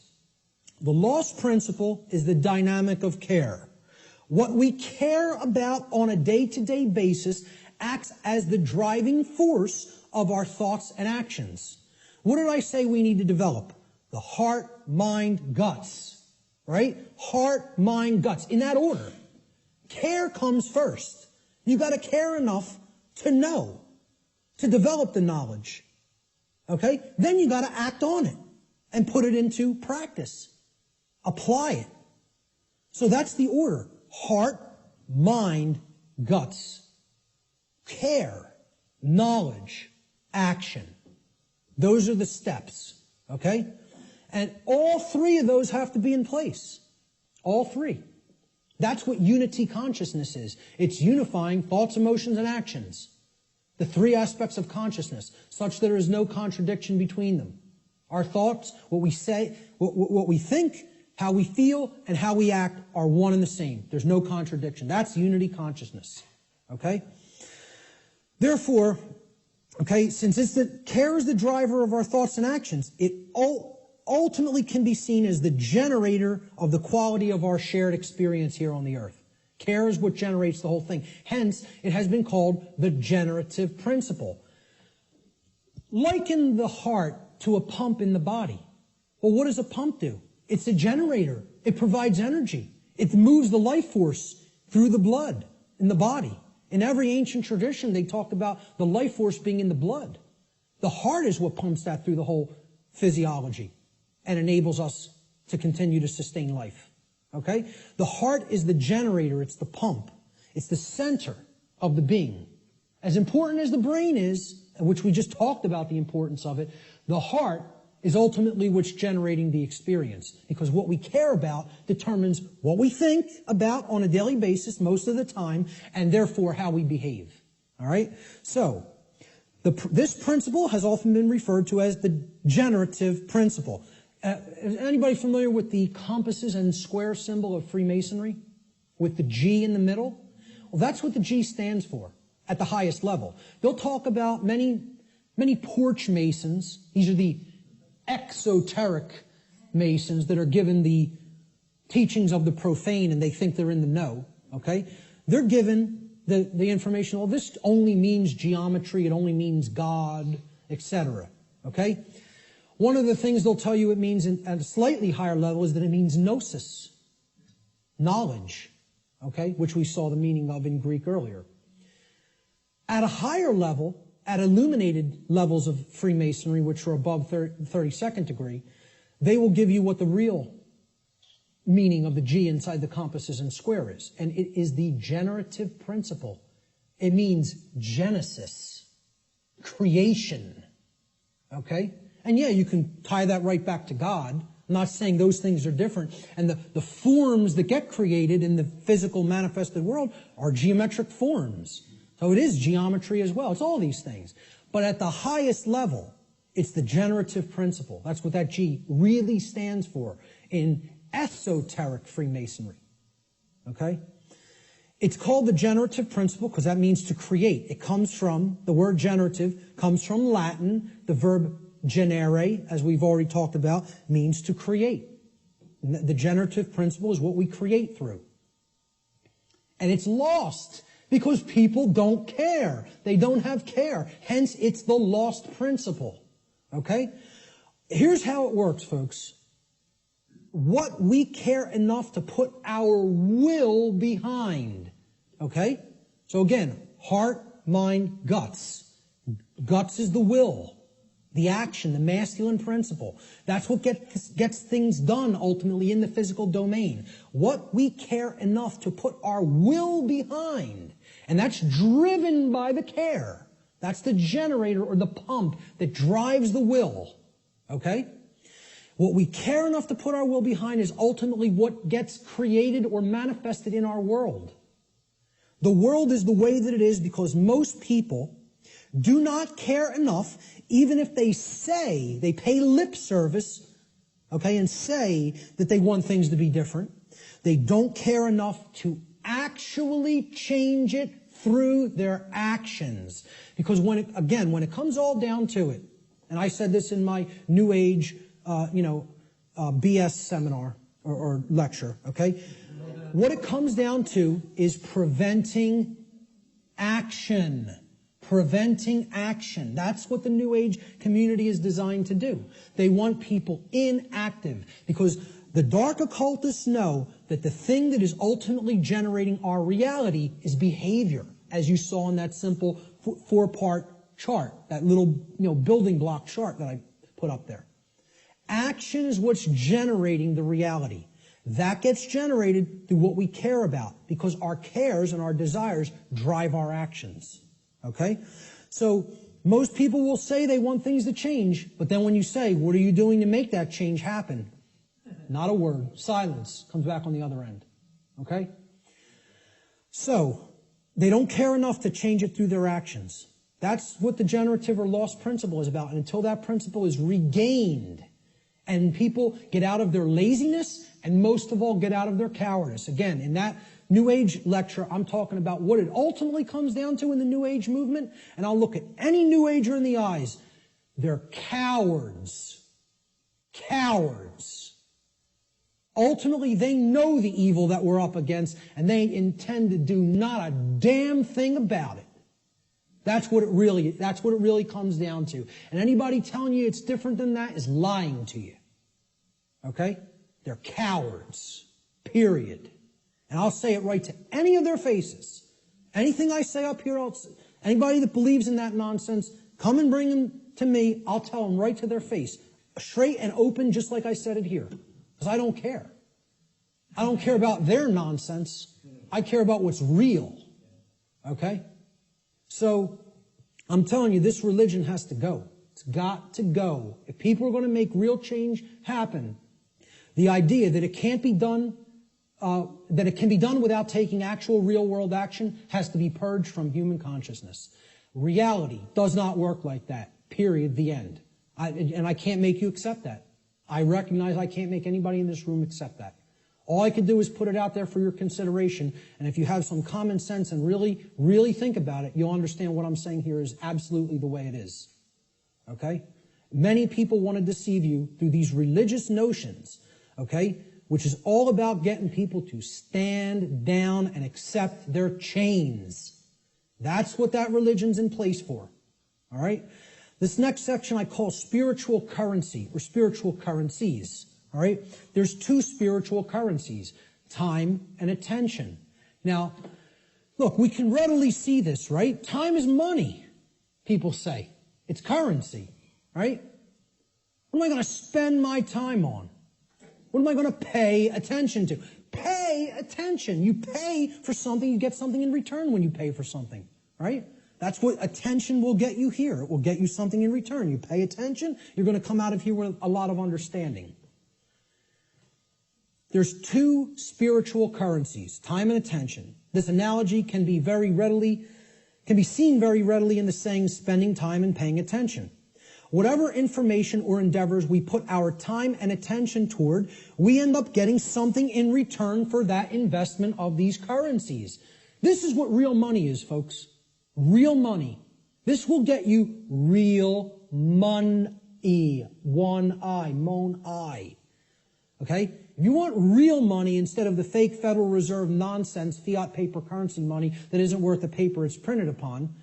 The lost principle is the dynamic of care. What we care about on a day-to-day basis acts as the driving force of our thoughts and actions. What did I say we need to develop? The heart, mind, guts. Right? Heart, mind, guts. In that order. Care comes first. You've got to care enough to know, to develop the knowledge. Okay? Then you got to act on it and put it into practice. Apply it. So that's the order. Heart, mind, guts. Care, knowledge, action. Those are the steps. Okay? And all three of those have to be in place. All three. That's what unity consciousness is. It's unifying thoughts, emotions, and actions. The three aspects of consciousness, such that there is no contradiction between them. Our thoughts, what we say, what we think, how we feel, and how we act are one and the same. There's no contradiction. That's unity consciousness. Okay? Therefore, since care is the driver of our thoughts and actions, it ultimately can be seen as the generator of the quality of our shared experience here on the earth. Care is what generates the whole thing. Hence, it has been called the generative principle. Liken the heart to a pump in the body. Well, what does a pump do? It's a generator. It provides energy. It moves the life force through the blood in the body. In every ancient tradition, they talked about the life force being in the blood. The heart is what pumps that through the whole physiology and enables us to continue to sustain life. Okay? The heart is the generator. It's the pump. It's the center of the being. As important as the brain is, which we just talked about the importance of it, the heart is ultimately what's generating the experience. Because what we care about determines what we think about on a daily basis most of the time, and therefore how we behave. All right? So, this principle has often been referred to as the generative principle. Is anybody familiar with the compasses and square symbol of Freemasonry? With the G in the middle? Well, that's what the G stands for at the highest level. They'll talk about many porch masons. These are the exoteric masons that are given the teachings of the profane and they think they're in the know. Okay? They're given the information, well, this only means geometry, it only means God, etc. Okay? One of the things they'll tell you it means at a slightly higher level is that it means gnosis, knowledge, okay, which we saw the meaning of in Greek earlier. At a higher level, at illuminated levels of Freemasonry, which are above 32nd degree, they will give you what the real meaning of the G inside the compasses and square is. And it is the generative principle. It means genesis, creation, okay? And yeah, you can tie that right back to God. I'm not saying those things are different. And the forms that get created in the physical manifested world are geometric forms. So it is geometry as well. It's all these things. But at the highest level, it's the generative principle. That's what that G really stands for in esoteric Freemasonry. Okay? It's called the generative principle because that means to create. It comes from, the word generative comes from Latin. The verb generare, as we've already talked about, means to create. The generative principle is what we create through. And it's lost because people don't care. They don't have care. Hence, it's the lost principle. Okay? Here's how it works, folks. What we care enough to put our will behind. Okay? So again, heart, mind, guts. Guts is the will. The action, the masculine principle. That's what gets things done ultimately in the physical domain. What we care enough to put our will behind. And that's driven by the care. That's the generator or the pump that drives the will. Okay? What we care enough to put our will behind is ultimately what gets created or manifested in our world. The world is the way that it is because most people do not care enough, even if they say, they pay lip service, okay, and say that they want things to be different. They don't care enough to actually change it through their actions. Because when it comes all down to it, and I said this in my New Age, BS seminar or lecture, okay? What it comes down to is preventing action. Preventing action. That's what the New Age community is designed to do. They want people inactive because the dark occultists know that the thing that is ultimately generating our reality is behavior, as you saw in that simple four-part chart, that little building block chart that I put up there. Action is what's generating the reality. That gets generated through what we care about because our cares and our desires drive our actions. Okay? So most people will say they want things to change, but then when you say, what are you doing to make that change happen? Not a word. Silence comes back on the other end. Okay? So, they don't care enough to change it through their actions. That's what the generative or lost principle is about. And until that principle is regained and people get out of their laziness and most of all get out of their cowardice. Again, in that New Age lecture, I'm talking about what it ultimately comes down to in the New Age movement. And I'll look at any New Ager in the eyes. They're cowards. Cowards. Ultimately, they know the evil that we're up against, and they intend to do not a damn thing about it. That's what it really comes down to. And anybody telling you it's different than that is lying to you. Okay? They're cowards. Period. And I'll say it right to any of their faces. Anything I say up here, anybody that believes in that nonsense, come and bring them to me. I'll tell them right to their face. Straight and open, just like I said it here. Because I don't care. I don't care about their nonsense. I care about what's real. Okay? So, I'm telling you, this religion has to go. It's got to go. If people are going to make real change happen, the idea that it can't be done, that it can be done without taking actual real-world action has to be purged from human consciousness. Reality does not work like that. Period. The end. And I can't make you accept that. I recognize I can't make anybody in this room accept that. All I can do is put it out there for your consideration, and if you have some common sense and really, really think about it, you'll understand what I'm saying here is absolutely the way it is. Okay? Many people want to deceive you through these religious notions, okay, which is all about getting people to stand down and accept their chains. That's what that religion's in place for. All right? This next section I call spiritual currency, or spiritual currencies. All right? There's two spiritual currencies, time and attention. Now, look, we can readily see this, right? Time is money, people say. It's currency, right? What am I going to spend my time on? What am I going to pay attention to? Pay attention. You pay for something, you get something in return when you pay for something, right? That's what attention will get you here. It will get you something in return. You pay attention, you're going to come out of here with a lot of understanding. There's two spiritual currencies, time and attention. This analogy can be seen very readily in the saying, spending time and paying attention. Whatever information or endeavors we put our time and attention toward, we end up getting something in return for that investment of these currencies. This is what real money is, folks. Real money. This will get you real money. One I, mon I. Okay? If you want real money instead of the fake Federal Reserve nonsense, fiat paper currency money that isn't worth the paper it's printed upon,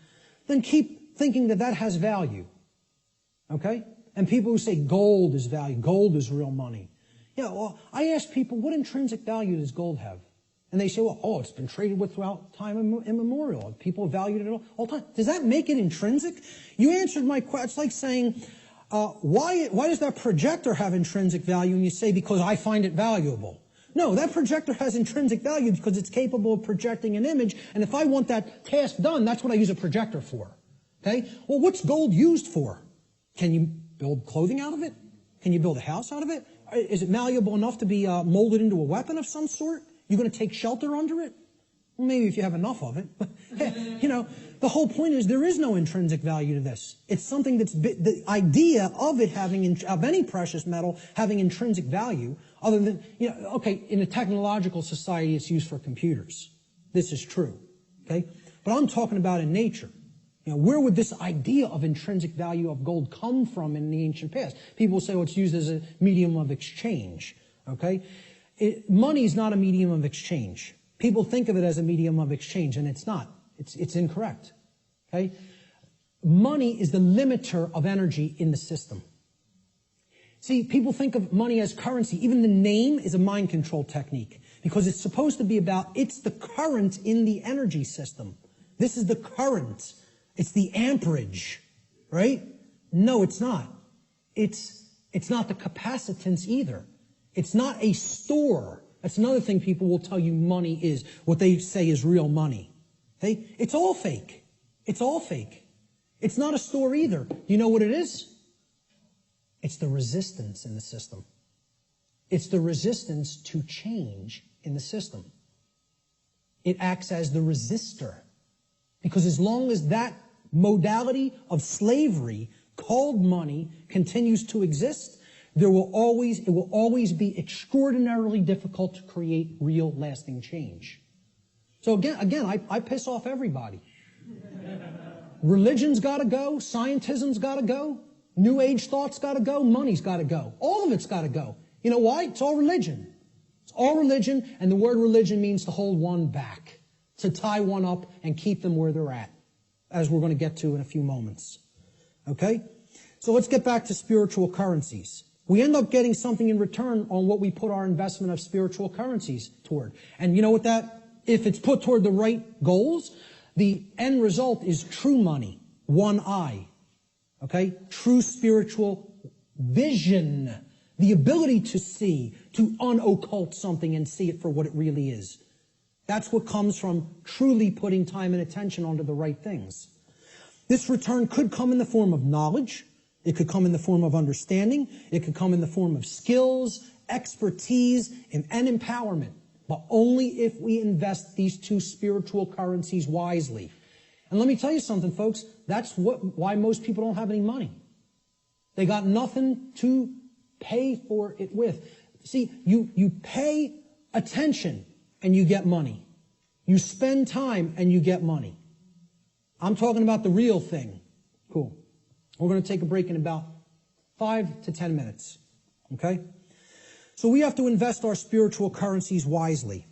then keep thinking that that has value. Okay? And people who say gold is value, gold is real money. Yeah, well, I ask people, what intrinsic value does gold have? And they say, well, it's been traded with throughout time immemorial. People have valued it all the time. Does that make it intrinsic? You answered my question. It's like saying, why does that projector have intrinsic value? And you say, because I find it valuable. No, that projector has intrinsic value because it's capable of projecting an image. And if I want that task done, that's what I use a projector for. Okay? Well, what's gold used for? Can you build clothing out of it? Can you build a house out of it? Is it malleable enough to be molded into a weapon of some sort? You're going to take shelter under it? Well, maybe if you have enough of it. But, you know, the whole point is there is no intrinsic value to this. It's something that's, the idea of it having, of any precious metal having intrinsic value, other than, you know, okay, in a technological society it's used for computers. This is true. Okay? But I'm talking about in nature. You know, where would this idea of intrinsic value of gold come from in the ancient past? People say, it's used as a medium of exchange. Okay? Money is not a medium of exchange. People think of it as a medium of exchange, and it's not. It's incorrect. Okay? Money is the limiter of energy in the system. See, people think of money as currency. Even the name is a mind control technique because it's supposed to be about, it's the current in the energy system. This is the current. It's the amperage, right? No, it's not. It's not the capacitance either. It's not a store. That's another thing people will tell you money is, what they say is real money. Okay? It's all fake. It's all fake. It's not a store either. Do you know what it is? It's the resistance in the system. It's the resistance to change in the system. it acts as the resistor. Because as long as that modality of slavery called money continues to exist, it will always be extraordinarily difficult to create real lasting change. So again, I piss off everybody. Religion's got to go, scientism's got to go, New Age thought's got to go, money's got to go. All of it's got to go. You know why? It's all religion. It's all religion, and the word religion means to hold one back, to tie one up and keep them where they're at, as we're going to get to in a few moments. Okay? So let's get back to spiritual currencies. We end up getting something in return on what we put our investment of spiritual currencies toward. And you know what if it's put toward the right goals, the end result is true money, one eye. Okay? True spiritual vision. The ability to see, to unoccult something and see it for what it really is. That's what comes from truly putting time and attention onto the right things. This return could come in the form of knowledge. It could come in the form of understanding. It could come in the form of skills, expertise, and empowerment. But only if we invest these two spiritual currencies wisely. And let me tell you something, folks. That's why most people don't have any money. They got nothing to pay for it with. See, you pay attention and you get money. You spend time and you get money. I'm talking about the real thing. Cool. We're going to take a break in about 5 to 10 minutes. Okay? So we have to invest our spiritual currencies wisely.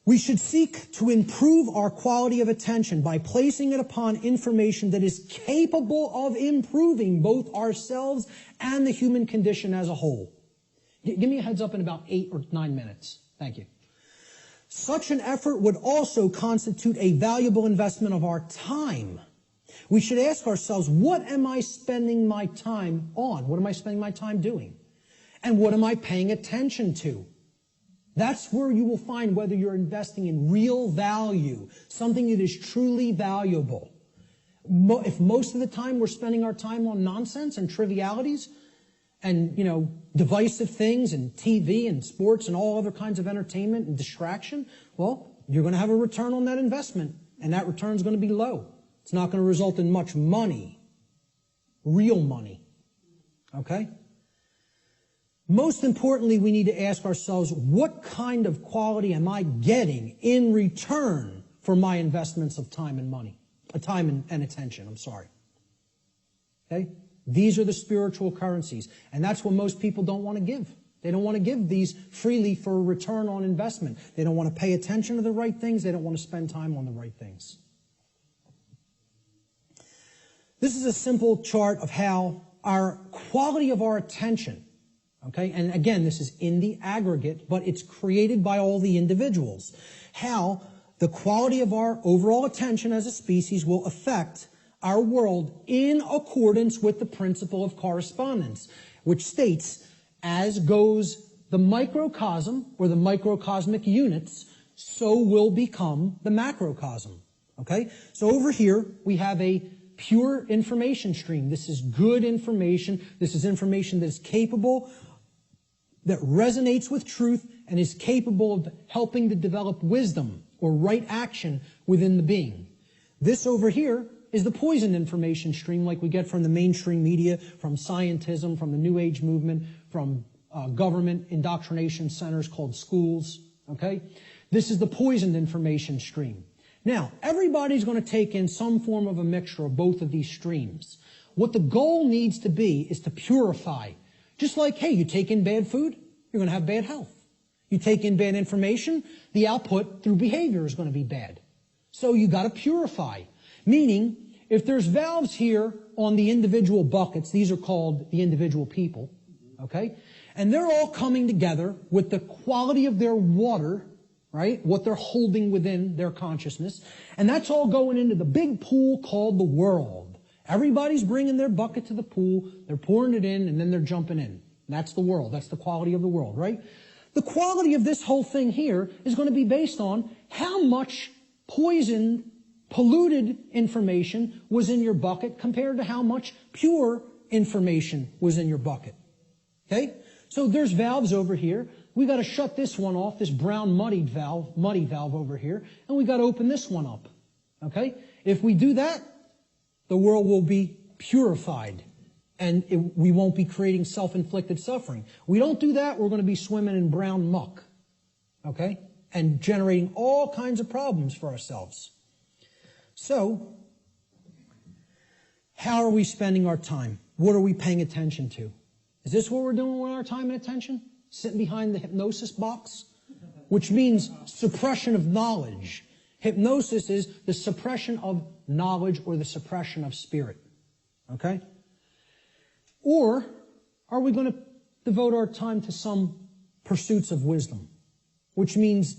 We should seek to improve our quality of attention by placing it upon information that is capable of improving both ourselves and the human condition as a whole. Give me a heads up in about 8 or 9 minutes. Thank you. Such an effort would also constitute a valuable investment of our time. We should ask ourselves, what am I spending my time on? What am I spending my time doing? And what am I paying attention to? That's where you will find whether you're investing in real value, something that is truly valuable. If most of the time we're spending our time on nonsense and trivialities and, divisive things and TV and sports and all other kinds of entertainment and distraction, well, you're going to have a return on that investment, and that return is going to be low. It's not going to result in much money, real money. Okay? Most importantly, we need to ask ourselves, what kind of quality am I getting in return for my investments of time and money? Time and attention, Okay? These are the spiritual currencies. And that's what most people don't want to give. They don't want to give these freely for a return on investment. They don't want to pay attention to the right things. They don't want to spend time on the right things. This is a simple chart of how our quality of our attention, okay, and again, this is in the aggregate, but it's created by all the individuals, how the quality of our overall attention as a species will affect our world in accordance with the principle of correspondence, which states, as goes the microcosm or the microcosmic units, so will become the macrocosm. Okay? So over here, we have a pure information stream. This is good information. This is information that is capable, that resonates with truth, and is capable of helping to develop wisdom or right action within the being. This over here is the poisoned information stream like we get from the mainstream media, from scientism, from the New Age movement, from government indoctrination centers called schools. Okay? This is the poisoned information stream. Now, everybody's going to take in some form of a mixture of both of these streams. What the goal needs to be is to purify. Just like, hey, you take in bad food, you're going to have bad health. You take in bad information, the output through behavior is going to be bad. So you got to purify. Meaning, if there's valves here on the individual buckets, these are called the individual people, okay? And they're all coming together with the quality of their water, right? What they're holding within their consciousness. And that's all going into the big pool called the world. Everybody's bringing their bucket to the pool, they're pouring it in, and then they're jumping in. That's the world. That's the quality of the world, right? The quality of this whole thing here is going to be based on how much poisoned, polluted information was in your bucket compared to how much pure information was in your bucket. Okay? So there's valves over here. we got to shut this one off, this brown muddy valve over here, and we got to open this one up. Okay? If we do that, the world will be purified, and we won't be creating self-inflicted suffering. We don't do that, we're going to be swimming in brown muck. Okay? And generating all kinds of problems for ourselves. So, how are we spending our time? What are we paying attention to? Is this what we're doing with our time and attention? Sitting behind the hypnosis box? Which means suppression of knowledge. Hypnosis is the suppression of knowledge or the suppression of spirit. Okay? Or are we going to devote our time to some pursuits of wisdom? Which means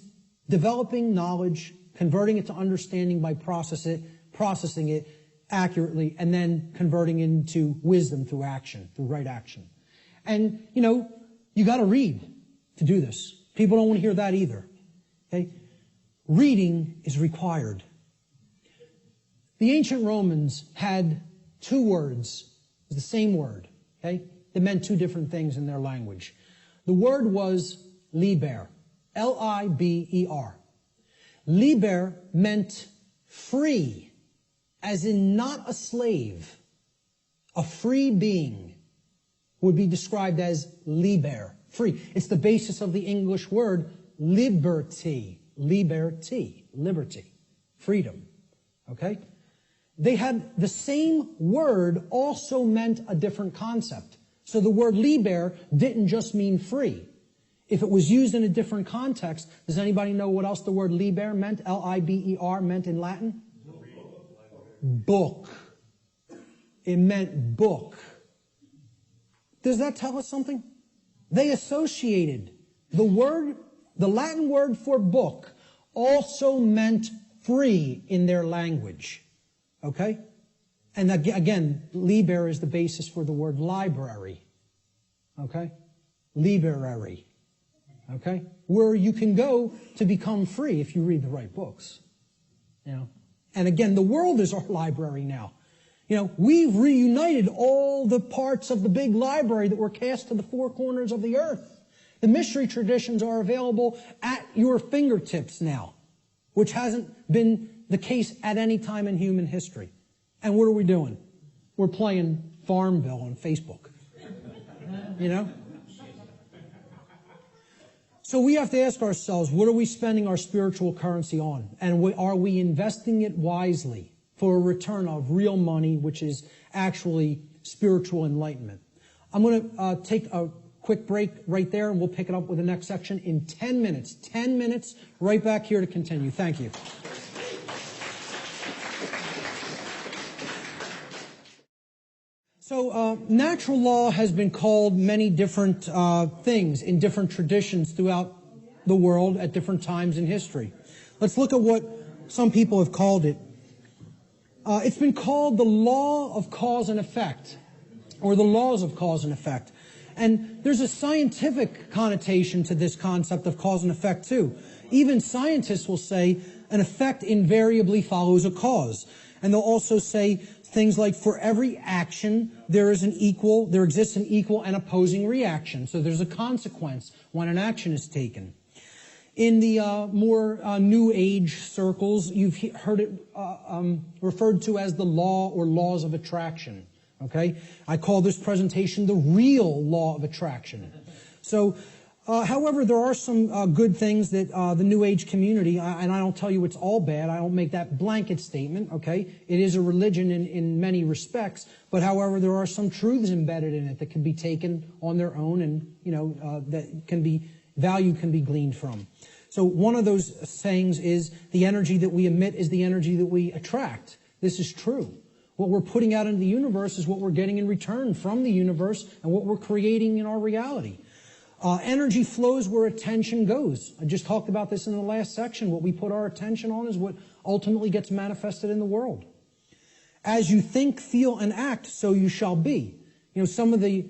developing knowledge, converting it to understanding by processing it accurately, and then converting into wisdom through action, through right action. And, you got to read to do this. People don't want to hear that either. Okay? Reading is required. The ancient Romans had two words, the same word, okay? They meant two different things in their language. The word was liber, L-I-B-E-R. Liber meant free, as in not a slave. A free being would be described as liber, free. It's the basis of the English word liberty, liberty, freedom. Okay? They had the same word also meant a different concept. So the word liber didn't just mean free. If it was used in a different context, does anybody know what else the word liber meant, L-I-B-E-R, meant in Latin? Book. It meant book. Does that tell us something? They associated the Latin word for book also meant free in their language. Okay? And again, liber is the basis for the word library. Okay? Library. Okay? Where you can go to become free if you read the right books. And again, the world is our library now. We've reunited all the parts of the big library that were cast to the four corners of the earth. The mystery traditions are available at your fingertips now, which hasn't been the case at any time in human history. And what are we doing? We're playing Farmville on Facebook. So we have to ask ourselves, what are we spending our spiritual currency on? And are we investing it wisely for a return of real money, which is actually spiritual enlightenment? I'm going to take a quick break right there, and we'll pick it up with the next section in 10 minutes. 10 minutes, right back here to continue. Thank you. So natural law has been called many different things in different traditions throughout the world at different times in history. Let's look at what some people have called it. It's been called the law of cause and effect, or the laws of cause and effect. And there's a scientific connotation to this concept of cause and effect too. Even scientists will say an effect invariably follows a cause. And they'll also say things like, for every action, there exists an equal and opposing reaction. So there's a consequence when an action is taken. In the more New Age circles, you've heard it referred to as the law or laws of attraction. Okay? I call this presentation the real law of attraction. So, however, there are some good things that the New Age community, and I don't tell you it's all bad, I don't make that blanket statement, okay? It is a religion in many respects, but however, there are some truths embedded in it that can be taken on their own and, value can be gleaned from. So one of those sayings is, the energy that we emit is the energy that we attract. This is true. What we're putting out into the universe is what we're getting in return from the universe and what we're creating in our reality. Energy flows where attention goes. I just talked about this in the last section. What we put our attention on is what ultimately gets manifested in the world. As you think, feel, and act, so you shall be. Some of the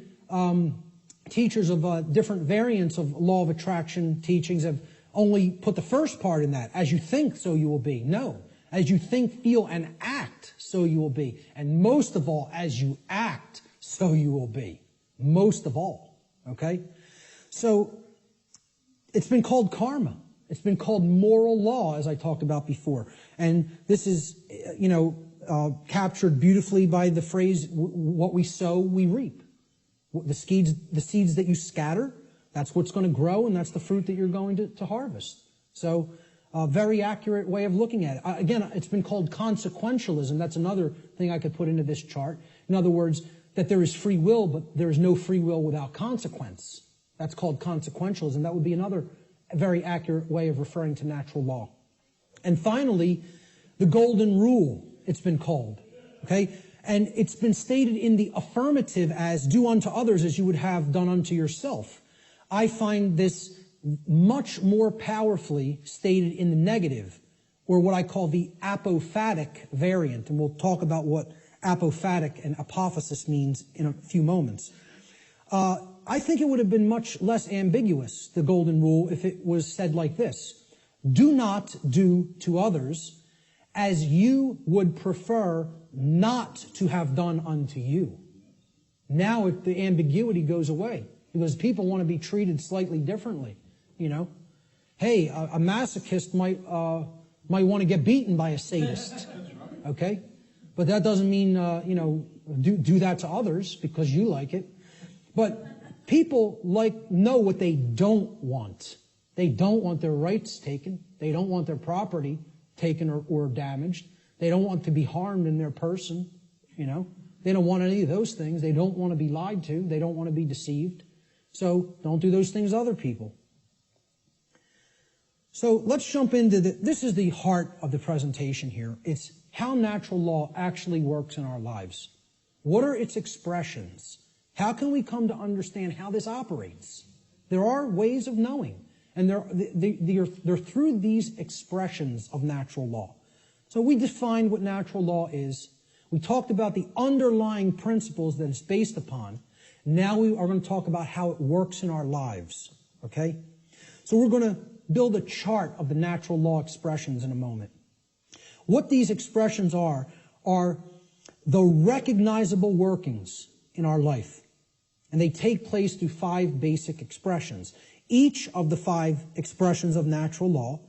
teachers of different variants of law of attraction teachings have only put the first part in that. As you think, so you will be. No. As you think, feel, and act, so you will be. And most of all, as you act, so you will be. Most of all. Okay? So, It's been called karma. It's been called moral law, as I talked about before. And this is, captured beautifully by the phrase, what we sow, we reap. The seeds that you scatter, that's what's going to grow, and that's the fruit that you're going to harvest. So, a very accurate way of looking at it. Again, it's been called consequentialism. That's another thing I could put into this chart. In other words, that there is free will, but there is no free will without consequence. That's called consequentialism. That would be another very accurate way of referring to natural law. And finally, the golden rule, it's been called. Okay? And it's been stated in the affirmative as, do unto others as you would have done unto yourself. I find this much more powerfully stated in the negative, or what I call the apophatic variant. And we'll talk about what apophatic and apophasis means in a few moments. I think it would have been much less ambiguous, the golden rule, if it was said like this. Do not do to others as you would prefer not to have done unto you. Now if the ambiguity goes away, because people want to be treated slightly differently, Hey, a masochist might want to get beaten by a sadist, okay? But that doesn't mean, do that to others because you like it. But people know what they don't want. They don't want their rights taken. They don't want their property taken or damaged. They don't want to be harmed in their person, They don't want any of those things. They don't want to be lied to. They don't want to be deceived. So don't do those things to other people. So let's jump into this is the heart of the presentation here. It's how natural law actually works in our lives. What are its expressions? How can we come to understand how this operates? There are ways of knowing, and they're through these expressions of natural law. So we defined what natural law is. We talked about the underlying principles that it's based upon. Now we are going to talk about how it works in our lives, okay? So we're going to build a chart of the natural law expressions in a moment. What these expressions are the recognizable workings in our life. And they take place through 5 basic expressions. Each of the 5 expressions of natural law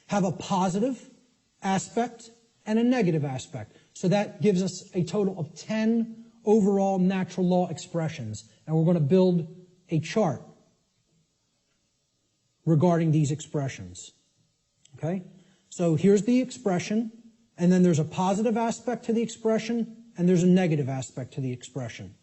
have a positive aspect and a negative aspect. So that gives us a total of 10 overall natural law expressions. And we're going to build a chart regarding these expressions. Okay? So here's the expression, and then there's a positive aspect to the expression, and there's a negative aspect to the expression.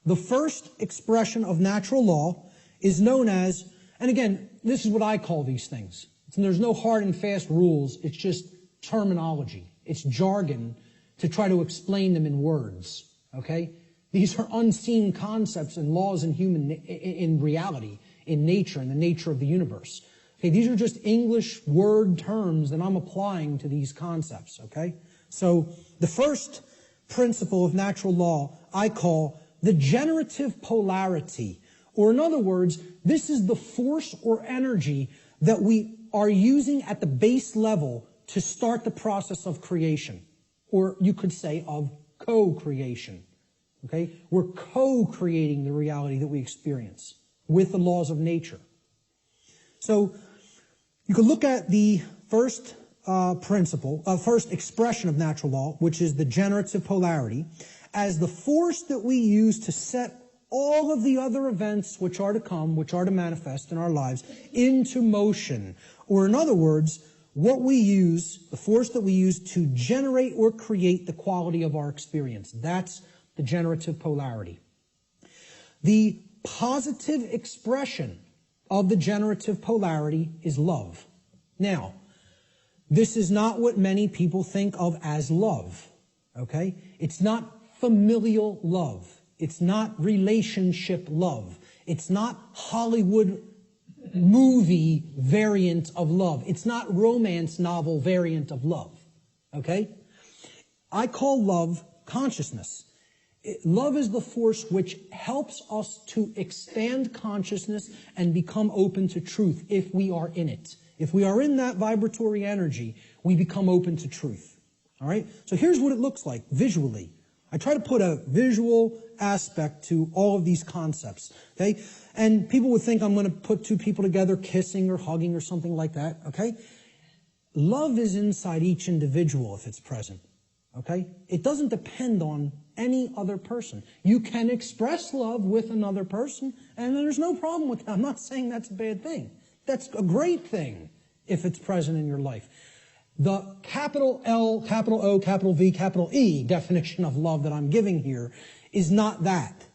The first expression of natural law is known as, and again, this is what I call these things. And there's no hard and fast rules. It's just terminology. It's jargon to try to explain them in words. Okay? These are unseen concepts and laws in reality, in nature, in the nature of the universe. Okay, these are just English word terms that I'm applying to these concepts. Okay? So the first principle of natural law I call the generative polarity. Or in other words, this is the force or energy that we are using at the base level to start the process of creation. Or you could say of co-creation. Okay? We're co-creating the reality that we experience with the laws of nature. So you can look at the first first expression of natural law, which is the generative polarity, as the force that we use to set all of the other events which are to come, which are to manifest in our lives, into motion. Or in other words, what we use, the force that we use to generate or create the quality of our experience. That's the generative polarity. The positive expression of the generative polarity is love. Now, this is not what many people think of as love. Okay? It's not familial love. It's not relationship love. It's not Hollywood movie variant of love. It's not romance novel variant of love. Okay? I call love consciousness. Love is the force which helps us to expand consciousness and become open to truth if we are in it. If we are in that vibratory energy, we become open to truth. All right? So here's what it looks like visually. I try to put a visual aspect to all of these concepts, okay? And people would think I'm going to put two people together kissing or hugging or something like that, okay? Love is inside each individual if it's present, okay? It doesn't depend on any other person. You can express love with another person, and there's no problem with that. I'm not saying that's a bad thing. That's a great thing if it's present in your life. The capital L, capital O, capital V, capital E definition of love that I'm giving here is not that.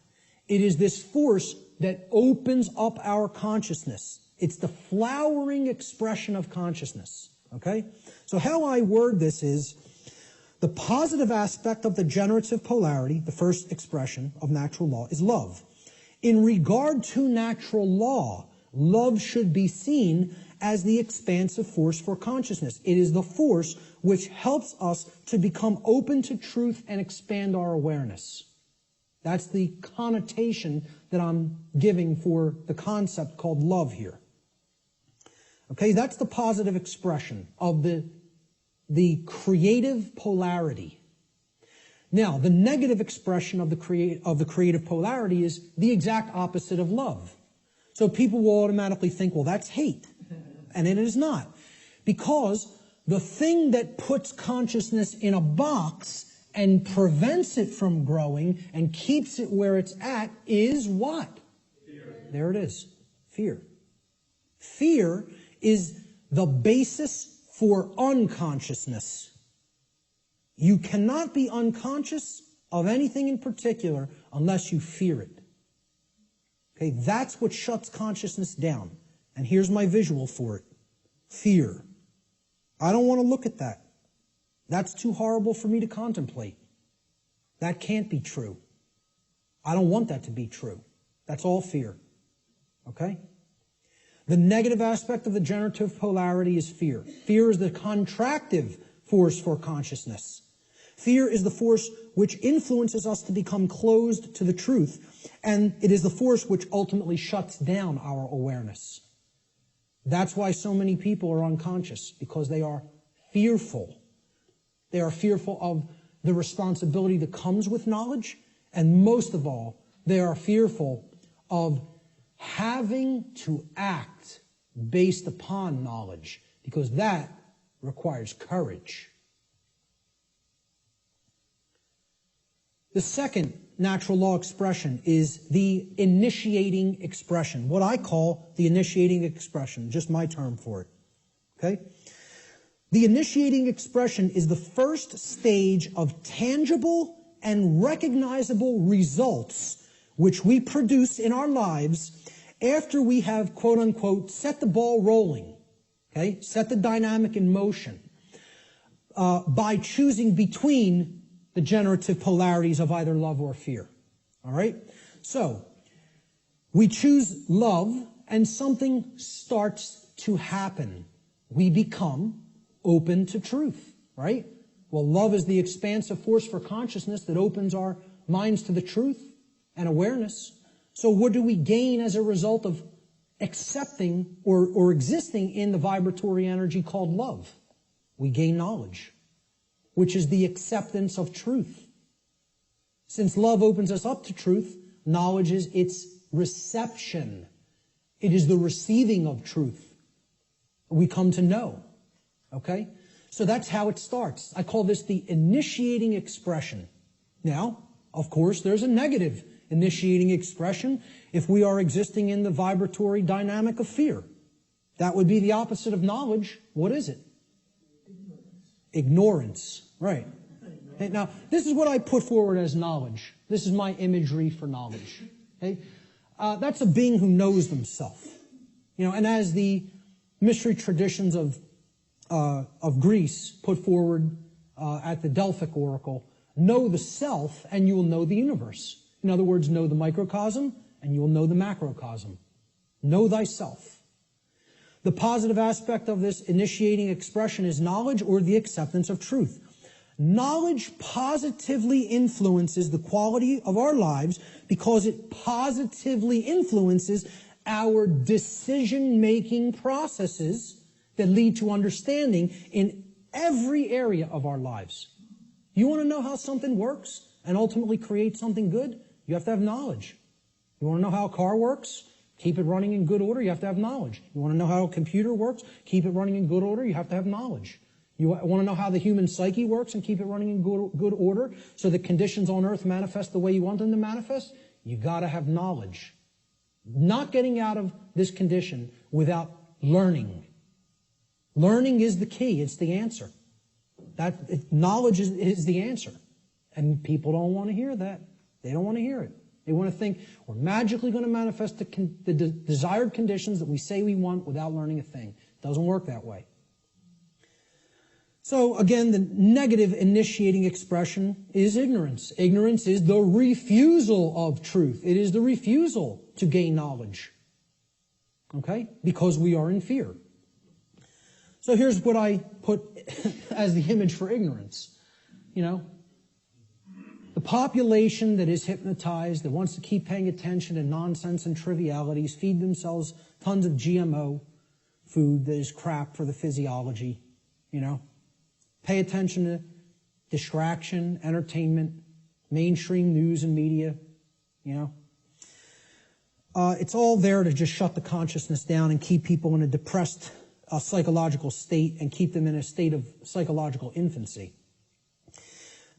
It is this force that opens up our consciousness. It's the flowering expression of consciousness. Okay? So how I word this is the positive aspect of the generative polarity, the first expression of natural law, is love. In regard to natural law, love should be seen as the expansive force for consciousness. It is the force which helps us to become open to truth and expand our awareness. That's the connotation that I'm giving for the concept called love here. Okay, that's the positive expression of the creative polarity. Now, the negative expression of the creative polarity is the exact opposite of love. So people will automatically think, well, that's hate. And it is not. Because the thing that puts consciousness in a box and prevents it from growing and keeps it where it's at is what? Fear. There it is. Fear. Fear is the basis for unconsciousness. You cannot be unconscious of anything in particular unless you fear it. Okay, that's what shuts consciousness down. And here's my visual for it. Fear. I don't want to look at that. That's too horrible for me to contemplate. That can't be true. I don't want that to be true. That's all fear. Okay? The negative aspect of the generative polarity is fear. Fear is the contractive force for consciousness. Fear is the force which influences us to become closed to the truth, and it is the force which ultimately shuts down our awareness. That's why so many people are unconscious, because they are fearful. They are fearful of the responsibility that comes with knowledge, and most of all, they are fearful of having to act based upon knowledge, because that requires courage. The second natural law expression is the initiating expression, what I call the initiating expression, just my term for it. Okay? The initiating expression is the first stage of tangible and recognizable results which we produce in our lives after we have, quote unquote, set the ball rolling, okay? Set the dynamic in motion by choosing between the generative polarities of either love or fear. All right? So, we choose love and something starts to happen. We become open to truth, right? Well, love is the expansive force for consciousness that opens our minds to the truth and awareness. So what do we gain as a result of accepting or existing in the vibratory energy called love? We gain knowledge, which is the acceptance of truth. Since love opens us up to truth, knowledge is its reception. It is the receiving of truth. We come to know. Okay? So that's how it starts. I call this the initiating expression. Now, of course, there's a negative initiating expression if we are existing in the vibratory dynamic of fear. That would be the opposite of knowledge. What is it? Ignorance. Right. Okay, now, this is what I put forward as knowledge. This is my imagery for knowledge. Okay? That's a being who knows themselves. You know, and as the mystery traditions of Greece put forward at the Delphic oracle, know the self and you will know the universe. In other words, know the microcosm and you will know the macrocosm. Know thyself. The positive aspect of this initiating expression is knowledge or the acceptance of truth. Knowledge positively influences the quality of our lives because it positively influences our decision-making processes that lead to understanding in every area of our lives. You want to know how something works and ultimately create something good, you have to have knowledge. You want to know how a car works? Keep it running in good order, you have to have knowledge. You want to know how a computer works? Keep it running in good order, you have to have knowledge. You want to know how the human psyche works and keep it running in good order so the conditions on earth manifest the way you want them to manifest? You got to have knowledge. Not getting out of this condition without learning. Learning is the key. It's the answer. Knowledge is the answer. And people don't want to hear that. They don't want to hear it. They want to think we're magically going to manifest the desired conditions that we say we want without learning a thing. It doesn't work that way. So again, the negative initiating expression is ignorance. Ignorance is the refusal of truth. It is the refusal to gain knowledge. Okay? Because we are in fear. So here's what I put as the image for ignorance. You know, the population that is hypnotized, that wants to keep paying attention to nonsense and trivialities, feed themselves tons of GMO food that is crap for the physiology, you know. Pay attention to distraction, entertainment, mainstream news and media, you know. It's all there to just shut the consciousness down and keep people in a depressed psychological state and keep them in a state of psychological infancy.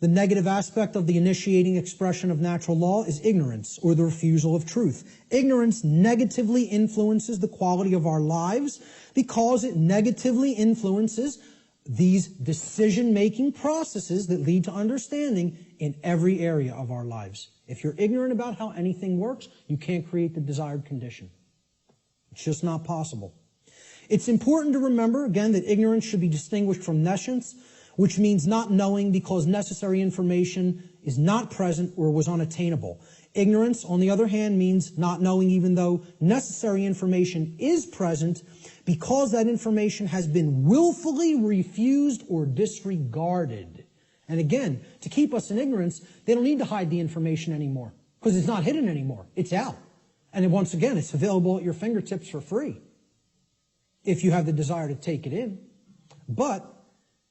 The negative aspect of the initiating expression of natural law is ignorance, or the refusal of truth. Ignorance negatively influences the quality of our lives because it negatively influences these decision-making processes that lead to understanding in every area of our lives. If you're ignorant about how anything works, you can't create the desired condition. It's just not possible. It's important to remember, again, that ignorance should be distinguished from nescience, which means not knowing because necessary information is not present or was unattainable. Ignorance, on the other hand, means not knowing even though necessary information is present because that information has been willfully refused or disregarded. And again, to keep us in ignorance, they don't need to hide the information anymore because it's not hidden anymore. It's out. And then once again, it's available at your fingertips for free if you have the desire to take it in. But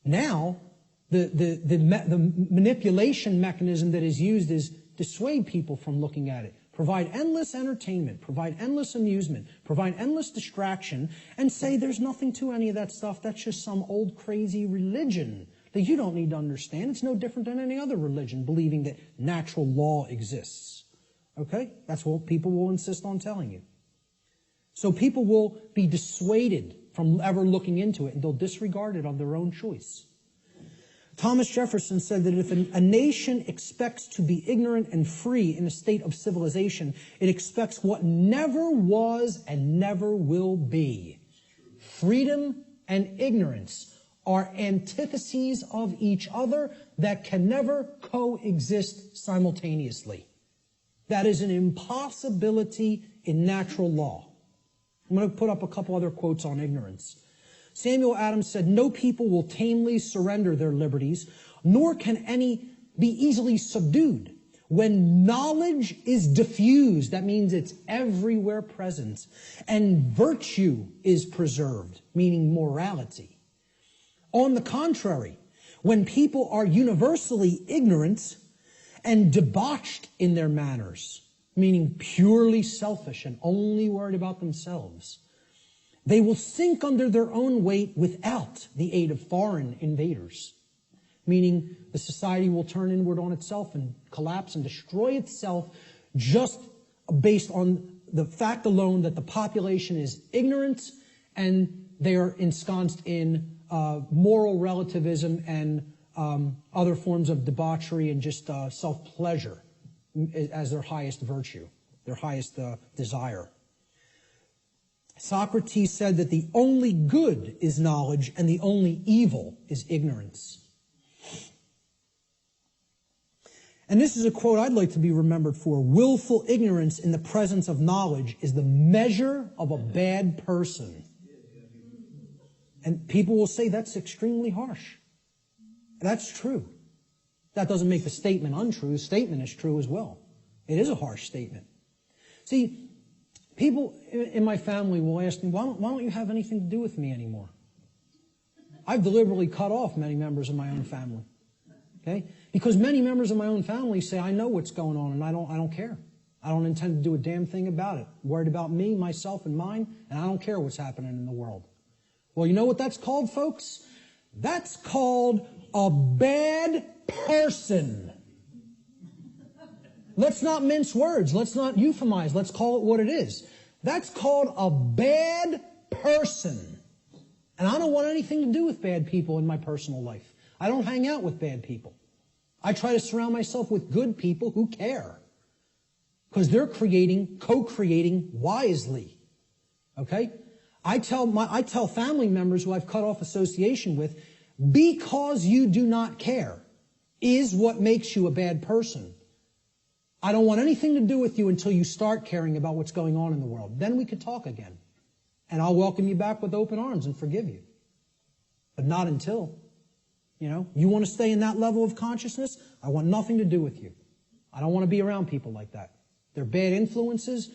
now, the manipulation mechanism that is used is dissuade people from looking at it. Provide endless entertainment, provide endless amusement, provide endless distraction, and say there's nothing to any of that stuff. That's just some old crazy religion that you don't need to understand. It's no different than any other religion, believing that natural law exists. Okay? That's what people will insist on telling you. So people will be dissuaded from ever looking into it, and they'll disregard it of their own choice. Thomas Jefferson said that if a nation expects to be ignorant and free in a state of civilization, it expects what never was and never will be. Freedom and ignorance are antitheses of each other that can never coexist simultaneously. That is an impossibility in natural law. I'm going to put up a couple other quotes on ignorance. Samuel Adams said, "No people will tamely surrender their liberties, nor can any be easily subdued. When knowledge is diffused," that means it's everywhere present, "and virtue is preserved," meaning morality. On the contrary, when people are universally ignorant and debauched in their manners, meaning purely selfish and only worried about themselves, they will sink under their own weight without the aid of foreign invaders, meaning the society will turn inward on itself and collapse and destroy itself just based on the fact alone that the population is ignorant and they are ensconced in moral relativism and other forms of debauchery and just self-pleasure as their highest virtue, their highest desire. Socrates said that the only good is knowledge and the only evil is ignorance. And this is a quote I'd like to be remembered for. "Willful ignorance in the presence of knowledge is the measure of a bad person." And people will say that's extremely harsh. That's true. That doesn't make the statement untrue. The statement is true as well. It is a harsh statement. See, people in my family will ask me, why don't you have anything to do with me anymore? I've deliberately cut off many members of my own family. Okay? Because many members of my own family say, I know what's going on and I don't care. I don't intend to do a damn thing about it. I'm worried about me, myself, and mine, and I don't care what's happening in the world. Well, you know what that's called, folks? That's called a bad person. Let's not mince words. Let's not euphemize. Let's call it what it is. That's called a bad person. And I don't want anything to do with bad people in my personal life. I don't hang out with bad people. I try to surround myself with good people who care. Because they're co-creating wisely. Okay? I tell family members who I've cut off association with, because you do not care is what makes you a bad person. I don't want anything to do with you until you start caring about what's going on in the world. Then we could talk again. And I'll welcome you back with open arms and forgive you. But not until. You want to stay in that level of consciousness? I want nothing to do with you. I don't want to be around people like that. They're bad influences,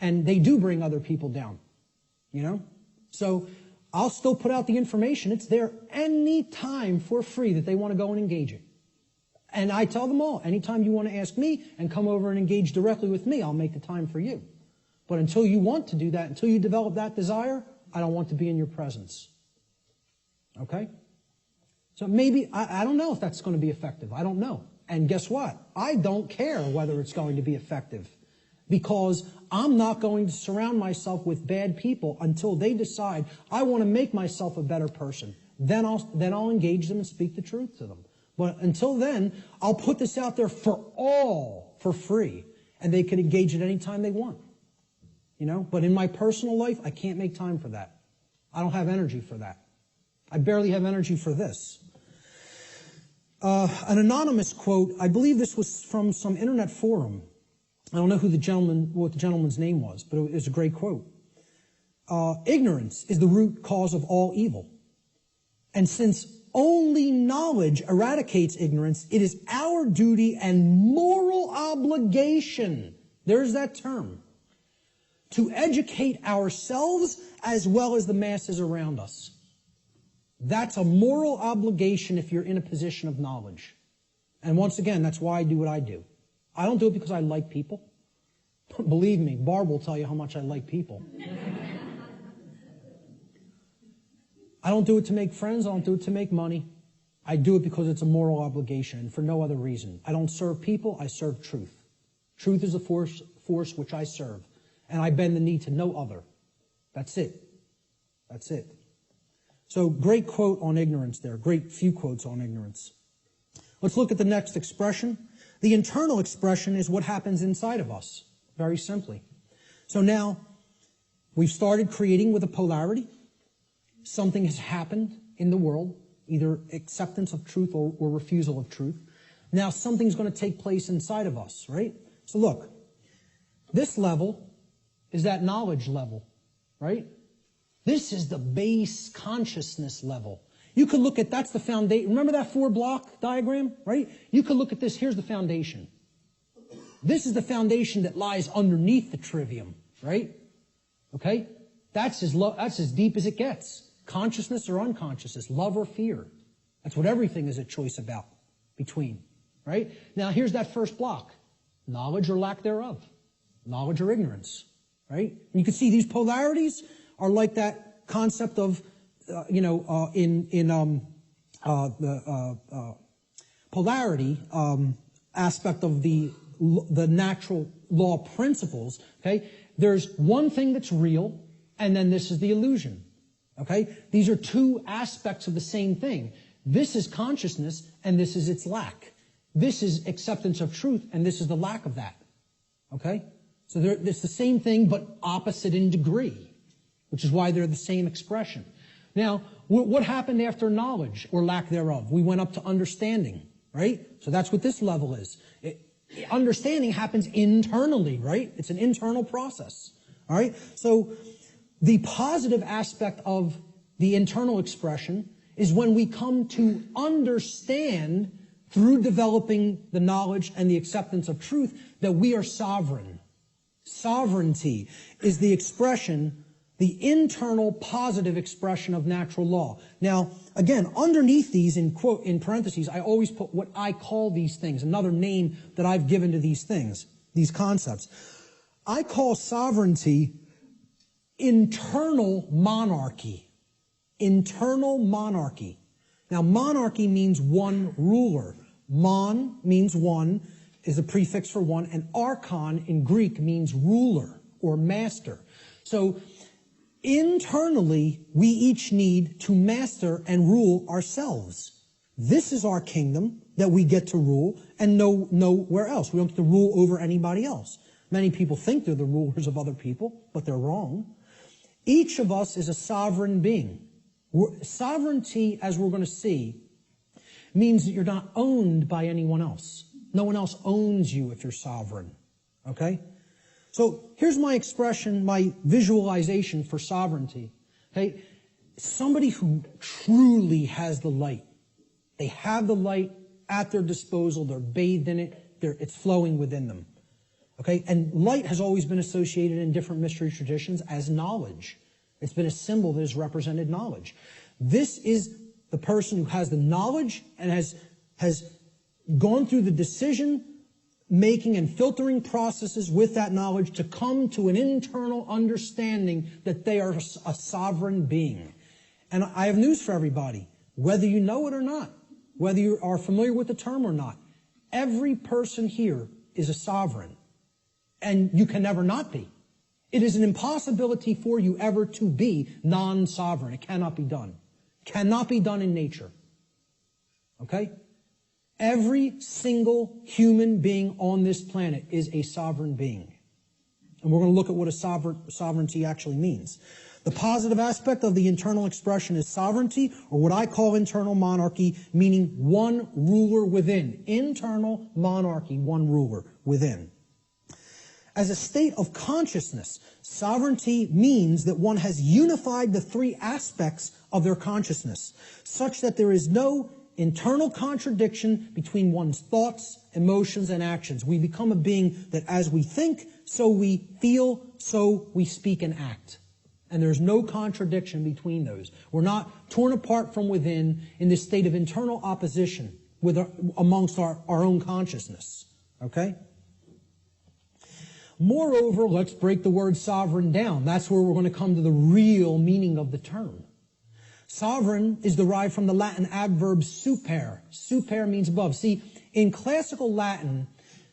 and they do bring other people down. So I'll still put out the information. It's there any time for free that they want to go and engage it. And I tell them all, anytime you want to ask me and come over and engage directly with me, I'll make the time for you. But until you want to do that, until you develop that desire, I don't want to be in your presence. Okay? So maybe, I don't know if that's going to be effective. I don't know. And guess what? I don't care whether it's going to be effective. Because I'm not going to surround myself with bad people until they decide I want to make myself a better person. Then I'll engage them and speak the truth to them. But until then, I'll put this out there for free. And they can engage it any time they want. But in my personal life, I can't make time for that. I don't have energy for that. I barely have energy for this. An anonymous quote, I believe this was from some internet forum. I don't know what the gentleman's name was, but it was a great quote. Ignorance is the root cause of all evil. And since only knowledge eradicates ignorance, it is our duty and moral obligation, there's that term, to educate ourselves as well as the masses around us. That's a moral obligation if you're in a position of knowledge. And once again, that's why I do what I do. I don't do it because I like people. Believe me, Barb will tell you how much I like people. I don't do it to make friends. I don't do it to make money. I do it because it's a moral obligation and for no other reason. I don't serve people. I serve truth. Truth is the force which I serve. And I bend the knee to no other. That's it. That's it. So great quote on ignorance there. Great few quotes on ignorance. Let's look at the next expression. The internal expression is what happens inside of us, very simply. So now, we've started creating with a polarity. Something has happened in the world, either acceptance of truth or refusal of truth. Now something's going to take place inside of us, right? So look, this level is that knowledge level, right? This is the base consciousness level. You could look at, that's the foundation. Remember that 4-block diagram, right? You could look at this, here's the foundation. This is the foundation that lies underneath the trivium, right? Okay? That's as deep as it gets. Consciousness or unconsciousness, love or fear. That's what everything is a choice about, between, right? Now here's that first block. Knowledge or lack thereof. Knowledge or ignorance, right? And you can see these polarities are like that concept of the polarity aspect of the natural law principles, okay? There's one thing that's real, and then this is the illusion, okay? These are two aspects of the same thing. This is consciousness, and this is its lack. This is acceptance of truth, and this is the lack of that, okay? So it's the same thing, but opposite in degree, which is why they're the same expression. Now, what happened after knowledge or lack thereof? We went up to understanding, right? So that's what this level is. Understanding happens internally, right? It's an internal process, all right? So the positive aspect of the internal expression is when we come to understand through developing the knowledge and the acceptance of truth that we are sovereign. Sovereignty is the expression the internal positive expression of natural law. Now, again, underneath these, in parentheses, I always put what I call these things, another name that I've given to these things, these concepts. I call sovereignty internal monarchy. Internal monarchy. Now, monarchy means one ruler. Mon means one, is a prefix for one, and archon in Greek means ruler or master. So, internally, we each need to master and rule ourselves. This is our kingdom that we get to rule and nowhere else. We don't get to rule over anybody else. Many people think they're the rulers of other people, but they're wrong. Each of us is a sovereign being. Sovereignty, as we're going to see, means that you're not owned by anyone else. No one else owns you if you're sovereign. Okay? So here's my expression, my visualization for sovereignty. Okay? Somebody who truly has the light. They have the light at their disposal. They're bathed in it. It's flowing within them. Okay? And light has always been associated in different mystery traditions as knowledge. It's been a symbol that has represented knowledge. This is the person who has the knowledge and has gone through the decision making and filtering processes with that knowledge to come to an internal understanding that they are a sovereign being. And I have news for everybody. Whether you know it or not, whether you are familiar with the term or not, every person here is a sovereign. And you can never not be. It is an impossibility for you ever to be non-sovereign. It cannot be done. Cannot be done in nature. Okay? Every single human being on this planet is a sovereign being. And we're going to look at what a sovereignty actually means. The positive aspect of the internal expression is sovereignty, or what I call internal monarchy, meaning one ruler within. Internal monarchy, one ruler within. As a state of consciousness, sovereignty means that one has unified the three aspects of their consciousness, such that there is no internal contradiction between one's thoughts, emotions, and actions. We become a being that as we think, so we feel, so we speak and act. And there's no contradiction between those. We're not torn apart from within in this state of internal opposition amongst our own consciousness. Okay? Moreover, let's break the word sovereign down. That's where we're going to come to the real meaning of the term. Sovereign is derived from the Latin adverb super. Super means above. See, in classical Latin,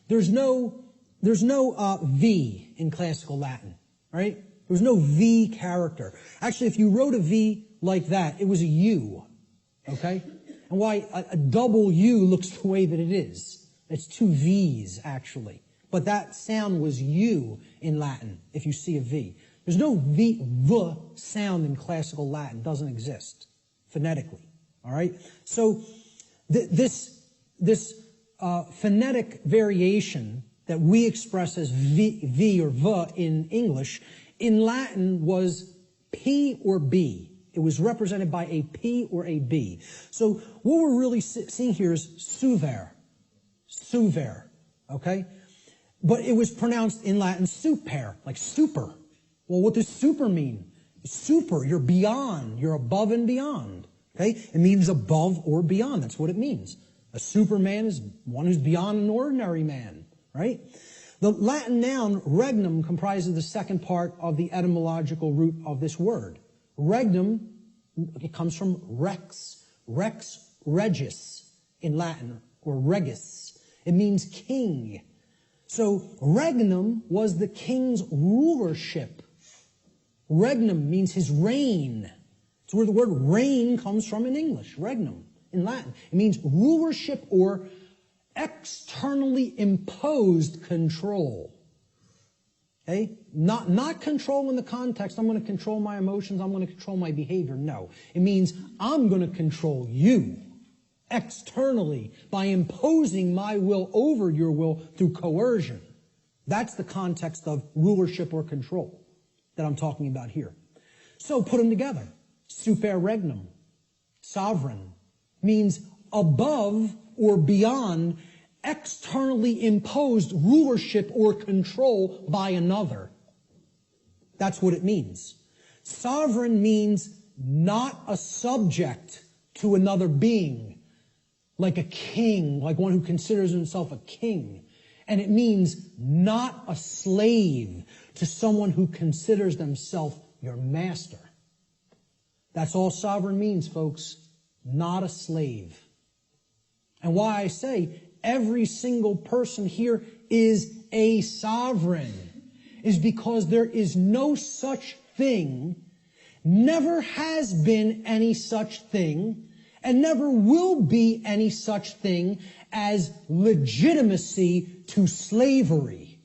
there's no V in classical Latin, right? There's no V character. Actually, if you wrote a V like that, it was a U, okay? And why a double U looks the way that it is. It's two V's, actually. But that sound was U in Latin, if you see a V. There's no V sound in classical Latin. It doesn't exist phonetically. All right? So this phonetic variation that we express as V or V in English, in Latin was P or B. It was represented by a P or a B. So what we're really seeing here is suver. Suver. Okay? But it was pronounced in Latin super, like super. Well, what does super mean? Super, you're beyond, you're above and beyond. Okay? It means above or beyond. That's what it means. A superman is one who's beyond an ordinary man, right? The Latin noun regnum comprises the second part of the etymological root of this word. Regnum, it comes from rex. Rex regis in Latin, or regis. It means king. So regnum was the king's rulership. Regnum means his reign. It's where the word reign comes from in English, regnum, in Latin. It means rulership or externally imposed control. Okay? Not control in the context, I'm going to control my emotions, I'm going to control my behavior. No. It means I'm going to control you externally by imposing my will over your will through coercion. That's the context of rulership or control that I'm talking about here. So put them together. Super regnum, sovereign, means above or beyond externally imposed rulership or control by another. That's what it means. Sovereign means not a subject to another being, like a king, like one who considers himself a king. And it means not a slave to someone who considers themselves your master. That's all sovereign means, folks. Not a slave. And why I say every single person here is a sovereign is because there is no such thing, never has been any such thing, and never will be any such thing as legitimacy to slavery.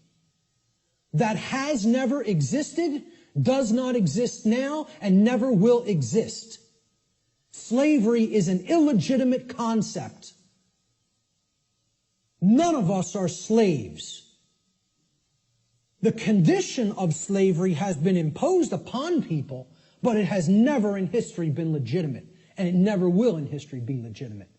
That has never existed, does not exist now, and never will exist. Slavery is an illegitimate concept. None of us are slaves. The condition of slavery has been imposed upon people, but it has never in history been legitimate, and it never will in history be legitimate.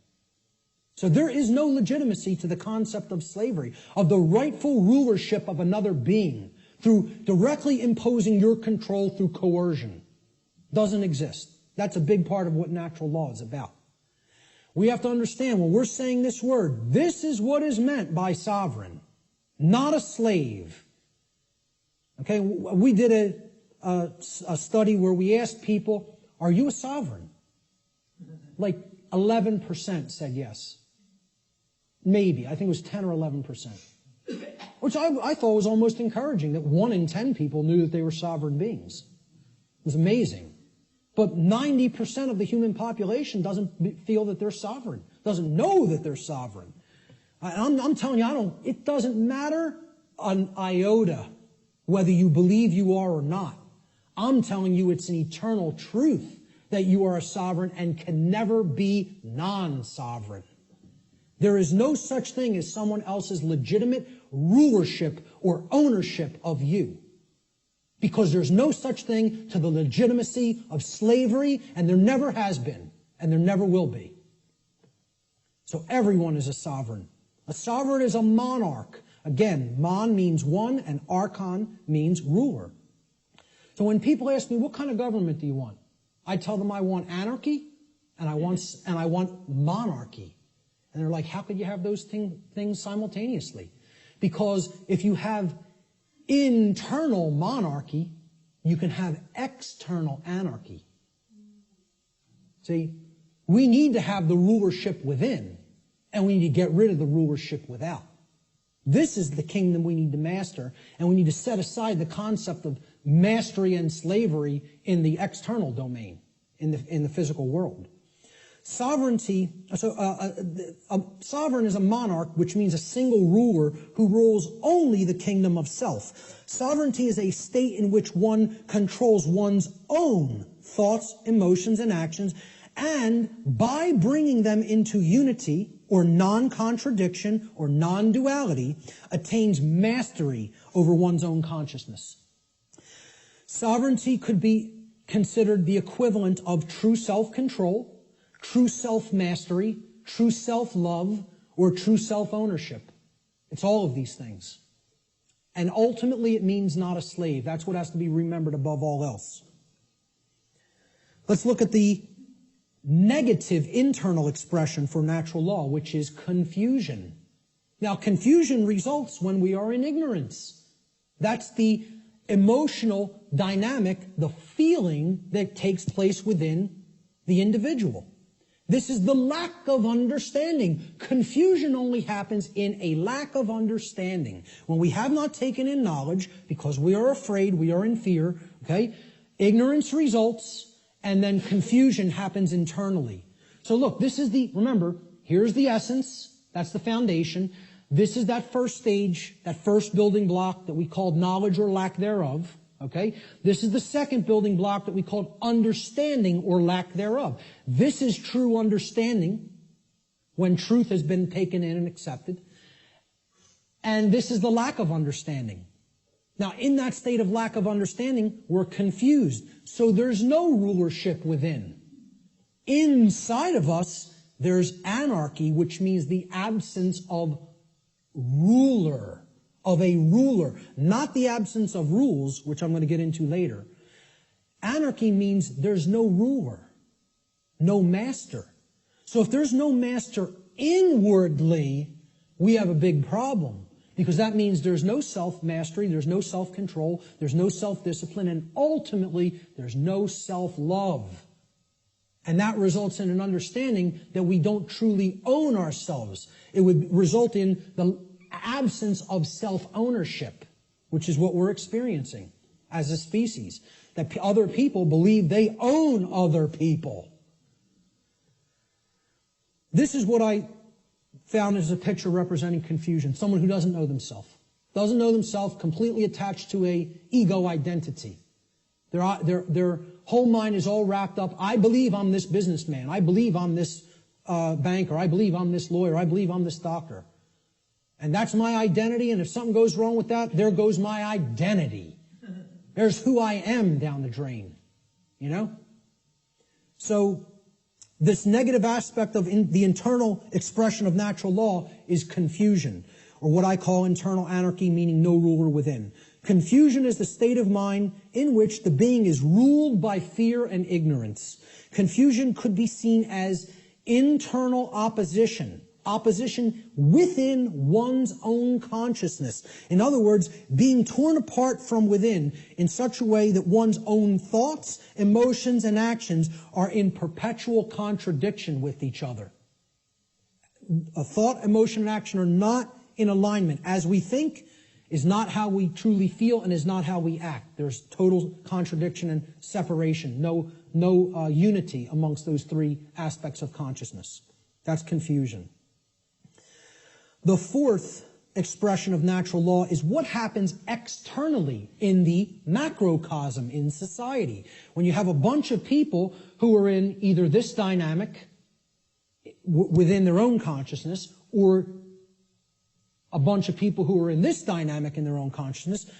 So there is no legitimacy to the concept of slavery, of the rightful rulership of another being through directly imposing your control through coercion. Doesn't exist. That's a big part of what natural law is about. We have to understand when we're saying this word, this is what is meant by sovereign, not a slave. Okay, we did a study where we asked people, are you a sovereign? Like 11% said yes. Maybe. I think it was 10 or 11%. Which I thought was almost encouraging, that 1 in 10 people knew that they were sovereign beings. It was amazing. But 90% of the human population doesn't feel that they're sovereign, doesn't know that they're sovereign. I'm telling you, it doesn't matter an iota whether you believe you are or not. I'm telling you it's an eternal truth that you are a sovereign and can never be non-sovereign. There is no such thing as someone else's legitimate rulership or ownership of you. Because there's no such thing to the legitimacy of slavery, and there never has been, and there never will be. So everyone is a sovereign. A sovereign is a monarch. Again, mon means one, and archon means ruler. So when people ask me, what kind of government do you want? I tell them I want anarchy, and I want monarchy. And they're like, how could you have those things simultaneously? Because if you have internal monarchy, you can have external anarchy. See, we need to have the rulership within, and we need to get rid of the rulership without. This is the kingdom we need to master, and we need to set aside the concept of mastery and slavery in the external domain, in the physical world. Sovereignty, a sovereign is a monarch, which means a single ruler who rules only the kingdom of self. Sovereignty is a state in which one controls one's own thoughts, emotions, and actions, and by bringing them into unity or non-contradiction or non-duality, attains mastery over one's own consciousness. Sovereignty could be considered the equivalent of true self-control, true self-mastery, true self-love, or true self-ownership. It's all of these things. And ultimately, it means not a slave. That's what has to be remembered above all else. Let's look at the negative internal expression for natural law, which is confusion. Now, confusion results when we are in ignorance. That's the emotional dynamic, the feeling that takes place within the individual. This is the lack of understanding. Confusion only happens in a lack of understanding. When we have not taken in knowledge, because we are afraid, we are in fear, okay? Ignorance results, and then confusion happens internally. So look, remember, here's the essence, that's the foundation. This is that first stage, that first building block that we called knowledge or lack thereof. Okay? This is the second building block that we call understanding or lack thereof. This is true understanding when truth has been taken in and accepted. And this is the lack of understanding. Now, in that state of lack of understanding, we're confused. So there's no rulership within. Inside of us, there's anarchy, which means the absence of a ruler, not the absence of rules, which I'm going to get into later. Anarchy means there's no ruler, no master. So if there's no master inwardly, we have a big problem, because that means there's no self-mastery, there's no self-control, there's no self-discipline, and ultimately there's no self-love. And that results in an understanding that we don't truly own ourselves. It would result in the absence of self-ownership, which is what we're experiencing as a species. That other people believe they own other people. This is what I found as a picture representing confusion. Someone who doesn't know themselves. Doesn't know themselves, completely attached to a ego identity. Their whole mind is all wrapped up. I believe I'm this businessman. I believe I'm this banker. I believe I'm this lawyer. I believe I'm this doctor. And that's my identity, and if something goes wrong with that, there goes my identity. There's who I am down the drain. You know? So, this negative aspect of the internal expression of natural law is confusion, or what I call internal anarchy, meaning no ruler within. Confusion is the state of mind in which the being is ruled by fear and ignorance. Confusion could be seen as internal opposition within one's own consciousness. In other words, being torn apart from within in such a way that one's own thoughts, emotions, and actions are in perpetual contradiction with each other. A thought, emotion, and action are not in alignment. As we think is not how we truly feel and is not how we act. There's total contradiction and separation. No unity amongst those three aspects of consciousness. That's confusion. The fourth expression of natural law is what happens externally in the macrocosm in society. When you have a bunch of people who are in either this dynamic within their own consciousness, or a bunch of people who are in this dynamic in their own consciousness,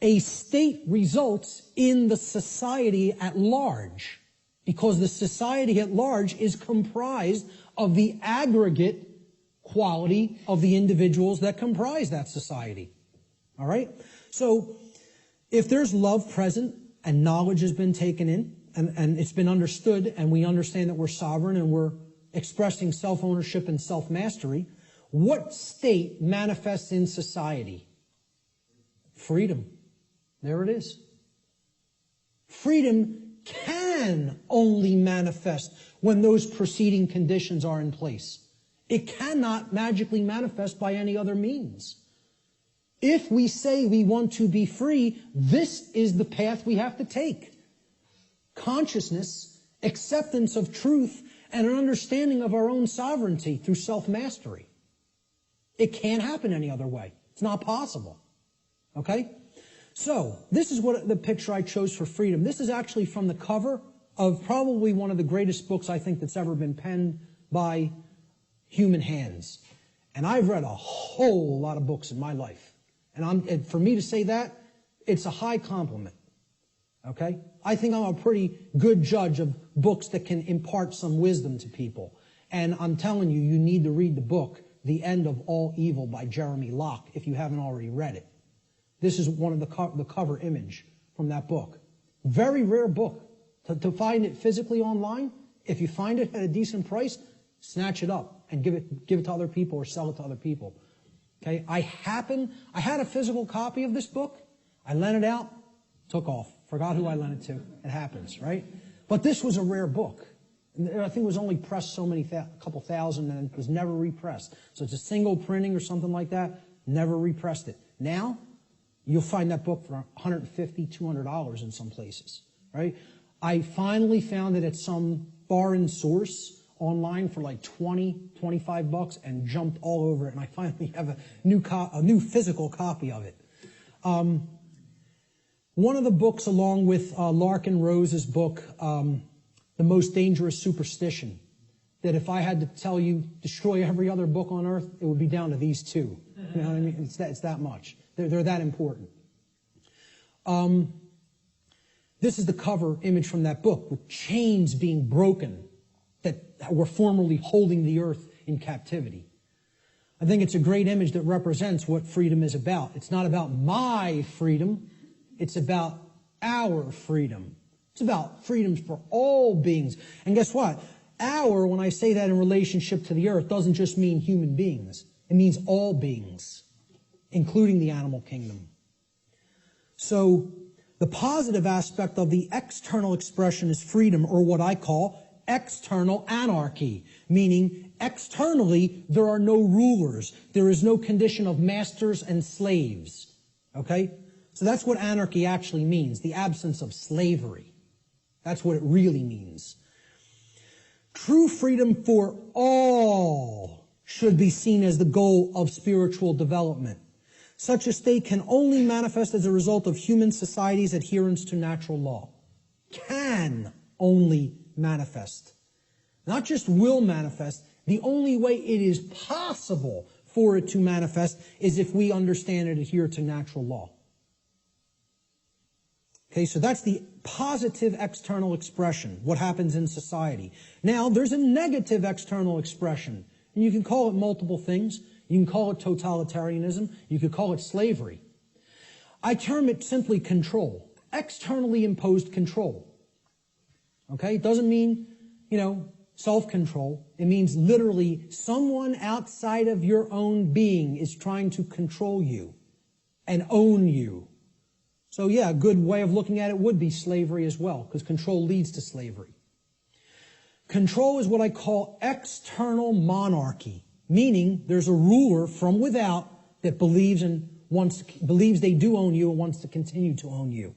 a state results in the society at large, because the society at large is comprised of the aggregate quality of the individuals that comprise that society. All right? So, if there's love present and knowledge has been taken in and it's been understood and we understand that we're sovereign and we're expressing self-ownership and self-mastery, what state manifests in society? Freedom. There it is. Freedom can only manifest when those preceding conditions are in place. It cannot magically manifest by any other means. If we say we want to be free, this is the path we have to take. Consciousness, acceptance of truth, and an understanding of our own sovereignty through self-mastery. It can't happen any other way. It's not possible. Okay? So, this is what the picture I chose for freedom. This is actually from the cover of probably one of the greatest books I think that's ever been penned by human hands. And I've read a whole lot of books in my life. And for me to say that, it's a high compliment. Okay? I think I'm a pretty good judge of books that can impart some wisdom to people. And I'm telling you, you need to read the book, The End of All Evil by Jeremy Locke, if you haven't already read it. This is one of the cover image from that book. Very rare book. To find it physically online, if you find it at a decent price, snatch it up and give it to other people or sell it to other people. Okay? I had a physical copy of this book. I lent it out, took off. Forgot who I lent it to. It happens, right? But this was a rare book. I think it was only pressed a couple thousand, and it was never repressed. So it's a single printing or something like that. Never repressed it. Now, you'll find that book for $150, $200 in some places, right? I finally found it at some foreign source online for like $20, $25 and jumped all over it, and I finally have a new physical copy of it. One of the books, along with Larkin Rose's book, The Most Dangerous Superstition, that if I had to tell you, destroy every other book on earth, it would be down to these two. You know what I mean? It's that much. They're that important. This is the cover image from that book, with chains being broken that were formerly holding the earth in captivity. I think it's a great image that represents what freedom is about. It's not about my freedom. It's about our freedom. It's about freedoms for all beings. And guess what? When I say that in relationship to the earth, doesn't just mean human beings. It means all beings, including the animal kingdom. So the positive aspect of the external expression is freedom, or what I call external anarchy, meaning externally there are no rulers. There is no condition of masters and slaves. Okay? So that's what anarchy actually means, the absence of slavery. That's what it really means. True freedom for all should be seen as the goal of spiritual development. Such a state can only manifest as a result of human society's adherence to natural law. Can only manifest. Not just will manifest. The only way it is possible for it to manifest is if we understand and adhere to natural law. Okay, so that's the positive external expression, what happens in society. Now, there's a negative external expression, and you can call it multiple things. You can call it totalitarianism. You could call it slavery. I term it simply control, externally imposed control. Okay, it doesn't mean, self-control. It means literally someone outside of your own being is trying to control you and own you. So yeah, a good way of looking at it would be slavery as well, because control leads to slavery. Control is what I call external monarchy, meaning there's a ruler from without that believes they do own you and wants to continue to own you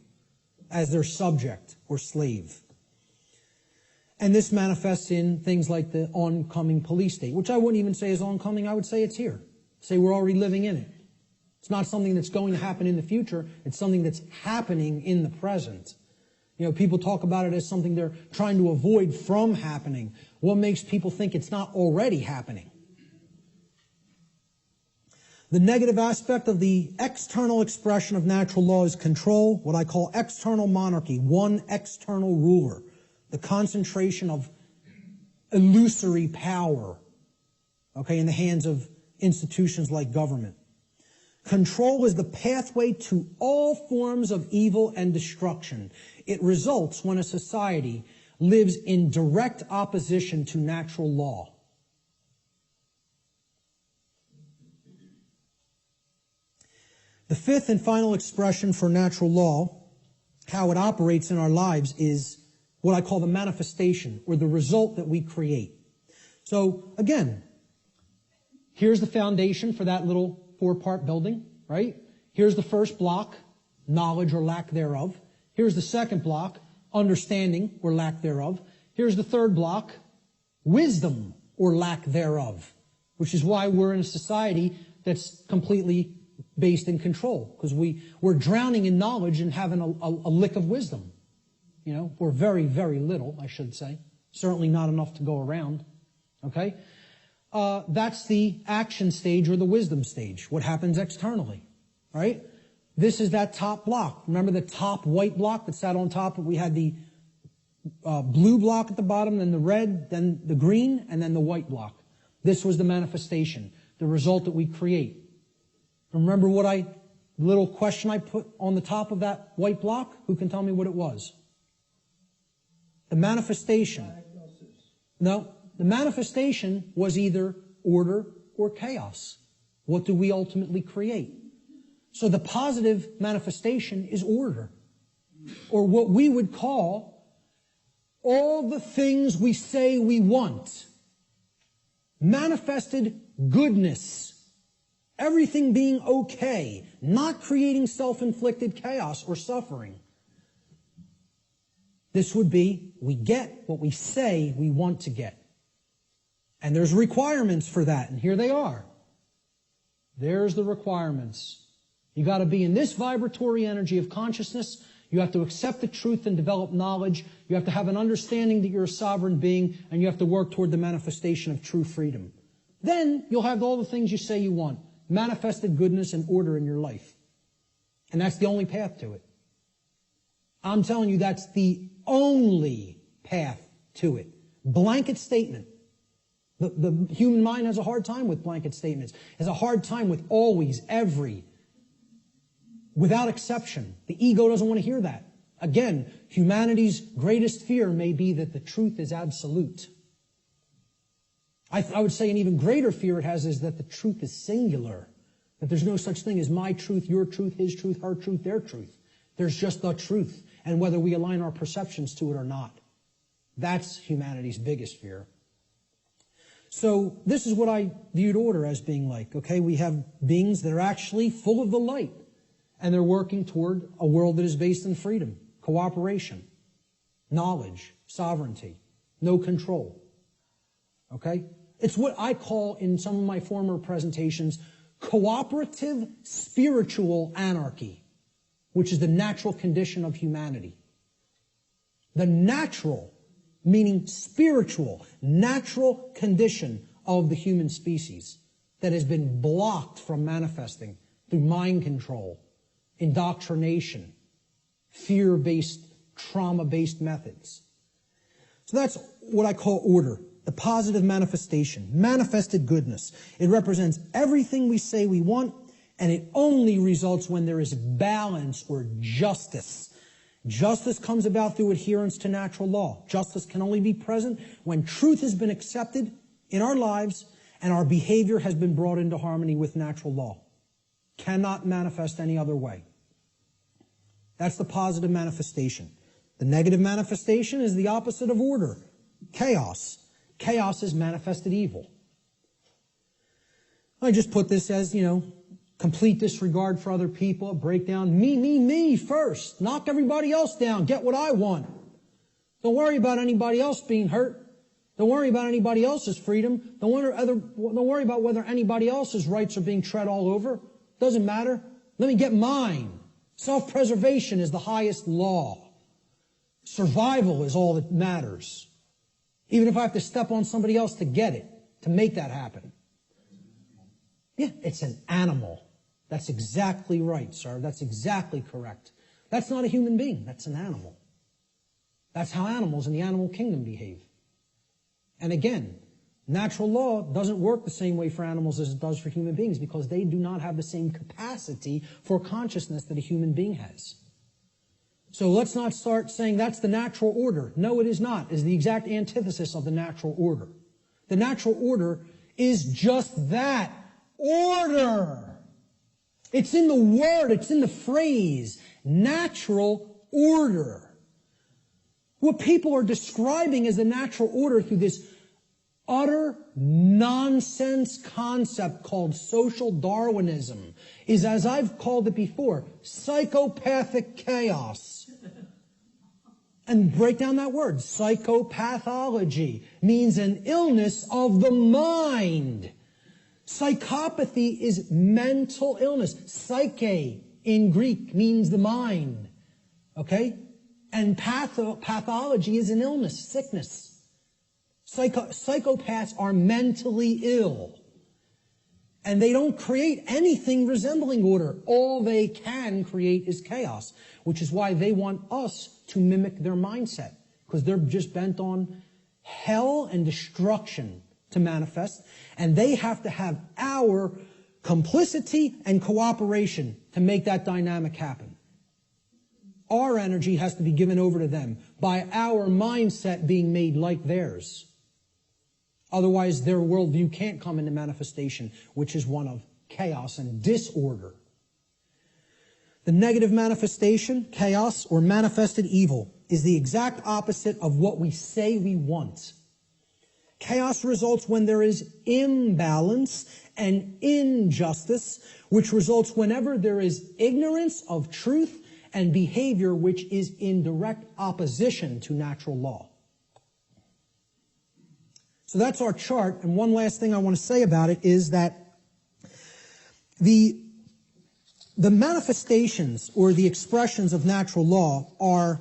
as their subject or slave. And this manifests in things like the oncoming police state, which I wouldn't even say is oncoming, I would say it's here. Say we're already living in it. It's not something that's going to happen in the future, it's something that's happening in the present. People talk about it as something they're trying to avoid from happening. What makes people think it's not already happening? The negative aspect of the external expression of natural law is control, what I call external monarchy, one external ruler. The concentration of illusory power, in the hands of institutions like government. Control is the pathway to all forms of evil and destruction. It results when a society lives in direct opposition to natural law. The fifth and final expression for natural law, how it operates in our lives, is what I call the manifestation, or the result that we create. So, again, here's the foundation for that little 4-part building, right? Here's the first block, knowledge or lack thereof. Here's the second block, understanding or lack thereof. Here's the third block, wisdom or lack thereof, which is why we're in a society that's completely based in control, because we're drowning in knowledge and having a lick of wisdom. Or very, very little, I should say. Certainly not enough to go around. Okay? That's the action stage or the wisdom stage, what happens externally. Right? This is that top block. Remember the top white block that sat on top? We had the blue block at the bottom, then the red, then the green, and then the white block. This was the manifestation, the result that we create. Remember the little question I put on the top of that white block? Who can tell me what it was? The manifestation. No, the manifestation was either order or chaos. What do we ultimately create? So the positive manifestation is order, or what we would call all the things we say we want. Manifested goodness. Everything being okay, not creating self-inflicted chaos or suffering. This would be, we get what we say we want to get. And there's requirements for that, and here they are. There's the requirements. You got to be in this vibratory energy of consciousness. You have to accept the truth and develop knowledge. You have to have an understanding that you're a sovereign being, and you have to work toward the manifestation of true freedom. Then you'll have all the things you say you want. Manifested goodness and order in your life. And that's the only path to it. I'm telling you, that's the only path to it. Blanket statement. The human mind has a hard time with blanket statements. Has a hard time with always, every, without exception. The ego doesn't want to hear that. Again, humanity's greatest fear may be that the truth is absolute. I would say an even greater fear it has is that the truth is singular. That there's no such thing as my truth, your truth, his truth, her truth, their truth. There's just the truth, and whether we align our perceptions to it or not. That's humanity's biggest fear. So this is what I viewed order as being like. Okay, we have beings that are actually full of the light, and they're working toward a world that is based in freedom, cooperation, knowledge, sovereignty, no control. Okay? It's what I call in some of my former presentations cooperative spiritual anarchy, which is the natural condition of humanity. The natural, meaning spiritual, natural condition of the human species that has been blocked from manifesting through mind control, indoctrination, fear-based, trauma-based methods. So that's what I call order, the positive manifestation, manifested goodness. It represents everything we say we want, and it only results when there is balance or justice. Justice comes about through adherence to natural law. Justice can only be present when truth has been accepted in our lives and our behavior has been brought into harmony with natural law. Cannot manifest any other way. That's the positive manifestation. The negative manifestation is the opposite of order, chaos. Chaos is manifested evil. I just put this as, complete disregard for other people, a breakdown. Me first. Knock everybody else down. Get what I want. Don't worry about anybody else being hurt. Don't worry about anybody else's freedom. Don't worry about whether anybody else's rights are being tread all over. Doesn't matter. Let me get mine. Self-preservation is the highest law. Survival is all that matters. Even if I have to step on somebody else to get it, to make that happen. Yeah, it's an animal. That's exactly right, sir. That's exactly correct. That's not a human being. That's an animal. That's how animals in the animal kingdom behave. And again, natural law doesn't work the same way for animals as it does for human beings because they do not have the same capacity for consciousness that a human being has. So let's not start saying that's the natural order. No, it is not. It's the exact antithesis of the natural order. The natural order is just that. Order. It's in the word. It's in the phrase. Natural order. What people are describing as the natural order through this utter nonsense concept called social Darwinism is, as I've called it before, psychopathic chaos. And break down that word. Psychopathology means an illness of the mind. Psychopathy is mental illness. Psyche in Greek means the mind. Okay? And pathology is an illness, sickness. Psychopaths are mentally ill. And they don't create anything resembling order. All they can create is chaos, which is why they want us to mimic their mindset, because they're just bent on hell and destruction to manifest, and they have to have our complicity and cooperation to make that dynamic happen. Our energy has to be given over to them by our mindset being made like theirs. Otherwise, their worldview can't come into manifestation, which is one of chaos and disorder. The negative manifestation, chaos, or manifested evil, is the exact opposite of what we say we want. Chaos results when there is imbalance and injustice, which results whenever there is ignorance of truth and behavior which is in direct opposition to natural law. So that's our chart, and one last thing I want to say about it is that the manifestations or the expressions of natural law are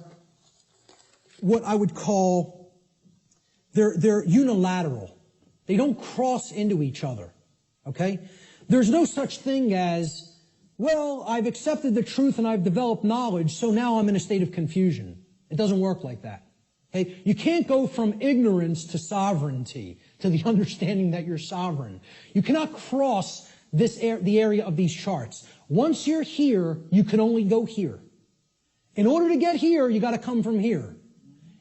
what I would call, they're unilateral. They don't cross into each other, okay? There's no such thing as, well, I've accepted the truth and I've developed knowledge, so now I'm in a state of confusion. It doesn't work like that. Okay? You can't go from ignorance to sovereignty, to the understanding that you're sovereign. You cannot cross the area of these charts. Once you're here, you can only go here. In order to get here, you got to come from here.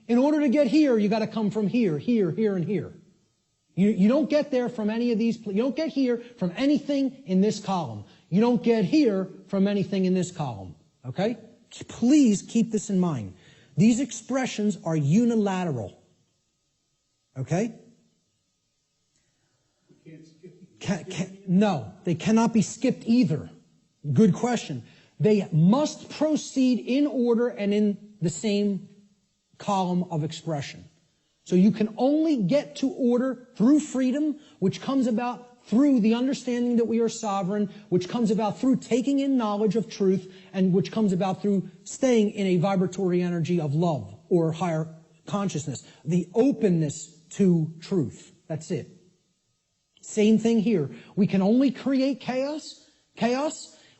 In order to get here, you got to come from here, here, here, and here. You don't get there from any of these. You don't get here from anything in this column. You don't get here from anything in this column. Okay? Please keep this in mind. These expressions are unilateral. Okay? No, they cannot be skipped either. Good question. They must proceed in order and in the same column of expression. So you can only get to order through freedom, which comes about through the understanding that we are sovereign, which comes about through taking in knowledge of truth, and which comes about through staying in a vibratory energy of love or higher consciousness. The openness to truth. That's it. Same thing here. We can only create chaos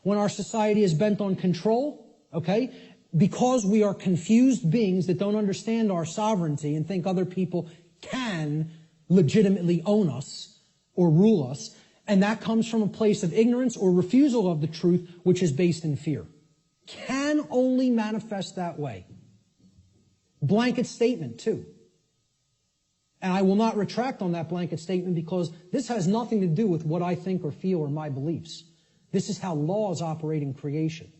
when our society is bent on control, okay? Because we are confused beings that don't understand our sovereignty and think other people can legitimately own us or rule us, and that comes from a place of ignorance or refusal of the truth, which is based in fear. Can only manifest that way. Blanket statement, too. And I will not retract on that blanket statement because this has nothing to do with what I think or feel or my beliefs. This is how laws operate in creation.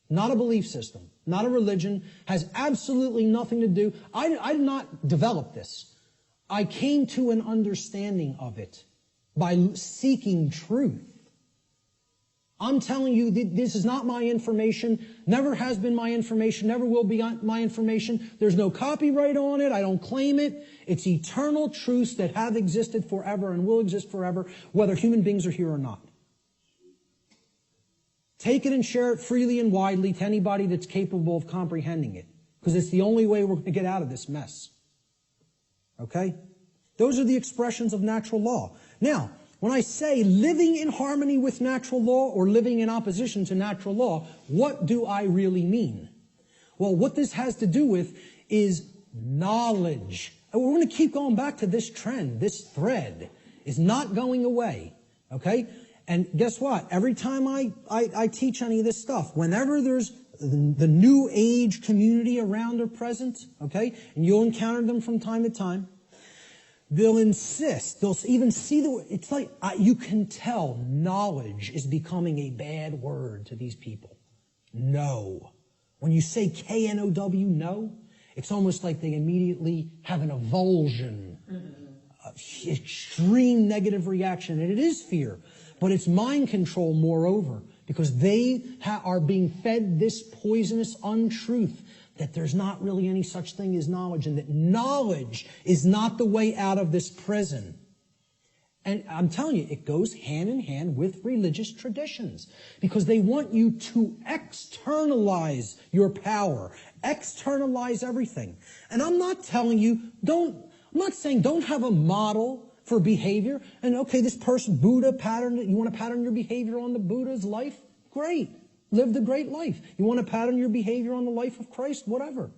Not a belief system, not a religion, has absolutely nothing to do. I did not develop this. I came to an understanding of it by seeking truth. I'm telling you, this is not my information, never has been my information, never will be my information. There's no copyright on it. I don't claim it. It's eternal truths that have existed forever and will exist forever, whether human beings are here or not. Take it and share it freely and widely to anybody that's capable of comprehending it, because it's the only way we're going to get out of this mess. Okay? Those are the expressions of natural law. Now, when I say living in harmony with natural law or living in opposition to natural law, what do I really mean? Well, what this has to do with is knowledge. And we're going to keep going back to this trend. This thread is not going away. Okay? And guess what? Every time I teach any of this stuff, whenever there's the new age community around or present, okay, and you'll encounter them from time to time, they'll insist, they'll even see it's like, you can tell knowledge is becoming a bad word to these people. No. When you say K-N-O-W, no, it's almost like they immediately have an avulsion, extreme negative reaction, and it is fear. But it's mind control, moreover, because they are being fed this poisonous untruth that there's not really any such thing as knowledge, and that knowledge is not the way out of this prison. And I'm telling you, it goes hand in hand with religious traditions, because they want you to externalize your power, externalize everything. And I'm not telling you, I'm not saying don't have a model for behavior. And okay, this person, Buddha patterned it. You want to pattern your behavior on the Buddha's life? Great. Live the great life. You want to pattern your behavior on the life of Christ? Whatever.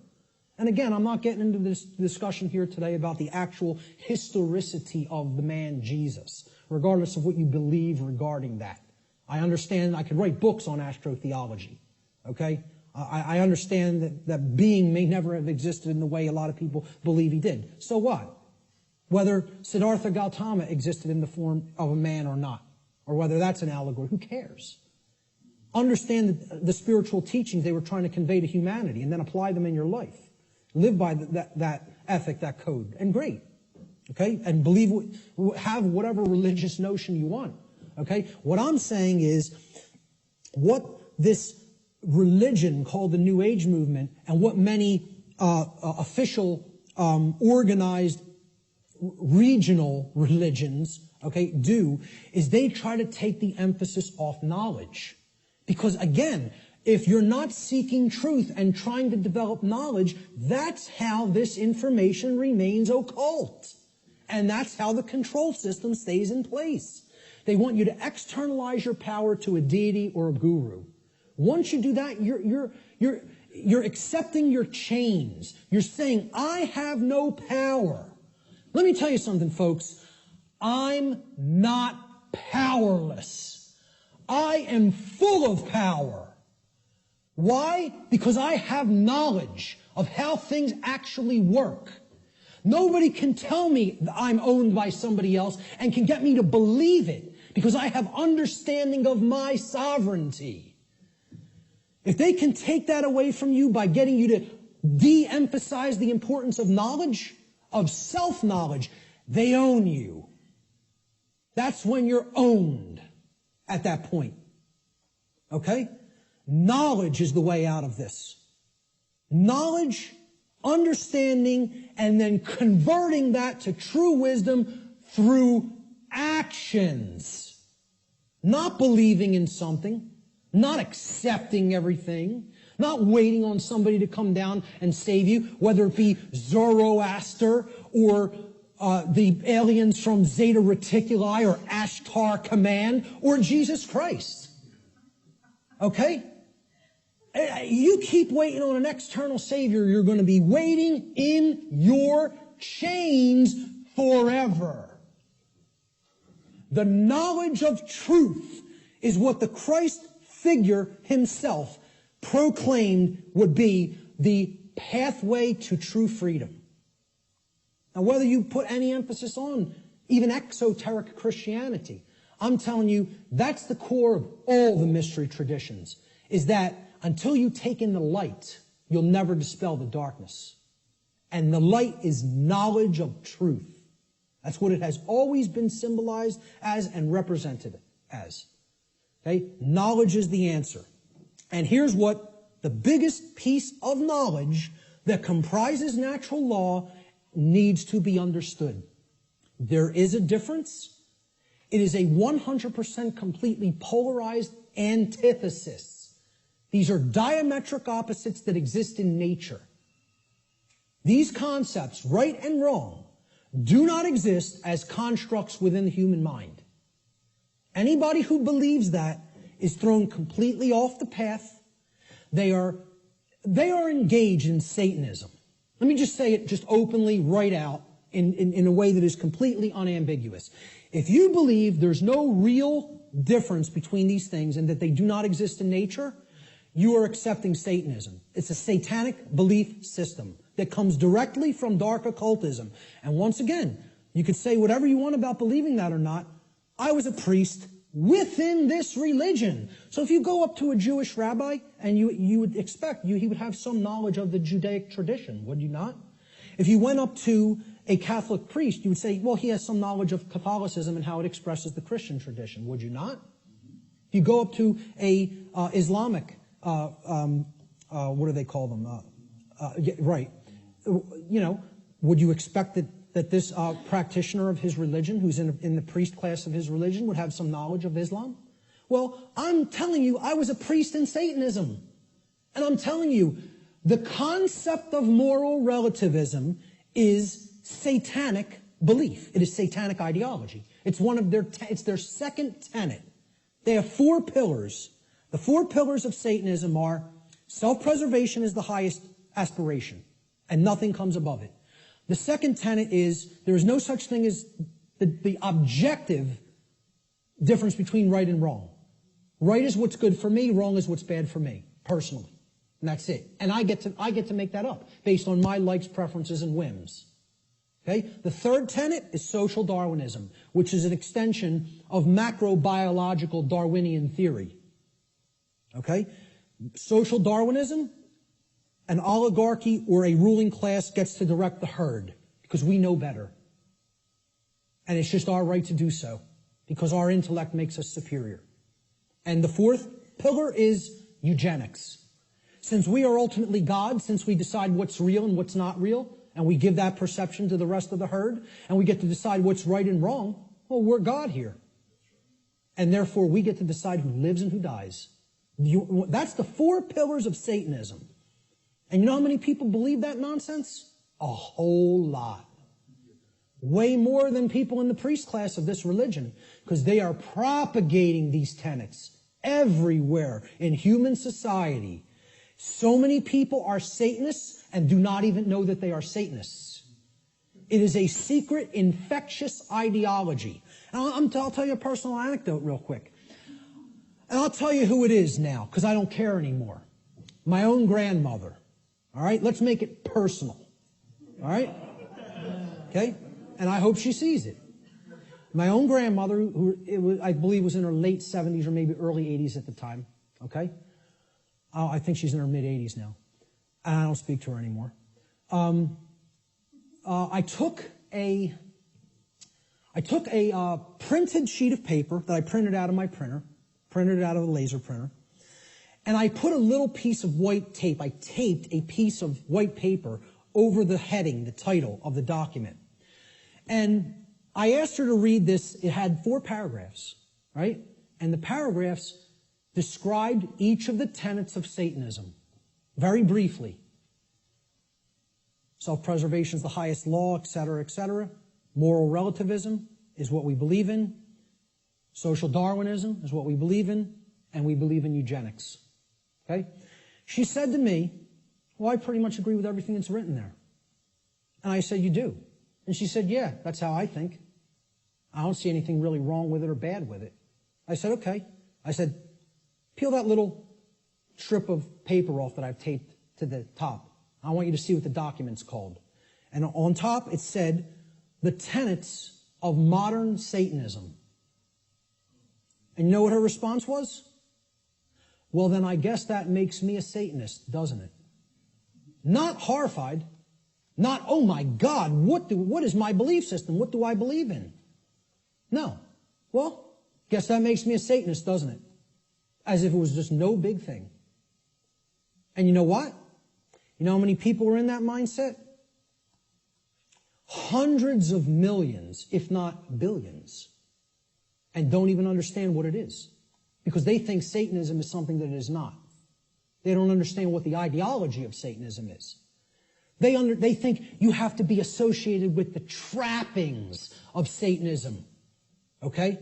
And again, I'm not getting into this discussion here today about the actual historicity of the man Jesus, regardless of what you believe regarding that. I understand I could write books on astrotheology. Okay? I understand that being may never have existed in the way a lot of people believe he did. So what? Whether Siddhartha Gautama existed in the form of a man or not, or whether that's an allegory, who cares? Understand the spiritual teachings they were trying to convey to humanity and then apply them in your life. Live by that ethic, that code, and great. Okay? And have whatever religious notion you want. Okay? What I'm saying is, what this religion called the New Age movement and what many official, organized, regional religions, okay, do is they try to take the emphasis off knowledge. Because again, if you're not seeking truth and trying to develop knowledge, that's how this information remains occult. And that's how the control system stays in place. They want you to externalize your power to a deity or a guru. Once you do that, you're accepting your chains. You're saying, I have no power. Let me tell you something, folks. I'm not powerless. I am full of power. Why? Because I have knowledge of how things actually work. Nobody can tell me that I'm owned by somebody else and can get me to believe it because I have understanding of my sovereignty. If they can take that away from you by getting you to de-emphasize the importance of knowledge, of self-knowledge, they own you. That's when you're owned at that point. Okay? Knowledge is the way out of this. Knowledge, understanding, and then converting that to true wisdom through actions. Not believing in something, not accepting everything, not waiting on somebody to come down and save you, whether it be Zoroaster or the aliens from Zeta Reticuli or Ashtar Command or Jesus Christ. Okay? You keep waiting on an external Savior, you're going to be waiting in your chains forever. The knowledge of truth is what the Christ figure himself proclaimed would be the pathway to true freedom. Now, whether you put any emphasis on even exoteric Christianity, I'm telling you, that's the core of all the mystery traditions, is that until you take in the light, you'll never dispel the darkness. And the light is knowledge of truth. That's what it has always been symbolized as and represented as. Okay? Knowledge is the answer. And here's what the biggest piece of knowledge that comprises natural law needs to be understood. There is a difference. It is a 100% completely polarized antithesis. These are diametric opposites that exist in nature. These concepts, right and wrong, do not exist as constructs within the human mind. Anybody who believes that is thrown completely off the path. They are engaged in Satanism. Let me just say it just openly, right out, in a way that is completely unambiguous. If you believe there's no real difference between these things and that they do not exist in nature, you are accepting Satanism. It's a satanic belief system that comes directly from dark occultism. And once again, you could say whatever you want about believing that or not. I was a priest within this religion. So if you go up to a Jewish rabbi, and you would expect he would have some knowledge of the Judaic tradition, would you not? If you went up to a Catholic priest, you would say, well, he has some knowledge of Catholicism and how it expresses the Christian tradition, would you not? If you go up to a Islamic, what do they call them? Right. Would you expect that this practitioner of his religion, who's in the priest class of his religion, would have some knowledge of Islam? Well, I'm telling you, I was a priest in Satanism. And I'm telling you, the concept of moral relativism is satanic belief. It is satanic ideology. It's it's their second tenet. They have 4 pillars. The 4 pillars of Satanism are self-preservation is the highest aspiration, and nothing comes above it. The second tenet is there is no such thing as the objective difference between right and wrong. Right is what's good for me, wrong is what's bad for me, personally. And that's it. And I get to make that up based on my likes, preferences, and whims. Okay? The third tenet is social Darwinism, which is an extension of macrobiological Darwinian theory. Okay? Social Darwinism, an oligarchy or a ruling class gets to direct the herd because we know better. And it's just our right to do so because our intellect makes us superior. And the fourth pillar is eugenics. Since we are ultimately God, since we decide what's real and what's not real, and we give that perception to the rest of the herd, and we get to decide what's right and wrong, well, we're God here. And therefore, we get to decide who lives and who dies. That's the 4 pillars of Satanism. And you know how many people believe that nonsense? A whole lot. Way more than people in the priest class of this religion, because they are propagating these tenets everywhere in human society. So many people are Satanists and do not even know that they are Satanists. It is a secret, infectious ideology. And I'll tell you a personal anecdote real quick. And I'll tell you who it is now, because I don't care anymore. My own grandmother. All right? Let's make it personal. All right? Okay? And I hope she sees it. My own grandmother, I believe was in her late 70s or maybe early 80s at the time. Okay? I think she's in her mid 80s now. And I don't speak to her anymore. I took a printed sheet of paper that I printed out of my printer, printed it out of a laser printer, and I put a little piece of white tape. I taped a piece of white paper over the heading, the title of the document. And I asked her to read this. It had 4 paragraphs, right? And the paragraphs described each of the tenets of Satanism, very briefly. Self-preservation is the highest law, etc., etc. Moral relativism is what we believe in. Social Darwinism is what we believe in. And we believe in eugenics. Okay? She said to me, well, I pretty much agree with everything that's written there. And I said, you do? And she said, yeah, that's how I think. I don't see anything really wrong with it or bad with it. I said, okay. I said, peel that little strip of paper off that I've taped to the top. I want you to see what the document's called. And on top it said, the tenets of modern Satanism. And you know what her response was? Well, then I guess that makes me a Satanist, doesn't it? Not horrified. Not, oh my God, what is my belief system? What do I believe in? No. Well, guess that makes me a Satanist, doesn't it? As if it was just no big thing. And you know what? You know how many people are in that mindset? Hundreds of millions, if not billions, and don't even understand what it is. Because they think Satanism is something that it is not. They don't understand what the ideology of Satanism is. They think you have to be associated with the trappings of Satanism. Okay?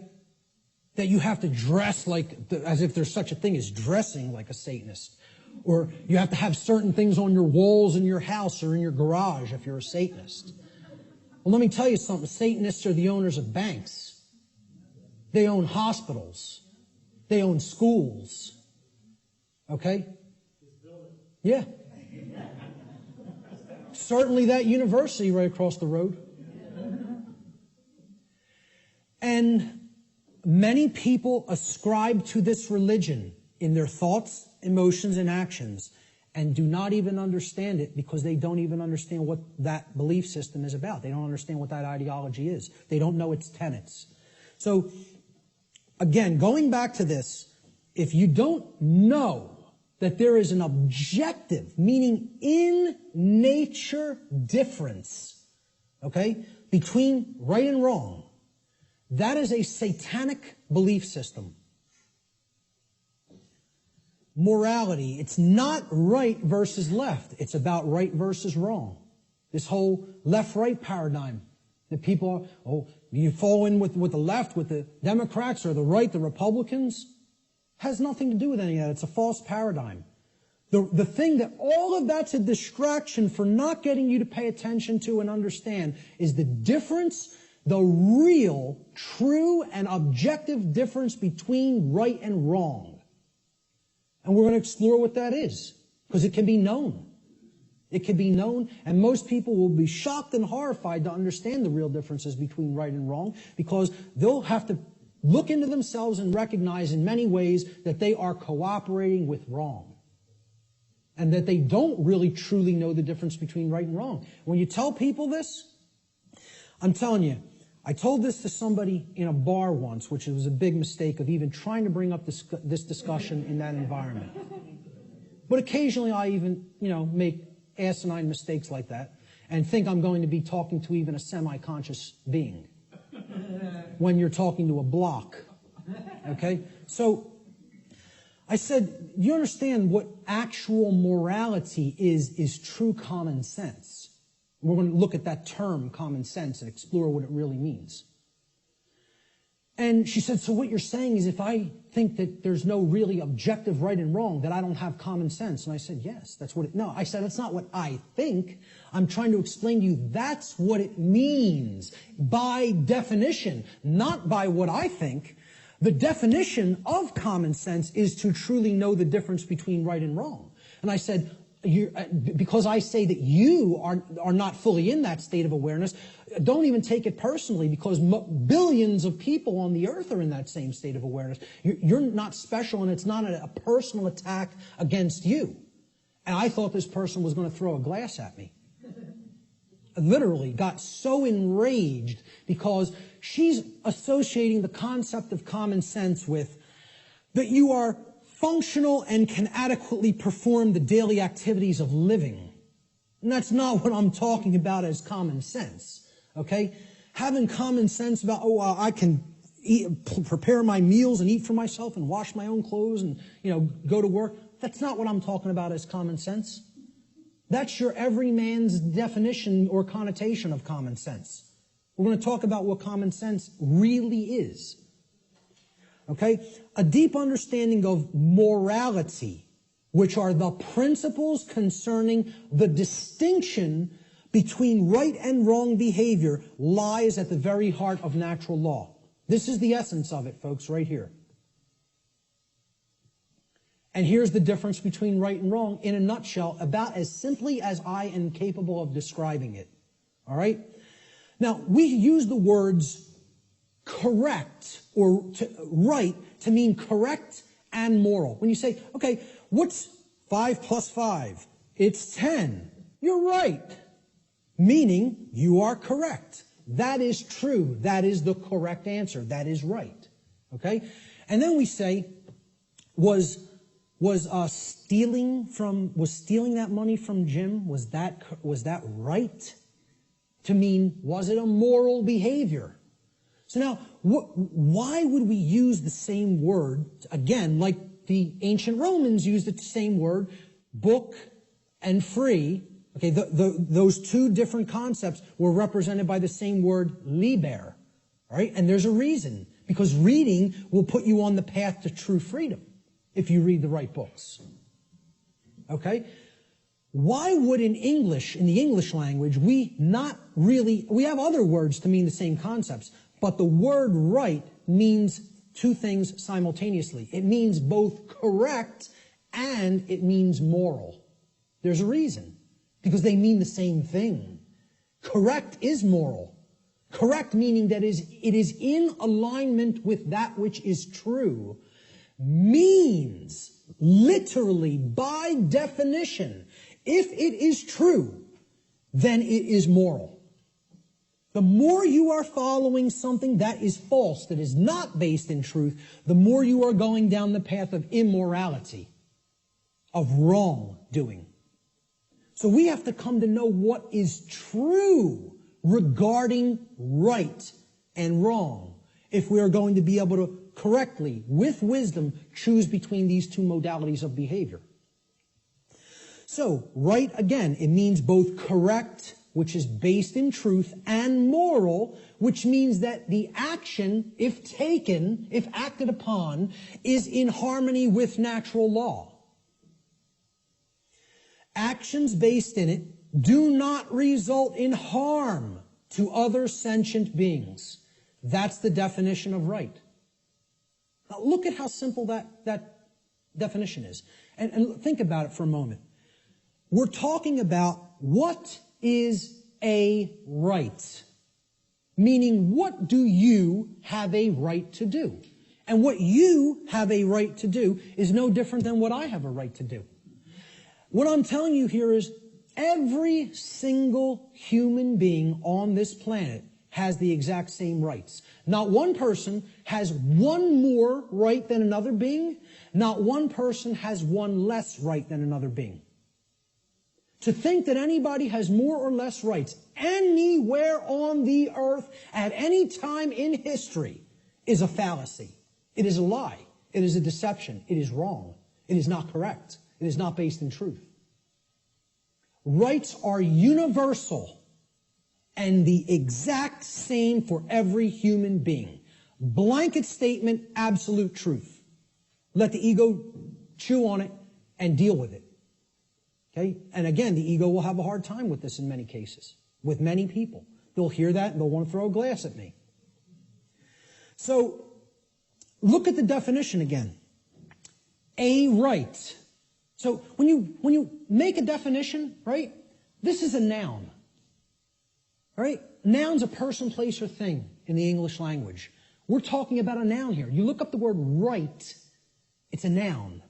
That you have to dress like, as if there's such a thing as dressing like a Satanist. Or you have to have certain things on your walls in your house or in your garage if you're a Satanist. Well, let me tell you something. Satanists are the owners of banks. They own hospitals. They own schools. Okay? Yeah. Certainly that university right across the road. And many people ascribe to this religion in their thoughts, emotions, and actions, and do not even understand it because they don't even understand what that belief system is about. They don't understand what that ideology is. They don't know its tenets. So, again, going back to this, if you don't know that there is an objective, meaning in nature difference, okay, between right and wrong, that is a satanic belief system. Morality, it's not right versus left. It's about right versus wrong. This whole left-right paradigm that people are, you fall in with the left, with the Democrats, or the right, the Republicans, has nothing to do with any of that. It's a false paradigm. The thing that all of that's a distraction for not getting you to pay attention to and understand is the difference, the real, true, and objective difference between right and wrong. And we're going to explore what that is, because it can be known. It can be known, and most people will be shocked and horrified to understand the real differences between right and wrong, because they'll have to look into themselves and recognize in many ways that they are cooperating with wrong. And that they don't really truly know the difference between right and wrong. When you tell people this, I'm telling you, I told this to somebody in a bar once, which was a big mistake of even trying to bring up this discussion in that environment. But occasionally I even, make asinine mistakes like that and think I'm going to be talking to even a semi-conscious being when you're talking to a block. Okay? So I said, you understand what actual morality is true common sense. We're going to look at that term, common sense, and explore what it really means. And she said, so what you're saying is if I think that there's no really objective right and wrong, that I don't have common sense. And I said, yes, that's what it... No, I said, that's not what I think. I'm trying to explain to you that's what it means by definition, not by what I think. The definition of common sense is to truly know the difference between right and wrong. And I said, because I say that you are not fully in that state of awareness, don't even take it personally, because billions of people on the earth are in that same state of awareness. You're not special, and it's not a personal attack against you. And I thought this person was going to throw a glass at me. Literally got so enraged because she's associating the concept of common sense with that you are functional and can adequately perform the daily activities of living. And that's not what I'm talking about as common sense, okay? Having common sense about, I can prepare my meals and eat for myself and wash my own clothes and, go to work. That's not what I'm talking about as common sense. That's your everyman's definition or connotation of common sense. We're going to talk about what common sense really is. Okay? A deep understanding of morality, which are the principles concerning the distinction between right and wrong behavior, lies at the very heart of natural law. This is the essence of it, folks, right here. And here's the difference between right and wrong in a nutshell, about as simply as I am capable of describing it. All right? Now, we use the words correct or right to mean correct and moral. When you say, okay, what's 5 plus 5? It's 10. You're right. Meaning you are correct. That is true. That is the correct answer. That is right. Okay? And then we say, was stealing that money from Jim, was that right? To mean, was it a moral behavior? So now, why would we use the same word, again, like the ancient Romans used the same word, book and free? Okay, those two different concepts were represented by the same word, liber. All right, and there's a reason, because reading will put you on the path to true freedom if you read the right books. Okay? Why would in the English language, we have other words to mean the same concepts, but the word right means two things simultaneously. It means both correct and it means moral. There's a reason, because they mean the same thing. Correct is moral. Correct meaning that it is in alignment with that which is true, means literally by definition, if it is true, then it is moral. The more you are following something that is false, that is not based in truth, the more you are going down the path of immorality, of wrongdoing. So we have to come to know what is true regarding right and wrong if we are going to be able to correctly, with wisdom, choose between these two modalities of behavior. So, right, again, it means both correct, which is based in truth, and moral, which means that the action, if taken, if acted upon, is in harmony with natural law. Actions based in it do not result in harm to other sentient beings. That's the definition of right. Now look at how simple that definition is. And think about it for a moment. We're talking about what is a right. Meaning, what do you have a right to do? And what you have a right to do is no different than what I have a right to do. What I'm telling you here is every single human being on this planet has the exact same rights. Not one person has one more right than another being. Not one person has one less right than another being. To think that anybody has more or less rights anywhere on the earth at any time in history is a fallacy. It is a lie. It is a deception. It is wrong. It is not correct. It is not based in truth. Rights are universal and the exact same for every human being. Blanket statement, absolute truth. Let the ego chew on it and deal with it. Okay? And again, the ego will have a hard time with this in many cases, with many people. They'll hear that and they'll want to throw a glass at me. So, look at the definition again. A right. So when you make a definition, right, this is a noun. All right? Noun's a person, place, or thing in the English language. We're talking about a noun here. You look up the word right, it's a noun,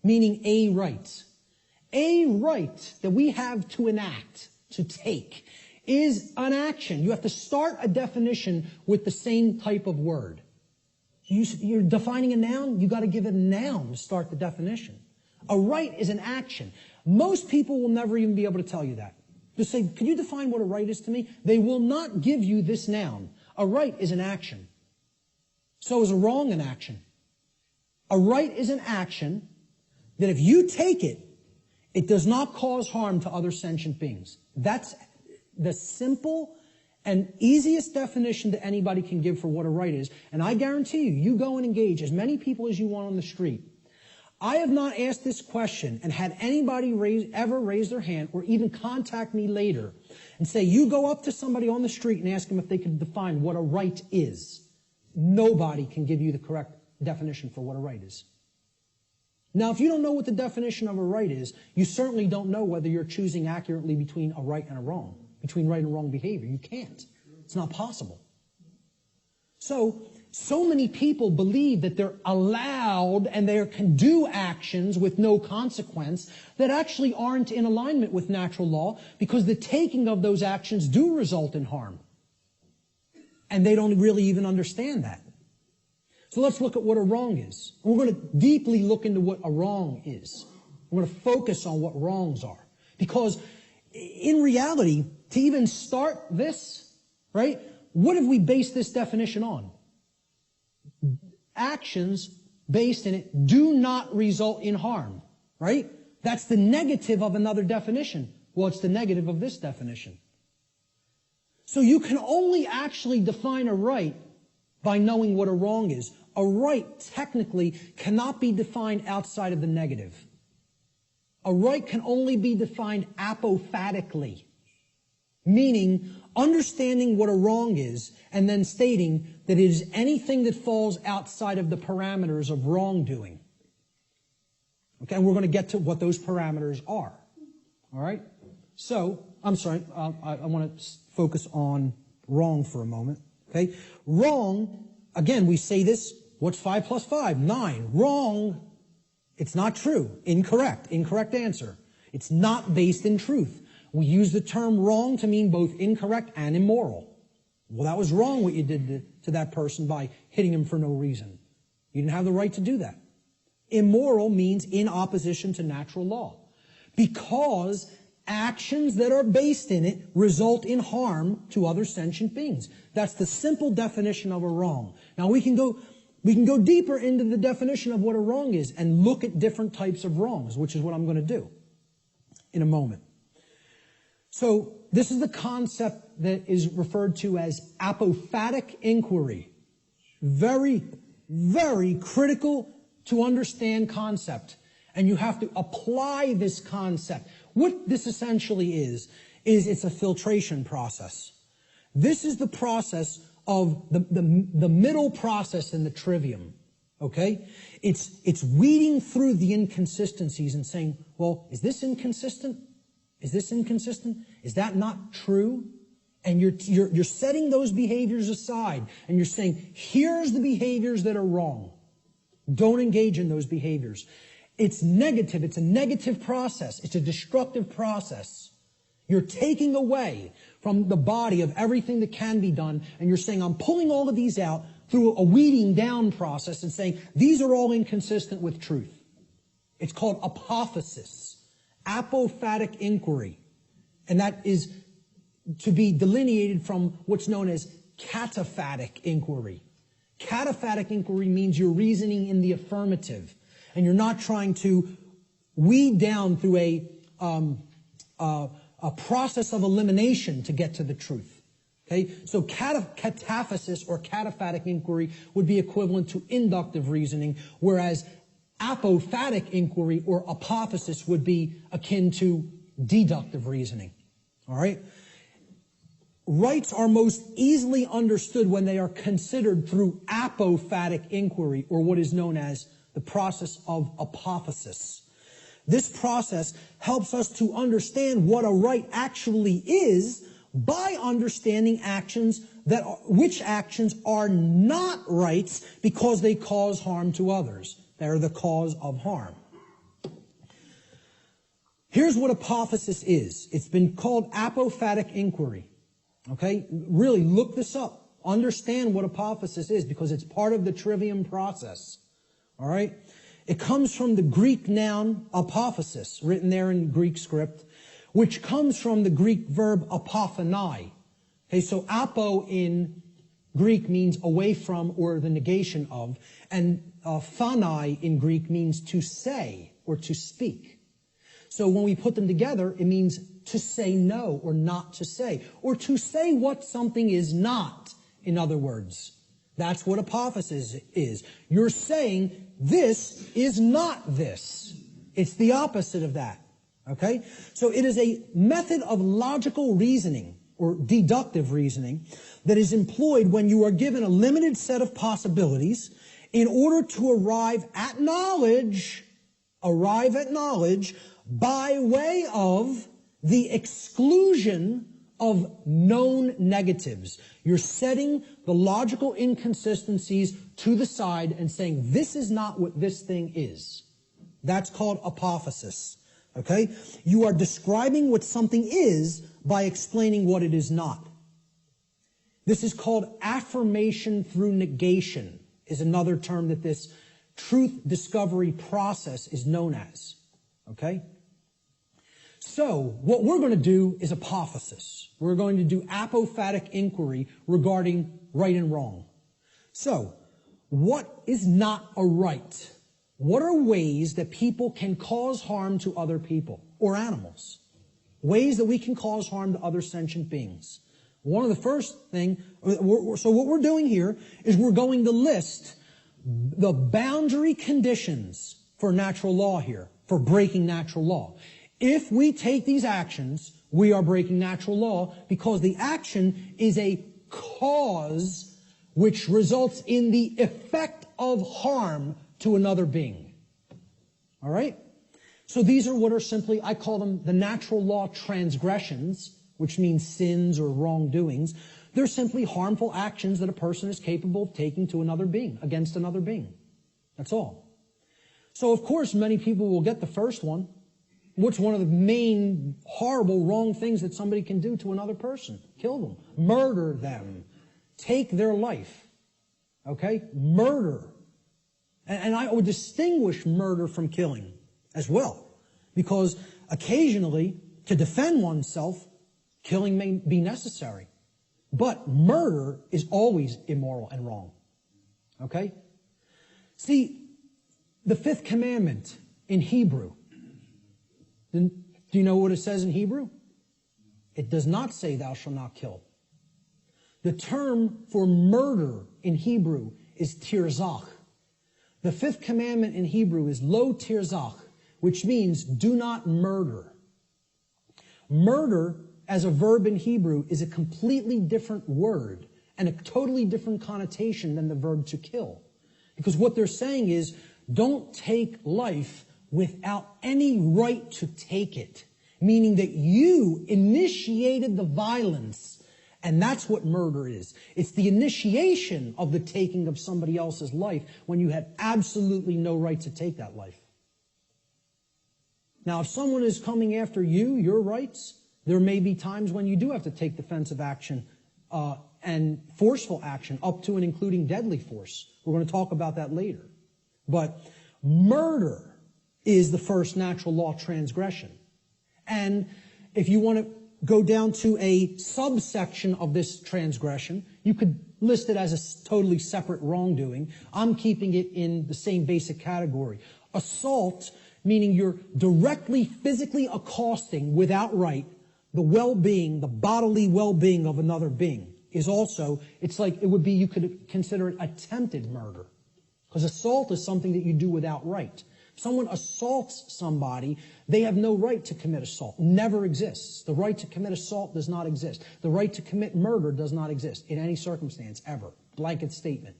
meaning a right. A right that we have to enact, to take, is an action. You have to start a definition with the same type of word. You're defining a noun, you got to give it a noun to start the definition. A right is an action. Most people will never even be able to tell you that. Just say, could you define what a right is to me? They will not give you this noun. A right is an action. So is a wrong an action. A right is an action that if you take it, it does not cause harm to other sentient beings. That's the simple and easiest definition that anybody can give for what a right is. And I guarantee you, you go and engage as many people as you want on the street. I have not asked this question and had anybody ever raise their hand or even contact me later and say, you go up to somebody on the street and ask them if they can define what a right is. Nobody can give you the correct definition for what a right is. Now, if you don't know what the definition of a right is, you certainly don't know whether you're choosing accurately between a right and a wrong, between right and wrong behavior. You can't. It's not possible. So many people believe that they're allowed and they can do actions with no consequence that actually aren't in alignment with natural law because the taking of those actions do result in harm. And they don't really even understand that. So let's look at what a wrong is. We're going to deeply look into what a wrong is. We're going to focus on what wrongs are. Because in reality, to even start this, right, what have we based this definition on? Actions based in it do not result in harm, right? That's the negative of another definition. Well, it's the negative of this definition. So you can only actually define a right by knowing what a wrong is. A right technically cannot be defined outside of the negative. A right can only be defined apophatically, meaning understanding what a wrong is and then stating that it is anything that falls outside of the parameters of wrongdoing. Okay, and we're going to get to what those parameters are. All right? So, I'm sorry, I want to focus on wrong for a moment. Okay? Wrong, again, we say this, what's 5 plus 5? 9. Wrong, it's not true. Incorrect. Incorrect answer. It's not based in truth. We use the term wrong to mean both incorrect and immoral. Well, that was wrong what you did to that person by hitting him for no reason. You didn't have the right to do that. Immoral means in opposition to natural law. Because actions that are based in it result in harm to other sentient beings. That's the simple definition of a wrong. Now we can go deeper into the definition of what a wrong is and look at different types of wrongs, which is what I'm going to do in a moment. So this is the concept that is referred to as apophatic inquiry. Very, very critical to understand concept. And you have to apply this concept. What this essentially is it's a filtration process. This is the process of the middle process in the trivium. Okay? It's weeding through the inconsistencies and saying, well, is this inconsistent? Is this inconsistent? Is that not true? And you're setting those behaviors aside and you're saying, here's the behaviors that are wrong. Don't engage in those behaviors. It's negative. It's a negative process. It's a destructive process. You're taking away from the body of everything that can be done, and you're saying, I'm pulling all of these out through a weeding down process and saying, these are all inconsistent with truth. It's called apophasis, apophatic inquiry. And that is to be delineated from what's known as cataphatic inquiry. Cataphatic inquiry means you're reasoning in the affirmative, and you're not trying to weed down through a process of elimination to get to the truth. Okay? So cataphasis or cataphatic inquiry would be equivalent to inductive reasoning, whereas apophatic inquiry or apophasis would be akin to deductive reasoning. All right? Rights are most easily understood when they are considered through apophatic inquiry, or what is known as the process of apophasis. This process helps us to understand what a right actually is by understanding which actions are not rights because they cause harm to others. They're the cause of harm. Here's what apophasis is. It's been called apophatic inquiry. Okay? Really, look this up. Understand what apophasis is because it's part of the trivium process. All right? It comes from the Greek noun apophasis, written there in Greek script, which comes from the Greek verb apophanai. Okay, so apo in Greek means away from or the negation of, and phanai in Greek means to say or to speak. So when we put them together, it means to say no or not to say, or to say what something is not, in other words. That's what apophasis is. You're saying this is not this. It's the opposite of that. Okay? So it is a method of logical reasoning or deductive reasoning that is employed when you are given a limited set of possibilities in order to arrive at knowledge by way of the exclusion of known negatives. You're setting the logical inconsistencies to the side and saying, this is not what this thing is. That's called apophasis. Okay? You are describing what something is by explaining what it is not. This is called affirmation through negation, is another term that this truth discovery process is known as. Okay? So, what we're going to do is apophasis. We're going to do apophatic inquiry regarding right and wrong. So, what is not a right? What are ways that people can cause harm to other people or animals? Ways that we can cause harm to other sentient beings. One of the first thing, so what we're doing here is we're going to list the boundary conditions for natural law here, for breaking natural law. If we take these actions, we are breaking natural law because the action is a cause which results in the effect of harm to another being. All right? So these are what are simply, I call them the natural law transgressions, which means sins or wrongdoings. They're simply harmful actions that a person is capable of taking to another being, against another being. That's all. So, of course, many people will get the first one. What's one of the main horrible wrong things that somebody can do to another person? Kill them. Murder them. Take their life. Okay? Murder. And I would distinguish murder from killing as well. Because occasionally, to defend oneself, killing may be necessary. But murder is always immoral and wrong. Okay? See, the fifth commandment in Hebrew, do you know what it says in Hebrew? It does not say thou shalt not kill. The term for murder in Hebrew is tirzach. The fifth commandment in Hebrew is lo tirzach, which means do not murder. Murder as a verb in Hebrew is a completely different word and a totally different connotation than the verb to kill. Because what they're saying is don't take life without any right to take it. Meaning that you initiated the violence. And that's what murder is. It's the initiation of the taking of somebody else's life when you had absolutely no right to take that life. Now, if someone is coming after you, your rights, there may be times when you do have to take defensive action and forceful action, up to and including deadly force. We're going to talk about that later. But murder is the first natural law transgression. And if you want to go down to a subsection of this transgression, you could list it as a totally separate wrongdoing. I'm keeping it in the same basic category. Assault, meaning you're directly physically accosting without right the well-being, the bodily well-being of another being, is also, it's like, it would be, you could consider it attempted murder. Because assault is something that you do without right. If someone assaults somebody, they have no right to commit assault. Never exists. The right to commit assault does not exist. The right to commit murder does not exist in any circumstance, ever. Blanket statement.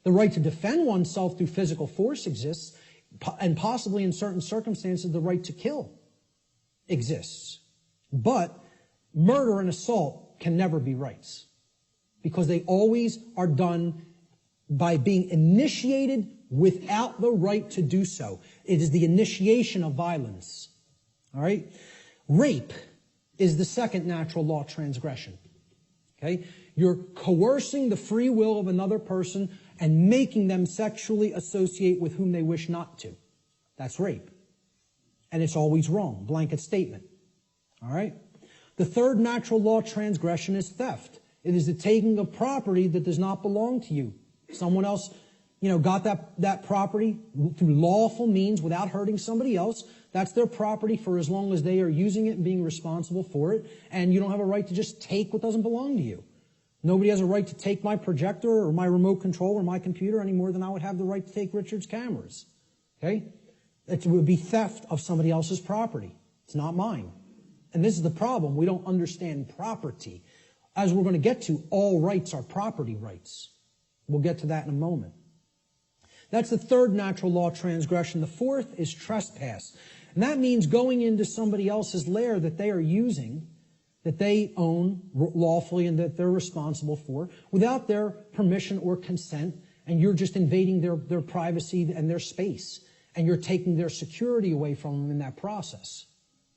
The right to defend oneself through physical force exists. and possibly in certain circumstances, the right to kill exists. But murder and assault can never be rights, because they always are done by being initiated without the right to do so. It is the initiation of violence. All right? Rape is the second natural law transgression. Okay? You're coercing the free will of another person and making them sexually associate with whom they wish not to. That's rape. And it's always wrong. Blanket statement. All right? The third natural law transgression is theft. It is the taking of property that does not belong to you. Someone else, got that property through lawful means without hurting somebody else. That's their property for as long as they are using it and being responsible for it. And you don't have a right to just take what doesn't belong to you. Nobody has a right to take my projector or my remote control or my computer any more than I would have the right to take Richard's cameras. Okay? It would be theft of somebody else's property. It's not mine. And this is the problem. We don't understand property. As we're going to get to, all rights are property rights. We'll get to that in a moment. That's the third natural law transgression. The fourth is trespass. And that means going into somebody else's lair that they are using, that they own lawfully and that they're responsible for, without their permission or consent, and you're just invading their privacy and their space, and you're taking their security away from them in that process.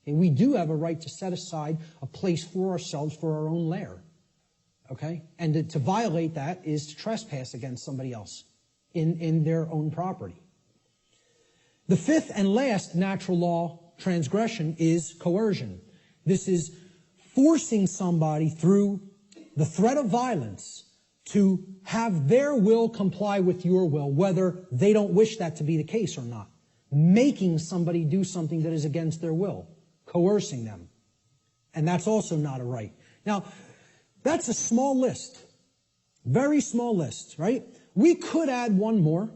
And we do have a right to set aside a place for ourselves for our own lair. Okay? And to violate that is to trespass against somebody else in their own property. The fifth and last natural law transgression is coercion. This is forcing somebody through the threat of violence to have their will comply with your will, whether they don't wish that to be the case or not. Making somebody do something that is against their will. Coercing them. And that's also not a right. Now, that's a small list. Very small list, right? We could add one more.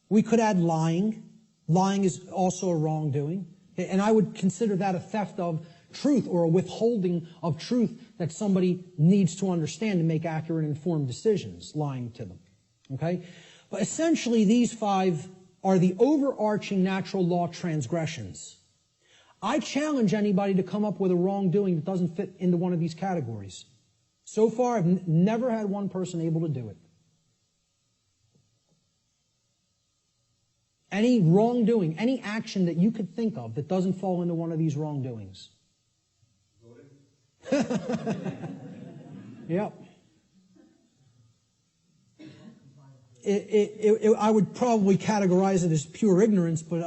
We could add lying. Lying is also a wrongdoing. And I would consider that a theft of truth or a withholding of truth that somebody needs to understand to make accurate and informed decisions, lying to them. Okay? But essentially, these five are the overarching natural law transgressions. I challenge anybody to come up with a wrongdoing that doesn't fit into one of these categories. So far, I've never had one person able to do it. Any wrongdoing, any action that you could think of that doesn't fall into one of these wrongdoings. Yep. I would probably categorize it as pure ignorance, but,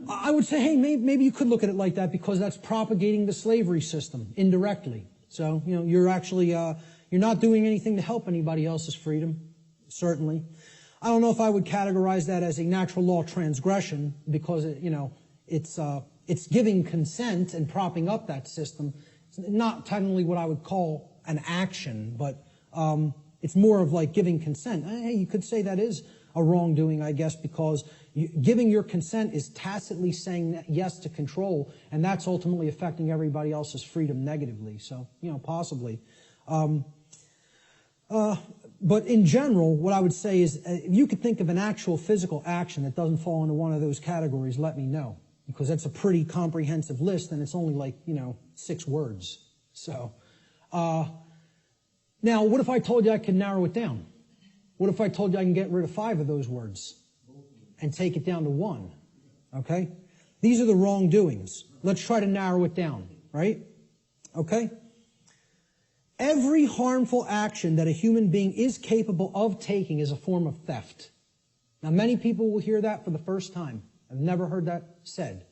I would say, hey, maybe you could look at it like that because that's propagating the slavery system indirectly. So, you're actually, you're not doing anything to help anybody else's freedom, certainly. I don't know if I would categorize that as a natural law transgression because, it's giving consent and propping up that system. It's not technically what I would call an action, but it's more of like giving consent. Hey, you could say that is a wrongdoing, I guess, because giving your consent is tacitly saying yes to control, and that's ultimately affecting everybody else's freedom negatively. So, possibly. But in general, what I would say is if you could think of an actual physical action that doesn't fall into one of those categories, let me know. Because that's a pretty comprehensive list, and it's only like, 6 words. So, now, what if I told you I could narrow it down? What if I told you I can get rid of 5 of those words and take it down to 1? Okay? These are the wrongdoings. Let's try to narrow it down, right? Okay? Every harmful action that a human being is capable of taking is a form of theft. Now, many people will hear that for the first time. I've never heard that said.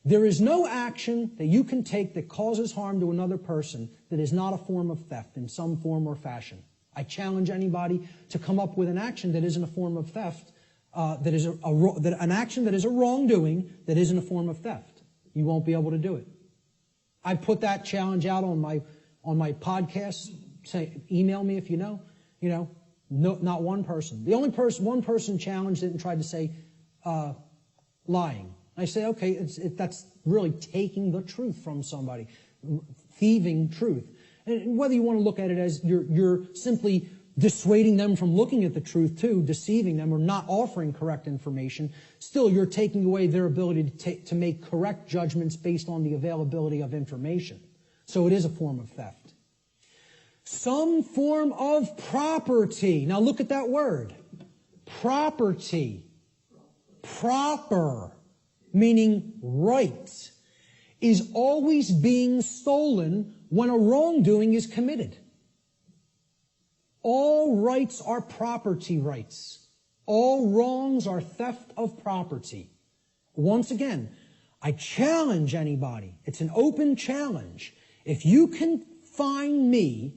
There is no action that you can take that causes harm to another person that is not a form of theft in some form or fashion. I challenge anybody to come up with an action that isn't a form of theft, that is an action that is a wrongdoing that isn't a form of theft. You won't be able to do it. I put that challenge out on my podcast. Say, email me if you know. No, not one person. The only one person challenged it and tried to say lying. I say, okay, that's really taking the truth from somebody, thieving truth. And whether you want to look at it as you're simply dissuading them from looking at the truth too, deceiving them, or not offering correct information, still you're taking away their ability to make correct judgments based on the availability of information. So it is a form of theft. Some form of property. Now look at that word. Property. Proper, meaning right, is always being stolen when a wrongdoing is committed. All rights are property rights. All wrongs are theft of property. Once again, I challenge anybody. It's an open challenge. If you can find me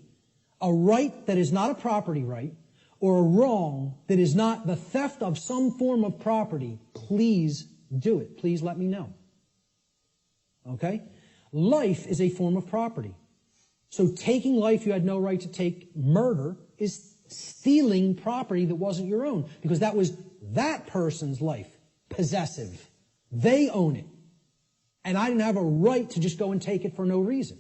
a right that is not a property right, or a wrong that is not the theft of some form of property, please do it. Please let me know. Okay? Life is a form of property. So taking life you had no right to take, murder, is stealing property that wasn't your own, because that was that person's life, possessive. They own it. And I didn't have a right to just go and take it for no reason.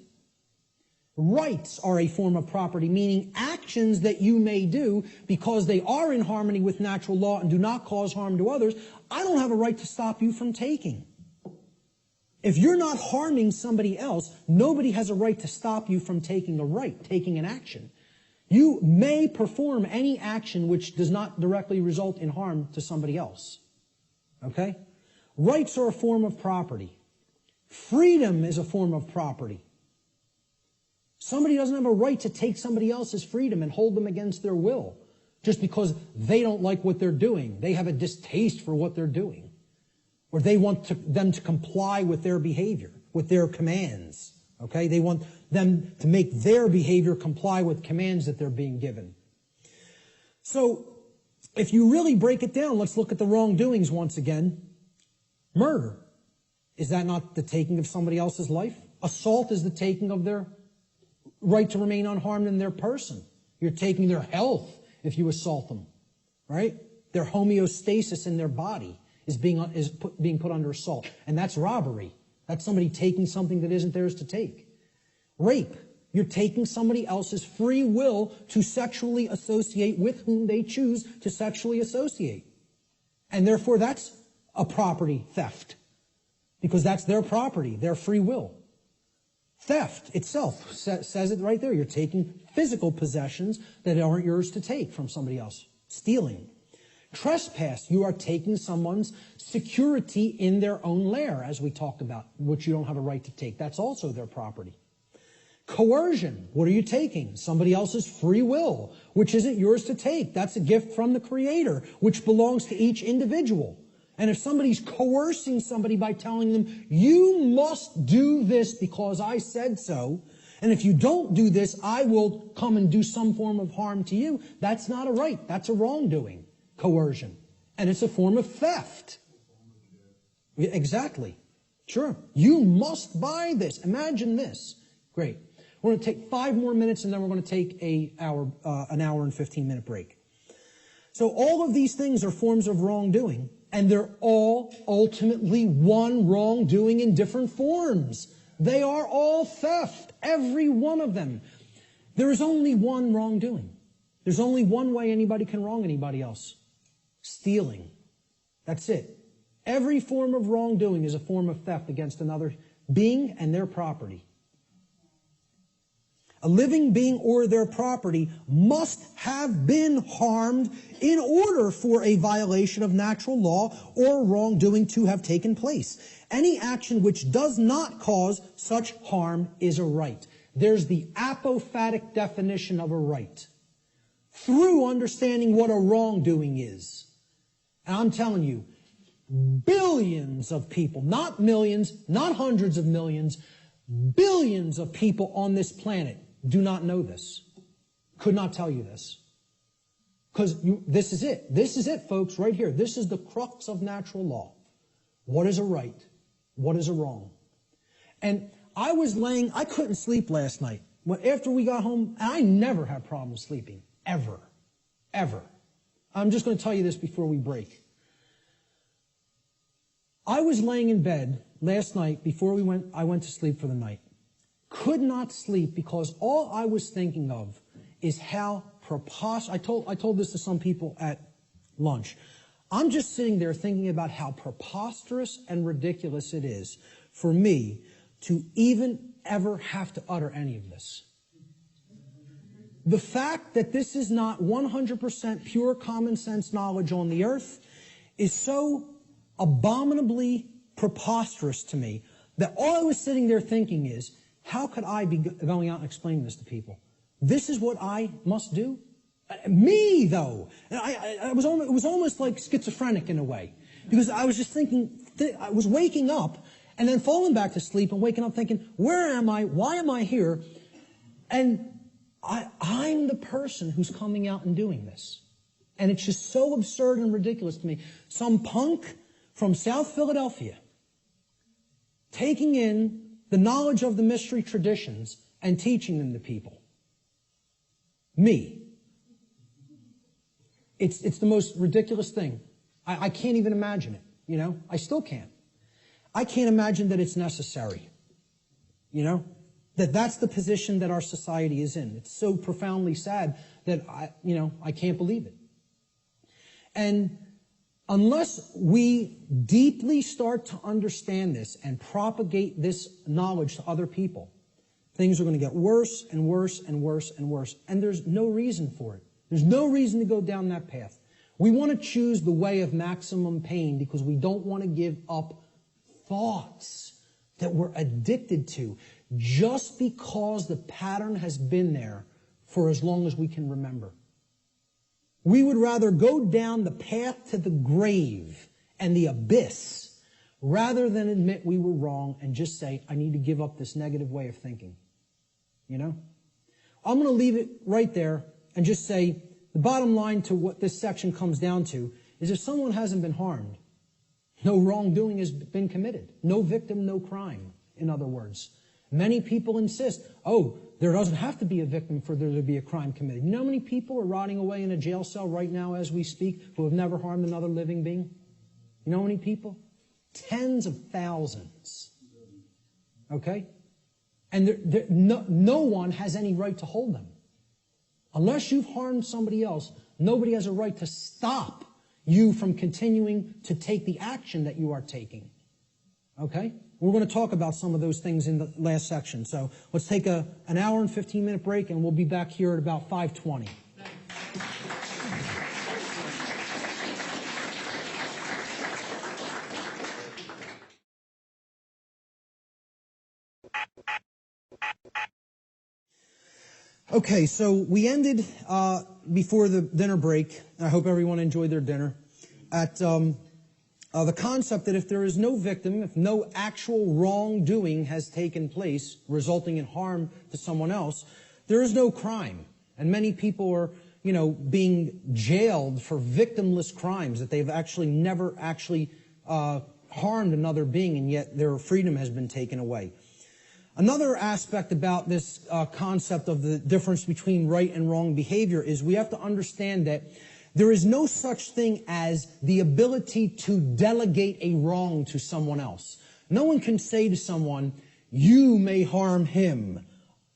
Rights are a form of property, meaning actions that you may do because they are in harmony with natural law and do not cause harm to others. I don't have a right to stop you from taking. If you're not harming somebody else, nobody has a right to stop you from taking a right, taking an action. You may perform any action which does not directly result in harm to somebody else. Okay? Rights are a form of property. Freedom is a form of property. Somebody doesn't have a right to take somebody else's freedom and hold them against their will just because they don't like what they're doing. They have a distaste for what they're doing. Or they want them to comply with their behavior, with their commands. Okay? They want them to make their behavior comply with commands that they're being given. So, if you really break it down, let's look at the wrongdoings once again. Murder. Is that not the taking of somebody else's life? Assault is the taking of their right to remain unharmed in their person. You're taking their health if you assault them, right? Their homeostasis in their body is being put under assault. And that's robbery. That's somebody taking something that isn't theirs to take. Rape. You're taking somebody else's free will to sexually associate with whom they choose to sexually associate. And therefore that's a property theft. Because that's their property, their free will. Theft itself says it right there. You're taking physical possessions that aren't yours to take from somebody else. Stealing. Trespass. You are taking someone's security in their own lair, as we talked about, which you don't have a right to take. That's also their property. Coercion. What are you taking? Somebody else's free will, which isn't yours to take. That's a gift from the Creator, which belongs to each individual. And if somebody's coercing somebody by telling them, you must do this because I said so, and if you don't do this, I will come and do some form of harm to you, that's not a right. That's a wrongdoing. Coercion. And it's a form of theft. Exactly. Sure. You must buy this. Imagine this. Great. We're going to take 5 more minutes and then we're going to take an hour and 15-minute break. So all of these things are forms of wrongdoing, and they're all ultimately one wrongdoing in different forms. They are all theft, every one of them. There is only one wrongdoing. There's only one way anybody can wrong anybody else. Stealing. That's it. Every form of wrongdoing is a form of theft against another being and their property. A living being or their property must have been harmed in order for a violation of natural law or wrongdoing to have taken place. Any action which does not cause such harm is a right. There's the apophatic definition of a right. Through understanding what a wrongdoing is. And I'm telling you, billions of people, not millions, not hundreds of millions, billions of people on this planet do not know this. Could not tell you this. Because this is it. This is it, folks, right here. This is the crux of natural law. What is a right? What is a wrong? And I couldn't sleep last night. After we got home, I never have problems sleeping. Ever. Ever. I'm just going to tell you this before we break. I was laying in bed last night before I went to sleep for the night. Could not sleep because all I was thinking of is how preposterous. I told this to some people at lunch. I'm just sitting there thinking about how preposterous and ridiculous it is for me to even ever have to utter any of this. The fact that this is not 100% pure common sense knowledge on the earth is so abominably preposterous to me that all I was sitting there thinking is, how could I be going out and explaining this to people? This is what I must do? Me, though. And it was almost like schizophrenic in a way. Because I was just thinking, I was waking up and then falling back to sleep and waking up thinking, where am I? Why am I here? And I'm the person who's coming out and doing this. And it's just so absurd and ridiculous to me. Some punk from South Philadelphia taking in the knowledge of the mystery traditions and teaching them to people. Me. It's the most ridiculous thing. I can't even imagine it, you know? I still can't. I can't imagine that it's necessary, you know? That's the position that our society is in. It's so profoundly sad that I can't believe it. And unless we deeply start to understand this and propagate this knowledge to other people, things are going to get worse and worse and worse and worse. And there's no reason for it. There's no reason to go down that path. We want to choose the way of maximum pain because we don't want to give up thoughts that we're addicted to just because the pattern has been there for as long as we can remember. We would rather go down the path to the grave and the abyss rather than admit we were wrong and just say, I need to give up this negative way of thinking. You know? I'm going to leave it right there and just say the bottom line to what this section comes down to is if someone hasn't been harmed, no wrongdoing has been committed. No victim, no crime, in other words. Many people insist, there doesn't have to be a victim for there to be a crime committed. You know how many people are rotting away in a jail cell right now as we speak who have never harmed another living being? You know how many people? Tens of thousands. Okay? And no one has any right to hold them. Unless you've harmed somebody else, nobody has a right to stop you from continuing to take the action that you are taking. Okay? We're going to talk about some of those things in the last section. So let's take an hour and 15-minute break, and we'll be back here at about 5:20. Okay, so we ended before the dinner break. I hope everyone enjoyed their dinner. At the concept that if there is no victim, if no actual wrongdoing has taken place resulting in harm to someone else, there is no crime. And many people are, being jailed for victimless crimes that they've actually never actually harmed another being, and yet their freedom has been taken away. Another aspect about this concept of the difference between right and wrong behavior is we have to understand that there is no such thing as the ability to delegate a wrong to someone else. No one can say to someone, you may harm him,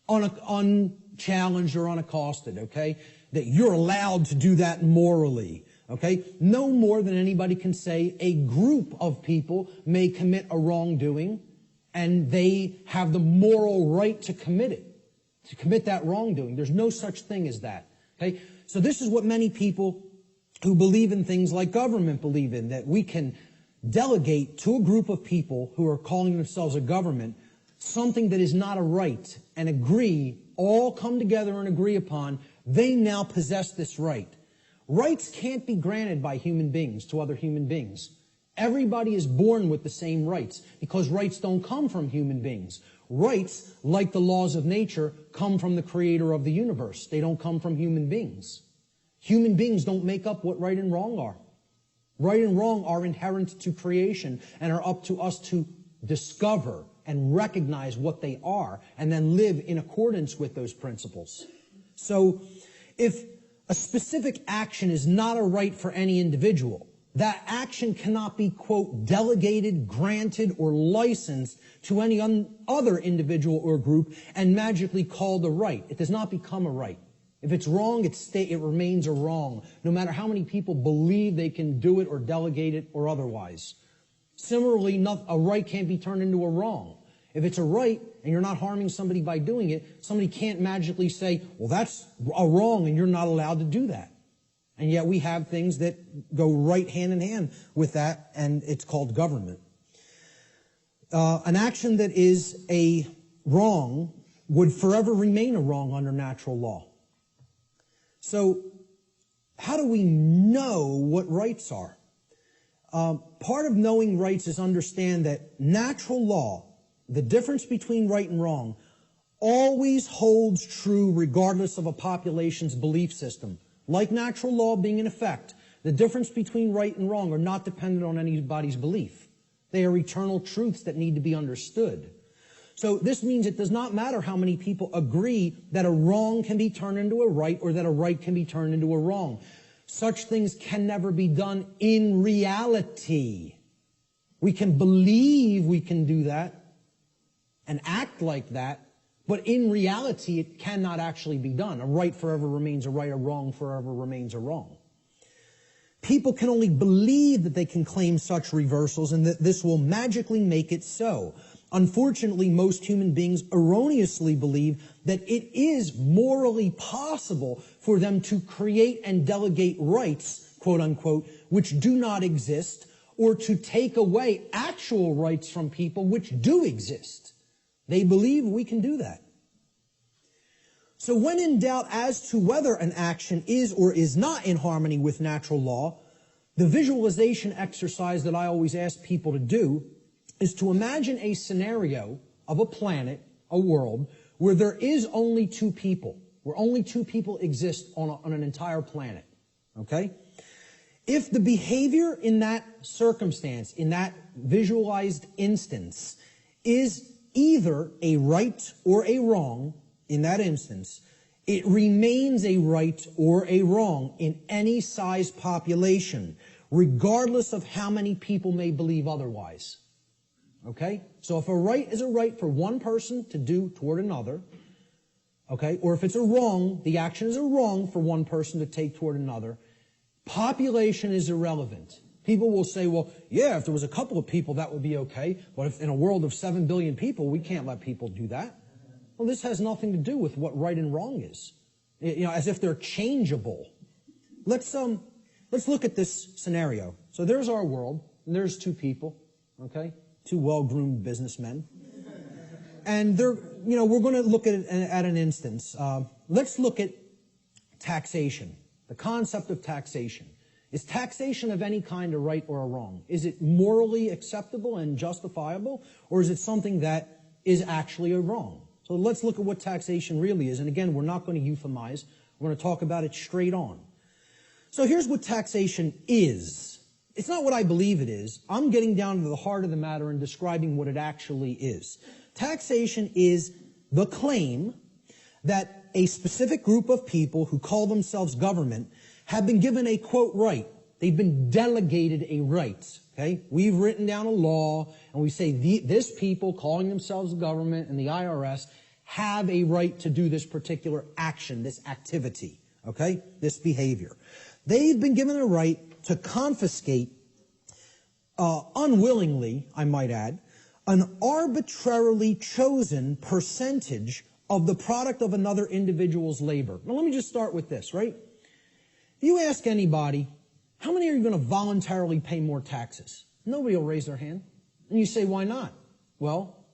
unchallenged or unaccosted, okay? That you're allowed to do that morally, okay? No more than anybody can say a group of people may commit a wrongdoing and they have the moral right to commit it, to commit that wrongdoing. There's no such thing as that, okay? So this is what many people who believe in things like government believe in, that we can delegate to a group of people who are calling themselves a government something that is not a right and all come together and agree upon, they now possess this right. Rights can't be granted by human beings to other human beings. Everybody is born with the same rights because rights don't come from human beings. Rights, like the laws of nature, come from the creator of the universe. They don't come from human beings. Human beings don't make up what right and wrong are. Right and wrong are inherent to creation and are up to us to discover and recognize what they are and then live in accordance with those principles. So if a specific action is not a right for any individual, that action cannot be, quote, delegated, granted, or licensed to any other individual or group and magically called a right. It does not become a right. If it's wrong, it remains a wrong, no matter how many people believe they can do it or delegate it or otherwise. Similarly, a right can't be turned into a wrong. If it's a right and you're not harming somebody by doing it, somebody can't magically say, well, that's a wrong and you're not allowed to do that. And yet we have things that go right hand in hand with that, and it's called government. An action that is a wrong would forever remain a wrong under natural law. So how do we know what rights are? Part of knowing rights is understand that natural law, the difference between right and wrong, always holds true regardless of a population's belief system. Like natural law being in effect, the difference between right and wrong are not dependent on anybody's belief. They are eternal truths that need to be understood. So this means it does not matter how many people agree that a wrong can be turned into a right or that a right can be turned into a wrong. Such things can never be done in reality. We can believe we can do that and act like that, but in reality it cannot actually be done. A right forever remains a right, a wrong forever remains a wrong. People can only believe that they can claim such reversals and that this will magically make it so. Unfortunately, most human beings erroneously believe that it is morally possible for them to create and delegate rights, quote unquote, which do not exist, or to take away actual rights from people which do exist. They believe we can do that. So when in doubt as to whether an action is or is not in harmony with natural law, the visualization exercise that I always ask people to do is to imagine a scenario of a planet, a world, where there is only two people, where only two people exist on an entire planet, okay? If the behavior in that circumstance, in that visualized instance, is either a right or a wrong in that instance, it remains a right or a wrong in any size population, regardless of how many people may believe otherwise. Okay? So if a right is a right for one person to do toward another, okay, or if it's a wrong, the action is a wrong for one person to take toward another, population is irrelevant. People will say, well, yeah, if there was a couple of people, that would be okay. But if in a world of 7 billion people, we can't let people do that. Well, this has nothing to do with what right and wrong is. You know, as if they're changeable. Let's look at this scenario. So there's our world, and there's two people, okay? Two well-groomed businessmen. And they're, you know, we're going to look at it at an instance. Let's look at taxation, the concept of taxation. Is taxation of any kind a right or a wrong? Is it morally acceptable and justifiable, or is it something that is actually a wrong? So let's look at what taxation really is. And again, we're not going to euphemize. We're going to talk about it straight on. So here's what taxation is. It's not what I believe it is. I'm getting down to the heart of the matter and describing what it actually is. Taxation is the claim that a specific group of people who call themselves government have been given a, quote, right. They've been delegated a right. Okay? We've written down a law, and we say this people calling themselves government and the IRS have a right to do this particular action, this activity, okay, this behavior. They've been given a right to confiscate, unwillingly, I might add, an arbitrarily chosen percentage of the product of another individual's labor. Now, let me just start with this, right? If you ask anybody, how many are you going to voluntarily pay more taxes? Nobody will raise their hand. And you say, why not? Well,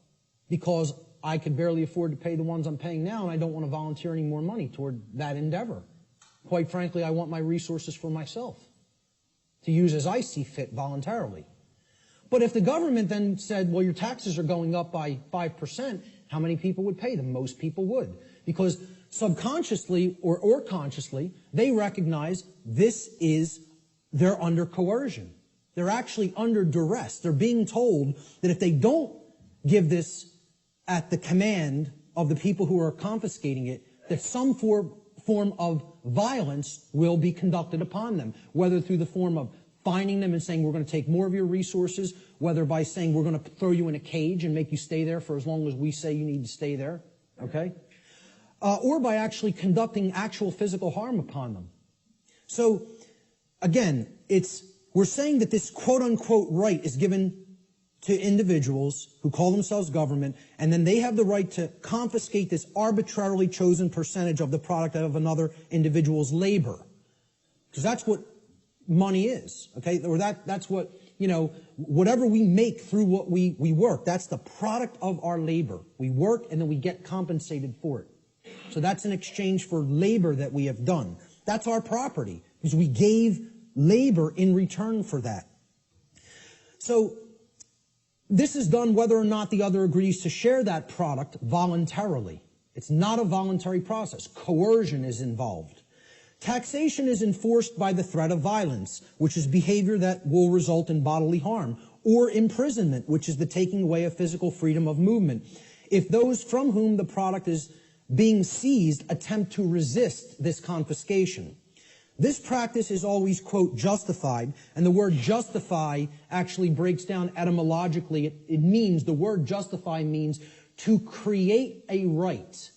because I could barely afford to pay the ones I'm paying now, and I don't want to volunteer any more money toward that endeavor. Quite frankly, I want my resources for myself to use as I see fit voluntarily. But if the government then said, well, your taxes are going up by 5%, how many people would pay them? Most people would. Because subconsciously or consciously, they recognize they're under coercion. They're actually under duress. They're being told that if they don't give this at the command of the people who are confiscating it, that some form of violence will be conducted upon them, whether through the form of fining them and saying we're going to take more of your resources, whether by saying we're going to throw you in a cage and make you stay there for as long as we say you need to stay there, okay? or by actually conducting actual physical harm upon them. So, again, we're saying that this quote-unquote right is given to individuals who call themselves government, and then they have the right to confiscate this arbitrarily chosen percentage of the product of another individual's labor. Because that's what money is, okay? Or that's what, whatever we make through what we work, that's the product of our labor. We work and then we get compensated for it. So that's in exchange for labor that we have done. That's our property, because we gave labor in return for that. So this is done whether or not the other agrees to share that product voluntarily. It's not a voluntary process. Coercion is involved. Taxation is enforced by the threat of violence, which is behavior that will result in bodily harm, or imprisonment, which is the taking away of physical freedom of movement, if those from whom the product is being seized attempt to resist this confiscation. This practice is always, quote, justified, and the word justify actually breaks down etymologically. The word justify means to create a right.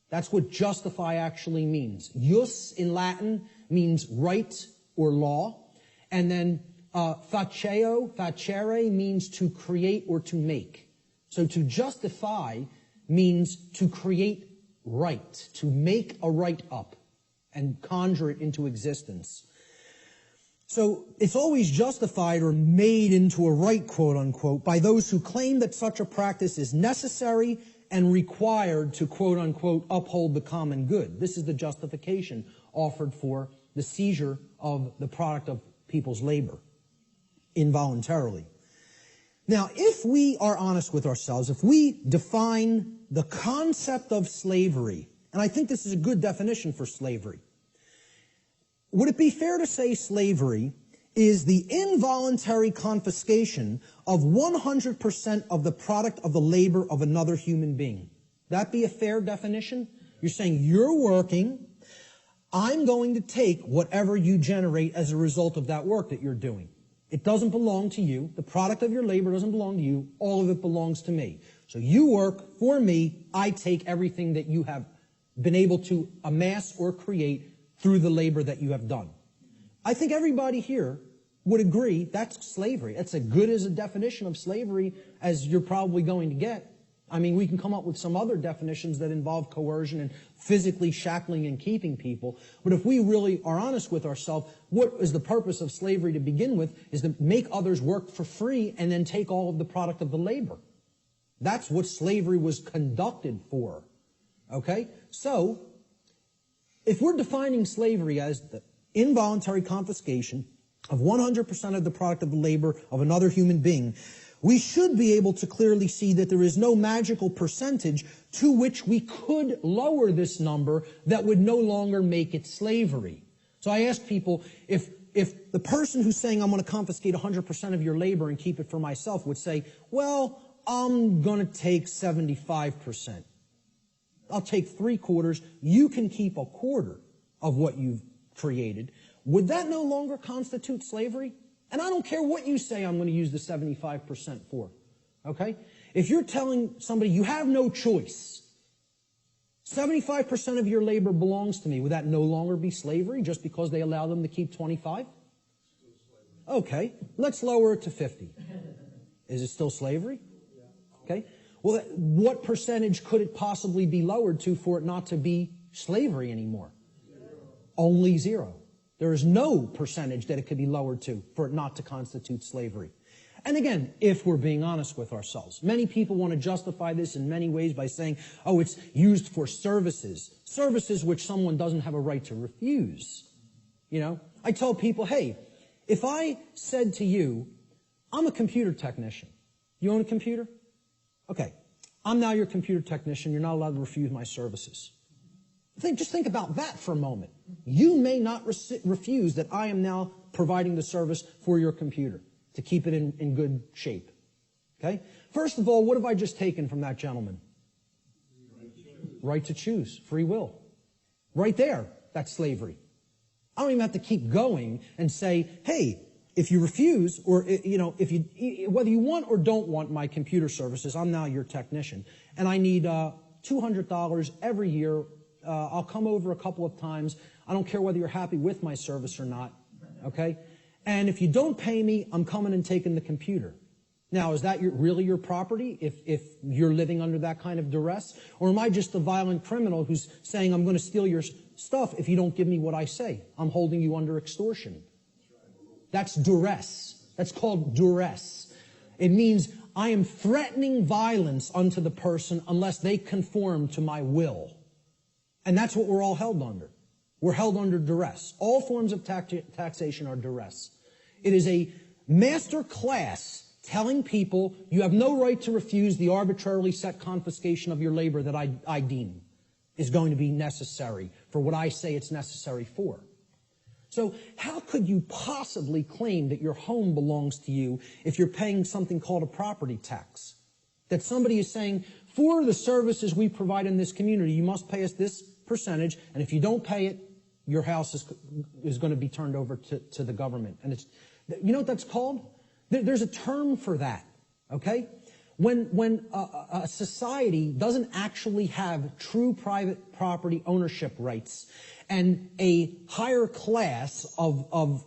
That's what justify actually means. Jus in Latin means right or law, and then facere means to create or to make. So to justify means to create right, to make a right up and conjure it into existence. So it's always justified or made into a right, quote unquote, by those who claim that such a practice is necessary and required to, quote unquote, uphold the common good. This is the justification offered for the seizure of the product of people's labor involuntarily. Now, if we are honest with ourselves, if we define the concept of slavery, and I think this is a good definition for slavery, would it be fair to say slavery is the involuntary confiscation of 100% of the product of the labor of another human being? That be a fair definition? You're saying you're working, I'm going to take whatever you generate as a result of that work that you're doing. It doesn't belong to you. The product of your labor doesn't belong to you. All of it belongs to me. So you work for me. I take everything that you have been able to amass or create through the labor that you have done. I think everybody here would agree that's slavery. That's as good as a definition of slavery as you're probably going to get. I mean, we can come up with some other definitions that involve coercion and physically shackling and keeping people. But if we really are honest with ourselves, what is the purpose of slavery to begin with is to make others work for free and then take all of the product of the labor. That's what slavery was conducted for. Okay? So, if we're defining slavery as the involuntary confiscation of 100% of the product of the labor of another human being, we should be able to clearly see that there is no magical percentage to which we could lower this number that would no longer make it slavery. So I ask people, if the person who's saying I'm going to confiscate 100% of your labor and keep it for myself would say, well, I'm going to take 75%. I'll take 3/4. You can keep 1/4 of what you've created. Would that no longer constitute slavery? And I don't care what you say I'm going to use the 75% for. Okay? If you're telling somebody you have no choice, 75% of your labor belongs to me, would that no longer be slavery just because they allow them to keep 25? Okay, let's lower it to 50. Is it still slavery? Okay. Well, what percentage could it possibly be lowered to for it not to be slavery anymore? Only 0. There is no percentage that it could be lowered to for it not to constitute slavery. And again, if we're being honest with ourselves, many people want to justify this in many ways by saying, oh, it's used for services which someone doesn't have a right to refuse. You know, I tell people, hey, if I said to you, I'm a computer technician. You own a computer? Okay, I'm now your computer technician. You're not allowed to refuse my services. Just think about that for a moment. You may not refuse that I am now providing the service for your computer to keep it in good shape. Okay? First of all, what have I just taken from that gentleman? Right to choose. Free will. Right there, that's slavery. I don't even have to keep going and say, hey, if you refuse, or, you know, if you, whether you want or don't want my computer services, I'm now your technician, and I need $200 every year. I'll come over a couple of times. I don't care whether you're happy with my service or not, okay? And if you don't pay me, I'm coming and taking the computer. Now, is that really your property if you're living under that kind of duress? Or am I just a violent criminal who's saying I'm going to steal your stuff if you don't give me what I say? I'm holding you under extortion. That's duress. That's called duress. It means I am threatening violence unto the person unless they conform to my will. And that's what we're all held under. We're held under duress. All forms of taxation are duress. It is a master class telling people you have no right to refuse the arbitrarily set confiscation of your labor that I deem is going to be necessary for what I say it's necessary for. So how could you possibly claim that your home belongs to you if you're paying something called a property tax? That somebody is saying, for the services we provide in this community, you must pay us this percentage, and if you don't pay it, your house is going to be turned over to the government. And you know what that's called? There's a term for that, okay? When a society doesn't actually have true private property ownership rights and a higher class of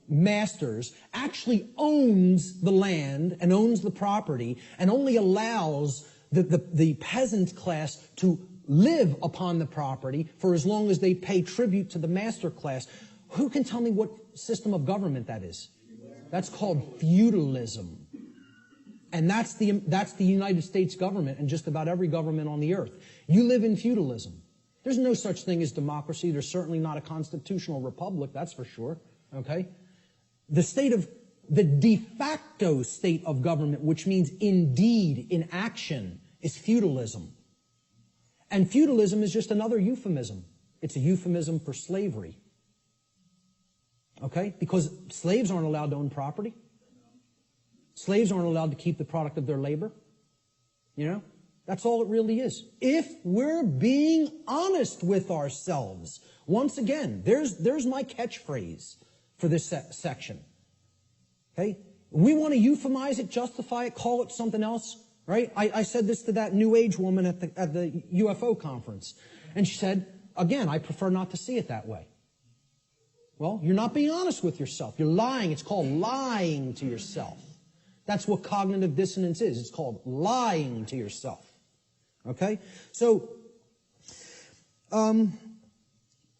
masters actually owns the land and owns the property and only allows the peasant class to live upon the property for as long as they pay tribute to the master class, who can tell me what system of government that is? That's called feudalism. And that's the United States government and just about every government on the earth. You live in feudalism. There's no such thing as democracy. There's certainly not a constitutional republic, that's for sure. Okay? The de facto state of government, which means indeed, in action, is feudalism. And feudalism is just another euphemism. It's a euphemism for slavery. Okay? Because slaves aren't allowed to own property. Slaves aren't allowed to keep the product of their labor. You know? That's all it really is. If we're being honest with ourselves. Once again, there's my catchphrase for this section. Okay? We want to euphemize it, justify it, call it something else. Right? I said this to that New Age woman at the UFO conference. And she said, again, I prefer not to see it that way. Well, you're not being honest with yourself. You're lying. It's called lying to yourself. That's what cognitive dissonance is. It's called lying to yourself. Okay? So,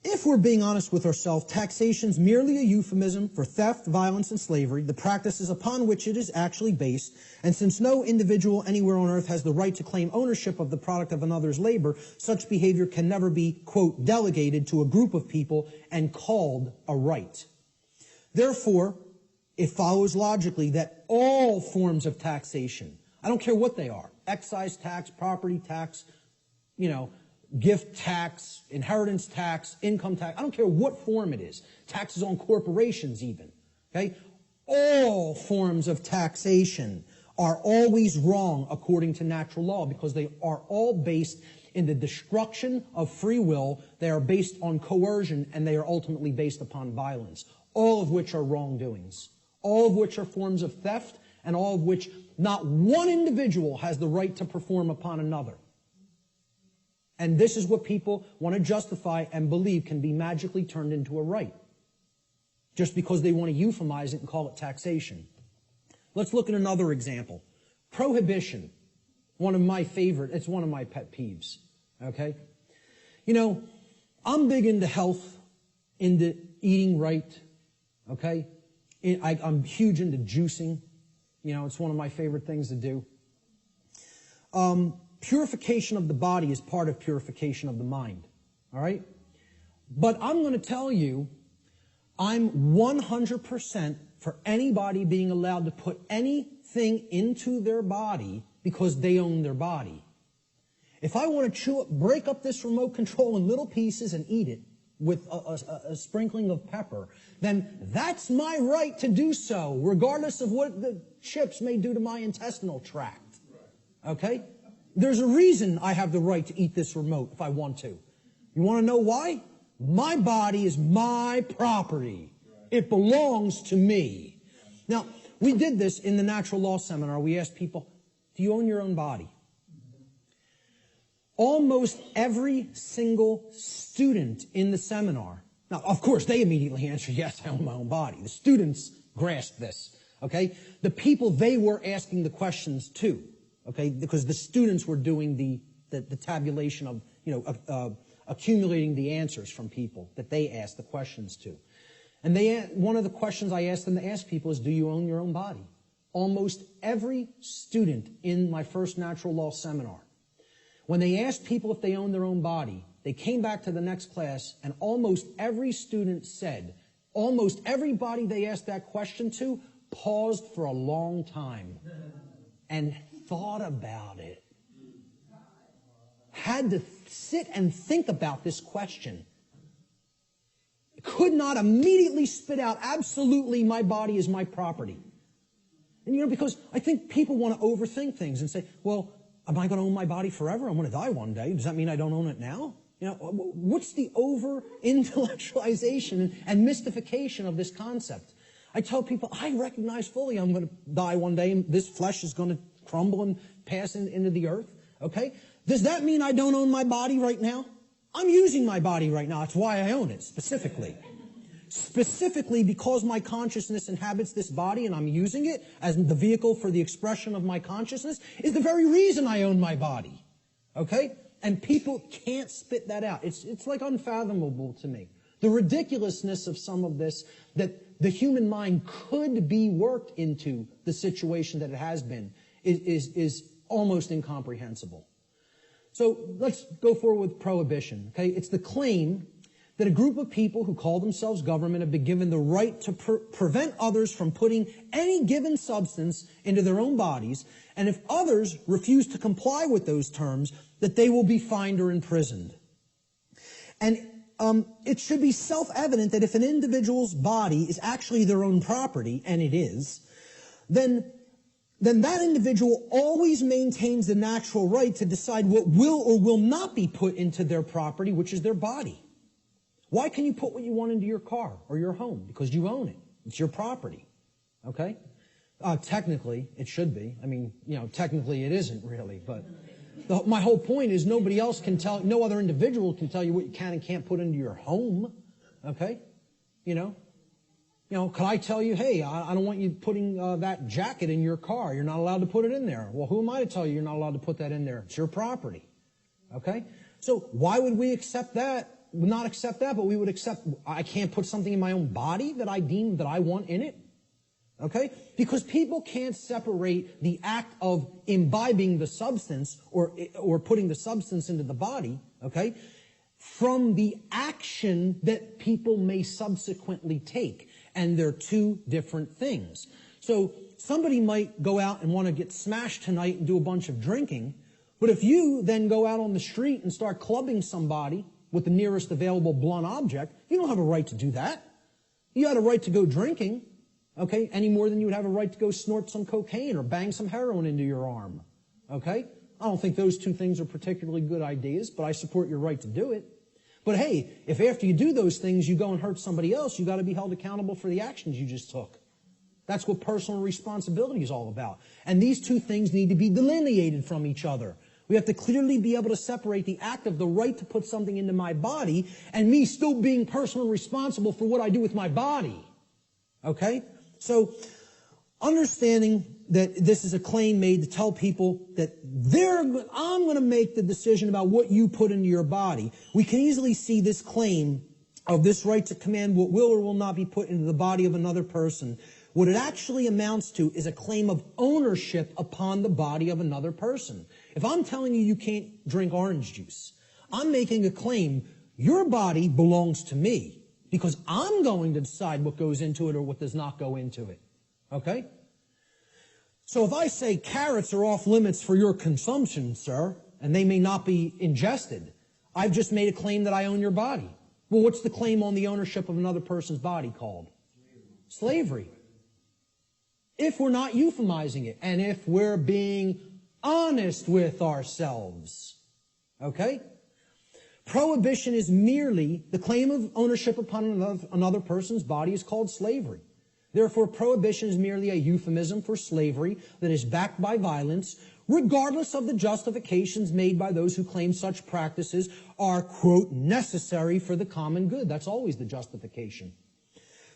if we're being honest with ourselves, taxation's merely a euphemism for theft, violence, and slavery, the practices upon which it is actually based, and since no individual anywhere on earth has the right to claim ownership of the product of another's labor, such behavior can never be, quote, delegated to a group of people and called a right. Therefore, it follows logically that all forms of taxation, I don't care what they are, excise tax, property tax, gift tax, inheritance tax, income tax, I don't care what form it is, taxes on corporations even, okay? All forms of taxation are always wrong according to natural law because they are all based in the destruction of free will, they are based on coercion, and they are ultimately based upon violence, all of which are wrongdoings, all of which are forms of theft, and all of which not one individual has the right to perform upon another. And this is what people want to justify and believe can be magically turned into a right, just because they want to euphemize it and call it taxation. Let's look at another example. Prohibition. One of my favorite, it's one of my pet peeves, okay? I'm big into health, into eating right, okay? I'm huge into juicing. It's one of my favorite things to do. Purification of the body is part of purification of the mind, all right? But I'm going to tell you, I'm 100% for anybody being allowed to put anything into their body because they own their body. If I want to break up this remote control in little pieces and eat it with a sprinkling of pepper, then that's my right to do so, regardless of what the chips may do to my intestinal tract, okay? There's a reason I have the right to eat this remote if I want to. You want to know why? My body is my property. It belongs to me. Now, we did this in the natural law seminar. We asked people, do you own your own body? almost every single student in the seminar, now, of course, they immediately answered, yes, I own my own body. The students grasped this, okay? The people they were asking the questions to, okay, because the students were doing the tabulation of, accumulating the answers from people that they asked the questions to. And one of the questions I asked them to ask people is, do you own your own body? Almost every student in my first natural law seminar, when they asked people if they own their own body, they came back to the next class and almost every student said, almost everybody they asked that question to paused for a long time and thought about it. Had to sit and think about this question. Could not immediately spit out, absolutely, my body is my property. And because I think people want to overthink things and say, well, am I going to own my body forever? I'm going to die one day. Does that mean I don't own it now? What's the over-intellectualization and mystification of this concept? I tell people, I recognize fully I'm going to die one day and this flesh is going to crumble and pass into the earth. Okay? Does that mean I don't own my body right now? I'm using my body right now. That's why I own it, specifically. Specifically because my consciousness inhabits this body and I'm using it as the vehicle for the expression of my consciousness is the very reason I own my body. Okay? And people can't spit that out. It's like unfathomable to me. The ridiculousness of some of this, that the human mind could be worked into the situation that it has been, is almost incomprehensible. So let's go forward with prohibition. Okay? It's the claim that a group of people who call themselves government have been given the right to prevent others from putting any given substance into their own bodies, and if others refuse to comply with those terms, that they will be fined or imprisoned. And it should be self-evident that if an individual's body is actually their own property, and it is, then that individual always maintains the natural right to decide what will or will not be put into their property, which is their body. Why can you put what you want into your car or your home? Because you own it. It's your property. Okay? Technically, it should be. I mean, technically it isn't really, but my whole point is nobody else can tell, no other individual can tell you what you can and can't put into your home. Okay? Could I tell you, hey, I don't want you putting that jacket in your car. You're not allowed to put it in there. Well, who am I to tell you you're not allowed to put that in there? It's your property. Okay? So why would we accept that? Not accept that, but we would accept I can't put something in my own body that I deem that I want in it. Okay? Because people can't separate the act of imbibing the substance or putting the substance into the body, okay, from the action that people may subsequently take. And they're two different things. So somebody might go out and want to get smashed tonight and do a bunch of drinking, but if you then go out on the street and start clubbing somebody with the nearest available blunt object, you don't have a right to do that. You had a right to go drinking, okay, any more than you would have a right to go snort some cocaine or bang some heroin into your arm, okay? I don't think those two things are particularly good ideas, but I support your right to do it. But hey, if after you do those things you go and hurt somebody else, you've got to be held accountable for the actions you just took. That's what personal responsibility is all about. And these two things need to be delineated from each other. We have to clearly be able to separate the act of the right to put something into my body and me still being personally responsible for what I do with my body. Okay? So, understanding that this is a claim made to tell people that I'm going to make the decision about what you put into your body, we can easily see this claim of this right to command what will or will not be put into the body of another person. What it actually amounts to is a claim of ownership upon the body of another person. If I'm telling you you can't drink orange juice, I'm making a claim, your body belongs to me because I'm going to decide what goes into it or what does not go into it. Okay? So if I say carrots are off limits for your consumption, sir, and they may not be ingested, I've just made a claim that I own your body. Well, what's the claim on the ownership of another person's body called? Slavery. If we're not euphemizing it, and if we're being honest with ourselves. Okay? Prohibition is merely the claim of ownership upon another person's body is called slavery. Therefore, prohibition is merely a euphemism for slavery that is backed by violence, regardless of the justifications made by those who claim such practices are, quote, necessary for the common good. That's always the justification.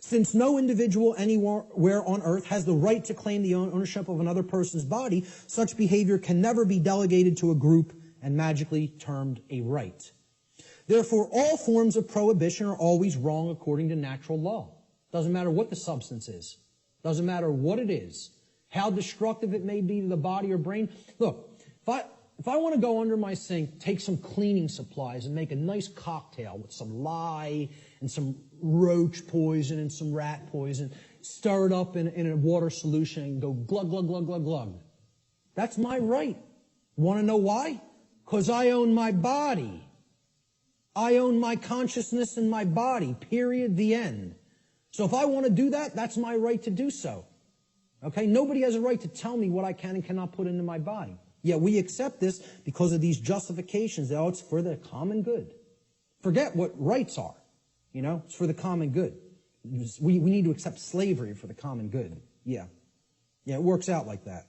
Since no individual anywhere on earth has the right to claim the ownership of another person's body, such behavior can never be delegated to a group and magically termed a right. Therefore, all forms of prohibition are always wrong according to natural law. Doesn't matter what the substance is. Doesn't matter what it is. How destructive it may be to the body or brain. Look, if I want to go under my sink, take some cleaning supplies and make a nice cocktail with some lye and some roach poison and some rat poison, stir it up in a water solution and go glug, glug, glug, glug, glug. That's my right. Want to know why? Because I own my body. I own my consciousness and my body, period, the end. So if I want to do that, that's my right to do so. Okay? Nobody has a right to tell me what I can and cannot put into my body. Yet we accept this because of these justifications. Oh, it's for the common good. Forget what rights are. You know, it's for the common good. We need to accept slavery for the common good. Yeah, it works out like that.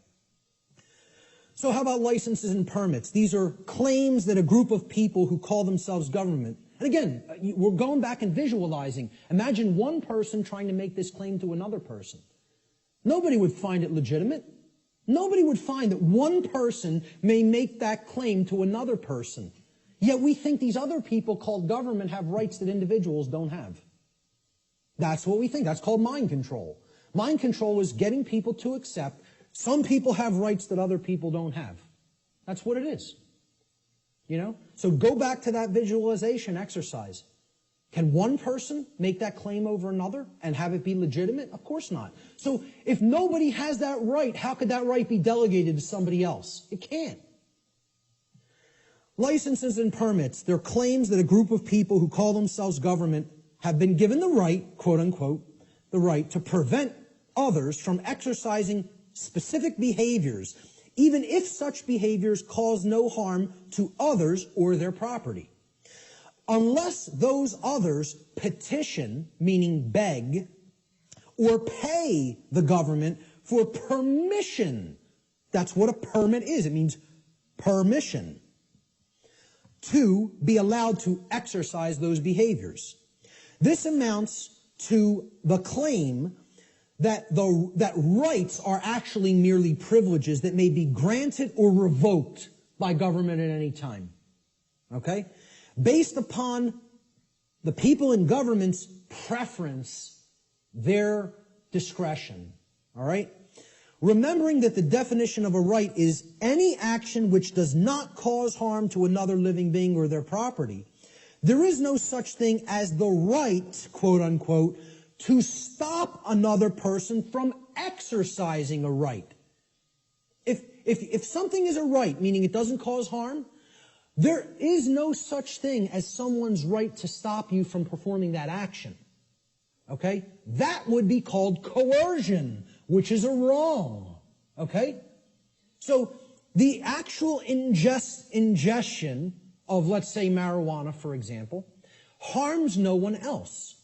So how about licenses and permits? These are claims that a group of people who call themselves government. And again, we're going back and visualizing. Imagine one person trying to make this claim to another person. Nobody would find it legitimate. Nobody would find that one person may make that claim to another person. Yet we think these other people called government have rights that individuals don't have. That's what we think. That's called mind control. Mind control is getting people to accept some people have rights that other people don't have. That's what it is. You know? So go back to that visualization exercise. Can one person make that claim over another and have it be legitimate? Of course not. So if nobody has that right, how could that right be delegated to somebody else? It can't. Licenses and permits, they're claims that a group of people who call themselves government have been given the right, quote unquote, the right to prevent others from exercising specific behaviors, even if such behaviors cause no harm to others or their property. Unless those others petition, meaning beg, or pay the government for permission. That's what a permit is. It means permission to be allowed to exercise those behaviors. This amounts to the claim that rights are actually merely privileges that may be granted or revoked by government at any time. Okay? Based upon the people in government's preference, their discretion. All right? Remembering that the definition of a right is any action which does not cause harm to another living being or their property, there is no such thing as the right, quote unquote, to stop another person from exercising a right. If something is a right, meaning it doesn't cause harm, there is no such thing as someone's right to stop you from performing that action. Okay? That would be called coercion, which is a wrong. Okay? So the actual ingestion of, let's say, marijuana, for example, harms no one else.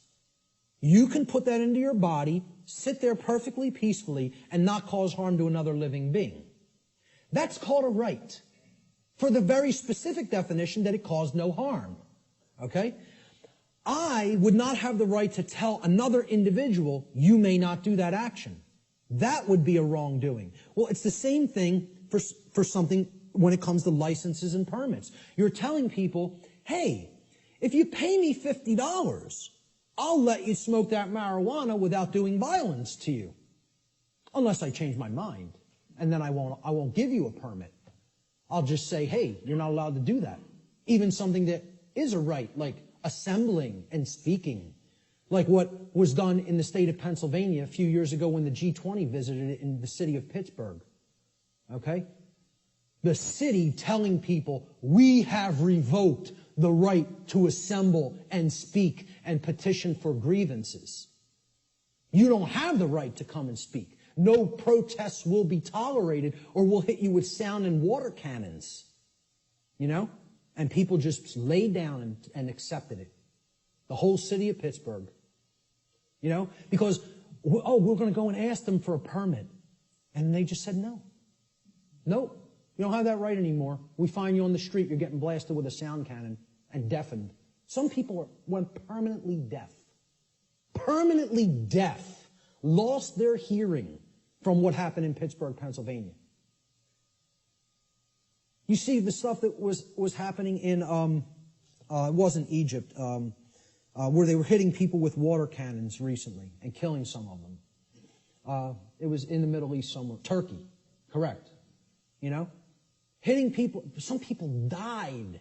You can put that into your body, sit there perfectly peacefully, and not cause harm to another living being. That's called a right, for the very specific definition that it caused no harm. Okay? I would not have the right to tell another individual, you may not do that action. That would be a wrongdoing. Well, it's the same thing for something when it comes to licenses and permits. You're telling people, hey, if you pay me $50, I'll let you smoke that marijuana without doing violence to you. Unless I change my mind. And then I won't give you a permit. I'll just say, hey, you're not allowed to do that. Even something that is a right, like assembling and speaking. Like what was done in the state of Pennsylvania a few years ago when the G20 visited it in the city of Pittsburgh. Okay? The city telling people, we have revoked the right to assemble and speak and petition for grievances. You don't have the right to come and speak. No protests will be tolerated or we'll hit you with sound and water cannons. You know? And people just laid down and accepted it. The whole city of Pittsburgh. You know? Because, we're going to go and ask them for a permit. And they just said no. No. You don't have that right anymore. We find you on the street, you're getting blasted with a sound cannon and deafened. Some people went permanently deaf. Permanently deaf. Lost their hearing from what happened in Pittsburgh, Pennsylvania. You see the stuff that was happening in, it wasn't Egypt, where they were hitting people with water cannons recently and killing some of them. It was in the Middle East somewhere. Turkey, correct. You know? Hitting people, some people died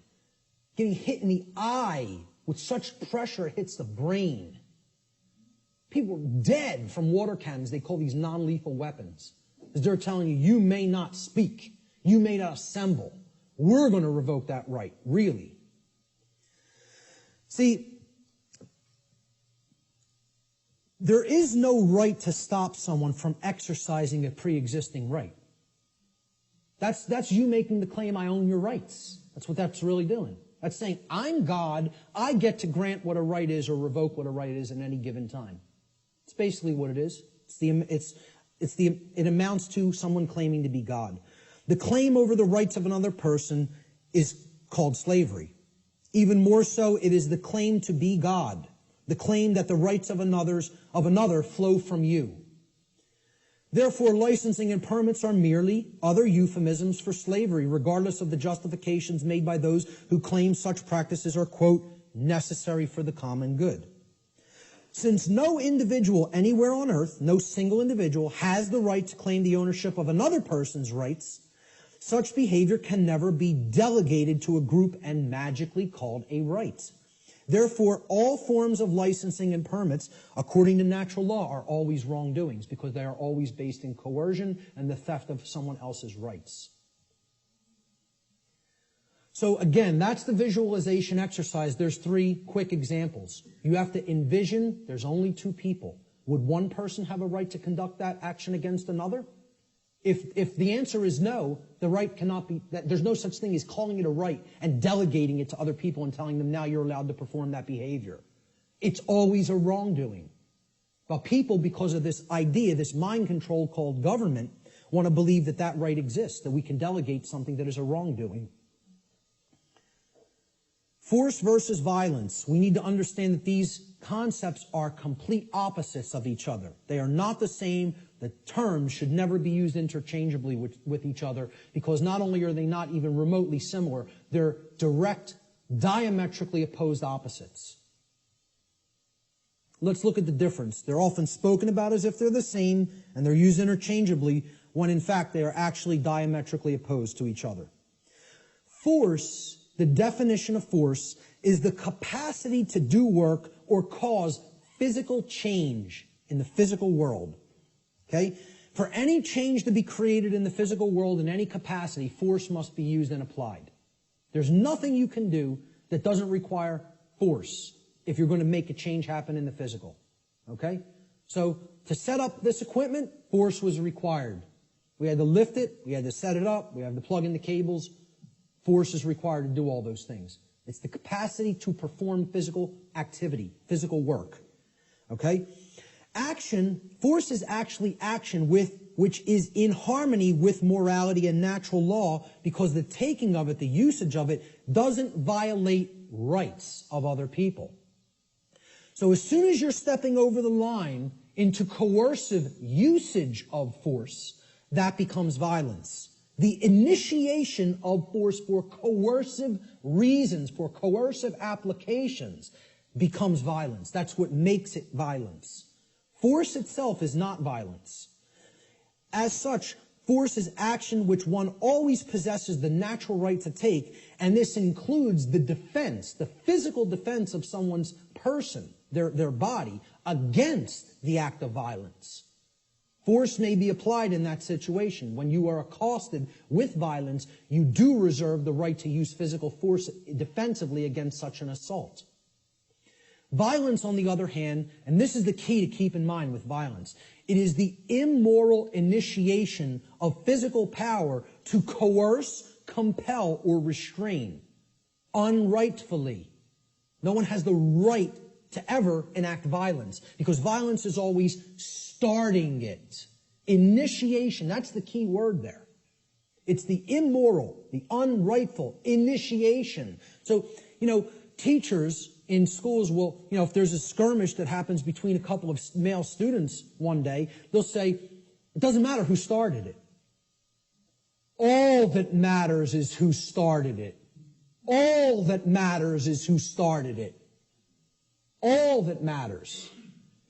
getting hit in the eye with such pressure it hits the brain. People were dead from water cannons. They call these non-lethal weapons. Because they're telling you, you may not speak. You may not assemble. We're going to revoke that right, really. See, there is no right to stop someone from exercising a pre-existing right. That's you making the claim, I own your rights. That's what that's really doing. That's saying, I'm God, I get to grant what a right is or revoke what a right is at any given time. It's basically what it is. It amounts to someone claiming to be God. The claim over the rights of another person is called slavery. Even more so, it is the claim to be God. The claim that the rights of another flow from you. Therefore, licensing and permits are merely other euphemisms for slavery, regardless of the justifications made by those who claim such practices are, quote, necessary for the common good. Since no individual anywhere on earth, no single individual, has the right to claim the ownership of another person's rights, such behavior can never be delegated to a group and magically called a right. Therefore, all forms of licensing and permits, according to natural law, are always wrongdoings because they are always based in coercion and the theft of someone else's rights. So again, that's the visualization exercise. There's 3 quick examples. You have to envision there's only 2 people. Would one person have a right to conduct that action against another? If the answer is no, the right cannot be, there's no such thing as calling it a right and delegating it to other people and telling them now you're allowed to perform that behavior. It's always a wrongdoing. But people, because of this idea, this mind control called government, want to believe that that right exists, that we can delegate something that is a wrongdoing. Force versus violence. We need to understand that these concepts are complete opposites of each other. They are not the same. The terms should never be used interchangeably with each other because not only are they not even remotely similar, they're direct, diametrically opposed opposites. Let's look at the difference. They're often spoken about as if they're the same and they're used interchangeably when in fact they are actually diametrically opposed to each other. Force, the definition of force, is the capacity to do work or cause physical change in the physical world. Okay? For any change to be created in the physical world in any capacity, force must be used and applied. There's nothing you can do that doesn't require force if you're going to make a change happen in the physical. Okay? So, to set up this equipment, force was required. We had to lift it, we had to set it up, we had to plug in the cables. Force is required to do all those things. It's the capacity to perform physical activity, physical work. Okay? Action, force is actually action which is in harmony with morality and natural law because the taking of it, the usage of it, doesn't violate rights of other people. So as soon as you're stepping over the line into coercive usage of force, that becomes violence. The initiation of force for coercive reasons, for coercive applications, becomes violence. That's what makes it violence. Force itself is not violence. As such, force is action which one always possesses the natural right to take, and this includes the defense, the physical defense of someone's person, their body, against the act of violence. Force may be applied in that situation. When you are accosted with violence, you do reserve the right to use physical force defensively against such an assault. Violence, on the other hand, and this is the key to keep in mind with violence, it is the immoral initiation of physical power to coerce, compel, or restrain unrightfully. No one has the right to ever enact violence because violence is always starting it. Initiation, that's the key word there. It's the immoral, the unrightful initiation. So, teachers in schools will, if there's a skirmish that happens between a couple of male students one day, they'll say, it doesn't matter who started it. All that matters is who started it. All that matters is who started it. All that matters.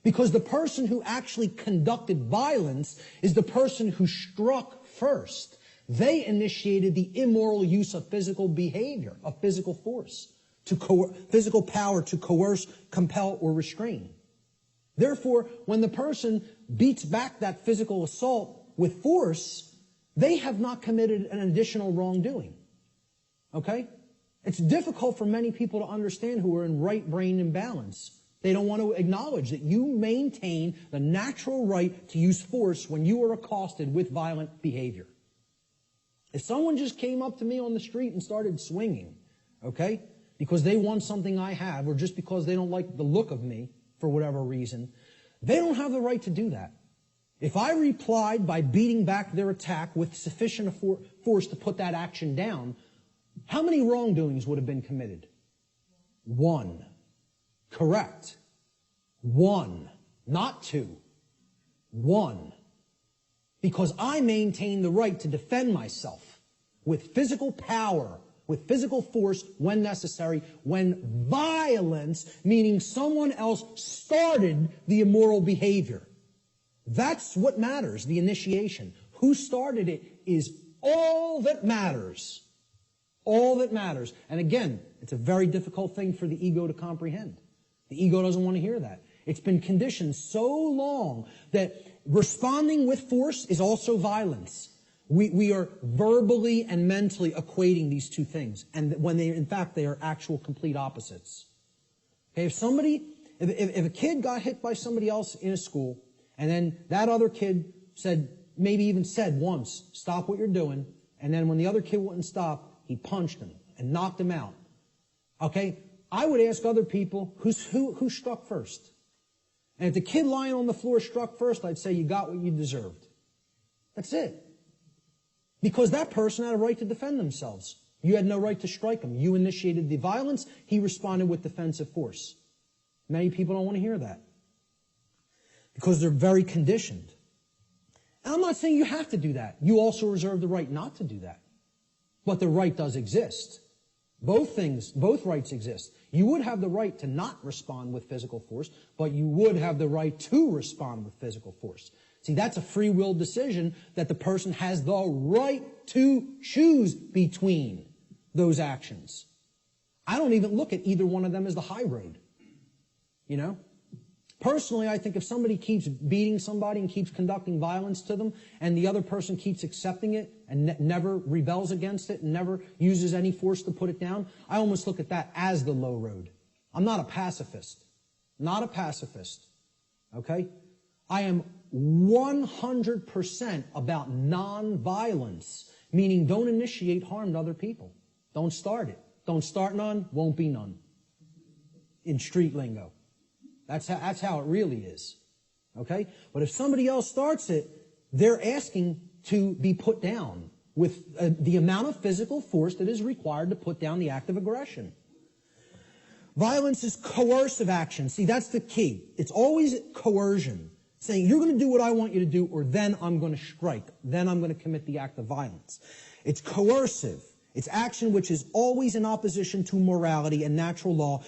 Because the person who actually conducted violence is the person who struck first. They initiated the immoral use of physical behavior, of physical force, physical power to coerce, compel, or restrain. Therefore, when the person beats back that physical assault with force, they have not committed an additional wrongdoing. Okay? It's difficult for many people to understand who are in right brain imbalance. They don't want to acknowledge that you maintain the natural right to use force when you are accosted with violent behavior. If someone just came up to me on the street and started swinging, okay, because they want something I have, or just because they don't like the look of me for whatever reason, they don't have the right to do that. If I replied by beating back their attack with sufficient force to put that action down, how many wrongdoings would have been committed? One. Correct. One. Not two. One. Because I maintain the right to defend myself with physical power, with physical force when necessary, when violence, meaning someone else started the immoral behavior. That's what matters, the initiation. Who started it is all that matters. All that matters. And again, it's a very difficult thing for the ego to comprehend. The ego doesn't want to hear that. It's been conditioned so long that responding with force is also violence. We are verbally and mentally equating these two things, and when in fact they are actual complete opposites. Okay, if a kid got hit by somebody else in a school, and then that other kid maybe even said once, stop what you're doing, and then when the other kid wouldn't stop, he punched him and knocked him out. Okay, I would ask other people, who struck first? And if the kid lying on the floor struck first, I'd say you got what you deserved. That's it. Because that person had a right to defend themselves. You had no right to strike him. You initiated the violence. He responded with defensive force. Many people don't want to hear that. Because they're very conditioned. And I'm not saying you have to do that. You also reserve the right not to do that. But the right does exist. Both rights exist. You would have the right to not respond with physical force, but you would have the right to respond with physical force. See, that's a free will decision that the person has the right to choose between those actions. I don't even look at either one of them as the high road. Personally, I think if somebody keeps beating somebody and keeps conducting violence to them, and the other person keeps accepting it and never rebels against it and never uses any force to put it down, I almost look at that as the low road. I'm not a pacifist. Not a pacifist. Okay? I am 100% about non-violence, meaning don't initiate harm to other people. Don't start it. Don't start none, won't be none. In street lingo. That's how it really is. Okay? But if somebody else starts it, they're asking to be put down with the amount of physical force that is required to put down the act of aggression. Violence is coercive action. See, that's the key. It's always coercion. Saying, you're going to do what I want you to do, or then I'm going to strike. Then I'm going to commit the act of violence. It's coercive. It's action which is always in opposition to morality and natural law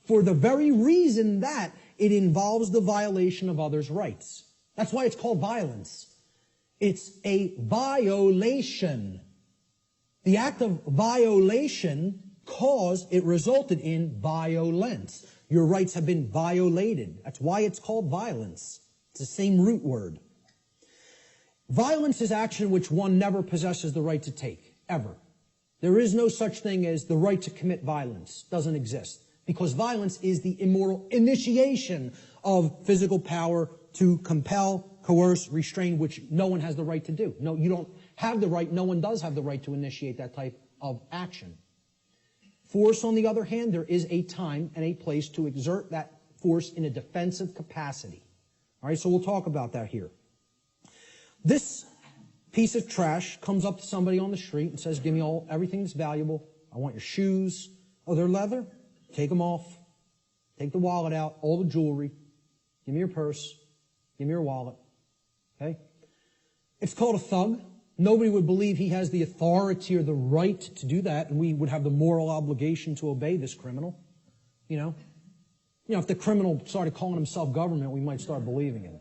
for the very reason that it involves the violation of others' rights. That's why it's called violence. It's a violation. The act of violation it resulted in violence. Your rights have been violated. That's why it's called violence. It's the same root word. Violence is action which one never possesses the right to take, ever. There is no such thing as the right to commit violence. Doesn't exist. Because violence is the immoral initiation of physical power to compel, coerce, restrain, which no one has the right to do. No, you don't have the right, no one does have the right to initiate that type of action. Force, on the other hand, there is a time and a place to exert that force in a defensive capacity. All right, so we'll talk about that here. piece of trash comes up to somebody on the street and says, give me everything that's valuable. I want your shoes. Oh, they're leather? Take them off. Take the wallet out, all the jewelry. Give me your purse. Give me your wallet. Okay? It's called a thug. Nobody would believe he has the authority or the right to do that, and we would have the moral obligation to obey this criminal. You know, if the criminal started calling himself government, we might start believing it.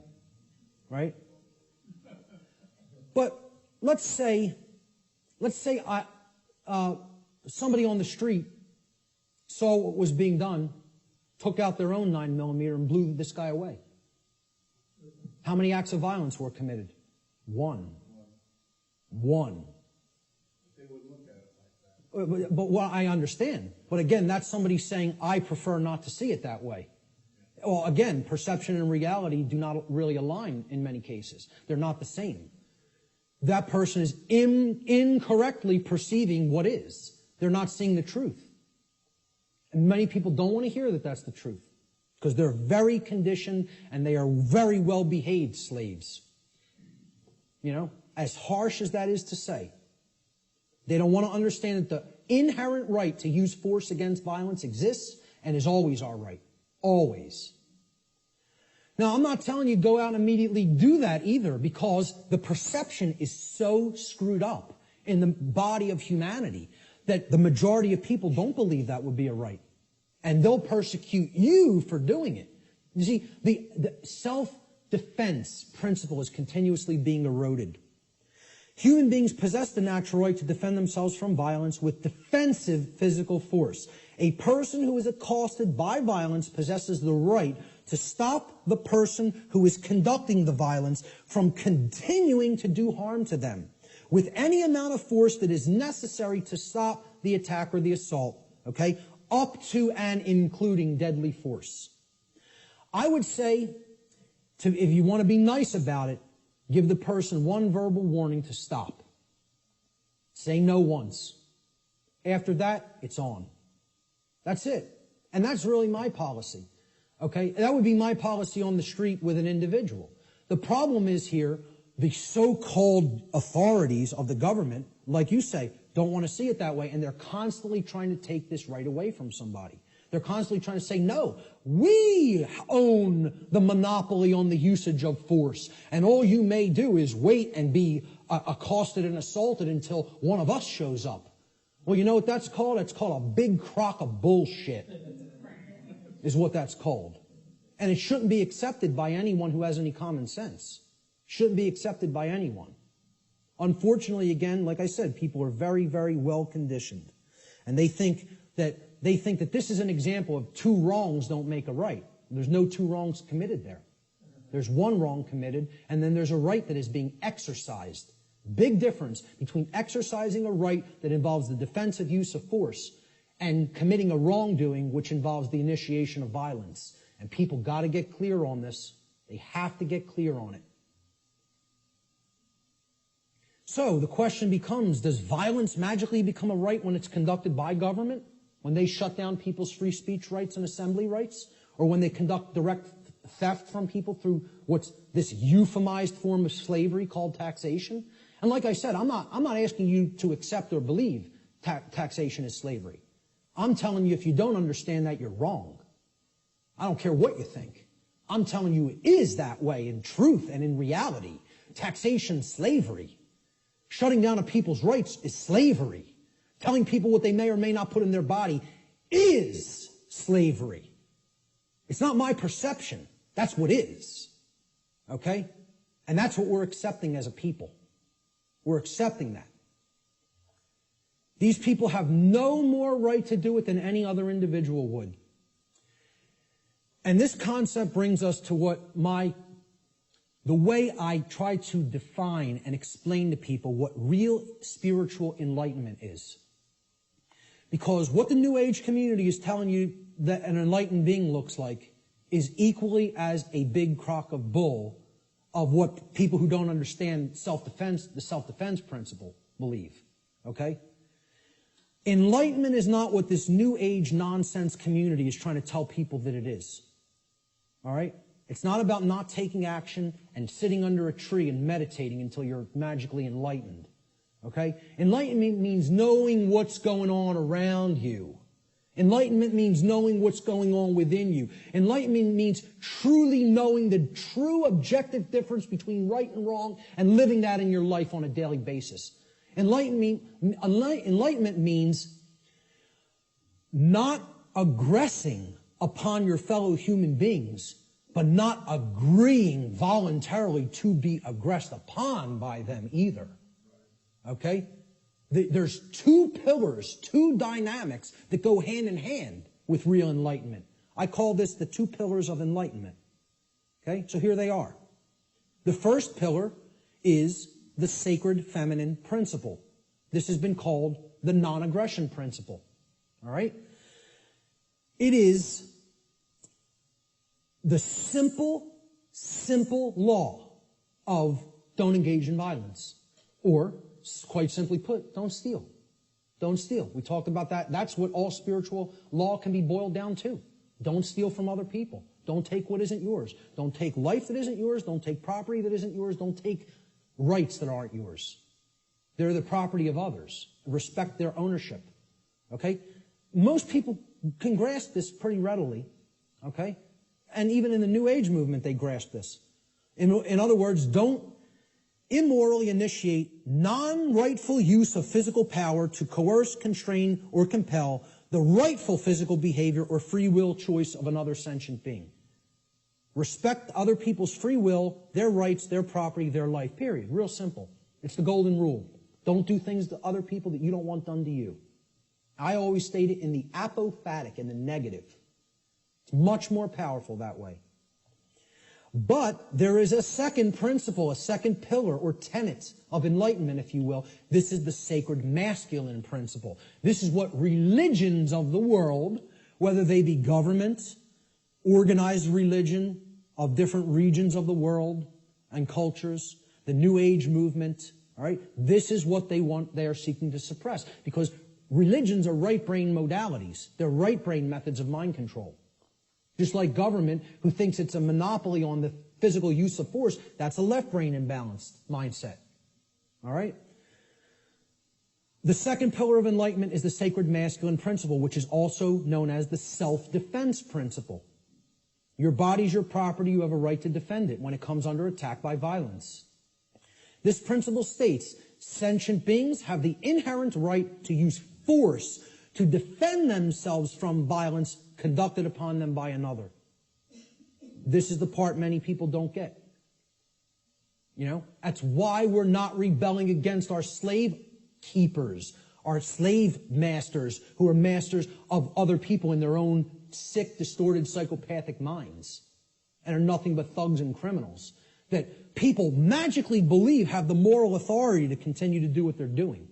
Right? But let's say somebody on the street saw what was being done, took out their own 9mm and blew this guy away. How many acts of violence were committed? One. They would look at it like that. But what I understand. But again, that's somebody saying, I prefer not to see it that way. Well, again, perception and reality do not really align in many cases. They're not the same. That person is incorrectly perceiving what is. They're not seeing the truth. And many people don't want to hear that that's the truth, because they're very conditioned and they are very well-behaved slaves. You know, as harsh as that is to say, they don't want to understand that the inherent right to use force against violence exists and is always our right. Always. Now, I'm not telling you go out and immediately do that either, because the perception is so screwed up in the body of humanity that the majority of people don't believe that would be a right. And they'll persecute you for doing it. You see, the self-defense principle is continuously being eroded. Human beings possess the natural right to defend themselves from violence with defensive physical force. A person who is accosted by violence possesses the right to stop the person who is conducting the violence from continuing to do harm to them with any amount of force that is necessary to stop the attack or the assault, okay, up to and including deadly force. I would say, if you want to be nice about it, give the person one verbal warning to stop. Say no once. After that, it's on. That's it. And that's really my policy. Okay? That would be my policy on the street with an individual. The problem is here, the so-called authorities of the government, like you say, don't want to see it that way, and they're constantly trying to take this right away from somebody. They're constantly trying to say, no, we own the monopoly on the usage of force, and all you may do is wait and be accosted and assaulted until one of us shows up. Well, you know what that's called? It's called a big crock of bullshit, is what that's called. And it shouldn't be accepted by anyone who has any common sense. Shouldn't be accepted by anyone. Unfortunately, again, like I said, people are very, very well conditioned. And they think that this is an example of two wrongs don't make a right. There's no two wrongs committed there. There's one wrong committed, and then there's a right that is being exercised. Big difference between exercising a right that involves the defensive use of force and committing a wrongdoing which involves the initiation of violence. And people got to get clear on this. They have to get clear on it. So the question becomes, does violence magically become a right when it's conducted by government? When they shut down people's free speech rights and assembly rights? Or when they conduct direct theft from people through what's this euphemized form of slavery called taxation? And like I said, I'm not asking you to accept or believe taxation is slavery. I'm telling you, if you don't understand that, you're wrong. I don't care what you think. I'm telling you it is that way in truth and in reality. Taxation's slavery. Shutting down of people's rights is slavery. Telling people what they may or may not put in their body is slavery. It's not my perception. That's what is. Okay? And that's what we're accepting as a people. We're accepting that. These people have no more right to do it than any other individual would. And this concept brings us to the way I try to define and explain to people what real spiritual enlightenment is. Because what the New Age community is telling you that an enlightened being looks like is equally as a big crock of bull of what people who don't understand the self-defense principle believe. Okay? Enlightenment is not what this New Age nonsense community is trying to tell people that it is. All right? It's not about not taking action and sitting under a tree and meditating until you're magically enlightened. Okay? Enlightenment means knowing what's going on around you. Enlightenment means knowing what's going on within you. Enlightenment means truly knowing the true objective difference between right and wrong and living that in your life on a daily basis. Enlightenment means not aggressing upon your fellow human beings, but not agreeing voluntarily to be aggressed upon by them either. Okay? There's two pillars, two dynamics that go hand in hand with real enlightenment. I call this the two pillars of enlightenment. Okay? So here they are. The first pillar is the sacred feminine principle. This has been called the non-aggression principle. All right? It is the simple law of don't engage in violence. Or, quite simply put, don't steal. Don't steal. We talked about that. That's what all spiritual law can be boiled down to. Don't steal from other people. Don't take what isn't yours. Don't take life that isn't yours. Don't take property that isn't yours. Don't take rights that aren't yours. They're the property of others. Respect their ownership. Okay? Most people can grasp this pretty readily. Okay? And even in the New Age movement, they grasp this. In other words, don't immorally initiate non-rightful use of physical power to coerce, constrain, or compel the rightful physical behavior or free will choice of another sentient being. Respect other people's free will, their rights, their property, their life, period. Real simple. It's the golden rule. Don't do things to other people that you don't want done to you. I always state it in the apophatic, in the negative. It's much more powerful that way. But there is a second principle, a second pillar or tenet of enlightenment, if you will. This is the sacred masculine principle. This is what religions of the world, whether they be government, organized religion of different regions of the world and cultures, the New Age movement, all right, this is what they are seeking to suppress. Because religions are right brain modalities. They're right brain methods of mind control. Just like government, who thinks it's a monopoly on the physical use of force, that's a left brain imbalanced mindset. All right? The second pillar of enlightenment is the sacred masculine principle, which is also known as the self-defense principle. Your body's your property. You have a right to defend it when it comes under attack by violence. This principle states sentient beings have the inherent right to use force to defend themselves from violence conducted upon them by another. This is the part many people don't get. You know, that's why we're not rebelling against our slave keepers, our slave masters who are masters of other people in their own sick, distorted, psychopathic minds and are nothing but thugs and criminals that people magically believe have the moral authority to continue to do what they're doing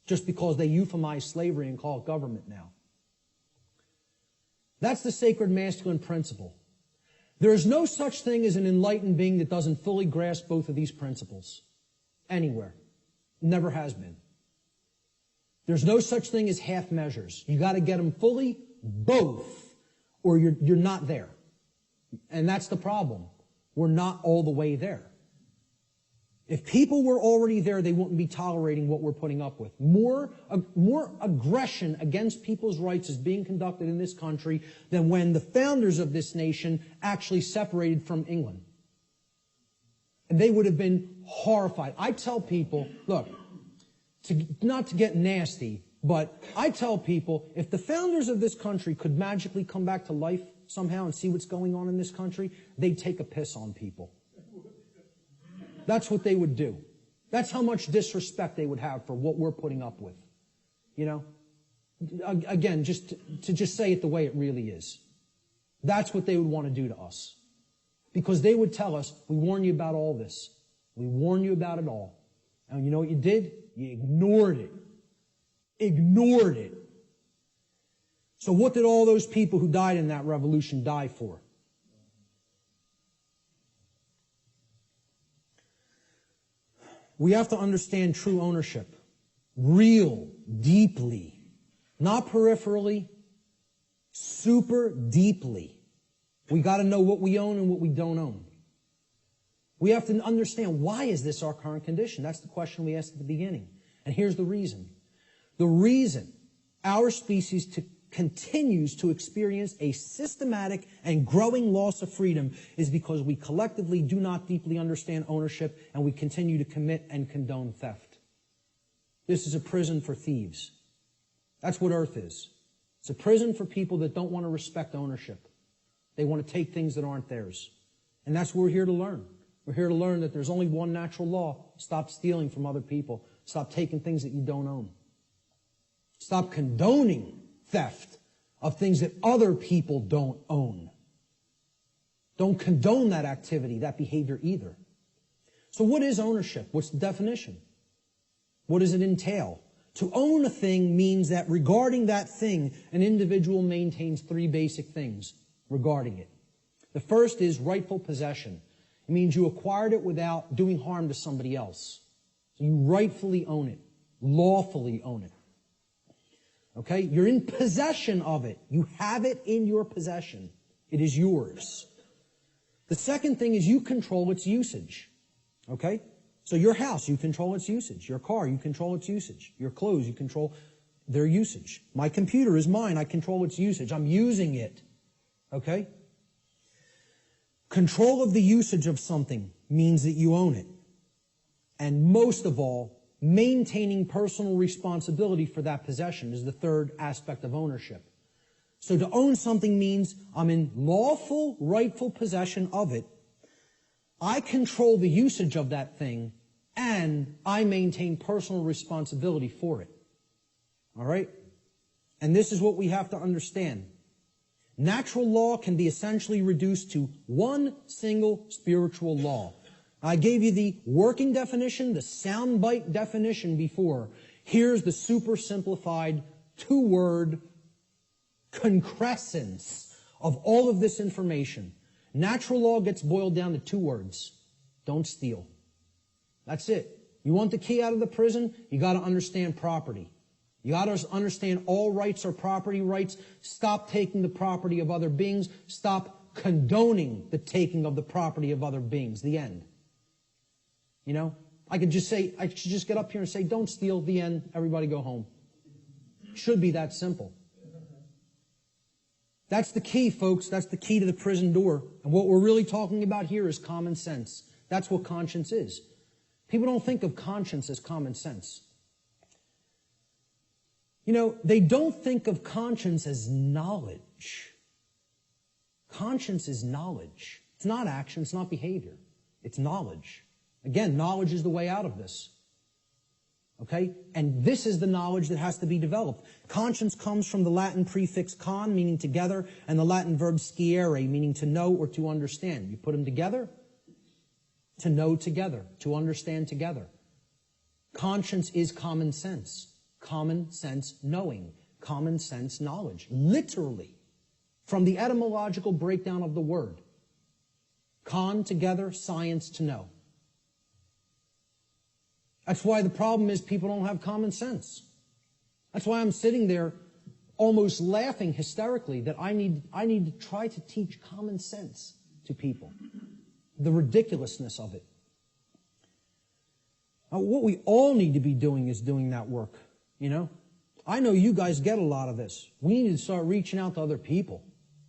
just because they euphemize slavery and call it government now. That's the sacred masculine principle. There is no such thing as an enlightened being that doesn't fully grasp both of these principles. Anywhere. Never has been. There's no such thing as half measures. You got to get them fully, both, or you're not there. And that's the problem. We're not all the way there. If people were already there, they wouldn't be tolerating what we're putting up with. More aggression against people's rights is being conducted in this country than when the founders of this nation actually separated from England. And they would have been horrified. I tell people, look, not to get nasty, but I tell people, if the founders of this country could magically come back to life somehow and see what's going on in this country, they'd take a piss on people. That's what they would do. That's how much disrespect they would have for what we're putting up with. You know? Again, just to say it the way it really is. That's what they would want to do to us. Because they would tell us, we warn you about all this. We warn you about it all. And you know what you did? You ignored it. Ignored it. So what did all those people who died in that revolution die for? We have to understand true ownership. Real, deeply. Not peripherally. Super deeply. We got to know what we own and what we don't own. We have to understand, why is this our current condition? That's the question we asked at the beginning. And here's the reason. The reason our species continues to experience a systematic and growing loss of freedom is because we collectively do not deeply understand ownership, and we continue to commit and condone theft. This is a prison for thieves. That's what Earth is. It's a prison for people that don't want to respect ownership. They want to take things that aren't theirs. And that's what we're here to learn. We're here to learn that there's only one natural law. Stop stealing from other people. Stop taking things that you don't own. Stop condoning theft of things that other people don't own. Don't condone that activity, that behavior either. So what is ownership? What's the definition? What does it entail? To own a thing means that regarding that thing, an individual maintains three basic things regarding it. The first is rightful possession. It means you acquired it without doing harm to somebody else. So you rightfully own it, lawfully own it. Okay? You're in possession of it. You have it in your possession. It is yours. The second thing is you control its usage. Okay? So your house, you control its usage. Your car, you control its usage. Your clothes, you control their usage. My computer is mine. I control its usage. I'm using it. Okay? Control of the usage of something means that you own it. And most of all, maintaining personal responsibility for that possession is the third aspect of ownership. So to own something means I'm in lawful, rightful possession of it. I control the usage of that thing, and I maintain personal responsibility for it. All right? And this is what we have to understand. Natural law can be essentially reduced to one single spiritual law. I gave you the working definition, the soundbite definition before. Here's the super simplified two-word concrescence of all of this information. Natural law gets boiled down to two words. Don't steal. That's it. You want the key out of the prison? You got to understand property. You got to understand all rights are property rights. Stop taking the property of other beings. Stop condoning the taking of the property of other beings. The end. You know, I should just get up here and say, don't steal, the end, everybody go home. Should be that simple. That's the key, folks. That's the key to the prison door. And what we're really talking about here is common sense. That's what conscience is. People don't think of conscience as common sense. You know, they don't think of conscience as knowledge. Conscience is knowledge. It's not action, it's not behavior. It's knowledge. Again, knowledge is the way out of this. Okay? And this is the knowledge that has to be developed. Conscience comes from the Latin prefix con, meaning together, and the Latin verb sciere, meaning to know or to understand. You put them together, to know together, to understand together. Conscience is common sense. Common sense knowing. Common sense knowledge. Literally. From the etymological breakdown of the word. Con, together, science, to know. That's why the problem is people don't have common sense. That's why I'm sitting there almost laughing hysterically that I need to try to teach common sense to people. The ridiculousness of it. Now, what we all need to be doing is doing that work, you know? I know you guys get a lot of this. We need to start reaching out to other people.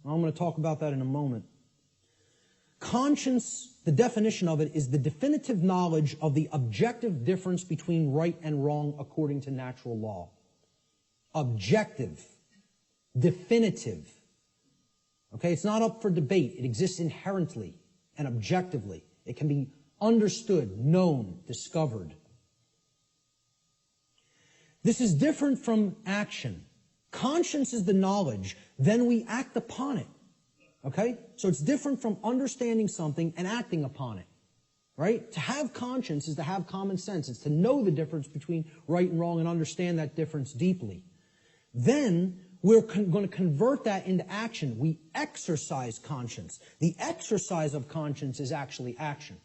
I'm going to talk about that in a moment. Conscience, the definition of it, is the definitive knowledge of the objective difference between right and wrong according to natural law. Objective. Definitive. Okay, it's not up for debate. It exists inherently and objectively. It can be understood, known, discovered. This is different from action. Conscience is the knowledge, then we act upon it. Okay? So it's different from understanding something and acting upon it. Right? To have conscience is to have common sense. It's to know the difference between right and wrong and understand that difference deeply. Then we're going to convert that into action. We exercise conscience. The exercise of conscience is actually action.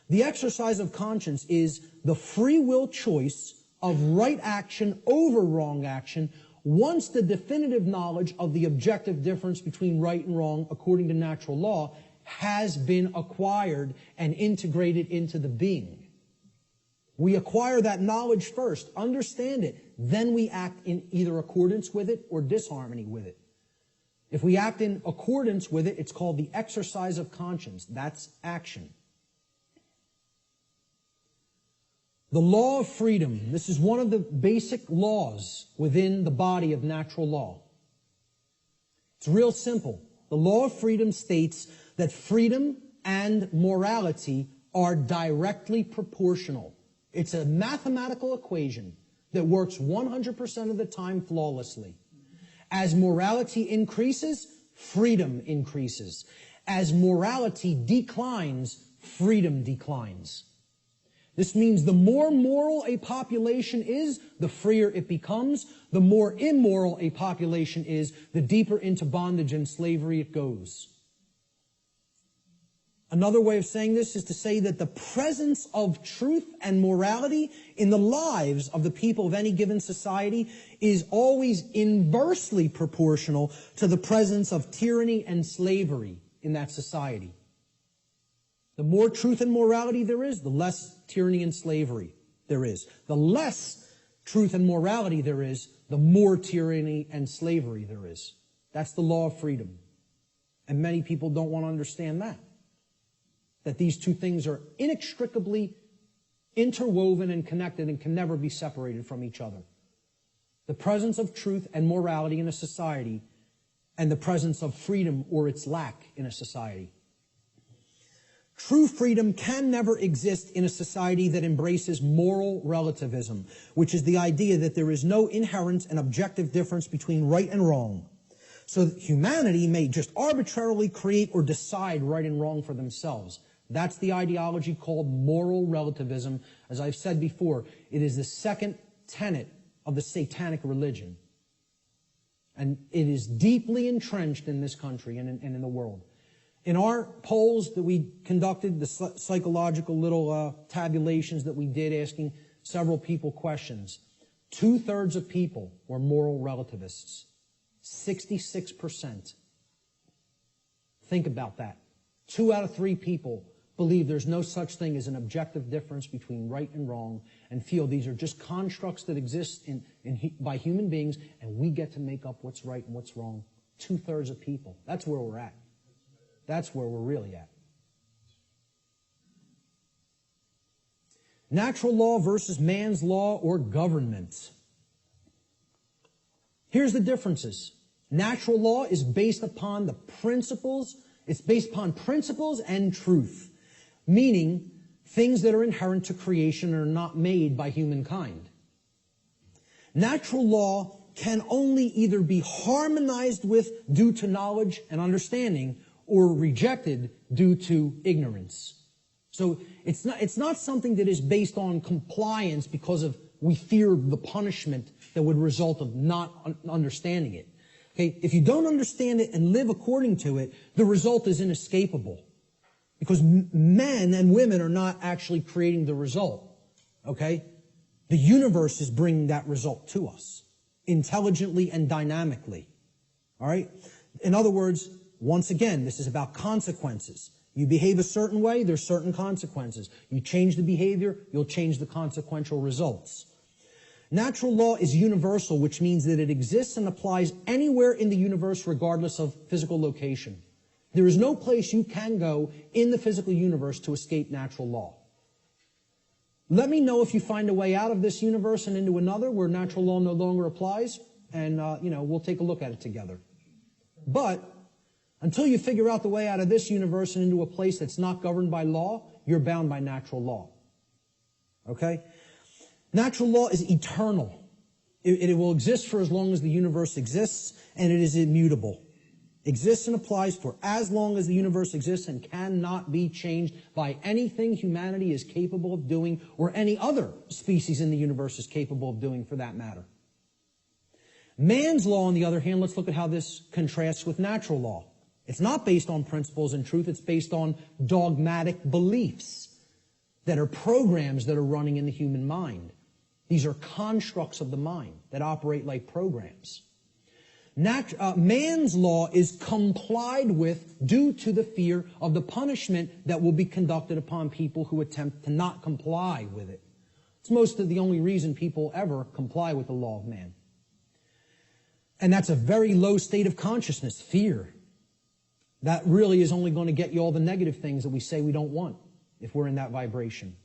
The exercise of conscience is the free will choice of right action over wrong action, once the definitive knowledge of the objective difference between right and wrong according to natural law has been acquired and integrated into the being. We acquire that knowledge first, understand it, then we act in either accordance with it or disharmony with it. If we act in accordance with it, it's called the exercise of conscience. That's action. The law of freedom. This is one of the basic laws within the body of natural law. It's real simple. The law of freedom states that freedom and morality are directly proportional. It's a mathematical equation that works 100% of the time flawlessly. As morality increases, freedom increases. As morality declines, freedom declines. This means the more moral a population is, the freer it becomes. The more immoral a population is, the deeper into bondage and slavery it goes. Another way of saying this is to say that the presence of truth and morality in the lives of the people of any given society is always inversely proportional to the presence of tyranny and slavery in that society. The more truth and morality there is, the less tyranny and slavery there is. The less truth and morality there is, the more tyranny and slavery there is. That's the law of freedom. And many people don't want to understand that. That these two things are inextricably interwoven and connected and can never be separated from each other. The presence of truth and morality in a society and the presence of freedom or its lack in a society. True freedom can never exist in a society that embraces moral relativism, which is the idea that there is no inherent and objective difference between right and wrong. So that humanity may just arbitrarily create or decide right and wrong for themselves. That's the ideology called moral relativism. As I've said before, it is the second tenet of the satanic religion. And it is deeply entrenched in this country and in the world. In our polls that we conducted, the psychological little tabulations that we did asking several people questions, 2/3 of people were moral relativists. 66%. Think about that. 2 out of 3 people believe there's no such thing as an objective difference between right and wrong and feel these are just constructs that exist by human beings and we get to make up what's right and what's wrong. 2/3 of people. That's where we're at. That's where we're really at. Natural law versus man's law or government. Here's the differences. Natural law is based upon the principles. It's based upon principles and truth, meaning things that are inherent to creation and are not made by humankind. Natural law can only either be harmonized with due to knowledge and understanding or rejected due to ignorance. So it's not something that is based on compliance because of we fear the punishment that would result of not understanding it. Okay, if you don't understand it and live according to it, the result is inescapable. Because men and women are not actually creating the result. Okay? The universe is bringing that result to us, intelligently and dynamically. All right? In other words, once again, this is about consequences. You behave a certain way, there's certain consequences. You change the behavior, you'll change the consequential results. Natural law is universal, which means that it exists and applies anywhere in the universe regardless of physical location. There is no place you can go in the physical universe to escape natural law. Let me know if you find a way out of this universe and into another where natural law no longer applies, and we'll take a look at it together. But until you figure out the way out of this universe and into a place that's not governed by law, you're bound by natural law. Okay? Natural law is eternal. It will exist for as long as the universe exists, and it is immutable. Exists and applies for as long as the universe exists and cannot be changed by anything humanity is capable of doing or any other species in the universe is capable of doing for that matter. Man's law, on the other hand, let's look at how this contrasts with natural law. It's not based on principles and truth. It's based on dogmatic beliefs that are programs that are running in the human mind. These are constructs of the mind that operate like programs. Man's law is complied with due to the fear of the punishment that will be conducted upon people who attempt to not comply with it. It's most of the only reason people ever comply with the law of man. And that's a very low state of consciousness, fear. That really is only going to get you all the negative things that we say we don't want if we're in that vibration.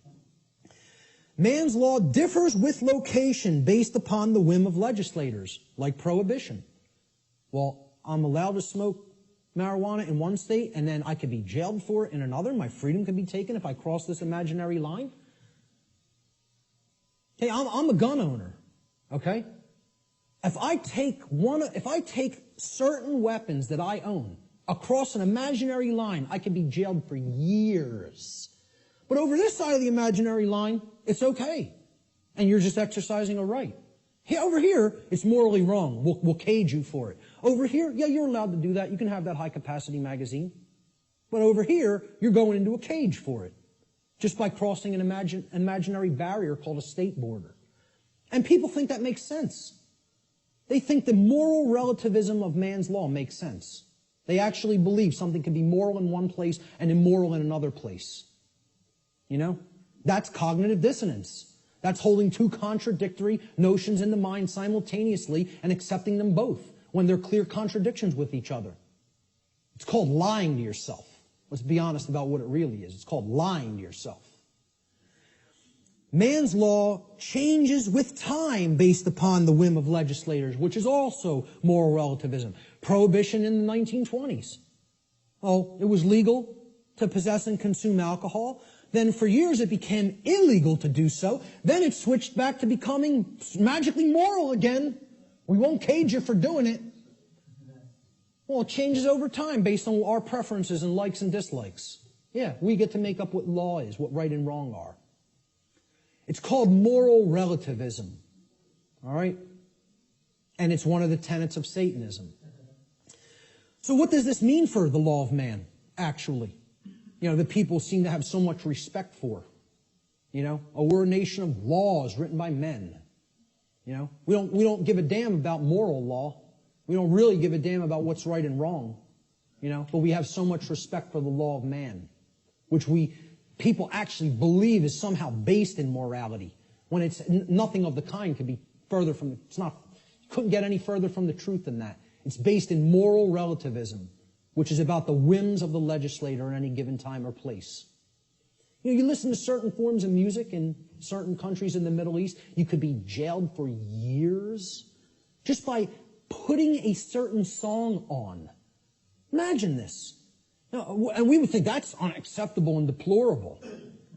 Man's law differs with location based upon the whim of legislators, like prohibition. Well, I'm allowed to smoke marijuana in one state, and then I could be jailed for it in another. My freedom could be taken if I cross this imaginary line. Hey, I'm a gun owner, okay? If I take certain weapons that I own across an imaginary line, I could be jailed for years. But over this side of the imaginary line, it's okay. And you're just exercising a right. Hey, over here, it's morally wrong. We'll cage you for it. Over here, yeah, you're allowed to do that. You can have that high-capacity magazine. But over here, you're going into a cage for it, just by crossing an imaginary barrier called a state border. And people think that makes sense. They think the moral relativism of man's law makes sense. They actually believe something can be moral in one place and immoral in another place. You know? That's cognitive dissonance. That's holding two contradictory notions in the mind simultaneously and accepting them both when they're clear contradictions with each other. It's called lying to yourself. Let's be honest about what it really is. It's called lying to yourself. Man's law changes with time based upon the whim of legislators, which is also moral relativism. Prohibition in the 1920s. Well, it was legal to possess and consume alcohol. Then for years it became illegal to do so. Then it switched back to becoming magically moral again. We won't cage you for doing it. Well, it changes over time based on our preferences and likes and dislikes. Yeah, we get to make up what law is, what right and wrong are. It's called moral relativism. All right? And it's one of the tenets of Satanism. So what does this mean for the law of man, actually? You know, that people seem to have so much respect for. You know, we're a nation of laws written by men. You know, we don't give a damn about moral law. We don't really give a damn about what's right and wrong. You know, but we have so much respect for the law of man, which people actually believe is somehow based in morality, when it's nothing of the kind could be further from, couldn't get any further from the truth than that. It's based in moral relativism, which is about the whims of the legislator at any given time or place. You know, you listen to certain forms of music in certain countries in the Middle East, you could be jailed for years just by putting a certain song on. Imagine this. Now, and we would think that's unacceptable and deplorable.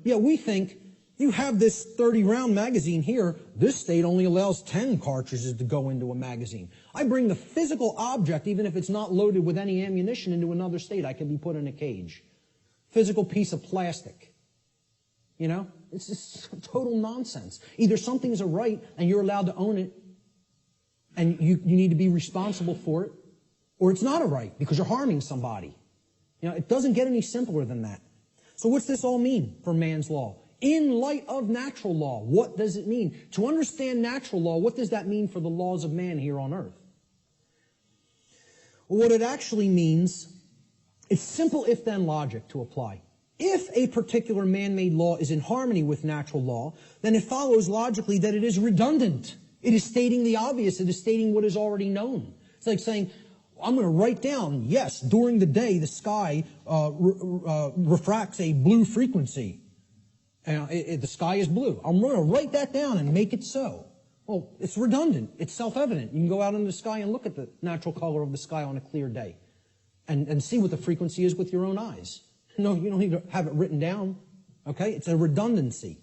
Yeah, we think, you have this 30-round magazine here, this state only allows 10 cartridges to go into a magazine. I bring the physical object, even if it's not loaded with any ammunition, into another state, I can be put in a cage. Physical piece of plastic. You know? It's just total nonsense. Either something's a right and you're allowed to own it, and you need to be responsible for it, or it's not a right because you're harming somebody. You know, it doesn't get any simpler than that. So what's this all mean for man's law? In light of natural law, what does it mean? To understand natural law, what does that mean for the laws of man here on earth? Well, what it actually means, it's simple if-then logic to apply. If a particular man-made law is in harmony with natural law, then it follows logically that it is redundant. It is stating the obvious. It is stating what is already known. It's like saying, I'm going to write down, yes, during the day the sky refracts a blue frequency. The sky is blue. I'm going to write that down and make it so. Well, it's redundant. It's self-evident. You can go out in the sky and look at the natural color of the sky on a clear day and see what the frequency is with your own eyes. No, you don't need to have it written down. Okay? It's a redundancy.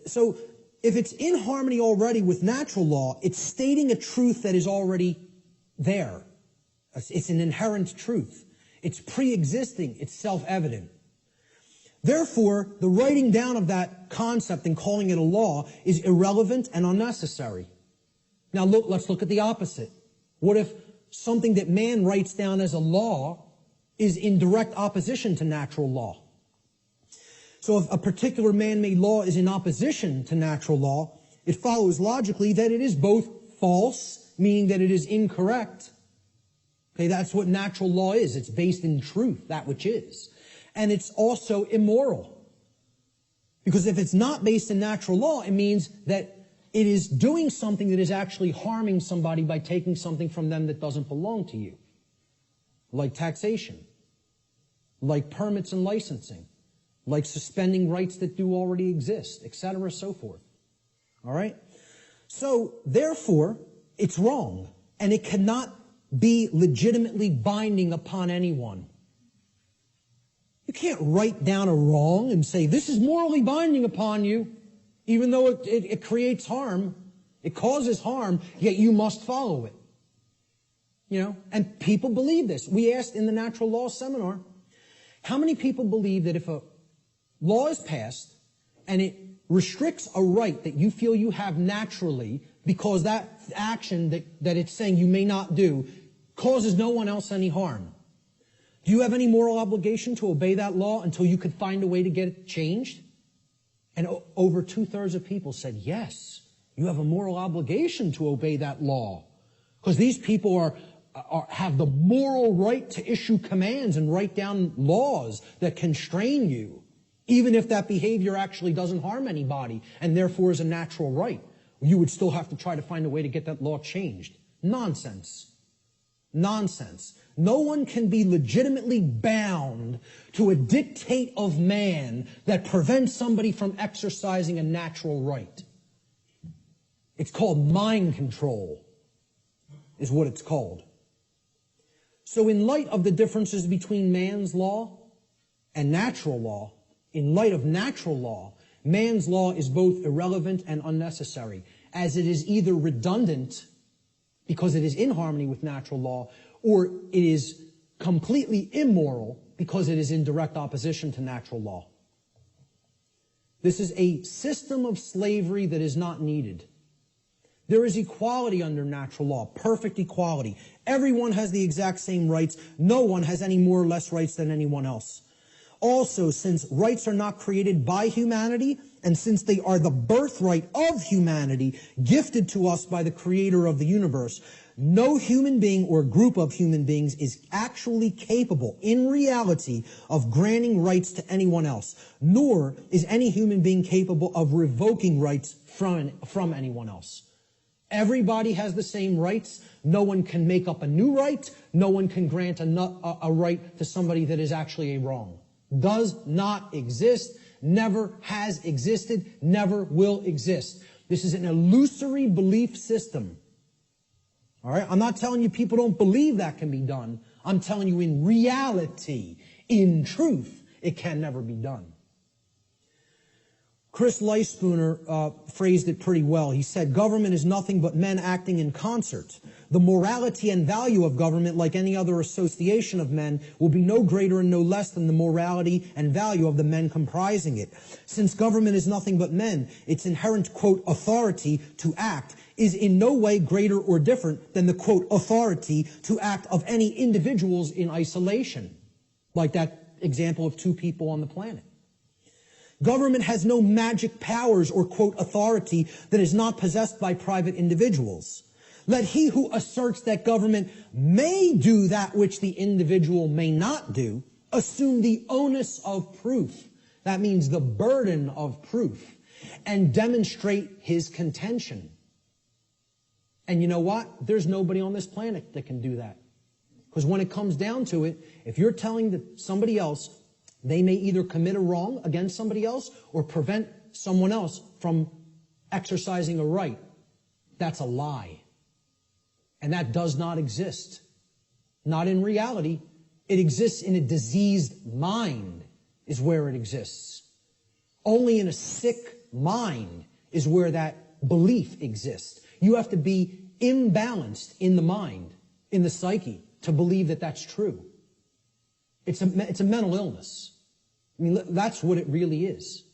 So if it's in harmony already with natural law, it's stating a truth that is already there. It's an inherent truth. It's pre-existing. It's self-evident. Therefore, the writing down of that concept and calling it a law is irrelevant and unnecessary. Now let's look at the opposite. What if something that man writes down as a law is in direct opposition to natural law? So if a particular man-made law is in opposition to natural law, it follows logically that it is both false, meaning that it is incorrect. Okay, that's what natural law is. It's based in truth, that which is. And it's also immoral. Because if it's not based in natural law, it means that it is doing something that is actually harming somebody by taking something from them that doesn't belong to you. Like taxation, like permits and licensing, like suspending rights that do already exist, etc., so forth. All right? So, therefore, it's wrong, and it cannot be legitimately binding upon anyone. You can't write down a wrong and say, this is morally binding upon you, even though it creates harm, it causes harm, yet you must follow it. You know, and people believe this. We asked in the natural law seminar, how many people believe that if a law is passed and it restricts a right that you feel you have naturally because that action that it's saying you may not do causes no one else any harm? Do you have any moral obligation to obey that law until you could find a way to get it changed? And over 2/3 of people said, yes, you have a moral obligation to obey that law. Because these people have the moral right to issue commands and write down laws that constrain you, even if that behavior actually doesn't harm anybody and therefore is a natural right. You would still have to try to find a way to get that law changed. Nonsense. Nonsense. No one can be legitimately bound to a dictate of man that prevents somebody from exercising a natural right. It's called mind control, is what it's called. So in light of the differences between man's law and natural law, in light of natural law, man's law is both irrelevant and unnecessary, as it is either redundant because it is in harmony with natural law, or it is completely immoral because it is in direct opposition to natural law. This is a system of slavery that is not needed. There is equality under natural law, perfect equality. Everyone has the exact same rights. No one has any more or less rights than anyone else. Also, since rights are not created by humanity, and since they are the birthright of humanity, gifted to us by the Creator of the universe, no human being or group of human beings is actually capable, in reality, of granting rights to anyone else, nor is any human being capable of revoking rights from anyone else. Everybody has the same rights. No one can make up a new right. No one can grant a right to somebody that is actually a wrong. Does not exist, never has existed, never will exist. This is an illusory belief system. All right? I'm not telling you people don't believe that can be done. I'm telling you in reality, in truth, it can never be done. Chris Leispooner phrased it pretty well. He said, government is nothing but men acting in concert. The morality and value of government, like any other association of men, will be no greater and no less than the morality and value of the men comprising it. Since government is nothing but men, its inherent, quote, authority to act is in no way greater or different than the, quote, authority to act of any individuals in isolation, like that example of two people on the planet. Government has no magic powers or, quote, authority that is not possessed by private individuals. Let he who asserts that government may do that which the individual may not do assume the onus of proof. That means the burden of proof, and demonstrate his contention. And you know what? There's nobody on this planet that can do that. Because when it comes down to it, if you're telling somebody else they may either commit a wrong against somebody else or prevent someone else from exercising a right, that's a lie. And that does not exist. Not in reality. It exists in a diseased mind is where it exists. Only in a sick mind is where that belief exists. You have to be imbalanced in the mind, in the psyche, to believe that that's true. It's a mental illness. I mean, that's what it really is.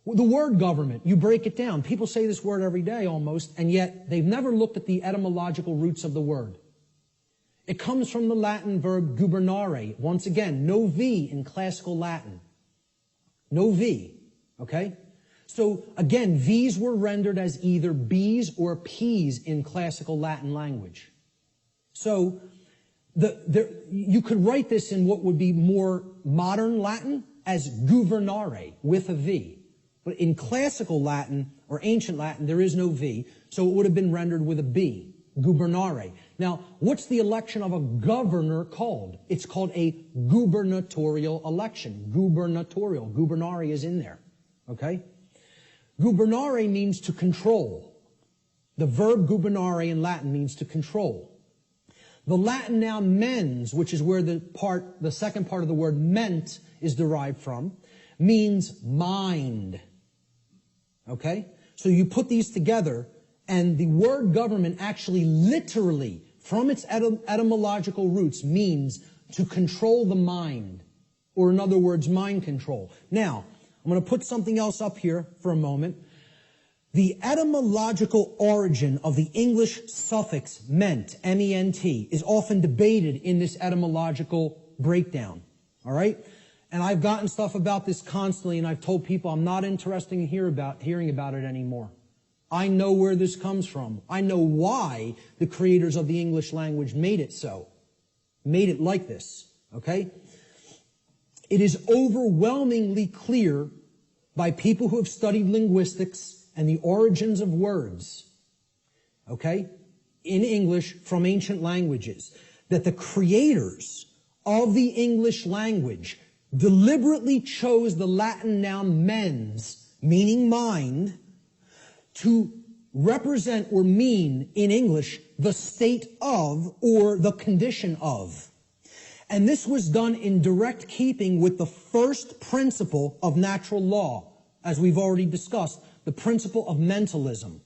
The word government, you break it down. People say this word every day almost, and yet they've never looked at the etymological roots of the word. It comes from the Latin verb gubernare. Once again, no V in classical Latin. No V, okay? So again, V's were rendered as either B's or P's in classical Latin language. So you could write this in what would be more modern Latin as gubernare with a V. But in classical Latin or ancient Latin, there is no V, so it would have been rendered with a B, gubernare. Now, what's the election of a governor called? It's called a gubernatorial election. Gubernatorial. Gubernare is in there. Okay? Gubernare means to control. The verb gubernare in Latin means to control. The Latin noun mens, which is where the second part of the word ment is derived from, means mind. Okay? So you put these together, and the word government actually literally, from its etymological roots, means to control the mind, or in other words, mind control. Now, I'm going to put something else up here for a moment. The etymological origin of the English suffix ment, M-E-N-T, is often debated in this etymological breakdown. All right? And I've gotten stuff about this constantly, and I've told people I'm not interested in hearing about it anymore. I know where this comes from. I know why the creators of the English language made it so. Made it like this. Okay? It is overwhelmingly clear by people who have studied linguistics and the origins of words, okay, in English from ancient languages, that the creators of the English language deliberately chose the Latin noun mens, meaning mind, to represent or mean in English the state of or the condition of. And this was done in direct keeping with the first principle of natural law, as we've already discussed, the principle of mentalism,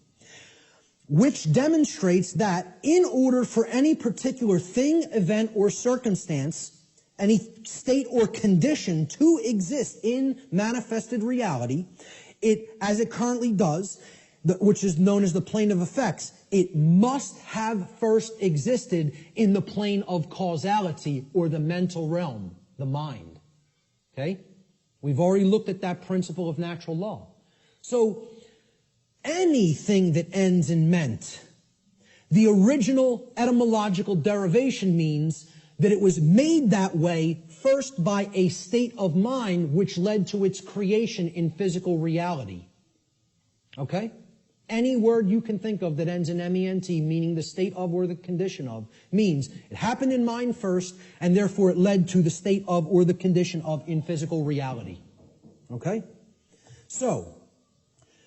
which demonstrates that in order for any particular thing, event, or circumstance, any state or condition to exist in manifested reality, as it currently does, which is known as the plane of effects, it must have first existed in the plane of causality or the mental realm, the mind. Okay? We've already looked at that principle of natural law. So, anything that ends in ment, the original etymological derivation means that it was made that way first by a state of mind which led to its creation in physical reality. Okay? Any word you can think of that ends in M-E-N-T, meaning the state of or the condition of, means it happened in mind first, and therefore it led to the state of or the condition of in physical reality. Okay? So,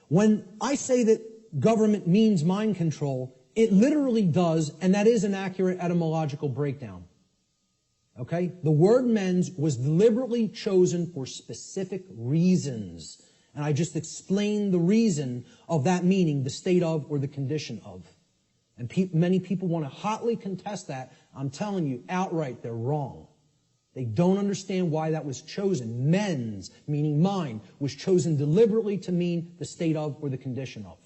when I say that government means mind control, it literally does, and that is an accurate etymological breakdown. Okay? The word mens was deliberately chosen for specific reasons. And I just explained the reason of that meaning, the state of or the condition of. And many people want to hotly contest that. I'm telling you outright, they're wrong. They don't understand why that was chosen. Mens, meaning mind, was chosen deliberately to mean the state of or the condition of.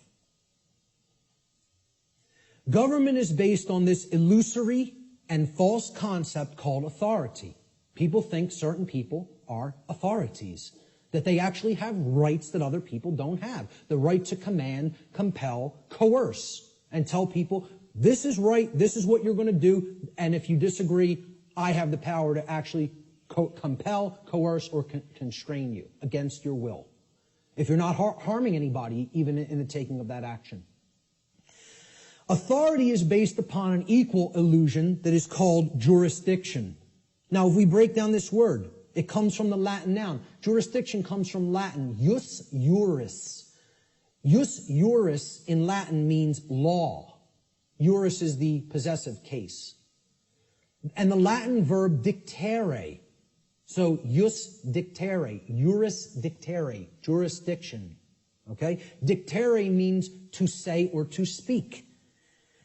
Government is based on this illusory and false concept called authority. People think certain people are authorities, that they actually have rights that other people don't have. The right to command, compel, coerce, and tell people, this is right, this is what you're going to do, and if you disagree, I have the power to actually compel, coerce, or constrain you against your will. If you're not harming anybody, even in the taking of that action. Authority is based upon an equal illusion that is called jurisdiction. Now, if we break down this word, it comes from the Latin noun. Jurisdiction comes from Latin, jus juris. Jus juris in Latin means law. Juris is the possessive case. And the Latin verb dictere. So, jus dictere, juris dictere, jurisdiction. Okay? Dictere means to say or to speak.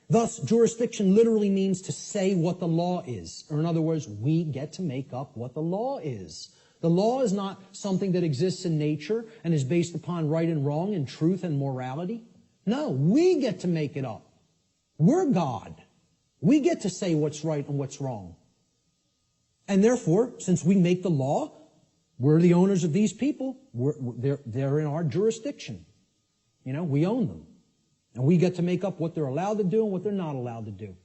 Thus, jurisdiction literally means to say what the law is. Or in other words, we get to make up what the law is. The law is not something that exists in nature and is based upon right and wrong and truth and morality. No, we get to make it up. We're God. We get to say what's right and what's wrong. And therefore, since we make the law, We're the owners of these people. They're in our jurisdiction. You know, we own them. And we get to make up what they're allowed to do and what they're not allowed to do.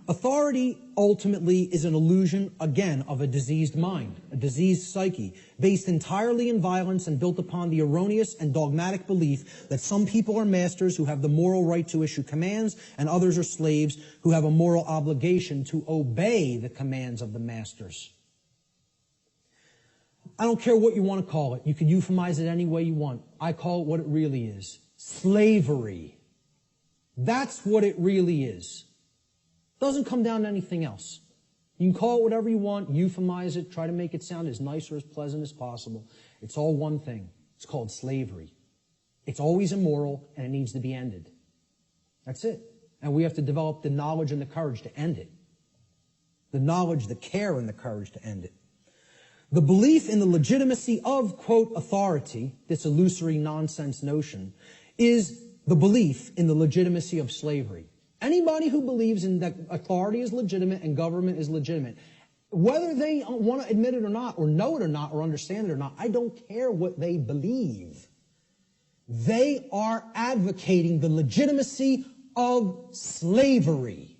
Authority ultimately is an illusion, again, of a diseased mind, a diseased psyche, based entirely in violence and built upon the erroneous and dogmatic belief that some people are masters who have the moral right to issue commands and others are slaves who have a moral obligation to obey the commands of the masters. I don't care what you want to call it. You can euphemize it any way you want. I call it what it really is. Slavery. That's what it really is. Doesn't come down to anything else. You can call it whatever you want, euphemize it, try to make it sound as nice or as pleasant as possible. It's all one thing. It's called slavery. It's always immoral, and it needs to be ended. That's it. And we have to develop the knowledge and the courage to end it. The knowledge, the care, and the courage to end it. The belief in the legitimacy of, quote, authority, this illusory nonsense notion, is the belief in the legitimacy of slavery. Anybody who believes in that authority is legitimate and government is legitimate, whether they want to admit it or not, or know it or not, or understand it or not, I don't care what they believe. They are advocating the legitimacy of slavery.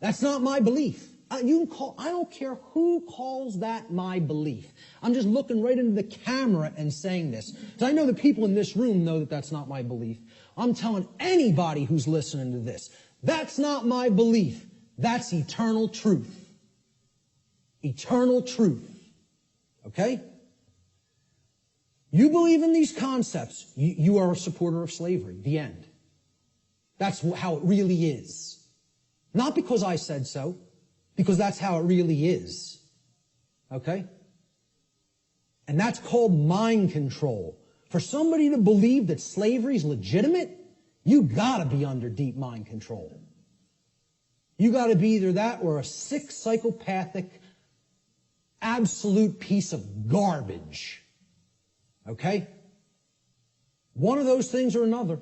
That's not my belief. I don't care who calls that my belief. I'm just looking right into the camera and saying this. Because I know the people in this room know that that's not my belief. I'm telling anybody who's listening to this, that's not my belief. That's eternal truth. Eternal truth. Okay? You believe in these concepts, you are a supporter of slavery. The end. That's how it really is. Not because I said so, because that's how it really is. Okay? And that's called mind control. For somebody to believe that slavery is legitimate, you gotta be under deep mind control. You gotta be either that or a sick, psychopathic, absolute piece of garbage. Okay? One of those things or another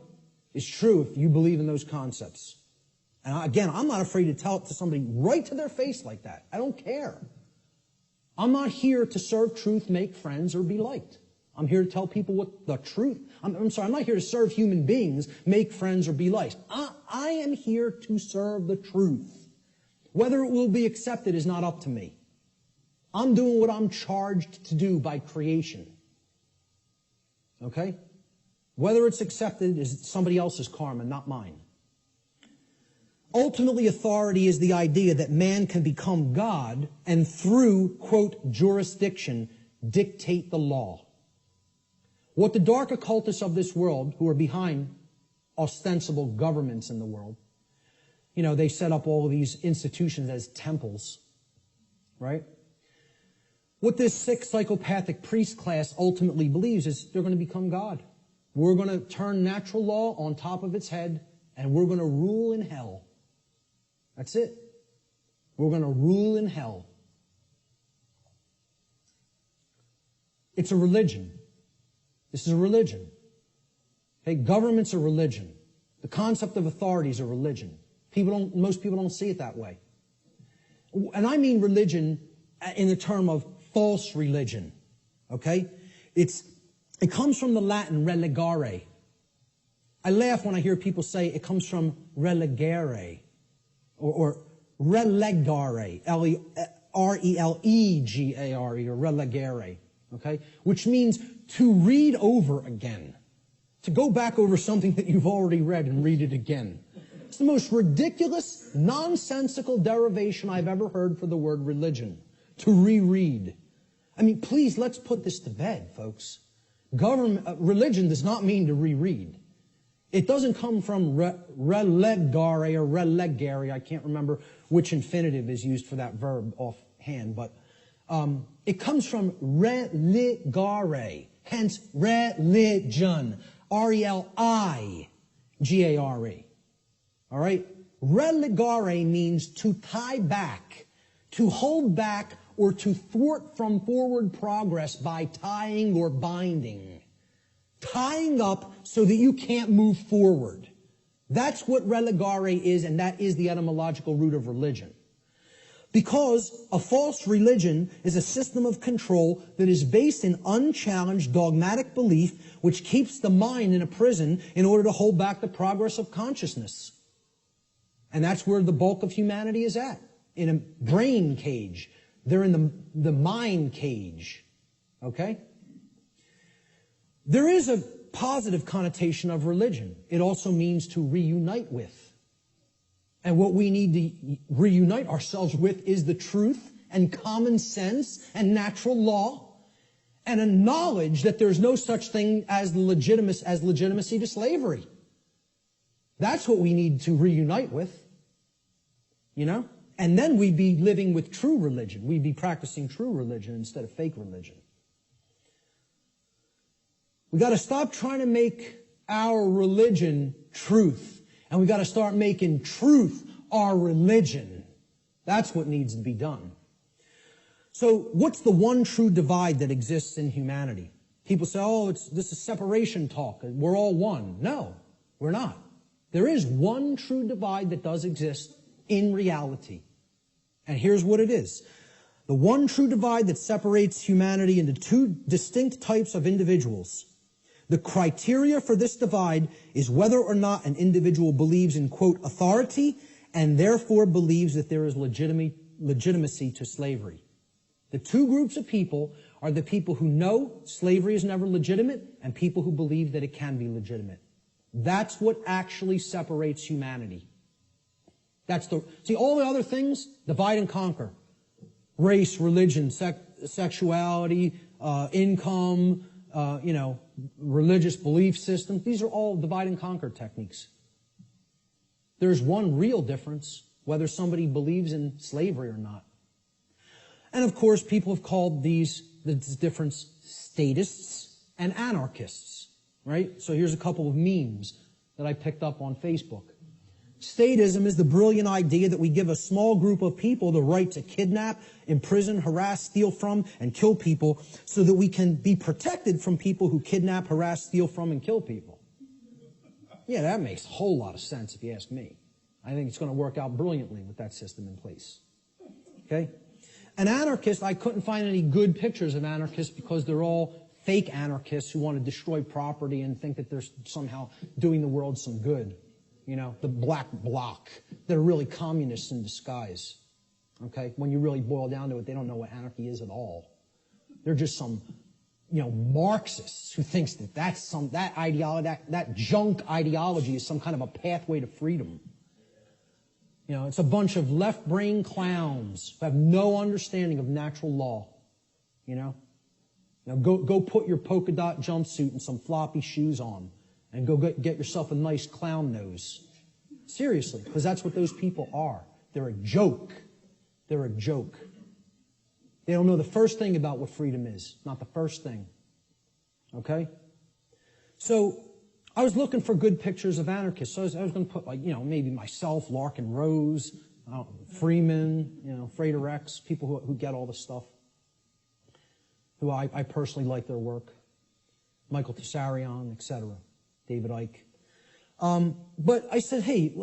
is true if you believe in those concepts. And again, I'm not afraid to tell it to somebody right to their face like that. I don't care. I'm not here to serve truth, make friends, or be liked. I'm here to tell people what the truth. I'm not here to serve human beings, make friends, or be liked. I am here to serve the truth. Whether it will be accepted is not up to me. I'm doing what I'm charged to do by creation. Okay? Whether it's accepted is somebody else's karma, not mine. Ultimately, authority is the idea that man can become God and through, quote, jurisdiction, dictate the law. What the dark occultists of this world, who are behind ostensible governments in the world, you know, they set up all of these institutions as temples, right? What this sick psychopathic priest class ultimately believes is they're going to become God. We're going to turn natural law on top of its head, and we're going to rule in hell. That's it. We're going to rule in hell. It's a religion. This is a religion. Okay, government's a religion. The concept of authority is a religion. Most people don't see it that way. And I mean religion in the term of false religion. Okay? It comes from the Latin relegare. I laugh when I hear people say it comes from relegare or relegare, R-E-L-E-G-A-R-E, or relegare, okay? Which means to read over again. To go back over something that you've already read and read it again. It's the most ridiculous, nonsensical derivation I've ever heard for the word religion. To reread. I mean, please, let's put this to bed, folks. Religion does not mean to reread. It doesn't come from relegare or relegare. I can't remember which infinitive is used for that verb offhand, but it comes from religare, hence religion, R-E-L-I-G-A-R-E. All right? Relegare means to tie back, to hold back, or to thwart from forward progress by tying or binding. Tying up so that you can't move forward. That's what relegare is, and that is the etymological root of religion. Because a false religion is a system of control that is based in unchallenged dogmatic belief which keeps the mind in a prison in order to hold back the progress of consciousness. And that's where the bulk of humanity is at, in a brain cage. They're in the mind cage. Okay? There is a positive connotation of religion. It also means to reunite with. And what we need to reunite ourselves with is the truth and common sense and natural law and a knowledge that there's no such thing as legitimacy to slavery. That's what we need to reunite with. You know? And then we'd be living with true religion. We'd be practicing true religion instead of fake religion. We got to stop trying to make our religion truth. And we got to start making truth our religion. That's what needs to be done. So what's the one true divide that exists in humanity? People say, oh, this is separation talk. We're all one. No, we're not. There is one true divide that does exist in reality. And here's what it is. The one true divide that separates humanity into two distinct types of individuals. The criteria for this divide is whether or not an individual believes in, quote, authority, and therefore believes that there is legitimacy to slavery. The two groups of people are the people who know slavery is never legitimate and people who believe that it can be legitimate. That's what actually separates humanity. See, all the other things, divide and conquer. Race, religion, sexuality, income, religious belief systems. These are all divide and conquer techniques. There's one real difference, whether somebody believes in slavery or not. And of course, people have called this difference statists and anarchists, right? So here's a couple of memes that I picked up on Facebook. Statism is the brilliant idea that we give a small group of people the right to kidnap, imprison, harass, steal from, and kill people so that we can be protected from people who kidnap, harass, steal from, and kill people. Yeah, that makes a whole lot of sense if you ask me. I think it's going to work out brilliantly with that system in place. Okay? An anarchist, I couldn't find any good pictures of anarchists because they're all fake anarchists who want to destroy property and think that they're somehow doing the world some good. You know, the black bloc. They're really communists in disguise. Okay? When you really boil down to it, they don't know what anarchy is at all. They're just some, Marxists who thinks that that ideology, that junk ideology is some kind of a pathway to freedom. It's a bunch of left-brain clowns who have no understanding of natural law. Go put your polka dot jumpsuit and some floppy shoes on. And go get yourself a nice clown nose. Seriously, because that's what those people are. They're a joke. They're a joke. They don't know the first thing about what freedom is. Not the first thing. Okay? So, I was looking for good pictures of anarchists. So I was going to put, maybe myself, Larkin Rose, Freeman, Frater Rex, people who get all this stuff. Who I personally like their work. Michael Tessarion, etc. David Icke. But I said, hey,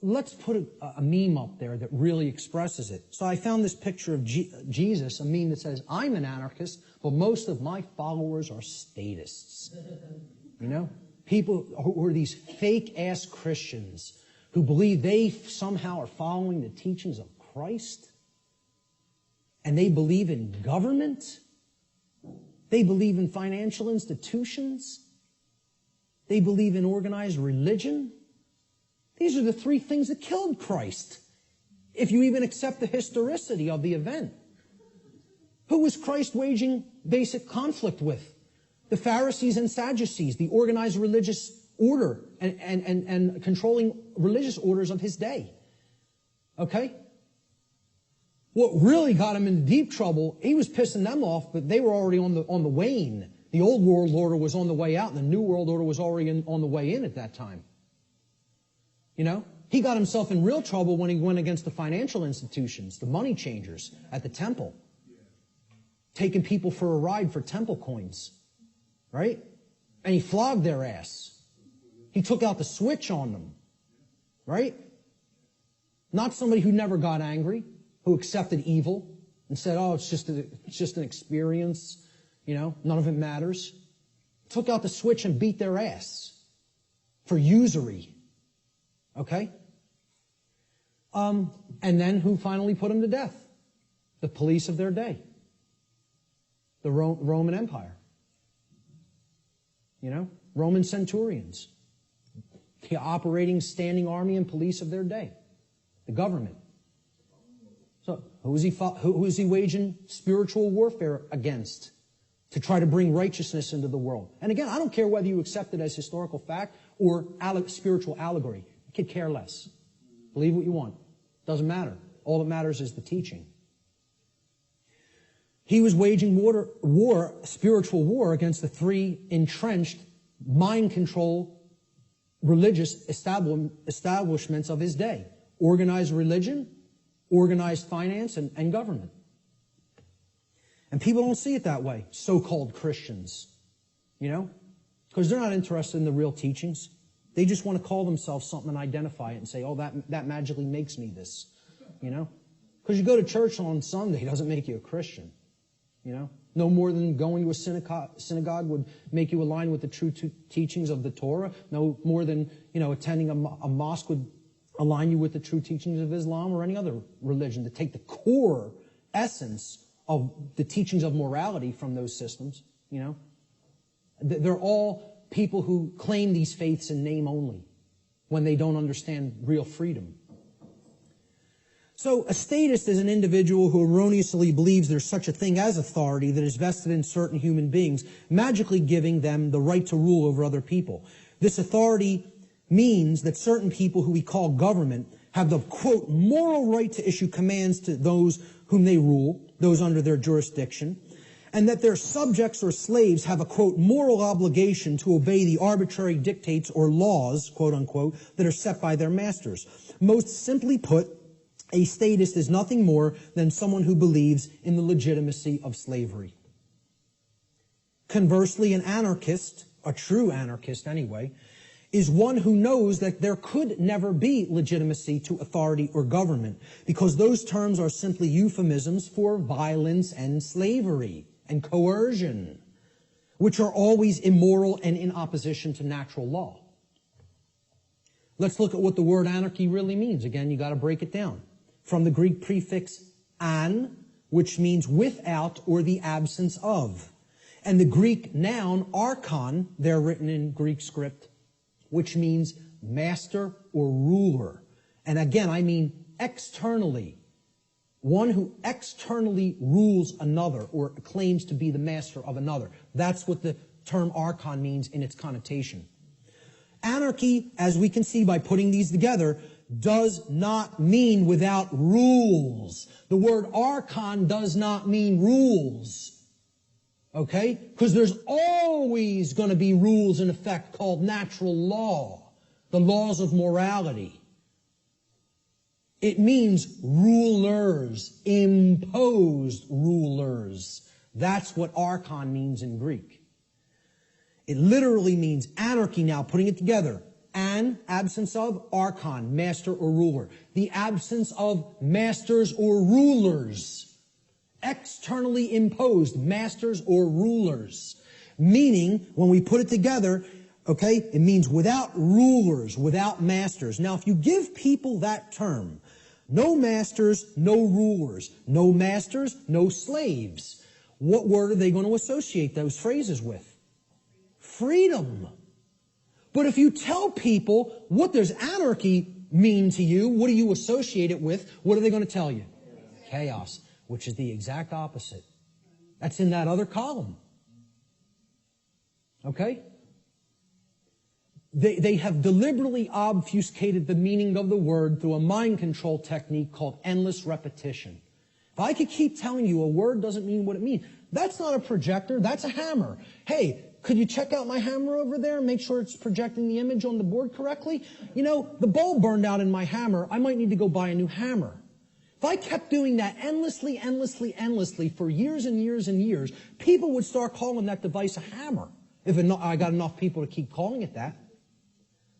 let's put a meme up there that really expresses it. So I found this picture of Jesus, a meme that says, I'm an anarchist, but most of my followers are statists. People who are these fake-ass Christians who believe they somehow are following the teachings of Christ. And they believe in government. They believe in financial institutions. They believe in organized religion. These are the three things that killed Christ, if you even accept the historicity of the event. Who was Christ waging basic conflict with? The Pharisees and Sadducees, the organized religious order and controlling religious orders of his day. Okay? What really got him into deep trouble, he was pissing them off, but they were already on the wane. The old world order was on the way out, and the new world order was already on the way in at that time. He got himself in real trouble when he went against the financial institutions, the money changers at the temple, taking people for a ride for temple coins, right? And he flogged their ass. He took out the switch on them, right? Not somebody who never got angry, who accepted evil and said, oh, it's just an experience, none of it matters, took out the switch and beat their ass for usury. Okay? And then who finally put them to death? The police of their day. The Roman Empire. Roman centurions. The operating standing army and police of their day. The government. So who is he waging spiritual warfare against to try to bring righteousness into the world? And again, I don't care whether you accept it as historical fact or spiritual allegory. I could care less. Believe what you want. Doesn't matter. All that matters is the teaching. He was waging spiritual war against the three entrenched, mind control, religious establishments of his day. Organized religion, organized finance, and government. And people don't see it that way, so-called Christians. Because they're not interested in the real teachings. They just want to call themselves something and identify it and say, oh, that magically makes me this. Because you go to church on Sunday doesn't make you a Christian. No more than going to a synagogue would make you align with the true teachings of the Torah. No more than, attending a mosque would align you with the true teachings of Islam or any other religion. To take the core essence of the teachings of morality from those systems, They're all people who claim these faiths in name only when they don't understand real freedom. So a statist is an individual who erroneously believes there's such a thing as authority that is vested in certain human beings, magically giving them the right to rule over other people. This authority means that certain people who we call government have the, quote, moral right to issue commands to those whom they rule, those under their jurisdiction, and that their subjects or slaves have a, quote, moral obligation to obey the arbitrary dictates or laws, quote unquote, that are set by their masters. Most simply put, a statist is nothing more than someone who believes in the legitimacy of slavery. Conversely, an anarchist, a true anarchist anyway, is one who knows that there could never be legitimacy to authority or government because those terms are simply euphemisms for violence and slavery and coercion, which are always immoral and in opposition to natural law. Let's look at what the word anarchy really means. Again, you got to break it down. From the Greek prefix an, which means without or the absence of. And the Greek noun archon, there written in Greek script, which means master or ruler. And again, I mean externally. One who externally rules another or claims to be the master of another. That's what the term archon means in its connotation. Anarchy, as we can see by putting these together, does not mean without rules. The word archon does not mean rules. Okay? Because there's always going to be rules in effect called natural law. The laws of morality. It means rulers, imposed rulers. That's what archon means in Greek. It literally means anarchy now, putting it together. An, absence of, archon, master or ruler. The absence of masters or rulers. Externally imposed masters or rulers. Meaning, when we put it together, okay, it means without rulers, without masters. Now, if you give people that term, no masters, no rulers. No masters, no slaves. What word are they going to associate those phrases with? Freedom. But if you tell people, what does anarchy mean to you? What do you associate it with? What are they going to tell you? Chaos, which is the exact opposite. That's in that other column. Okay? They have deliberately obfuscated the meaning of the word through a mind control technique called endless repetition. If I could keep telling you a word doesn't mean what it means, that's not a projector, that's a hammer. Hey, could you check out my hammer over there and make sure it's projecting the image on the board correctly? The bulb burned out in my hammer. I might need to go buy a new hammer. If I kept doing that endlessly for years and years and years, people would start calling that device a hammer. If I got enough people to keep calling it that.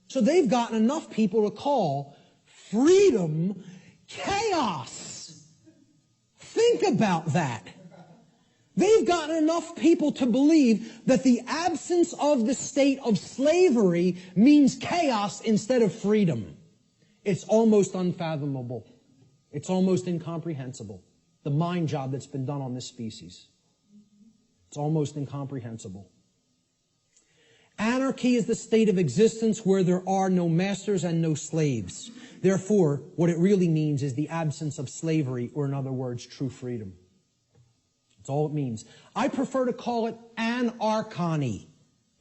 So they've gotten enough people to call freedom chaos. Think about that. They've gotten enough people to believe that the absence of the state of slavery means chaos instead of freedom. It's almost unfathomable. It's almost incomprehensible. The mind job that's been done on this species. It's almost incomprehensible. Anarchy is the state of existence where there are no masters and no slaves. Therefore, what it really means is the absence of slavery, or in other words, true freedom. That's all it means. I prefer to call it anarchony,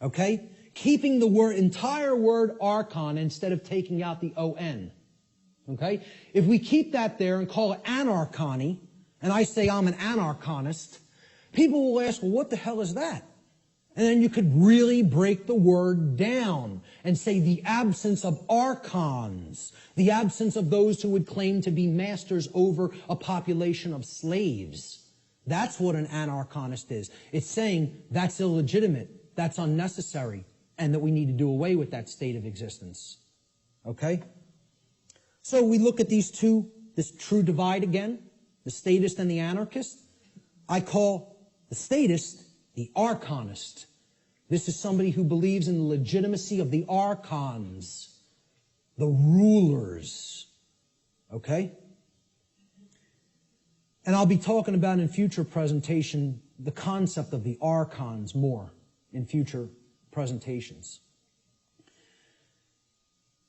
okay? Keeping the entire word archon instead of taking out the O-N, okay? If we keep that there and call it anarchony, and I say I'm an anarchonist, people will ask, well, what the hell is that? And then you could really break the word down and say the absence of archons, the absence of those who would claim to be masters over a population of slaves. That's what an anarchonist is. It's saying that's illegitimate, that's unnecessary, and that we need to do away with that state of existence. Okay? So we look at these two, this true divide again, the statist and the anarchist. I call the statist the archonist. This is somebody who believes in the legitimacy of the archons, the rulers. Okay? And I'll be talking about in future presentation the concept of the archons more in future presentations.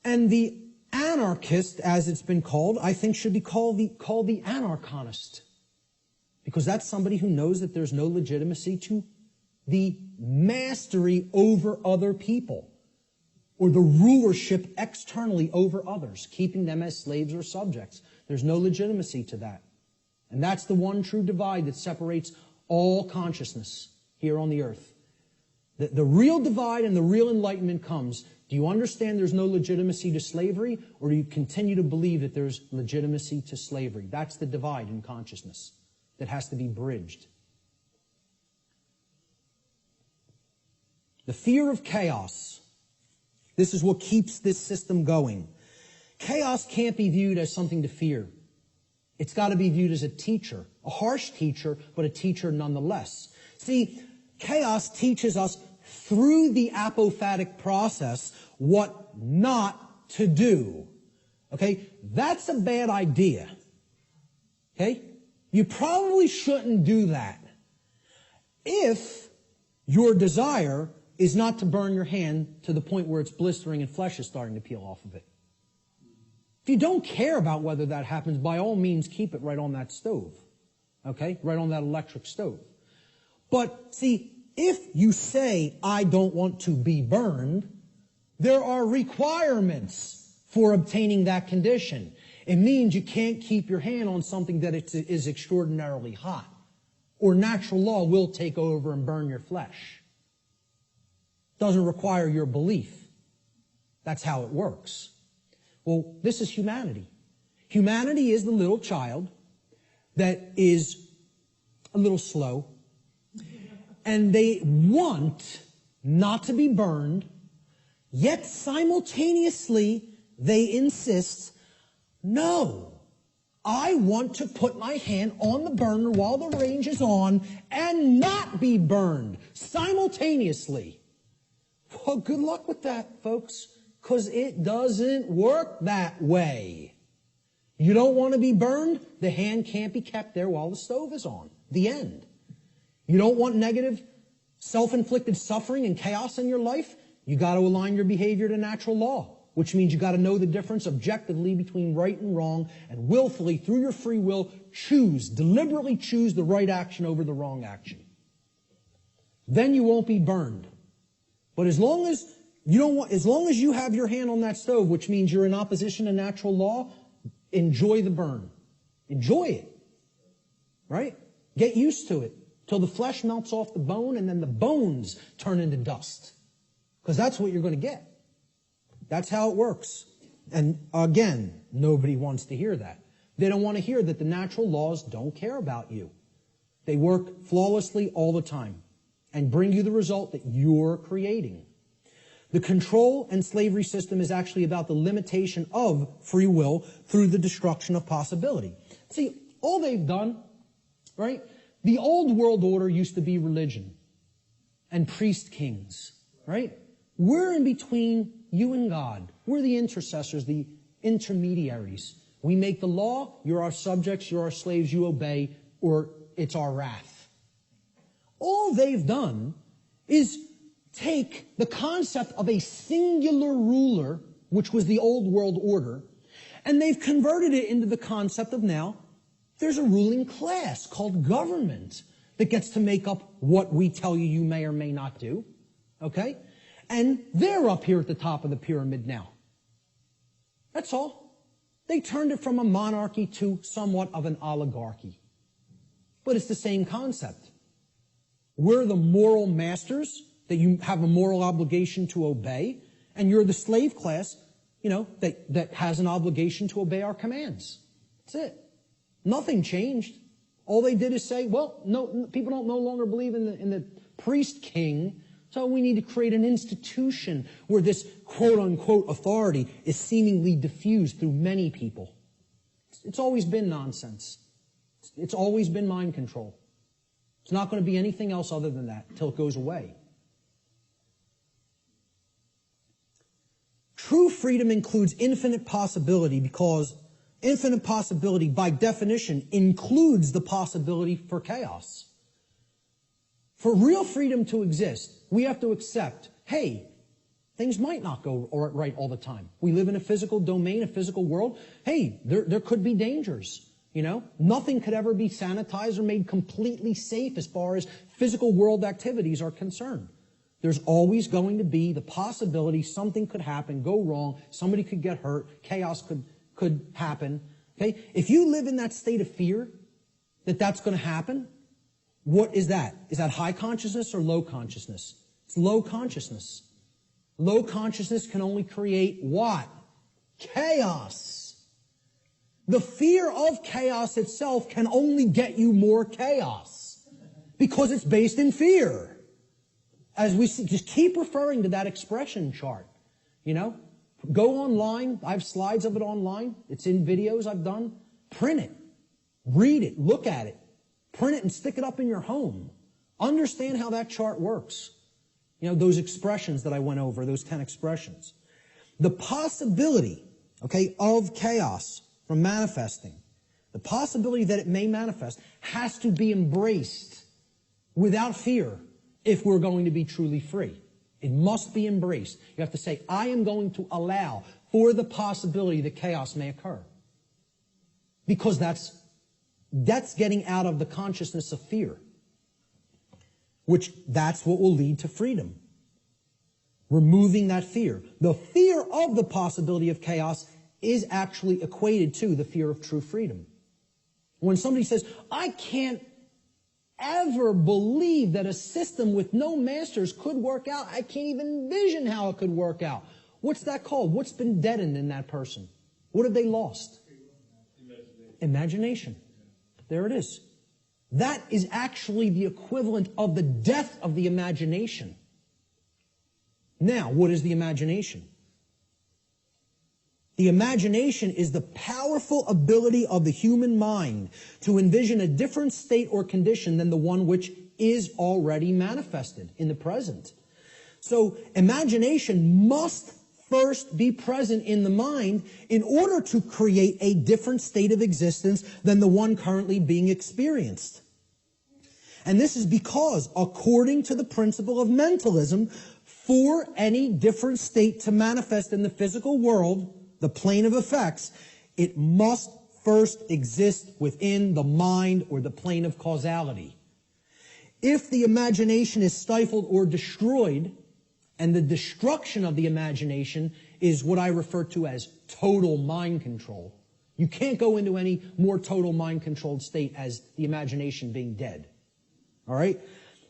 And the anarchist, as it's been called, I think should be called the anarchonist. Because that's somebody who knows that there's no legitimacy to the mastery over other people, or the rulership externally over others, keeping them as slaves or subjects. There's no legitimacy to that. And that's the one true divide that separates all consciousness here on the earth. The real divide and the real enlightenment comes. Do you understand there's no legitimacy to slavery, or do you continue to believe that there's legitimacy to slavery? That's the divide in consciousness that has to be bridged. The fear of chaos. This is what keeps this system going. Chaos can't be viewed as something to fear. It's got to be viewed as a teacher, a harsh teacher, but a teacher nonetheless. See, chaos teaches us through the apophatic process what not to do. Okay? That's a bad idea. Okay? You probably shouldn't do that. If your desire is not to burn your hand to the point where it's blistering and flesh is starting to peel off of it. If you don't care about whether that happens, by all means, keep it right on that stove. Okay? Right on that electric stove. But, see, if you say, I don't want to be burned, there are requirements for obtaining that condition. It means you can't keep your hand on something that is extraordinarily hot, or natural law will take over and burn your flesh. Doesn't require your belief. That's how it works. Well, this is humanity. Humanity is the little child that is a little slow, and they want not to be burned, yet simultaneously they insist, no, I want to put my hand on the burner while the range is on and not be burned simultaneously. Well, good luck with that, folks, because it doesn't work that way. You don't want to be burned? The hand can't be kept there while the stove is on. The end. You don't want negative, self-inflicted suffering and chaos in your life? You got to align your behavior to natural law, which means you got to know the difference objectively between right and wrong, and willfully, through your free will, deliberately choose the right action over the wrong action. Then you won't be burned. But as long as you have your hand on that stove, which means you're in opposition to natural law, enjoy the burn. Enjoy it. Right? Get used to it till the flesh melts off the bone and then the bones turn into dust. Because that's what you're going to get. That's how it works. And again, nobody wants to hear that. They don't want to hear that the natural laws don't care about you. They work flawlessly all the time and bring you the result that you're creating. The control and slavery system is actually about the limitation of free will through the destruction of possibility. See, all they've done right? The old world order used to be religion and priest kings, right? We're in between you and God. We're the intercessors, the intermediaries. We make the law, you're our subjects, you're our slaves, you obey, or it's our wrath. All they've done is take the concept of a singular ruler, which was the old world order, and they've converted it into the concept of now there's a ruling class called government that gets to make up what we tell you you may or may not do. Okay? And they're up here at the top of the pyramid now. That's all. They turned it from a monarchy to somewhat of an oligarchy. But it's the same concept. We're the moral masters that you have a moral obligation to obey, and you're the slave class, that has an obligation to obey our commands. That's it. Nothing changed. All they did is say, well, no, people don't no longer believe in the priest king, so we need to create an institution where this quote-unquote authority is seemingly diffused through many people. It's always been nonsense. It's always been mind control. It's not going to be anything else other than that until it goes away. True freedom includes infinite possibility because infinite possibility, by definition, includes the possibility for chaos. For real freedom to exist, we have to accept, hey, things might not go right all the time. We live in a physical domain, a physical world. Hey, there could be dangers, Nothing could ever be sanitized or made completely safe as far as physical world activities are concerned. There's always going to be the possibility something could happen, go wrong, somebody could get hurt, chaos could happen. Okay? If you live in that state of fear that that's going to happen, what is that? Is that high consciousness or low consciousness? It's low consciousness. Low consciousness can only create what? Chaos. The fear of chaos itself can only get you more chaos because it's based in fear. As we see, just keep referring to that expression chart. Go online. I have slides of it online. It's in videos I've done. Print it. Read it. Look at it. Print it and stick it up in your home. Understand how that chart works. Those expressions that I went over, those 10 expressions. The possibility, of chaos from manifesting, the possibility that it may manifest has to be embraced without fear if we're going to be truly free. It must be embraced. You have to say, I am going to allow for the possibility that chaos may occur. Because that's getting out of the consciousness of fear. That's what will lead to freedom. Removing that fear. The fear of the possibility of chaos is actually equated to the fear of true freedom. When somebody says, I can't ever believe that a system with no masters could work out. I can't even envision how it could work out. What's that called? What's been deadened in that person? What have they lost? Imagination. There it is. That is actually the equivalent of the death of the imagination. Now, what is the imagination? The imagination is the powerful ability of the human mind to envision a different state or condition than the one which is already manifested in the present. So imagination must first be present in the mind in order to create a different state of existence than the one currently being experienced. And this is because, according to the principle of mentalism, for any different state to manifest in the physical world, the plane of effects, it must first exist within the mind or the plane of causality. If the imagination is stifled or destroyed, and the destruction of the imagination is what I refer to as total mind control. You can't go into any more total mind controlled state as the imagination being dead. All right?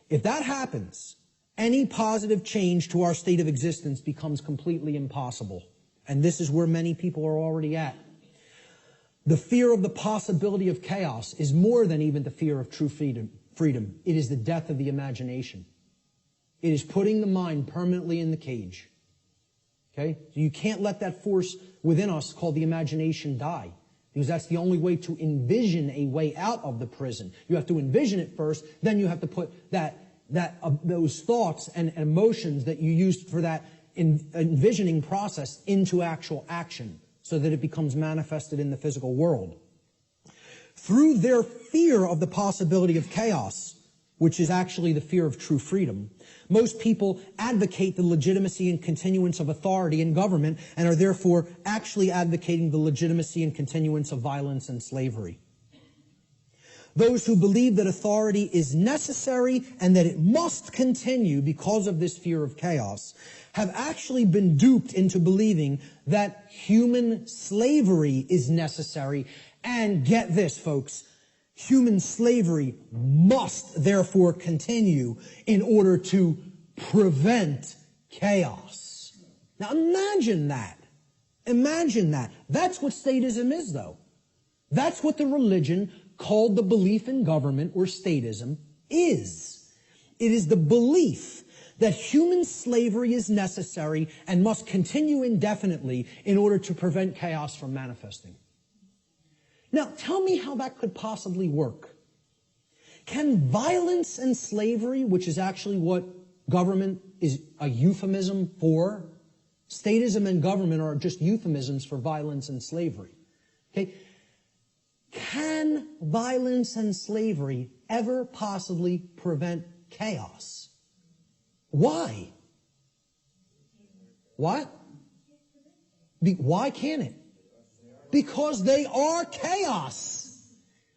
If that happens, any positive change to our state of existence becomes completely impossible. And this is where many people are already at. The fear of the possibility of chaos is more than even the fear of true freedom. It is the death of the imagination. It is putting the mind permanently in the cage. Okay? So you can't let that force within us called the imagination die. because that's the only way to envision a way out of the prison. You have to envision it first, then you have to put those thoughts and emotions that you used for that envisioning process into actual action so that it becomes manifested in the physical world. Through their fear of the possibility of chaos, which is actually the fear of true freedom, most people advocate the legitimacy and continuance of authority in government and are therefore actually advocating the legitimacy and continuance of violence and slavery. Those who believe that authority is necessary and that it must continue because of this fear of chaos have actually been duped into believing that human slavery is necessary. And get this, folks, human slavery must therefore continue in order to prevent chaos. Now imagine that. Imagine that. That's what statism is, though. That's what the religion called the belief in government or statism is. It is the belief that human slavery is necessary and must continue indefinitely in order to prevent chaos from manifesting. Now, tell me how that could possibly work. Can violence and slavery, which is actually what government is a euphemism for, statism and government are just euphemisms for violence and slavery. Okay? Can violence and slavery ever possibly prevent chaos? Why? What? Why can't it? Because they are chaos.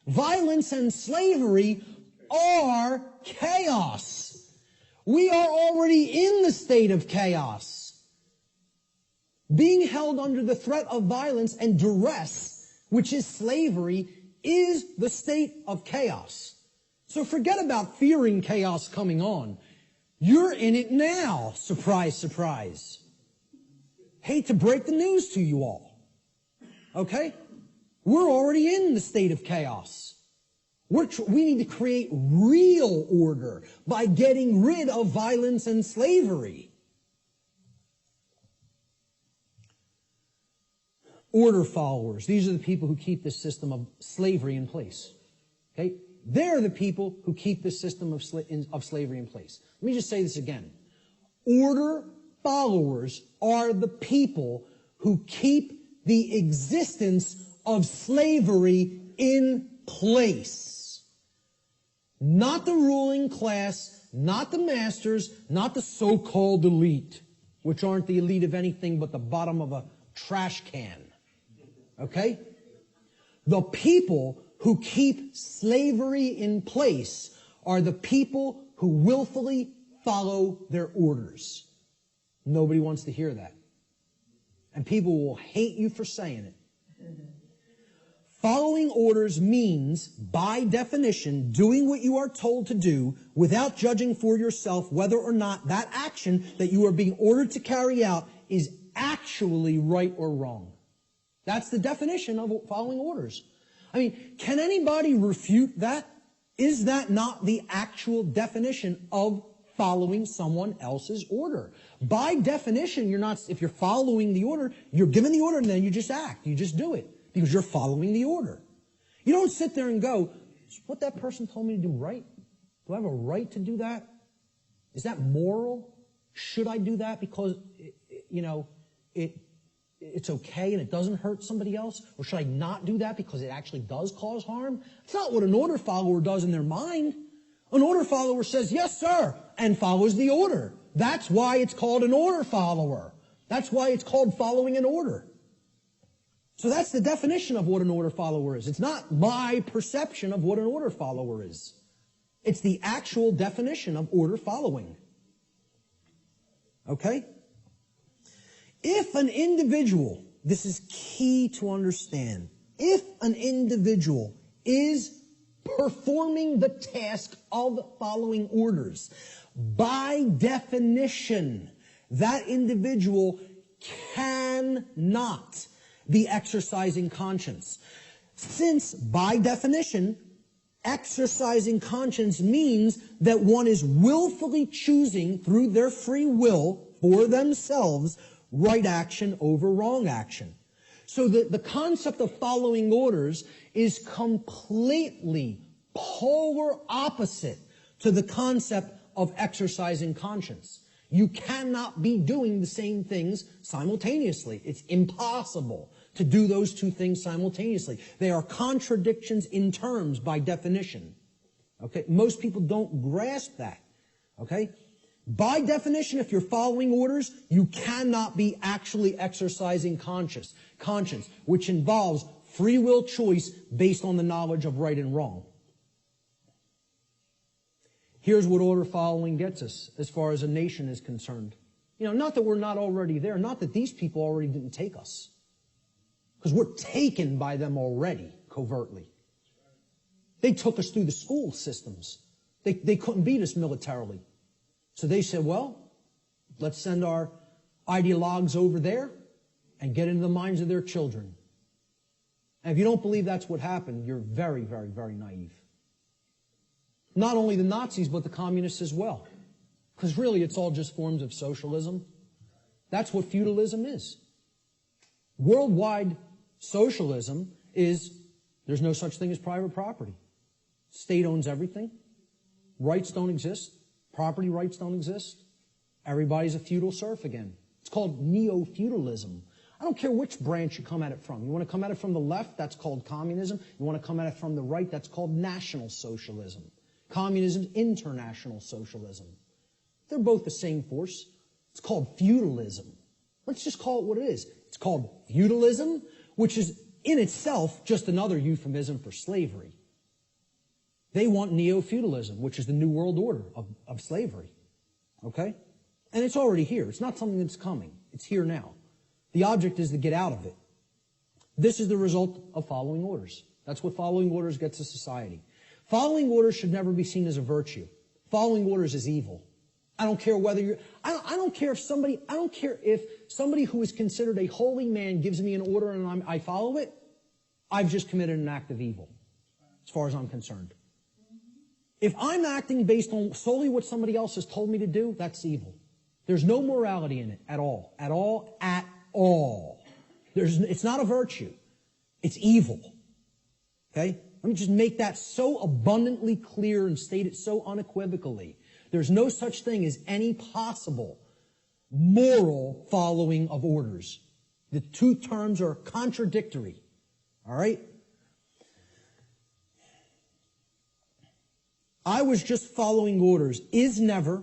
Violence and slavery are chaos. We are already in the state of chaos. Being held under the threat of violence and duress, which is slavery, is the state of chaos. So forget about fearing chaos coming on. You're in it now. Surprise, surprise. Hate to break the news to you all. Okay? We're already in the state of chaos. We need to create real order by getting rid of violence and slavery. Order followers. These are the people who keep this system of slavery in place. Okay? They're the people who keep this system of slavery in place. Let me just say this again. Order followers are the people who keep the existence of slavery in place. Not the ruling class, not the masters, not the so-called elite, which aren't the elite of anything but the bottom of a trash can. Okay? The people who keep slavery in place are the people who willfully follow their orders. Nobody wants to hear that. And people will hate you for saying it. Following orders means, by definition, doing what you are told to do without judging for yourself whether or not that action that you are being ordered to carry out is actually right or wrong. That's the definition of following orders. I mean, can anybody refute that? Is that not the actual definition of following someone else's order? By definition, if you're following the order, you're given the order and then you just act. You just do it because you're following the order. You don't sit there and go, is what that person told me to do right? Do I have a right to do that? Is that moral? Should I do that because, it's okay and it doesn't hurt somebody else? Or should I not do that because it actually does cause harm? It's not what an order follower does in their mind. An order follower says, yes, sir, and follows the order. That's why it's called an order follower. That's why it's called following an order. So that's the definition of what an order follower is. It's not my perception of what an order follower is. It's the actual definition of order following. Okay? If an individual, this is key to understand, if an individual is performing the task of following orders, by definition, that individual cannot be exercising conscience. Since, by definition, exercising conscience means that one is willfully choosing through their free will for themselves right action over wrong action. So the concept of following orders is completely polar opposite to the concept of exercising conscience. You cannot be doing the same things simultaneously. It's impossible to do those two things simultaneously. They are contradictions in terms by definition. Okay? Most people don't grasp that. Okay? By definition, if you're following orders, you cannot be actually exercising conscience, which involves free will choice based on the knowledge of right and wrong. Here's what order following gets us as far as a nation is concerned. Not that we're not already there, not that these people already didn't take us. Because we're taken by them already, covertly. They took us through the school systems. They couldn't beat us militarily. So they said, well, let's send our ideologues over there and get into the minds of their children. And if you don't believe that's what happened, you're very, very, very naive. Not only the Nazis, but the communists as well. Because really, it's all just forms of socialism. That's what feudalism is. Worldwide socialism is, there's no such thing as private property. State owns everything. Rights don't exist. Property rights don't exist. Everybody's a feudal serf again. It's called neo-feudalism. I don't care which branch you come at it from. You want to come at it from the left, that's called communism. You want to come at it from the right, that's called National Socialism. Communism, international socialism. They're both the same force. It's called feudalism. Let's just call it what it is. It's called feudalism, which is in itself just another euphemism for slavery. They want neo-feudalism, which is the new world order of slavery. Okay? And it's already here. It's not something that's coming. It's here now. The object is to get out of it. This is the result of following orders. That's what following orders gets a society. Following orders should never be seen as a virtue. Following orders is evil. I don't care whether you're, I don't care if somebody who is considered a holy man gives me an order and I follow it, I've just committed an act of evil, as far as I'm concerned. If I'm acting based on solely what somebody else has told me to do, that's evil. There's no morality in it at all. At all. At all. It's not a virtue. It's evil. Okay? Let me just make that so abundantly clear and state it so unequivocally. There's no such thing as any possible moral following of orders. The two terms are contradictory. All right? I was just following orders is never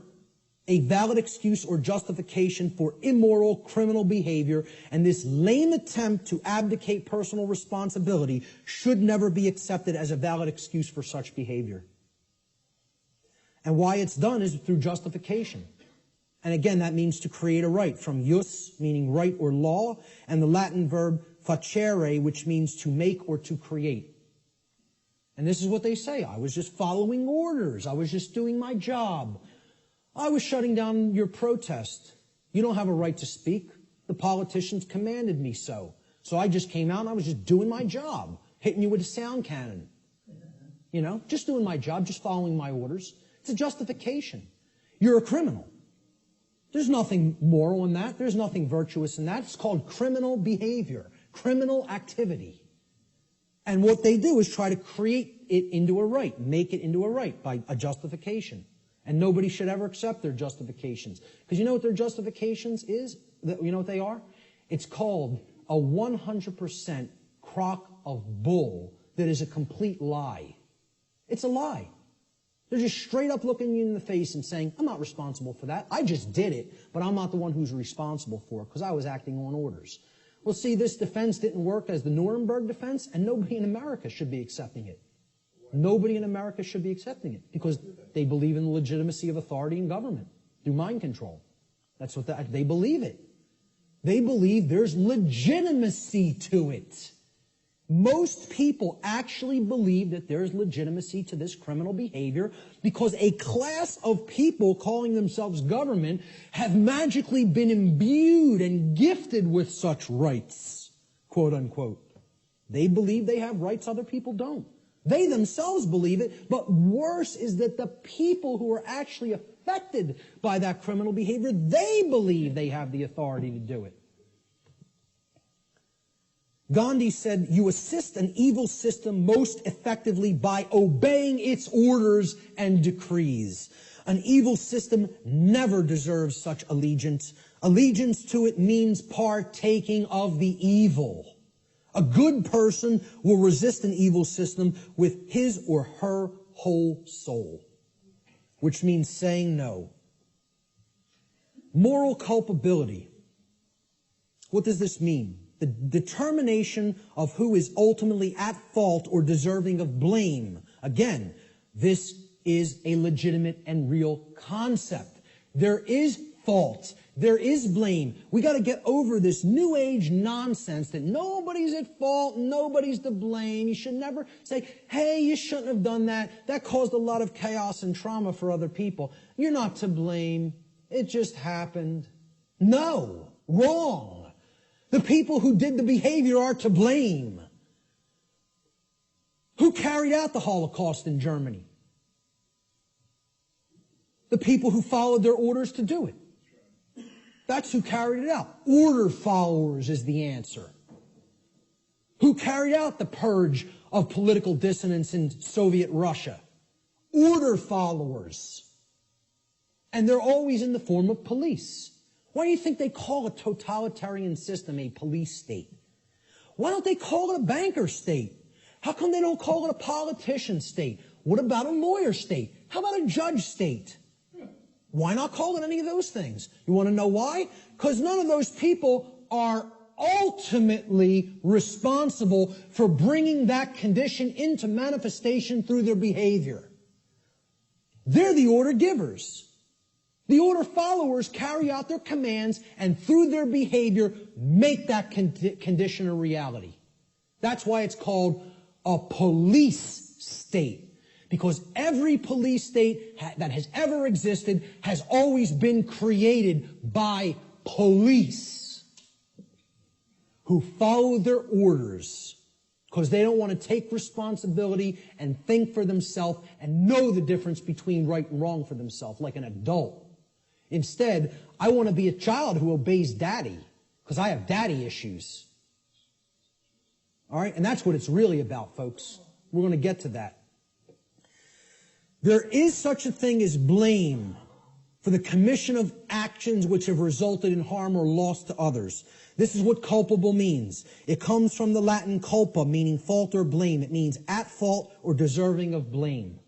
a valid excuse or justification for immoral criminal behavior, and this lame attempt to abdicate personal responsibility should never be accepted as a valid excuse for such behavior. And why it's done is through justification. And again, that means to create a right, from jus, meaning right or law, and the Latin verb facere, which means to make or to create. And this is what they say. I was just following orders. I was just doing my job. I was shutting down your protest. You don't have a right to speak. The politicians commanded me so. So I just came out and I was just doing my job, hitting you with a sound cannon. Just doing my job, just following my orders. It's a justification. You're a criminal. There's nothing moral in that. There's nothing virtuous in that. It's called criminal behavior, criminal activity. And what they do is try to create it into a right, make it into a right by a justification. And nobody should ever accept their justifications. Because you know what their justifications is? You know what they are? It's called a 100% crock of bull that is a complete lie. It's a lie. They're just straight up looking you in the face and saying, I'm not responsible for that. I just did it, but I'm not the one who's responsible for it because I was acting on orders. Well, see, this defense didn't work as the Nuremberg defense, and nobody in America should be accepting it. Nobody in America should be accepting it because they believe in the legitimacy of authority and government through mind control. That's what they believe it. They believe there's legitimacy to it. Most people actually believe that there's legitimacy to this criminal behavior because a class of people calling themselves government have magically been imbued and gifted with such rights, quote unquote. They believe they have rights other people don't. They themselves believe it, but worse is that the people who are actually affected by that criminal behavior, they believe they have the authority to do it. Gandhi said, you assist an evil system most effectively by obeying its orders and decrees. An evil system never deserves such allegiance. Allegiance to it means partaking of the evil. A good person will resist an evil system with his or her whole soul, which means saying no. Moral culpability. What does this mean? The determination of who is ultimately at fault or deserving of blame. Again, this is a legitimate and real concept. There is fault. There is blame. We got to get over this new age nonsense that nobody's at fault, nobody's to blame. You should never say, hey, you shouldn't have done that. That caused a lot of chaos and trauma for other people. You're not to blame. It just happened. No, wrong. The people who did the behavior are to blame. Who carried out the Holocaust in Germany? The people who followed their orders to do it. That's who carried it out. Order followers is the answer. Who carried out the purge of political dissonance in Soviet Russia? Order followers. And they're always in the form of police. Why do you think they call a totalitarian system a police state? Why don't they call it a banker state? How come they don't call it a politician state? What about a lawyer state? How about a judge state? Why not call it any of those things? You want to know why? Because none of those people are ultimately responsible for bringing that condition into manifestation through their behavior. They're the order givers. The order followers carry out their commands and through their behavior make that condition a reality. That's why it's called a police state. Because every police state that has ever existed has always been created by police who follow their orders because they don't want to take responsibility and think for themselves and know the difference between right and wrong for themselves like an adult. Instead, I want to be a child who obeys daddy because I have daddy issues. All right? And that's what it's really about, folks. We're going to get to that. There is such a thing as blame for the commission of actions which have resulted in harm or loss to others. This is what culpable means. It comes from the Latin culpa, meaning fault or blame. It means at fault or deserving of blame.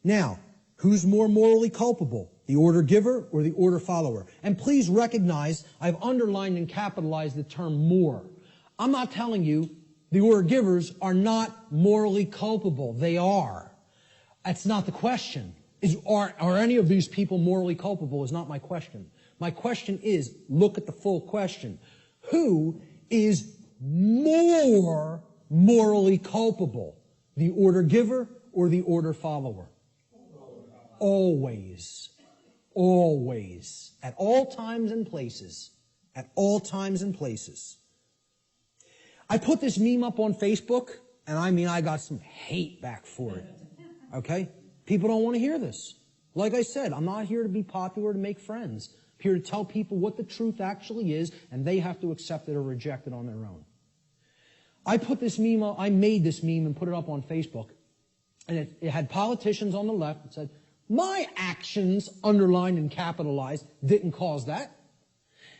Now, who's more morally culpable? The order giver or the order follower? And please recognize I've underlined and capitalized the term more. I'm not telling you the order givers are not morally culpable. They are. That's not the question. Are any of these people morally culpable is not my question. My question is, look at the full question. Who is more morally culpable? The order giver or the order follower? Always. Always. At all times and places. At all times and places. I put this meme up on Facebook, and I got some hate back for it. Okay? People don't want to hear this. Like I said, I'm not here to be popular, to make friends. I'm here to tell people what the truth actually is, and they have to accept it or reject it on their own. I made this meme and put it up on Facebook, and it had politicians on the left that said, my actions, underlined and capitalized, didn't cause that.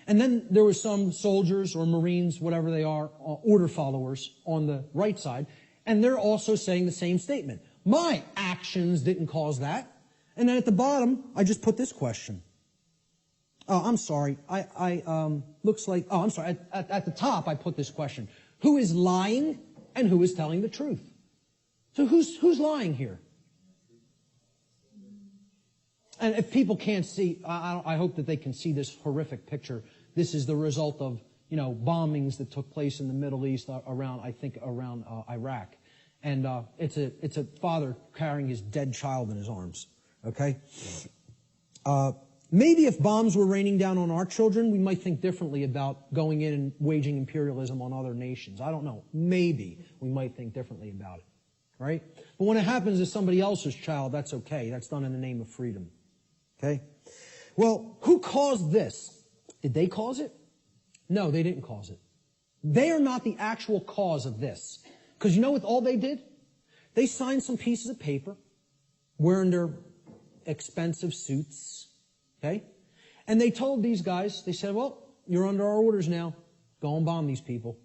And then there were some soldiers or Marines, whatever they are, order followers on the right side, and they're also saying the same statement. My actions didn't cause that. And then at the bottom, I just put this question. Oh, I'm sorry. Looks like, I'm sorry. At the top, I put this question. Who is lying and who is telling the truth? So who's lying here? And if people can't see, I hope that they can see this horrific picture. This is the result of, bombings that took place in the Middle East around Iraq. And it's a father carrying his dead child in his arms. Okay? Maybe if bombs were raining down on our children, we might think differently about going in and waging imperialism on other nations. I don't know. Maybe we might think differently about it. Right? But when it happens to somebody else's child, that's okay. That's done in the name of freedom. Okay? Well, who caused this? Did they cause it? No, they didn't cause it. They are not the actual cause of this. Because you know what all they did? They signed some pieces of paper, wearing their expensive suits, okay? And they told these guys, they said, well, you're under our orders now. Go and bomb these people.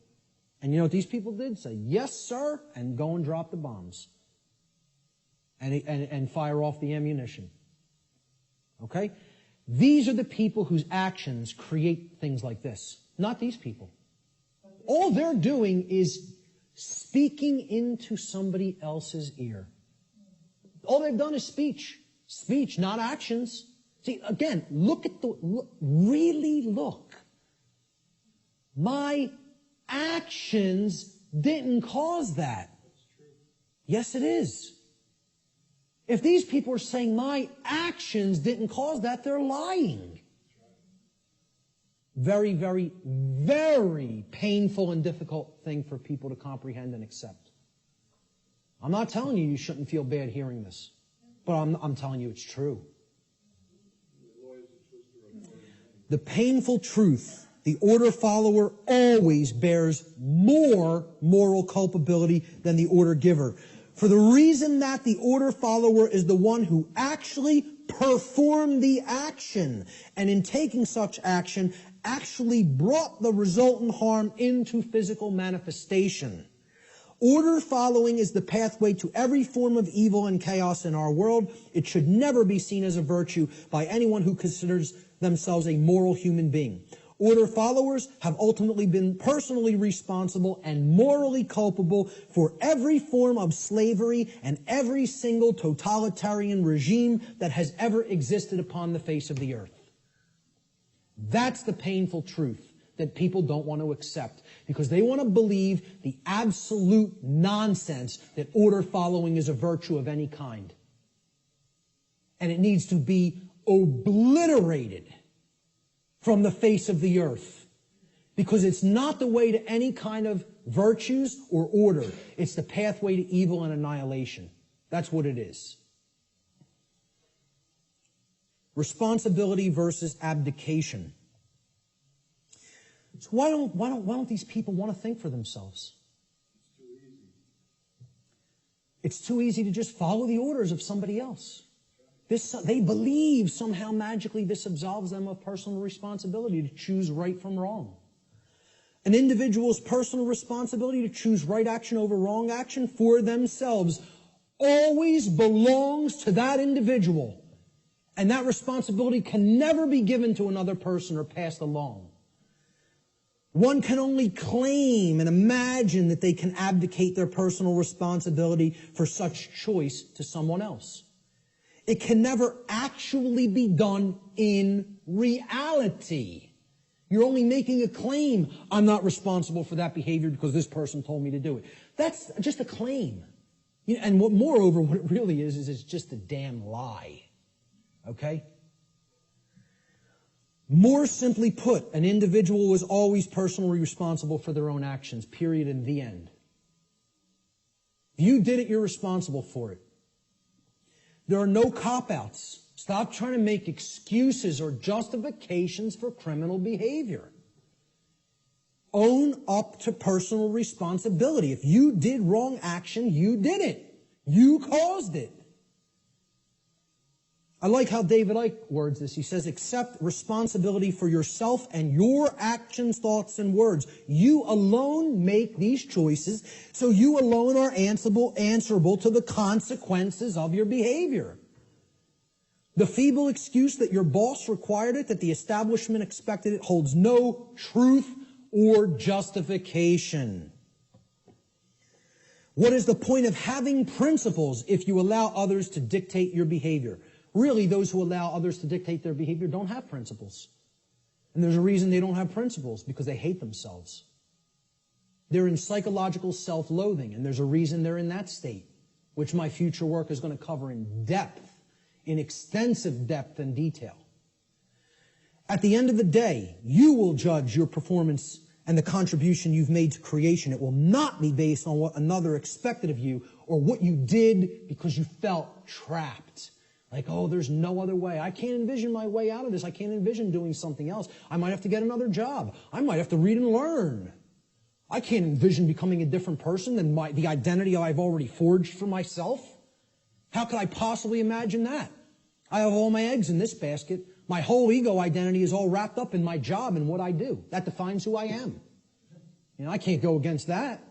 And you know what these people did? Say, yes, sir, and go and drop the bombs. And fire off the ammunition. Okay? These are the people whose actions create things like this. Not these people. All they're doing is speaking into somebody else's ear. All they've done is speech. Speech, not actions. See, again, really look. My actions didn't cause that. Yes, it is. If these people are saying my actions didn't cause that, they're lying. Very, very, very painful and difficult thing for people to comprehend and accept. I'm not telling you shouldn't feel bad hearing this, but I'm telling you it's true. The painful truth, the order follower always bears more moral culpability than the order giver. For the reason that the order follower is the one who actually performed the action, and in taking such action, actually brought the resultant harm into physical manifestation. Order following is the pathway to every form of evil and chaos in our world. It should never be seen as a virtue by anyone who considers themselves a moral human being. Order followers have ultimately been personally responsible and morally culpable for every form of slavery and every single totalitarian regime that has ever existed upon the face of the earth. That's the painful truth that people don't want to accept because they want to believe the absolute nonsense that order following is a virtue of any kind. And it needs to be obliterated from the face of the earth. Because it's not the way to any kind of virtues or order. It's the pathway to evil and annihilation. That's what it is. Responsibility versus abdication. So why don't these people want to think for themselves? It's too easy to just follow the orders of somebody else. They believe somehow magically this absolves them of personal responsibility to choose right from wrong. An individual's personal responsibility to choose right action over wrong action for themselves always belongs to that individual. And that responsibility can never be given to another person or passed along. One can only claim and imagine that they can abdicate their personal responsibility for such choice to someone else. It can never actually be done in reality. You're only making a claim, I'm not responsible for that behavior because this person told me to do it. That's just a claim. And moreover, what it really is it's just a damn lie. Okay? More simply put, an individual is always personally responsible for their own actions, period, and the end. If you did it, you're responsible for it. There are no cop-outs. Stop trying to make excuses or justifications for criminal behavior. Own up to personal responsibility. If you did wrong action, you did it. You caused it. I like how David Icke words this. He says, accept responsibility for yourself and your actions, thoughts, and words. You alone make these choices, so you alone are answerable to the consequences of your behavior. The feeble excuse that your boss required it, that the establishment expected it, holds no truth or justification. What is the point of having principles if you allow others to dictate your behavior? Really, those who allow others to dictate their behavior don't have principles. And there's a reason they don't have principles, because they hate themselves. They're in psychological self-loathing, and there's a reason they're in that state, which my future work is going to cover in depth, in extensive depth and detail. At the end of the day, you will judge your performance and the contribution you've made to creation. It will not be based on what another expected of you or what you did because you felt trapped. Like, oh, there's no other way. I can't envision my way out of this. I can't envision doing something else. I might have to get another job. I might have to read and learn. I can't envision becoming a different person than the identity I've already forged for myself. How could I possibly imagine that? I have all my eggs in this basket. My whole ego identity is all wrapped up in my job and what I do. That defines who I am. I can't go against that.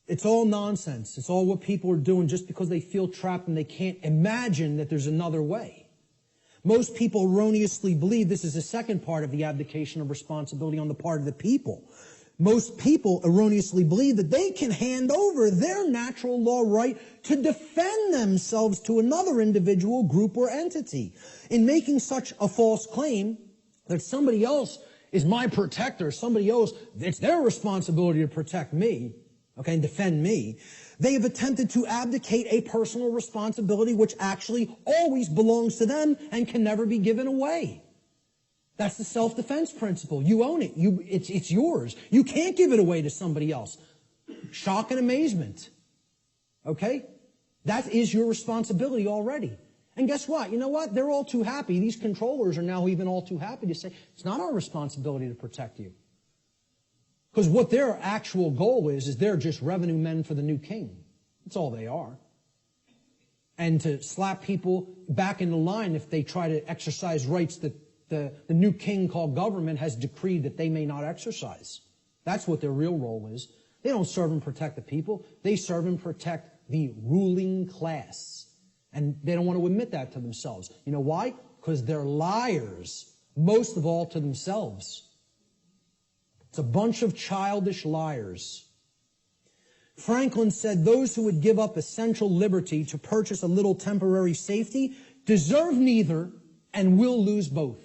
It's all nonsense. It's all what people are doing just because they feel trapped and they can't imagine that there's another way. Most people erroneously believe this is the second part of the abdication of responsibility on the part of the people. Most people erroneously believe that they can hand over their natural law right to defend themselves to another individual, group, or entity. In making such a false claim that somebody else is my protector, somebody else, it's their responsibility to protect me, and defend me, they have attempted to abdicate a personal responsibility which actually always belongs to them and can never be given away. That's the self-defense principle. You own it. It's yours. You can't give it away to somebody else. Shock and amazement. Okay? That is your responsibility already. And guess what? You know what? They're all too happy. These controllers are now even all too happy to say, it's not our responsibility to protect you. Because what their actual goal is they're just revenue men for the new king. That's all they are. And to slap people back into line if they try to exercise rights that the new king called government has decreed that they may not exercise. That's what their real role is. They don't serve and protect the people. They serve and protect the ruling class. And they don't want to admit that to themselves. You know why? Because they're liars, most of all to themselves. It's a bunch of childish liars. Franklin said those who would give up essential liberty to purchase a little temporary safety deserve neither and will lose both.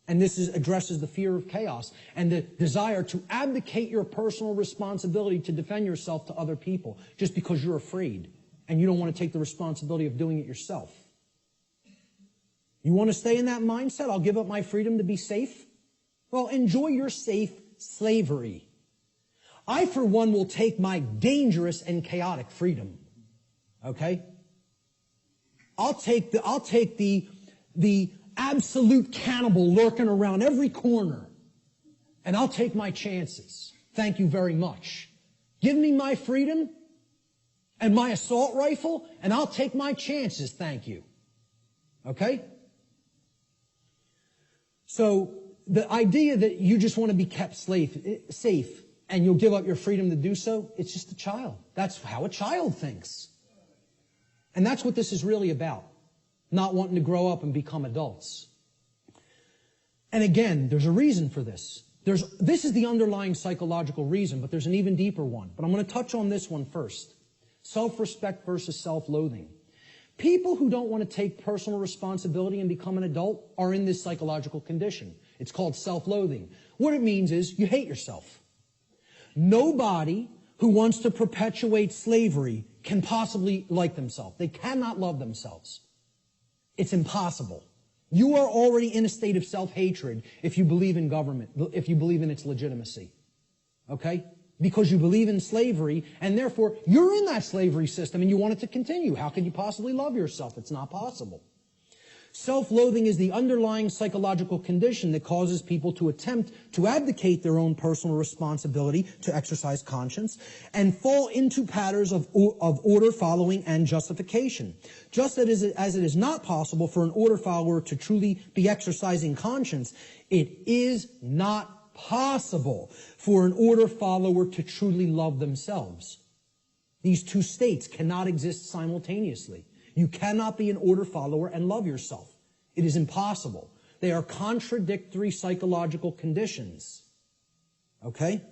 And this addresses the fear of chaos and the desire to abdicate your personal responsibility to defend yourself to other people just because you're afraid and you don't want to take the responsibility of doing it yourself. You want to stay in that mindset? I'll give up my freedom to be safe? Well, enjoy your safe slavery. I, for one, will take my dangerous and chaotic freedom. Okay? I'll take the absolute cannibal lurking around every corner. And I'll take my chances. Thank you very much. Give me my freedom and my assault rifle, and I'll take my chances. Thank you. Okay? So, the idea that you just want to be kept safe and you'll give up your freedom to do so, it's just a child. That's how a child thinks. And that's what this is really about. Not wanting to grow up and become adults. And again, there's a reason for this. This is the underlying psychological reason, but there's an even deeper one. But I'm going to touch on this one first. Self-respect versus self-loathing. People who don't want to take personal responsibility and become an adult are in this psychological condition. It's called self-loathing. What it means is you hate yourself. Nobody who wants to perpetuate slavery can possibly like themselves. They cannot love themselves. It's impossible. You are already in a state of self-hatred if you believe in government, if you believe in its legitimacy. Okay? Because you believe in slavery, and therefore you're in that slavery system and you want it to continue. How could you possibly love yourself? It's not possible. Self-loathing is the underlying psychological condition that causes people to attempt to abdicate their own personal responsibility to exercise conscience and fall into patterns of order following and justification. Just as it is not possible for an order follower to truly be exercising conscience, it is not possible for an order follower to truly love themselves. These two states cannot exist simultaneously. You cannot be an order follower and love yourself. It is impossible. They are contradictory psychological conditions. Okay?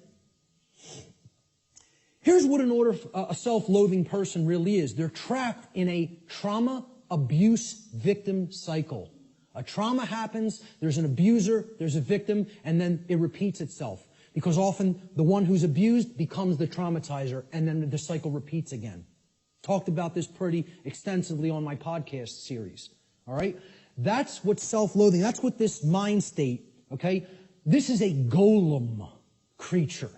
Here's what a self-loathing person really is. They're trapped in a trauma abuse victim cycle. A trauma happens, there's an abuser, there's a victim, and then it repeats itself. Because often the one who's abused becomes the traumatizer, and then the cycle repeats again. Talked about this pretty extensively on my podcast series. All right? That's what self-loathing, that's what this mind state, okay? This is a golem creature,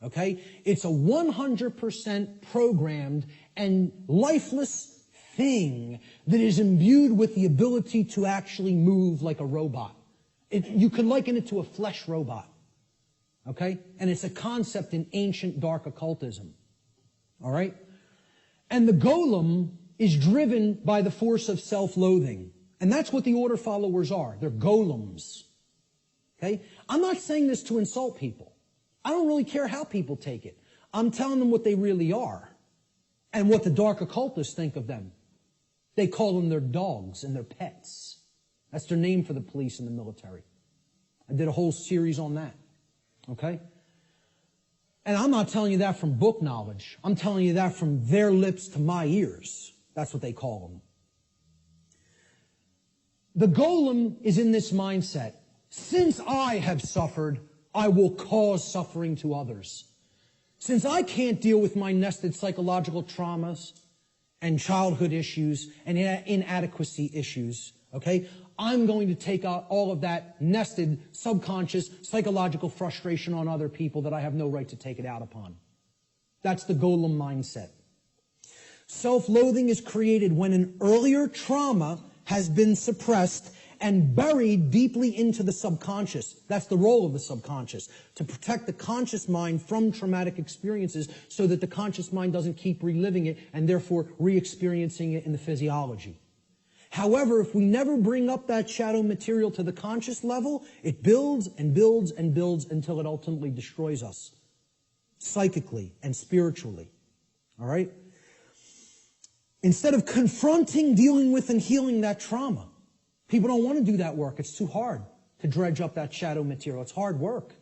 okay? It's a 100% programmed and lifeless thing that is imbued with the ability to actually move like a robot. You could liken it to a flesh robot. Okay? And it's a concept in ancient dark occultism. All right? And the golem is driven by the force of self-loathing. And that's what the order followers are. They're golems. Okay? I'm not saying this to insult people. I don't really care how people take it. I'm telling them what they really are and what the dark occultists think of them. They call them their dogs and their pets. That's their name for the police and the military. I did a whole series on that. Okay? And I'm not telling you that from book knowledge. I'm telling you that from their lips to my ears. That's what they call them. The golem is in this mindset. Since I have suffered, I will cause suffering to others. Since I can't deal with my nested psychological traumas and childhood issues and inadequacy issues, okay, I'm going to take out all of that nested, subconscious, psychological frustration on other people that I have no right to take it out upon. That's the golem mindset. Self-loathing is created when an earlier trauma has been suppressed and buried deeply into the subconscious. That's the role of the subconscious, to protect the conscious mind from traumatic experiences so that the conscious mind doesn't keep reliving it and therefore re-experiencing it in the physiology. However, if we never bring up that shadow material to the conscious level, it builds and builds and builds until it ultimately destroys us, psychically and spiritually. All right? Instead of confronting, dealing with, and healing that trauma, people don't want to do that work. It's too hard to dredge up that shadow material. It's hard work.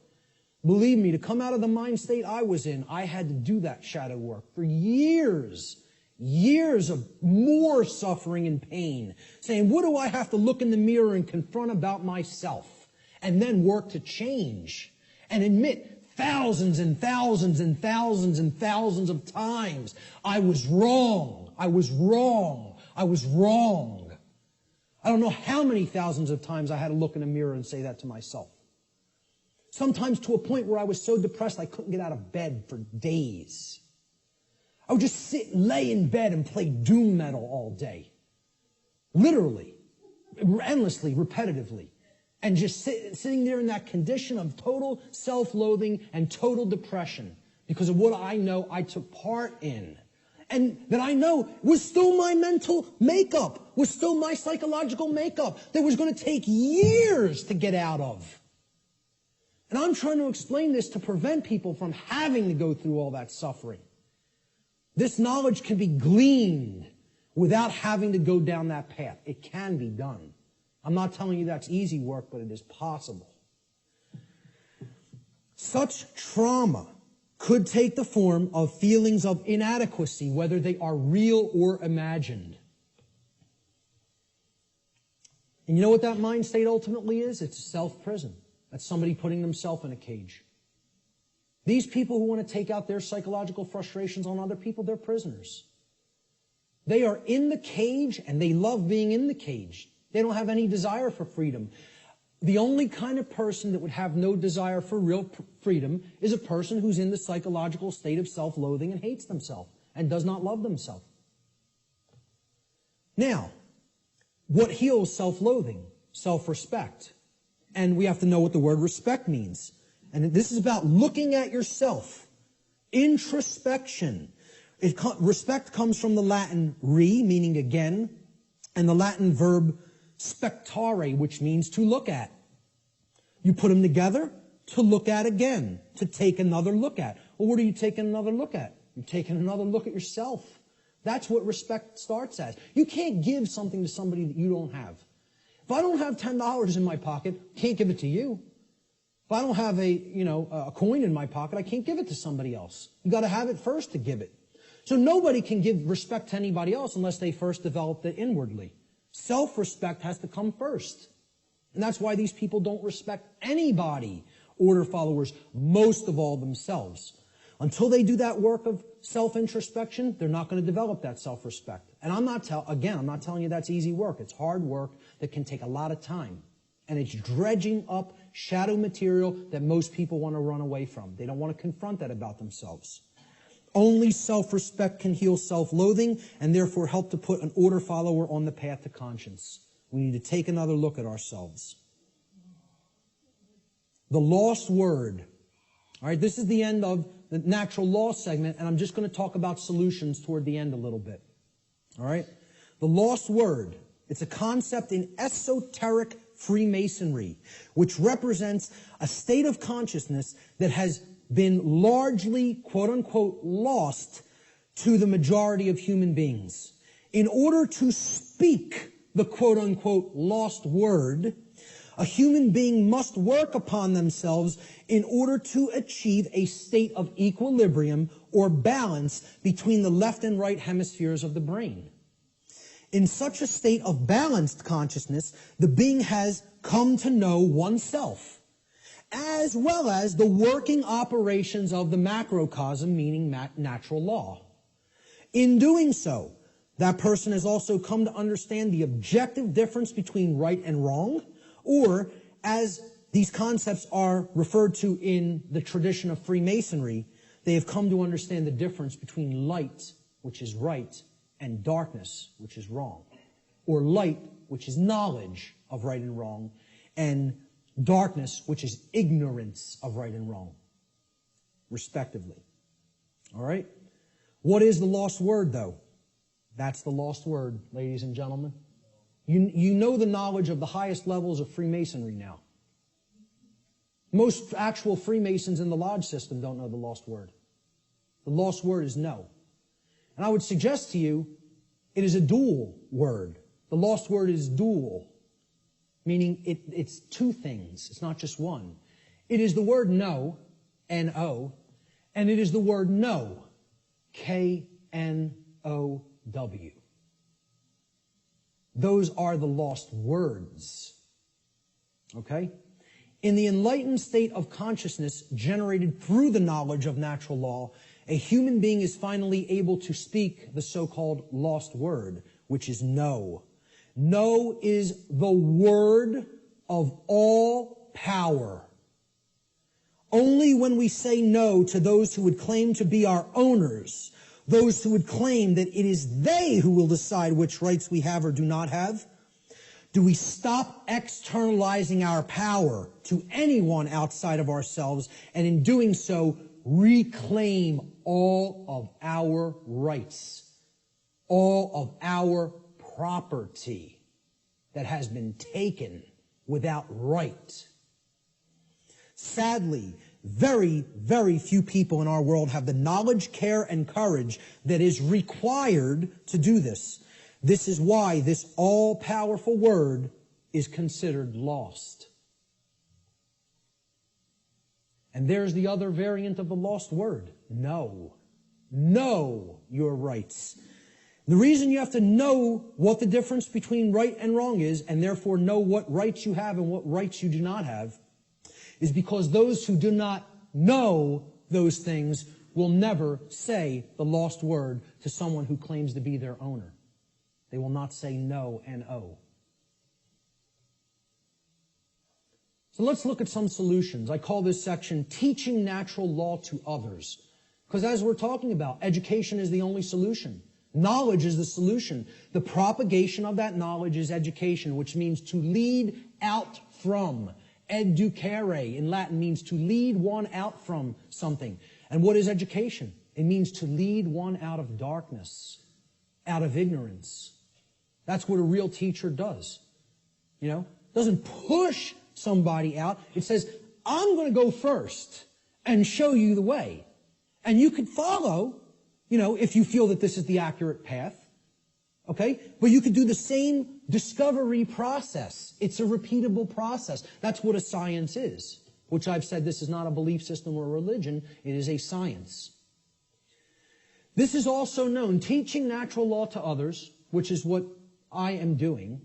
Believe me, to come out of the mind state I was in, I had to do that shadow work for years. Years of more suffering and pain. Saying, what do I have to look in the mirror and confront about myself? And then work to change. And admit thousands and thousands and thousands and thousands of times, I was wrong. I was wrong. I was wrong. I don't know how many thousands of times I had to look in the mirror and say that to myself. Sometimes to a point where I was so depressed I couldn't get out of bed for days. I would just lay in bed and play doom metal all day. Literally. Endlessly, repetitively. And just sitting there in that condition of total self-loathing and total depression because of what I know I took part in. And that I know was still my mental makeup, was still my psychological makeup that was going to take years to get out of. And I'm trying to explain this to prevent people from having to go through all that suffering. This knowledge can be gleaned without having to go down that path. It can be done. I'm not telling you that's easy work, but it is possible. Such trauma could take the form of feelings of inadequacy, whether they are real or imagined. And you know what that mind state ultimately is? It's a self-prison. That's somebody putting themselves in a cage. These people who want to take out their psychological frustrations on other people, they're prisoners. They are in the cage, and they love being in the cage. They don't have any desire for freedom. The only kind of person that would have no desire for real freedom is a person who's in the psychological state of self-loathing and hates themselves and does not love themselves. Now, what heals self-loathing? Self-respect. And we have to know what the word respect means. And this is about looking at yourself. Introspection. Respect comes from the Latin re, meaning again, and the Latin verb spectare, which means to look at. You put them together, to look at again, to take another look at. Well, what are you taking another look at? You're taking another look at yourself. That's what respect starts as. You can't give something to somebody that you don't have. If I don't have $10 in my pocket, I can't give it to you. If I don't have a coin in my pocket, I can't give it to somebody else. You got to have it first to give it. So nobody can give respect to anybody else unless they first developed it inwardly. Self-respect has to come first. And that's why these people don't respect anybody, order followers, most of all themselves. Until they do that work of self-introspection, they're not going to develop that self-respect. And I'm not telling you that's easy work. It's hard work that can take a lot of time. And it's dredging up shadow material that most people want to run away from. They don't want to confront that about themselves. Only self-respect can heal self-loathing and therefore help to put an order follower on the path to conscience. We need to take another look at ourselves. The lost word All right, this is the end of the natural law segment, and I'm just going to talk about solutions toward the end a little bit. All right? The lost word, it's a concept in esoteric Freemasonry, which represents a state of consciousness that has been largely, quote-unquote, lost to the majority of human beings. In order to speak the quote-unquote lost word, a human being must work upon themselves in order to achieve a state of equilibrium or balance between the left and right hemispheres of the brain. In such a state of balanced consciousness, the being has come to know oneself, as well as the working operations of the macrocosm, meaning natural law. In doing so, that person has also come to understand the objective difference between right and wrong, or, as these concepts are referred to in the tradition of Freemasonry, they have come to understand the difference between light, which is right, and darkness, which is wrong. Or light, which is knowledge of right and wrong, and darkness, which is ignorance of right and wrong, respectively. All right? What is the lost word, though? That's the lost word, ladies and gentlemen. You know the knowledge of the highest levels of Freemasonry now. Most actual Freemasons in the lodge system don't know the lost word. The lost word is no. And I would suggest to you, it is a dual word. The lost word is dual, meaning it's two things. It's not just one. It is the word no, N-O, and it is the word know, K-N-O-W. Those are the lost words. Okay? In the enlightened state of consciousness generated through the knowledge of natural law, a human being is finally able to speak the so-called lost word, which is no. No is the word of all power. Only when we say no to those who would claim to be our owners, those who would claim that it is they who will decide which rights we have or do not have, do we stop externalizing our power to anyone outside of ourselves, and in doing so, reclaim all of our rights, all of our property that has been taken without right. Sadly, very, very few people in our world have the knowledge, care, and courage that is required to do this. This is why this all-powerful word is considered lost. And there's the other variant of the lost word, no. Know your rights. The reason you have to know what the difference between right and wrong is, and therefore know what rights you have and what rights you do not have, is because those who do not know those things will never say the lost word to someone who claims to be their owner. They will not say no, N-O. So let's look at some solutions. I call this section Teaching Natural Law to Others. Because as we're talking about, education is the only solution. Knowledge is the solution. The propagation of that knowledge is education, which means to lead out from. Educare in Latin means to lead one out from something. And what is education? It means to lead one out of darkness, out of ignorance. That's what a real teacher does. You know, doesn't push somebody out. It says, I'm going to go first and show you the way. And you could follow, you know, if you feel that this is the accurate path. Okay? But you could do the same discovery process. It's a repeatable process. That's what a science is, which I've said this is not a belief system or a religion. It is a science. This is also known, teaching natural law to others, which is what I am doing,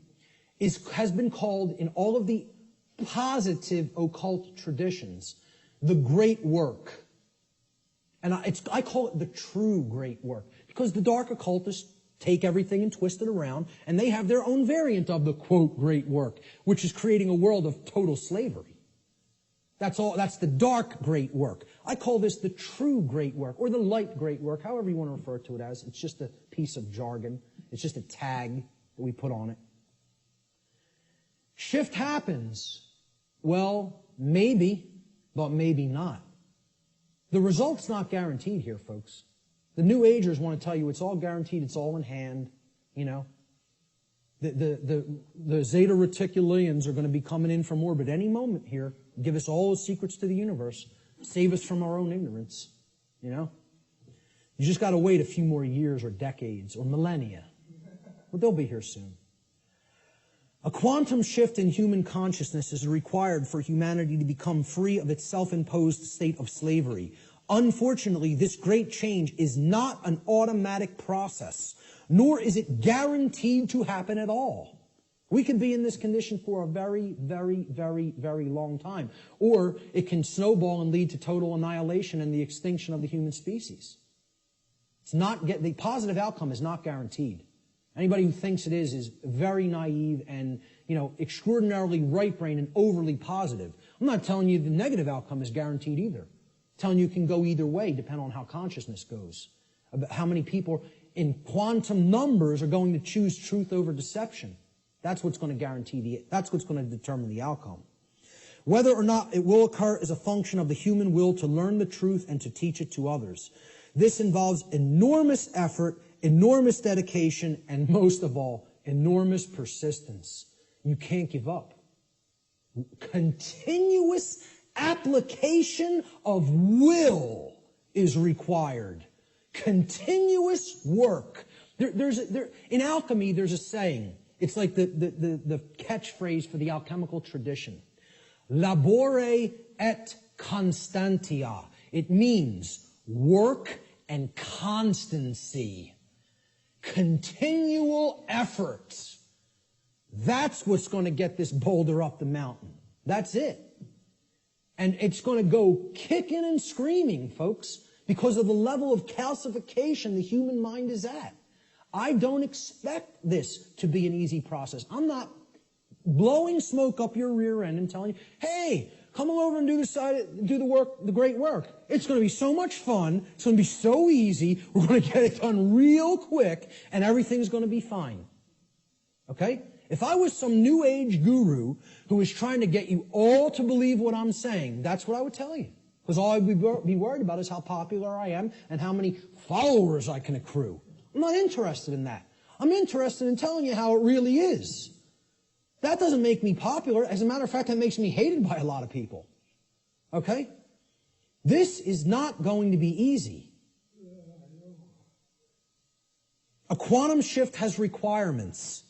has been called in all of the positive occult traditions the great work. And I call it the true great work, because the dark occultists take everything and twist it around, and they have their own variant of the, quote, great work, which is creating a world of total slavery. That's the dark great work. I call this the true great work, or the light great work, however you want to refer to it as. It's just a piece of jargon. It's just a tag that we put on it. Shift happens. Well, maybe, but maybe not. The result's not guaranteed here, folks. The New Agers want to tell you it's all guaranteed, it's all in hand, you know. The Zeta Reticulians are going to be coming in from orbit any moment here, give us all the secrets to the universe, save us from our own ignorance, you know. You just got to wait a few more years or decades or millennia. But they'll be here soon. A quantum shift in human consciousness is required for humanity to become free of its self-imposed state of slavery. Unfortunately, this great change is not an automatic process, nor is it guaranteed to happen at all. We could be in this condition for a very, very, very, very long time. Or it can snowball and lead to total annihilation and the extinction of the human species. The positive outcome is not guaranteed. Anybody who thinks it is very naive and, extraordinarily right-brained and overly positive. I'm not telling you the negative outcome is guaranteed either. I'm telling you it can go either way, depending on how consciousness goes. About how many people in quantum numbers are going to choose truth over deception. That's what's going to that's what's going to determine the outcome. Whether or not it will occur is a function of the human will to learn the truth and to teach it to others. This involves enormous effort, enormous dedication, and most of all, enormous persistence. You can't give up. Continuous application of will is required. Continuous work. In alchemy, there's a saying. It's like the catchphrase for the alchemical tradition. Labore et constantia. It means work and constancy. Continual effort. That's what's going to get this boulder up the mountain. That's it. And it's going to go kicking and screaming, folks, because of the level of calcification the human mind is at. I don't expect this to be an easy process. I'm not blowing smoke up your rear end and telling you, hey, come on over and do the work, the great work. It's going to be so much fun. It's going to be so easy. We're going to get it done real quick, and everything's going to be fine. Okay? If I was some new age guru who was trying to get you all to believe what I'm saying, that's what I would tell you. Because all I'd be worried about is how popular I am and how many followers I can accrue. I'm not interested in that. I'm interested in telling you how it really is. That doesn't make me popular. As a matter of fact, that makes me hated by a lot of people. Okay? This is not going to be easy. A quantum shift has requirements.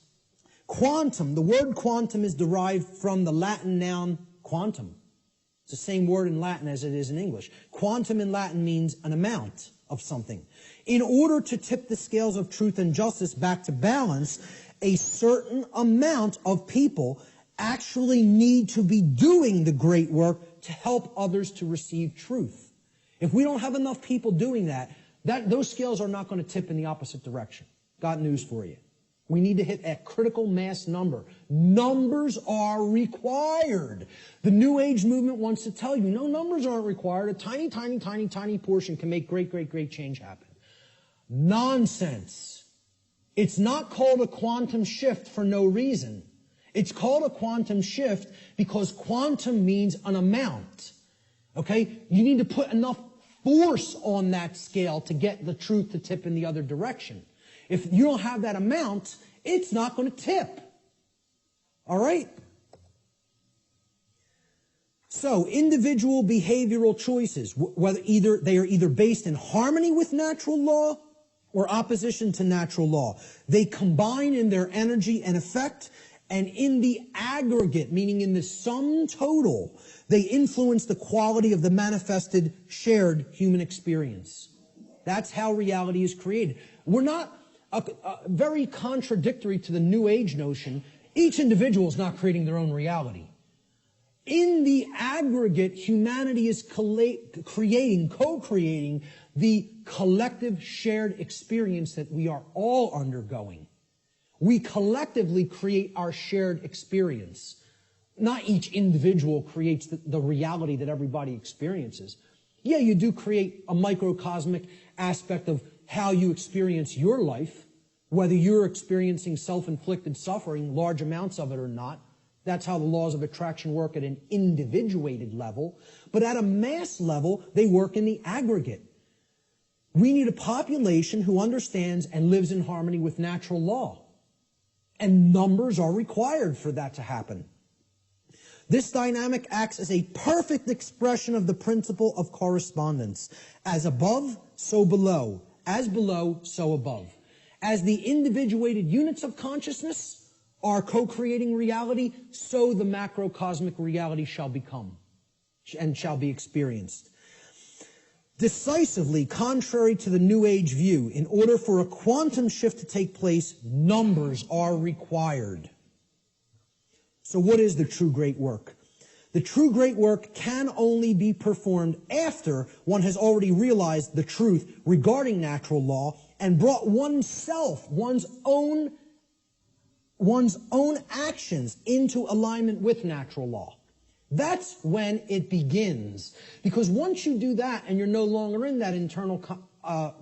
Quantum, the word quantum is derived from the Latin noun quantum. It's the same word in Latin as it is in English. Quantum in Latin means an amount of something. In order to tip the scales of truth and justice back to balance, a certain amount of people actually need to be doing the great work to help others to receive truth. If we don't have enough people doing that, those scales are not going to tip in the opposite direction. Got news for you. We need to hit a critical mass number. Numbers are required. The New Age movement wants to tell you, no, numbers aren't required. A tiny, tiny, tiny, tiny portion can make great, great, great change happen. Nonsense. It's not called a quantum shift for no reason. It's called a quantum shift because quantum means an amount. Okay? You need to put enough force on that scale to get the truth to tip in the other direction. If you don't have that amount, it's not going to tip. All right? So, individual behavioral choices, they are either based in harmony with natural law or opposition to natural law. They combine in their energy and effect, and in the aggregate, meaning in the sum total, they influence the quality of the manifested, shared human experience. That's how reality is created. We're not very contradictory to the New Age notion. Each individual is not creating their own reality. In the aggregate, humanity is co-creating the collective shared experience that we are all undergoing. We collectively create our shared experience. Not each individual creates the reality that everybody experiences. Yeah, you do create a microcosmic aspect of how you experience your life, whether you're experiencing self-inflicted suffering, large amounts of it or not. That's how the laws of attraction work at an individuated level. But at a mass level, they work in the aggregate. We need a population who understands and lives in harmony with natural law. And numbers are required for that to happen. This dynamic acts as a perfect expression of the principle of correspondence. As above, so below. As below, so above. As the individuated units of consciousness are co-creating reality, so the macrocosmic reality shall become and shall be experienced. Decisively contrary to the New Age view, in order for a quantum shift to take place, numbers are required. So what is the true great work? The true great work can only be performed after one has already realized the truth regarding natural law and brought oneself, one's own actions into alignment with natural law. That's when it begins. Because once you do that and you're no longer in that internal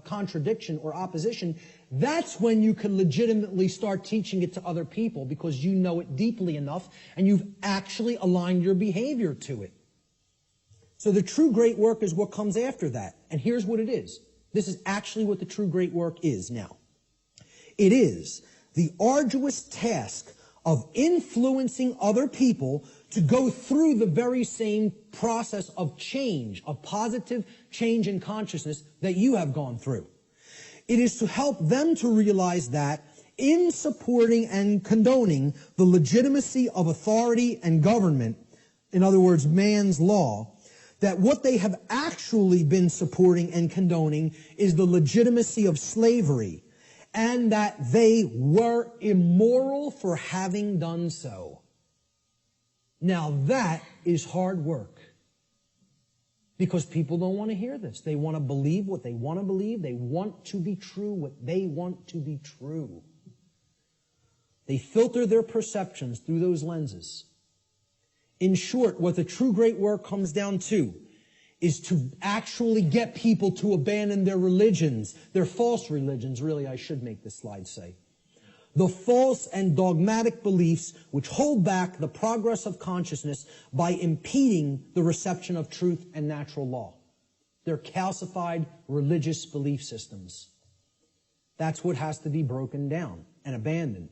contradiction or opposition, that's when you can legitimately start teaching it to other people because you know it deeply enough and you've actually aligned your behavior to it. So the true great work is what comes after that. And here's what it is. This is actually what the true great work is now. It is the arduous task of influencing other people to go through the very same process of change, of positive change in consciousness that you have gone through. It is to help them to realize that in supporting and condoning the legitimacy of authority and government, in other words, man's law, that what they have actually been supporting and condoning is the legitimacy of slavery, and that they were immoral for having done so. Now that is hard work. Because people don't want to hear this. They want to believe what they want to believe. They want to be true what they want to be true. They filter their perceptions through those lenses. In short, what the true great work comes down to is to actually get people to abandon their religions, their false religions, really, I should make this slide say. The false and dogmatic beliefs which hold back the progress of consciousness by impeding the reception of truth and natural law. They're calcified religious belief systems. That's what has to be broken down and abandoned.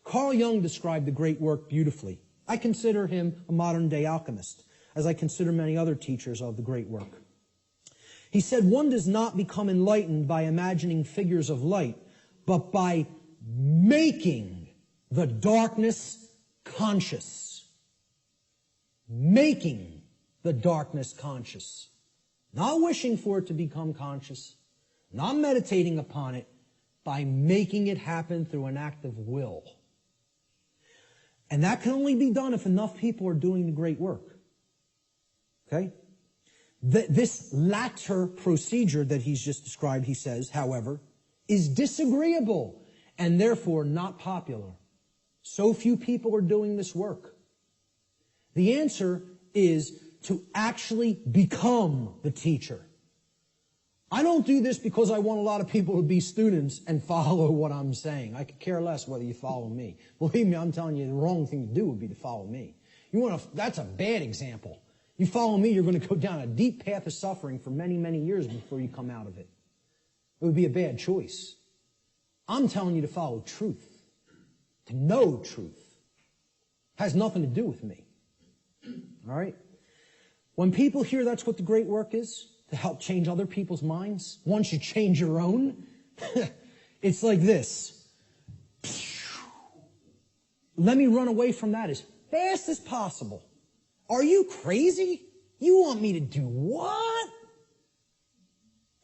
Carl Jung described the great work beautifully. I consider him a modern-day alchemist, as I consider many other teachers of the great work. He said, one does not become enlightened by imagining figures of light, but by making the darkness conscious. Making the darkness conscious. Not wishing for it to become conscious, not meditating upon it, by making it happen through an act of will. And that can only be done if enough people are doing the great work. Okay? This latter procedure that he's just described, he says, however, is disagreeable and therefore not popular. So few people are doing this work. The answer is to actually become the teacher. I don't do this because I want a lot of people to be students and follow what I'm saying. I could care less whether you follow me. Believe me, I'm telling you, the wrong thing to do would be to follow me. That's a bad example. You follow me, you're going to go down a deep path of suffering for many, many years before you come out of it. It would be a bad choice. I'm telling you to follow truth, to know truth. Has nothing to do with me. All right? When people hear that's what the great work is, to help change other people's minds, once you change your own, it's like this. Let me run away from that as fast as possible. Are you crazy? You want me to do what?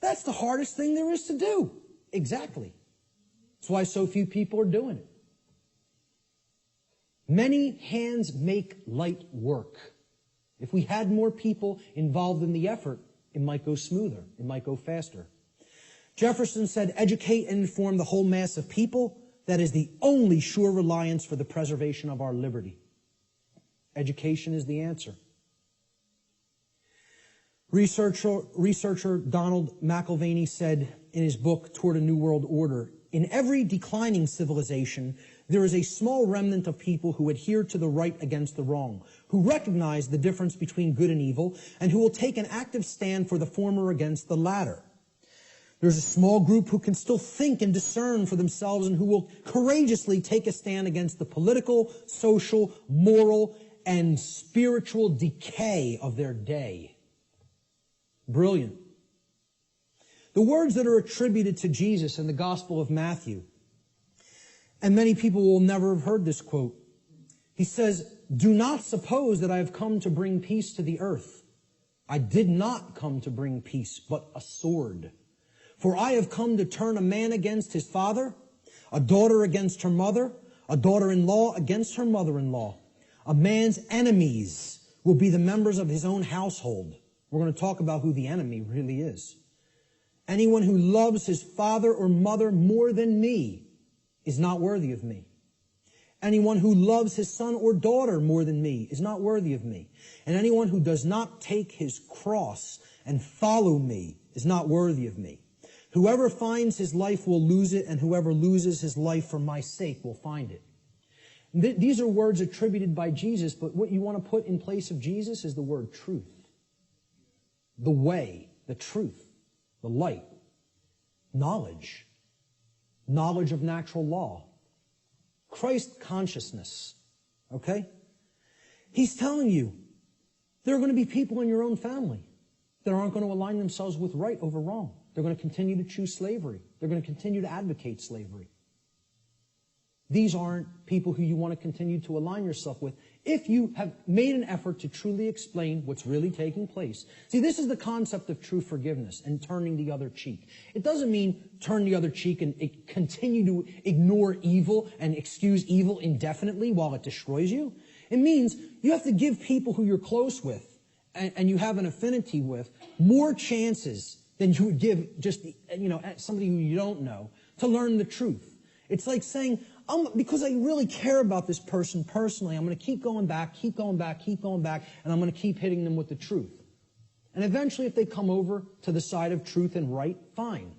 That's the hardest thing there is to do. Exactly. That's why so few people are doing it. Many hands make light work. If we had more people involved in the effort, it might go smoother. It might go faster. Jefferson said, educate and inform the whole mass of people. That is the only sure reliance for the preservation of our liberty. Education is the answer. Researcher Donald McIlvaney said in his book, Toward a New World Order, in every declining civilization, there is a small remnant of people who adhere to the right against the wrong, who recognize the difference between good and evil, and who will take an active stand for the former against the latter. There's a small group who can still think and discern for themselves and who will courageously take a stand against the political, social, moral, and spiritual decay of their day. Brilliant. The words that are attributed to Jesus in the Gospel of Matthew, and many people will never have heard this quote. He says, "Do not suppose that I have come to bring peace to the earth. I did not come to bring peace, but a sword. For I have come to turn a man against his father, a daughter against her mother, a daughter-in-law against her mother-in-law. A man's enemies will be the members of his own household." We're going to talk about who the enemy really is. "Anyone who loves his father or mother more than me is not worthy of me. Anyone who loves his son or daughter more than me is not worthy of me. And anyone who does not take his cross and follow me is not worthy of me. Whoever finds his life will lose it, and whoever loses his life for my sake will find it." These are words attributed by Jesus, but what you want to put in place of Jesus is the word truth. The way, the truth, the light, knowledge, knowledge of natural law, Christ consciousness, okay? He's telling you there are going to be people in your own family that aren't going to align themselves with right over wrong. They're going to continue to choose slavery. They're going to continue to advocate slavery. These aren't people who you want to continue to align yourself with if you have made an effort to truly explain what's really taking place. See, this is the concept of true forgiveness and turning the other cheek. It doesn't mean turn the other cheek and continue to ignore evil and excuse evil indefinitely while it destroys you. It means you have to give people who you're close with and you have an affinity with more chances than you would give just, somebody who you don't know to learn the truth. It's like saying, because I really care about this person personally, I'm going to keep going back, and I'm going to keep hitting them with the truth. And eventually, if they come over to the side of truth and right, fine.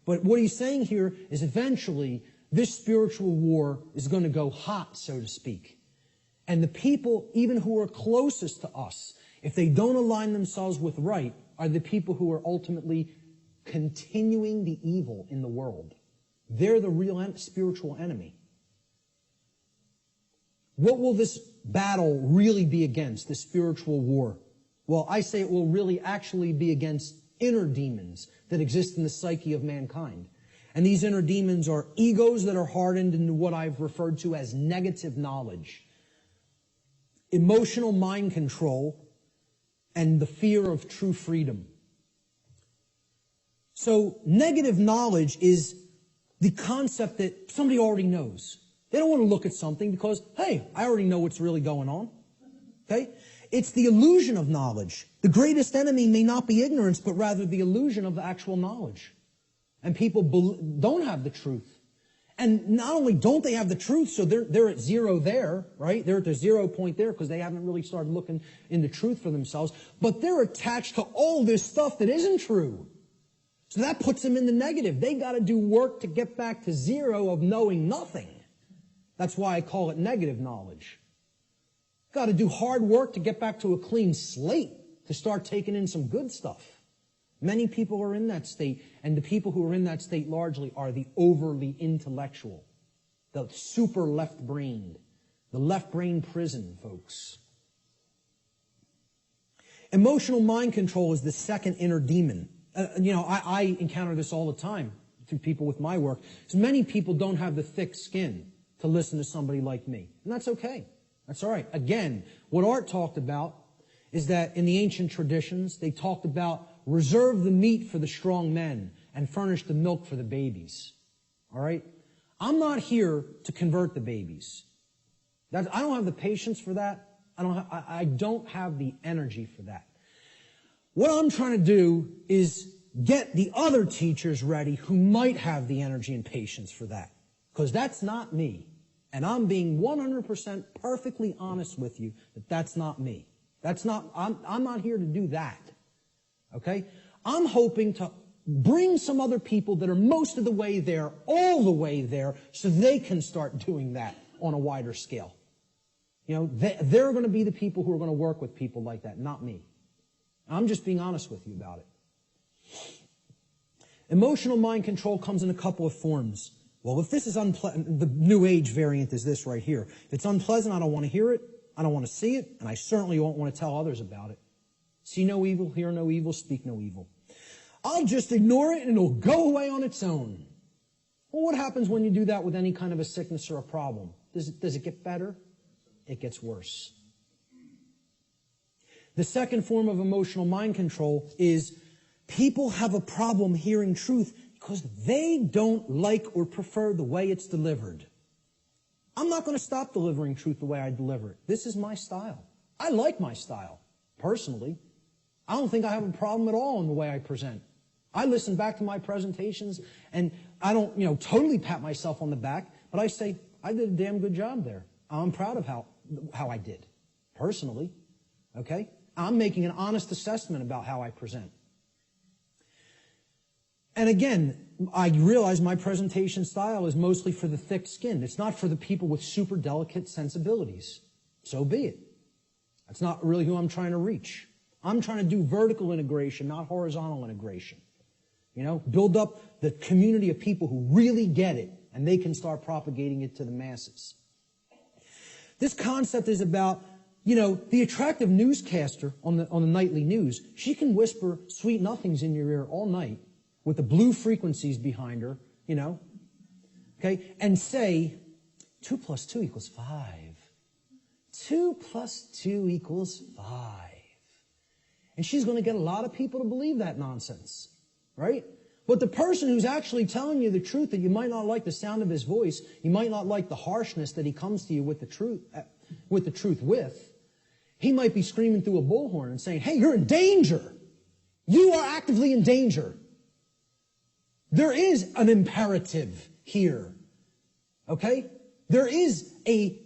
But what he's saying here is eventually, this spiritual war is going to go hot, so to speak. And the people, even who are closest to us, if they don't align themselves with right, are the people who are ultimately continuing the evil in the world. They're the real spiritual enemy. What will this battle really be against, this spiritual war? Well, I say it will really actually be against inner demons that exist in the psyche of mankind. And these inner demons are egos that are hardened into what I've referred to as negative knowledge, emotional mind control, and the fear of true freedom. So negative knowledge is the concept that somebody already knows. They don't want to look at something because, hey, I already know what's really going on. Okay? It's the illusion of knowledge. The greatest enemy may not be ignorance, but rather the illusion of the actual knowledge. And people don't have the truth. And not only don't they have the truth, so they're at zero there, right? They're at the 0 point there because they haven't really started looking into truth for themselves. But they're attached to all this stuff that isn't true. So that puts them in the negative. They got to do work to get back to zero of knowing nothing. That's why I call it negative knowledge. Got to do hard work to get back to a clean slate, to start taking in some good stuff. Many people are in that state, and the people who are in that state largely are the overly intellectual, the super left-brained, the left brain prison, folks. Emotional mind control is the second inner demon. I encounter this all the time through people with my work. So many people don't have the thick skin to listen to somebody like me, and that's okay. That's all right. Again, what Art talked about is that in the ancient traditions, they talked about reserve the meat for the strong men and furnish the milk for the babies. All right? I'm not here to convert the babies. I don't have the patience for that. I don't have the energy for that. What I'm trying to do is get the other teachers ready who might have the energy and patience for that. Because that's not me. And I'm being 100% perfectly honest with you that that's not me. I'm not here to do that. Okay? I'm hoping to bring some other people that are most of the way there, all the way there, so they can start doing that on a wider scale. You know, they're going to be the people who are going to work with people like that, not me. I'm just being honest with you about it. Emotional mind control comes in a couple of forms. Well, if this is unpleasant, the New Age variant is this right here. If it's unpleasant, I don't want to hear it, I don't want to see it, and I certainly won't want to tell others about it. See no evil, hear no evil, speak no evil. I'll just ignore it and it'll go away on its own. Well, what happens when you do that with any kind of a sickness or a problem? Does it get better? It gets worse. The second form of emotional mind control is people have a problem hearing truth because they don't like or prefer the way it's delivered. I'm not going to stop delivering truth the way I deliver it. This is my style. I like my style, personally. I don't think I have a problem at all in the way I present. I listen back to my presentations, and I don't, totally pat myself on the back, but I say, I did a damn good job there. I'm proud of how I did, personally. Okay? I'm making an honest assessment about how I present. And again, I realize my presentation style is mostly for the thick-skinned. It's not for the people with super delicate sensibilities. So be it. That's not really who I'm trying to reach. I'm trying to do vertical integration, not horizontal integration. Build up the community of people who really get it, and they can start propagating it to the masses. This concept is about, the attractive newscaster on the nightly news. She can whisper sweet nothings in your ear all night with the blue frequencies behind her, okay, and say, 2 plus 2 equals 5. 2 plus 2 equals 5. And she's going to get a lot of people to believe that nonsense, right? But the person who's actually telling you the truth, that you might not like the sound of his voice, you might not like the harshness that he comes to you with the truth with, he might be screaming through a bullhorn and saying, hey, you're in danger. You are actively in danger. There is an imperative here, okay? There is a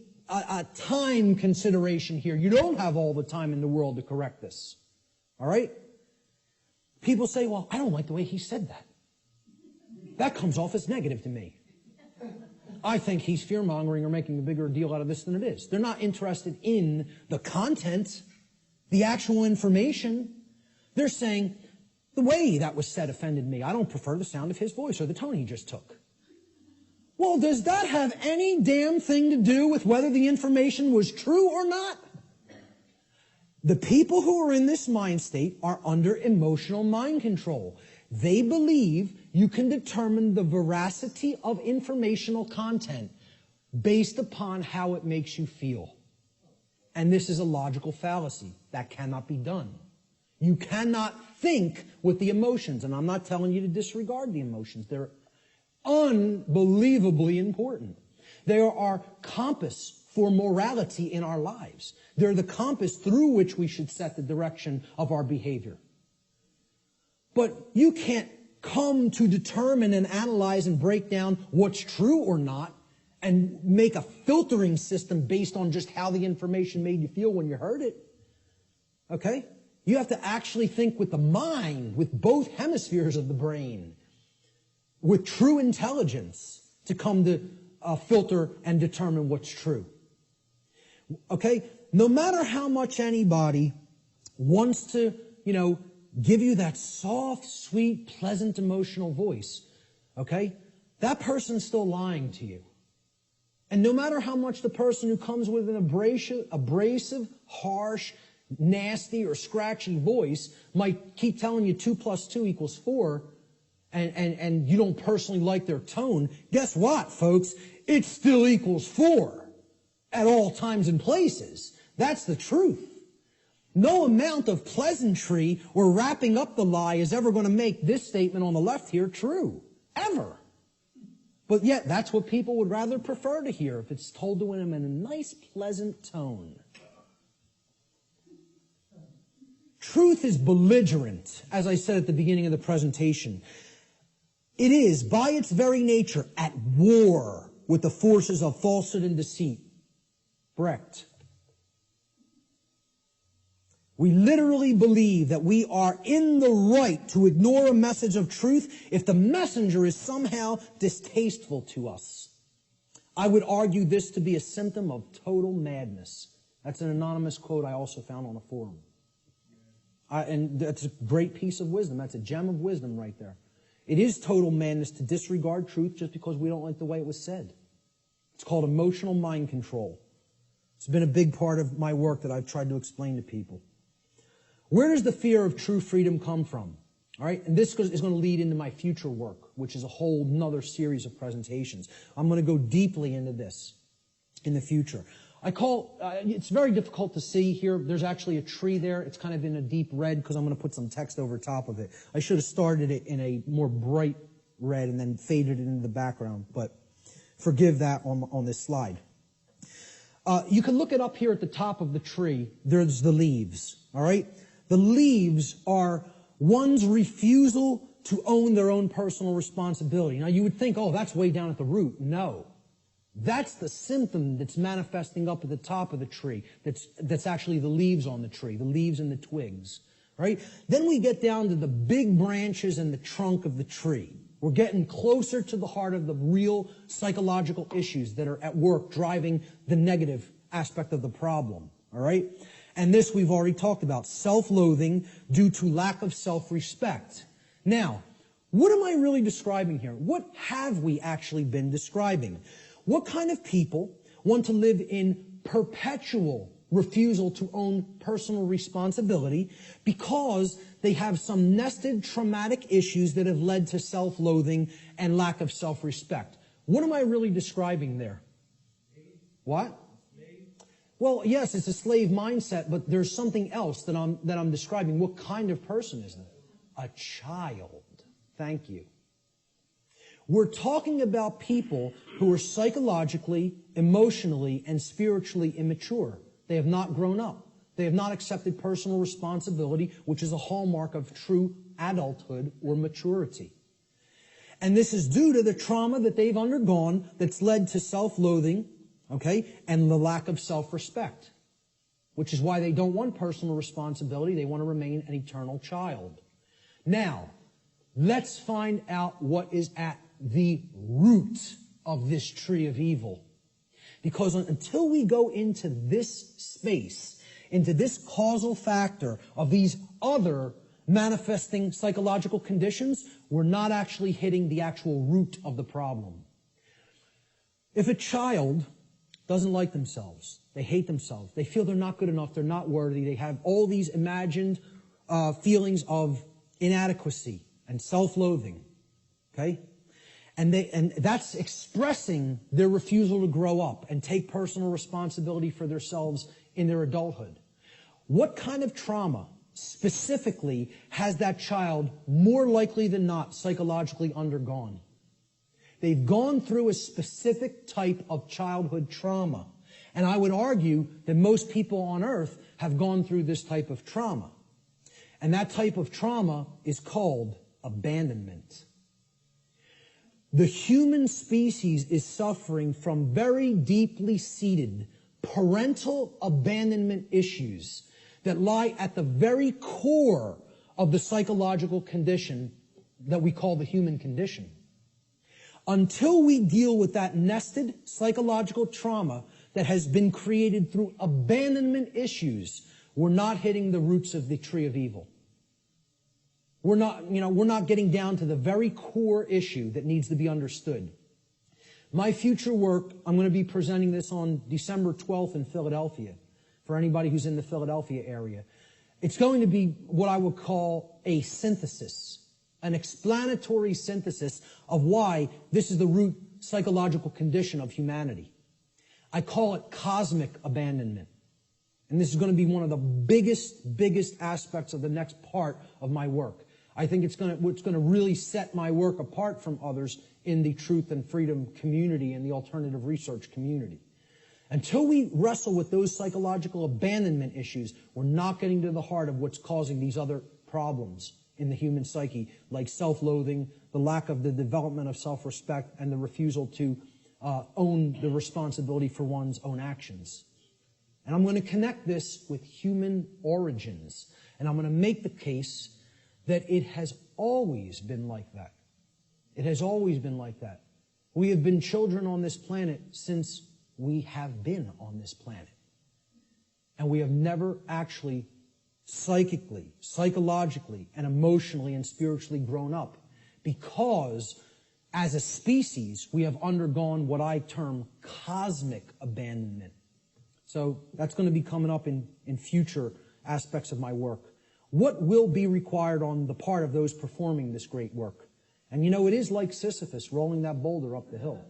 time consideration here. You don't have all the time in the world to correct this, all right? People say, well, I don't like the way he said that. That comes off as negative to me. I think he's fear-mongering or making a bigger deal out of this than it is. They're not interested in the content, the actual information. They're saying, the way that was said offended me. I don't prefer the sound of his voice or the tone he just took. Well, does that have any damn thing to do with whether the information was true or not? The people who are in this mind state are under emotional mind control. They believe you can determine the veracity of informational content based upon how it makes you feel. And this is a logical fallacy. That cannot be done. You cannot think with the emotions. And I'm not telling you to disregard the emotions. They're unbelievably important. They are our compass for morality in our lives. They're the compass through which we should set the direction of our behavior. But you can't come to determine and analyze and break down what's true or not and make a filtering system based on just how the information made you feel when you heard it. Okay? You have to actually think with the mind, with both hemispheres of the brain, with true intelligence to come to filter and determine what's true. Okay? No matter how much anybody wants to, give you that soft, sweet, pleasant, emotional voice, okay? That person's still lying to you. And no matter how much the person who comes with an abrasive, harsh, nasty, or scratchy voice might keep telling you 2 plus 2 equals 4, and you don't personally like their tone, guess what, folks? It still equals 4 at all times and places. That's the truth. No amount of pleasantry or wrapping up the lie is ever going to make this statement on the left here true. Ever. But yet, that's what people would rather prefer to hear if it's told to them in a nice, pleasant tone. Truth is belligerent, as I said at the beginning of the presentation. It is, by its very nature, at war with the forces of falsehood and deceit. Brecht. We literally believe that we are in the right to ignore a message of truth if the messenger is somehow distasteful to us. I would argue this to be a symptom of total madness. That's an anonymous quote I also found on a forum. And that's a great piece of wisdom. That's a gem of wisdom right there. It is total madness to disregard truth just because we don't like the way it was said. It's called emotional mind control. It's been a big part of my work that I've tried to explain to people. Where does the fear of true freedom come from? All right, and this is going to lead into my future work, which is a whole nother series of presentations. I'm going to go deeply into this in the future. It's very difficult to see here. There's actually a tree there. It's kind of in a deep red because I'm going to put some text over top of it. I should have started it in a more bright red and then faded it into the background, but forgive that on this slide. You can look it up here at the top of the tree. There's the leaves, all right? The leaves are one's refusal to own their own personal responsibility. Now, you would think, oh, that's way down at the root. No. That's the symptom that's manifesting up at the top of the tree. That's actually the leaves on the tree, the leaves and the twigs, right? Then we get down to the big branches and the trunk of the tree. We're getting closer to the heart of the real psychological issues that are at work driving the negative aspect of the problem, all right? And this we've already talked about, self-loathing due to lack of self-respect. Now, what am I really describing here? What have we actually been describing? What kind of people want to live in perpetual refusal to own personal responsibility because they have some nested traumatic issues that have led to self-loathing and lack of self-respect? What am I really describing there? What? Well, yes, it's a slave mindset, but there's something else that I'm describing. What kind of person is it? A child. Thank you. We're talking about people who are psychologically, emotionally, and spiritually immature. They have not grown up. They have not accepted personal responsibility, which is a hallmark of true adulthood or maturity. And this is due to the trauma that they've undergone that's led to self-loathing, okay, and the lack of self-respect, which is why they don't want personal responsibility. They want to remain an eternal child. Now, let's find out what is at the root of this tree of evil. Because until we go into this space, into this causal factor of these other manifesting psychological conditions, we're not actually hitting the actual root of the problem. If a child doesn't like themselves, they hate themselves, they feel they're not good enough, they're not worthy, they have all these imagined feelings of inadequacy and self-loathing, okay? And that's expressing their refusal to grow up and take personal responsibility for themselves in their adulthood. What kind of trauma specifically has that child more likely than not psychologically undergone? They've gone through a specific type of childhood trauma. And I would argue that most people on earth have gone through this type of trauma. And that type of trauma is called abandonment. The human species is suffering from very deeply seated parental abandonment issues that lie at the very core of the psychological condition that we call the human condition. Until we deal with that nested psychological trauma that has been created through abandonment issues, we're not hitting the roots of the tree of evil. We're not getting down to the very core issue that needs to be understood. My future work, I'm going to be presenting this on December 12th in Philadelphia, for anybody who's in the Philadelphia area. It's going to be what I would call a synthesis, an explanatory synthesis of why this is the root psychological condition of humanity. I call it cosmic abandonment. And this is going to be one of the biggest aspects of the next part of my work. I think it's going to really set my work apart from others in the truth and freedom community and the alternative research community. Until we wrestle with those psychological abandonment issues, we're not getting to the heart of what's causing these other problems in the human psyche, like self-loathing, the lack of the development of self-respect, and the refusal to own the responsibility for one's own actions. And I'm going to connect this with human origins. And I'm going to make the case that it has always been like that. It has always been like that. We have been children on this planet since we have been on this planet. And we have never actually psychically, psychologically, and emotionally and spiritually grown up, because as a species, we have undergone what I term cosmic abandonment. So that's going to be coming up in future aspects of my work. What will be required on the part of those performing this great work? And you know, it is like Sisyphus rolling that boulder up the hill.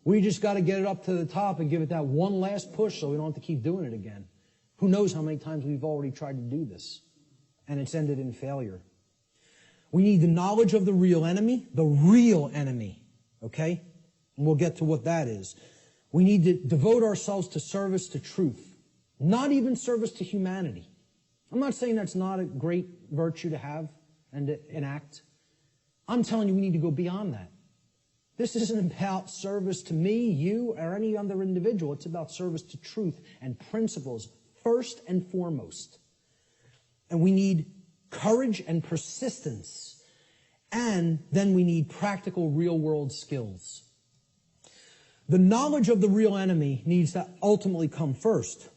We just got to get it up to the top and give it that one last push so we don't have to keep doing it again. Who knows how many times we've already tried to do this, and it's ended in failure. We need the knowledge of the real enemy, okay? And we'll get to what that is. We need to devote ourselves to service to truth, not even service to humanity. I'm not saying that's not a great virtue to have and to enact. I'm telling you we need to go beyond that. This isn't about service to me, you, or any other individual. It's about service to truth and principles, first and foremost. And we need courage and persistence. And then we need practical real-world skills. The knowledge of the real enemy needs to ultimately come first.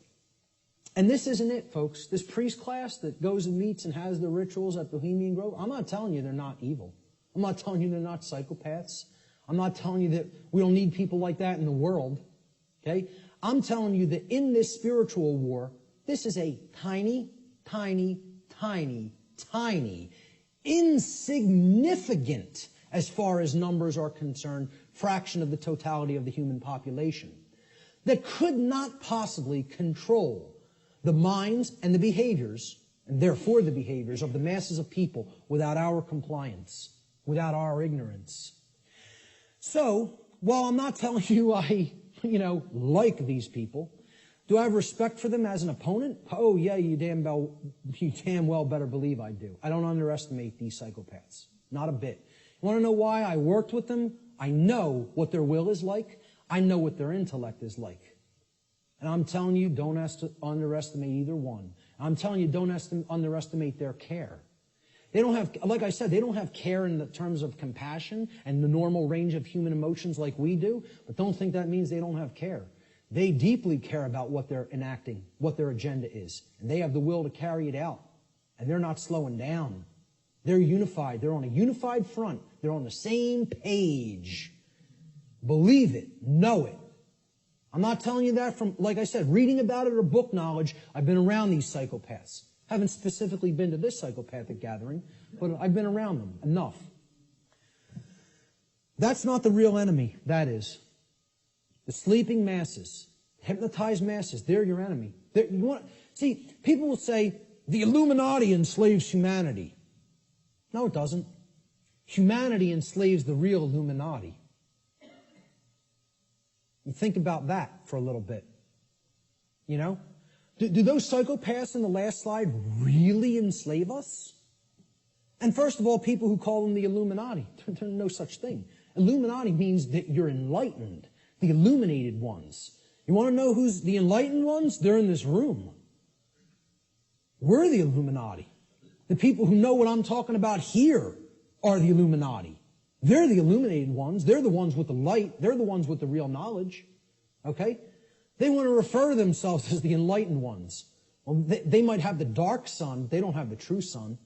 And this isn't it, folks. This priest class that goes and meets and has the rituals at Bohemian Grove, I'm not telling you they're not evil. I'm not telling you they're not psychopaths. I'm not telling you that we don't need people like that in the world. Okay? I'm telling you that in this spiritual war, this is a tiny, tiny, tiny, tiny, insignificant, as far as numbers are concerned, fraction of the totality of the human population that could not possibly control the minds and the behaviors, and therefore the behaviors of the masses of people without our compliance, without our ignorance. So, while I'm not telling you I, like these people, do I have respect for them as an opponent? Oh, yeah, you damn well better believe I do. I don't underestimate these psychopaths. Not a bit. You want to know why I worked with them? I know what their will is like. I know what their intellect is like. And I'm telling you, don't underestimate either one. I'm telling you, don't underestimate their care. They don't have, like I said, they don't have care in the terms of compassion and the normal range of human emotions like we do, but don't think that means they don't have care. They deeply care about what they're enacting, what their agenda is, and they have the will to carry it out, and they're not slowing down. They're unified. They're on a unified front. They're on the same page. Believe it. Know it. I'm not telling you that from, like I said, reading about it or book knowledge. I've been around these psychopaths. Haven't specifically been to this psychopathic gathering, but I've been around them enough. That's not the real enemy, that is. The sleeping masses, hypnotized masses, they're your enemy. See, people will say, the Illuminati enslaves humanity. No, it doesn't. Humanity enslaves the real Illuminati. You think about that for a little bit. Do those psychopaths in the last slide really enslave us? And first of all, people who call them the Illuminati, there's no such thing. Illuminati means that you're enlightened, the illuminated ones. You want to know who's the enlightened ones? They're in this room. We're the Illuminati. The people who know what I'm talking about here are the Illuminati. They're the illuminated ones. They're the ones with the light. They're the ones with the real knowledge. Okay? They want to refer to themselves as the enlightened ones. Well, they might have the dark sun, but they don't have the true sun.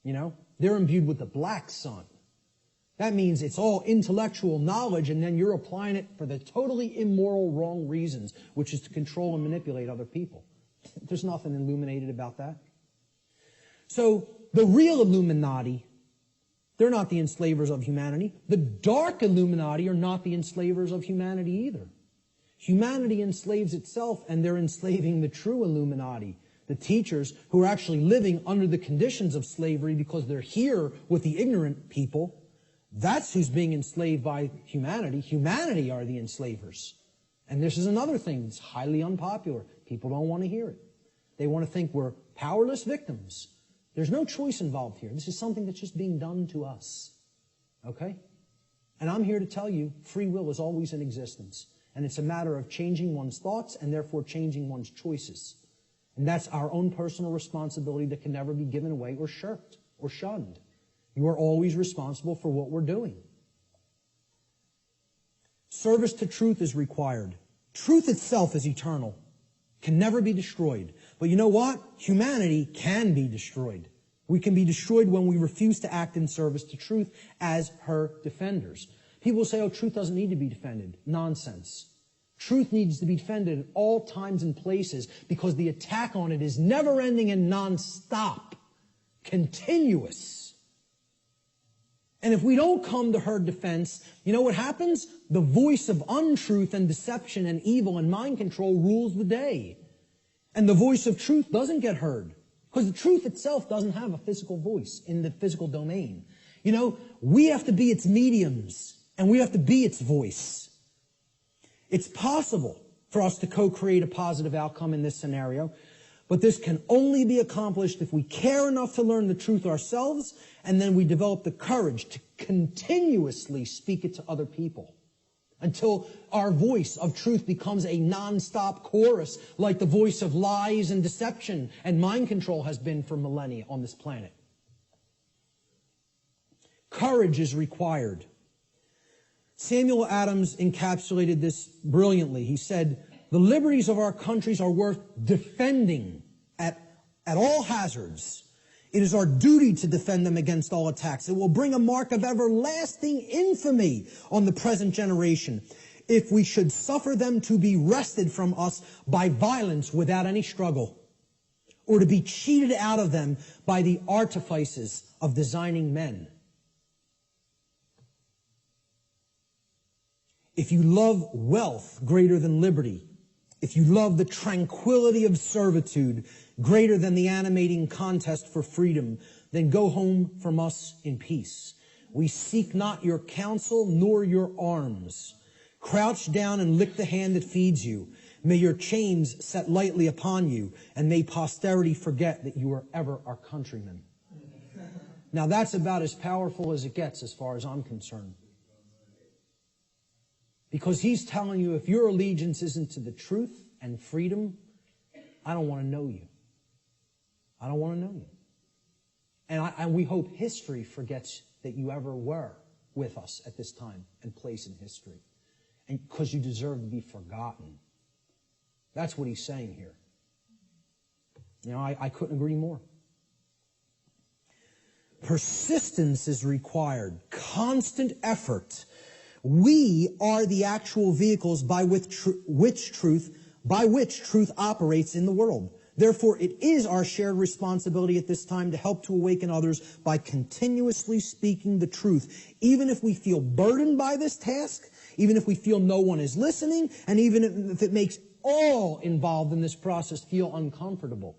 They're imbued with the black sun. That means it's all intellectual knowledge, and then you're applying it for the totally immoral, wrong reasons, which is to control and manipulate other people. There's nothing illuminated about that. So, the real Illuminati, they're not the enslavers of humanity. The dark Illuminati are not the enslavers of humanity either. Humanity enslaves itself, and they're enslaving the true Illuminati, the teachers who are actually living under the conditions of slavery because they're here with the ignorant people. That's who's being enslaved by humanity. Humanity are the enslavers. And this is another thing that's highly unpopular. People don't want to hear it. They want to think we're powerless victims. There's no choice involved here. This is something that's just being done to us. Okay? And I'm here to tell you, free will is always in existence. And it's a matter of changing one's thoughts and therefore changing one's choices. And that's our own personal responsibility that can never be given away or shirked or shunned. You are always responsible for what we're doing. Service to truth is required. Truth itself is eternal, can never be destroyed. But you know what? Humanity can be destroyed. We can be destroyed when we refuse to act in service to truth as her defenders. People say, oh, truth doesn't need to be defended. Nonsense. Truth needs to be defended at all times and places because the attack on it is never-ending and non-stop, continuous. And if we don't come to her defense, you know what happens? The voice of untruth and deception and evil and mind control rules the day. And the voice of truth doesn't get heard because the truth itself doesn't have a physical voice in the physical domain. You know, we have to be its mediums and we have to be its voice. It's possible for us to co-create a positive outcome in this scenario, but this can only be accomplished if we care enough to learn the truth ourselves, and then we develop the courage to continuously speak it to other people until our voice of truth becomes a non-stop chorus like the voice of lies and deception and mind control has been for millennia on this planet. Courage is required. Samuel Adams encapsulated this brilliantly. He said, the liberties of our countries are worth defending at all hazards. It is our duty to defend them against all attacks. It will bring a mark of everlasting infamy on the present generation if we should suffer them to be wrested from us by violence without any struggle, or to be cheated out of them by the artifices of designing men. If you love wealth greater than liberty, if you love the tranquility of servitude greater than the animating contest for freedom, then go home from us in peace. We seek not your counsel nor your arms. Crouch down and lick the hand that feeds you. May your chains set lightly upon you, and may posterity forget that you were ever our countrymen. Now that's about as powerful as it gets as far as I'm concerned. Because he's telling you if your allegiance isn't to the truth and freedom, I don't want to know you. I don't want to know you. And we hope history forgets that you ever were with us at this time and place in history. And because you deserve to be forgotten. That's what he's saying here. You know, I couldn't agree more. Persistence is required. Constant effort. We are the actual vehicles by which truth operates in the world. Therefore, it is our shared responsibility at this time to help to awaken others by continuously speaking the truth, even if we feel burdened by this task, even if we feel no one is listening, and even if it makes all involved in this process feel uncomfortable.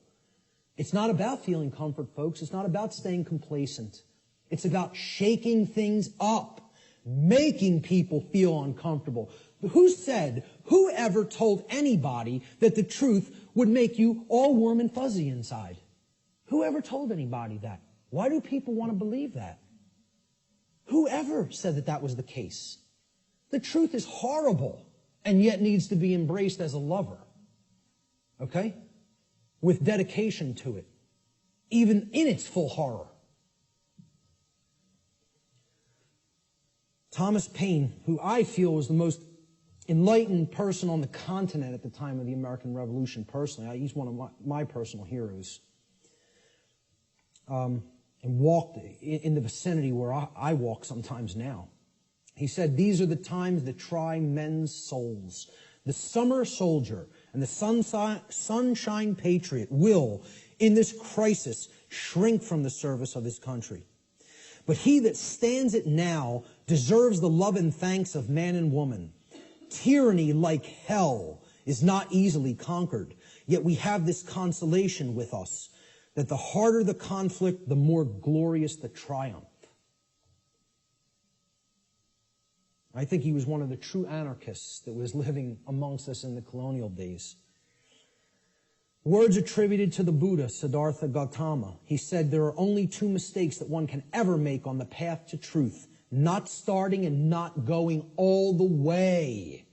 It's not about feeling comfort, folks. It's not about staying complacent. It's about shaking things up. Making people feel uncomfortable. Who ever told anybody that the truth would make you all warm and fuzzy inside? Who ever told anybody that? Why do people want to believe that? Who ever said that that was the case? The truth is horrible and yet needs to be embraced as a lover. Okay? With dedication to it. Even in its full horror. Thomas Paine, who I feel was the most enlightened person on the continent at the time of the American Revolution, personally. He's one of my personal heroes. And walked in the vicinity where I walk sometimes now. He said, these are the times that try men's souls. The summer soldier and the sunshine patriot will, in this crisis, shrink from the service of his country. But he that stands it now deserves the love and thanks of man and woman. Tyranny, like hell, is not easily conquered. Yet we have this consolation with us, that the harder the conflict, the more glorious the triumph. I think he was one of the true anarchists that was living amongst us in the colonial days. Words attributed to the Buddha, Siddhartha Gautama. He said, there are only two mistakes that one can ever make on the path to truth. Not starting and not going all the way.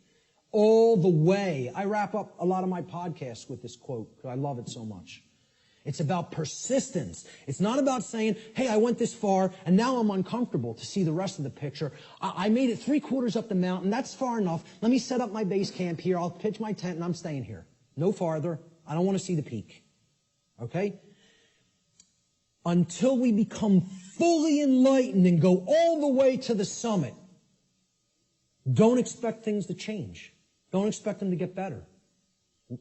all the way. I wrap up a lot of my podcasts with this quote because I love it so much. It's about persistence. It's not about saying, hey, I went this far and now I'm uncomfortable to see the rest of the picture. I made it 3/4 up the mountain. That's far enough. Let me set up my base camp here. I'll pitch my tent and I'm staying here. No farther. I don't want to see the peak. Okay? Until we become fully enlightened and go all the way to the summit, don't expect things to change. Don't expect them to get better.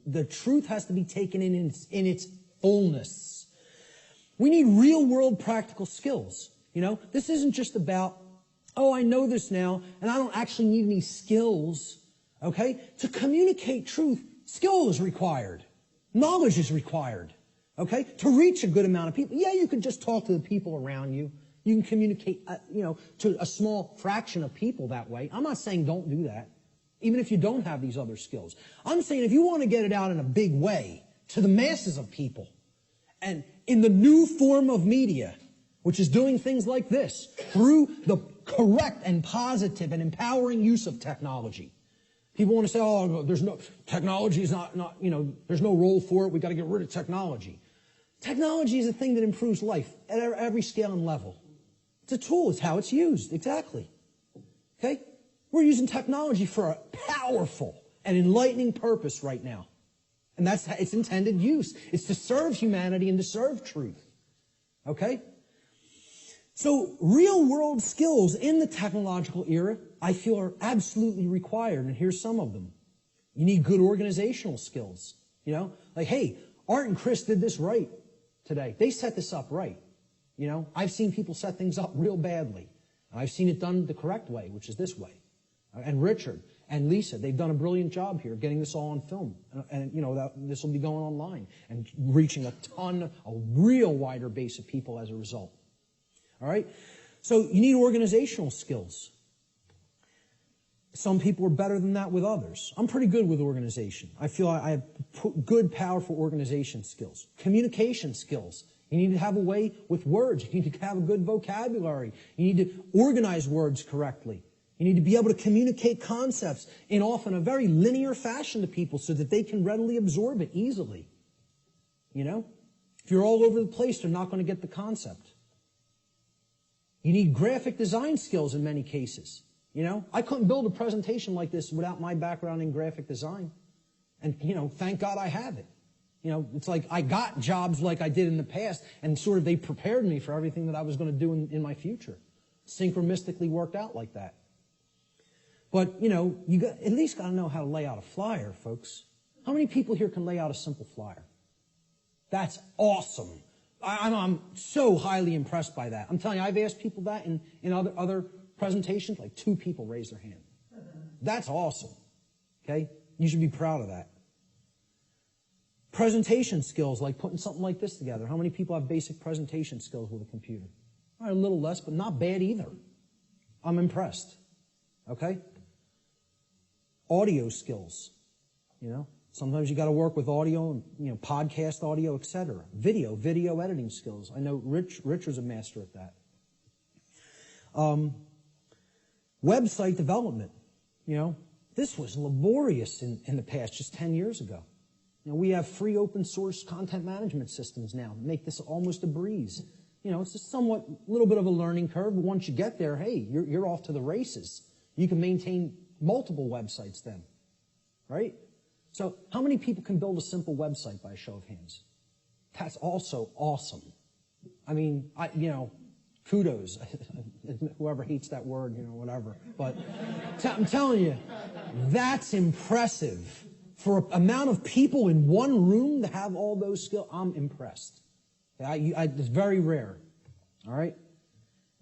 The truth has to be taken in its fullness. We need real-world practical skills. You know, this isn't just about, oh, I know this now, and I don't actually need any skills. Okay? To communicate truth, skill is required. Knowledge is required. Okay? To reach a good amount of people. Yeah, you can just talk to the people around you. You can communicate, to a small fraction of people that way. I'm not saying don't do that, even if you don't have these other skills. I'm saying if you want to get it out in a big way to the masses of people, and in the new form of media, which is doing things like this, through the correct and positive and empowering use of technology. People want to say, oh, technology is not, there's no role for it. We've got to get rid of technology. Technology is a thing that improves life at every scale and level. It's a tool. It's how it's used. Exactly. Okay? We're using technology for a powerful and enlightening purpose right now. And that's its intended use. It's to serve humanity and to serve truth. Okay? So real-world skills in the technological era, I feel, are absolutely required. And here's some of them. You need good organizational skills. Like, hey, Art and Chris did this right today. They set this up right. I've seen people set things up real badly. I've seen it done the correct way, which is this way. And Richard and Lisa, they've done a brilliant job here getting this all on film. And this will be going online and reaching a real wider base of people as a result. All right? So you need organizational skills. Some people are better than that with others. I'm pretty good with organization. I feel I have good, powerful organization skills. Communication skills. You need to have a way with words. You need to have a good vocabulary. You need to organize words correctly. You need to be able to communicate concepts in often a very linear fashion to people so that they can readily absorb it easily. If you're all over the place, they're not going to get the concept. You need graphic design skills in many cases. I couldn't build a presentation like this without my background in graphic design. And, thank God I have it. It's like I got jobs like I did in the past, and sort of they prepared me for everything that I was going to do in my future. Synchronistically worked out like that. But, you at least got to know how to lay out a flyer, folks. How many people here can lay out a simple flyer? That's awesome. I'm so highly impressed by that. I'm telling you, I've asked people that in other presentations, like 2 people raised their hand. That's awesome. Okay? You should be proud of that. Presentation skills, like putting something like this together. How many people have basic presentation skills with a computer? All right, a little less, but not bad either. I'm impressed. Okay? Audio skills. Sometimes you got to work with audio, and, podcast audio, etc. Video editing skills. I know Richard's a master at that. Website development. This was laborious in the past, just 10 years ago. We have free open source content management systems now that make this almost a breeze. It's a somewhat little bit of a learning curve, but once you get there, hey, you're off to the races. You can maintain multiple websites then, right? So how many people can build a simple website by a show of hands? That's also awesome. I mean, kudos. Whoever hates that word, whatever. But I'm telling you, that's impressive. For an amount of people in one room to have all those skills, I'm impressed. It's very rare. All right?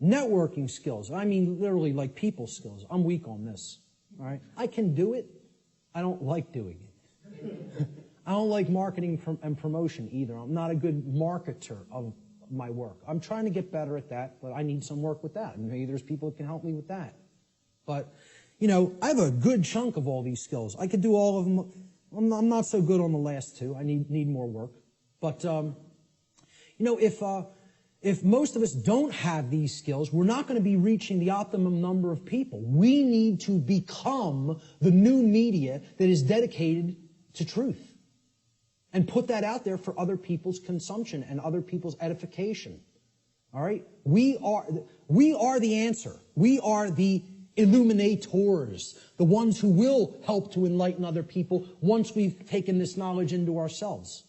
Networking skills. I mean, literally like people skills. I'm weak on this. All right? I can do it. I don't like doing it. I don't like marketing and promotion either. I'm not a good marketer of my work. I'm trying to get better at that, but I need some work with that. And maybe there's people that can help me with that. But, I have a good chunk of all these skills. I could do all of them. I'm not so good on the last 2. I need more work. But, if most of us don't have these skills, we're not going to be reaching the optimum number of people. We need to become the new media that is dedicated to truth and put that out there for other people's consumption and other people's edification. All right? We are the answer. We are the illuminators, the ones who will help to enlighten other people once we've taken this knowledge into ourselves.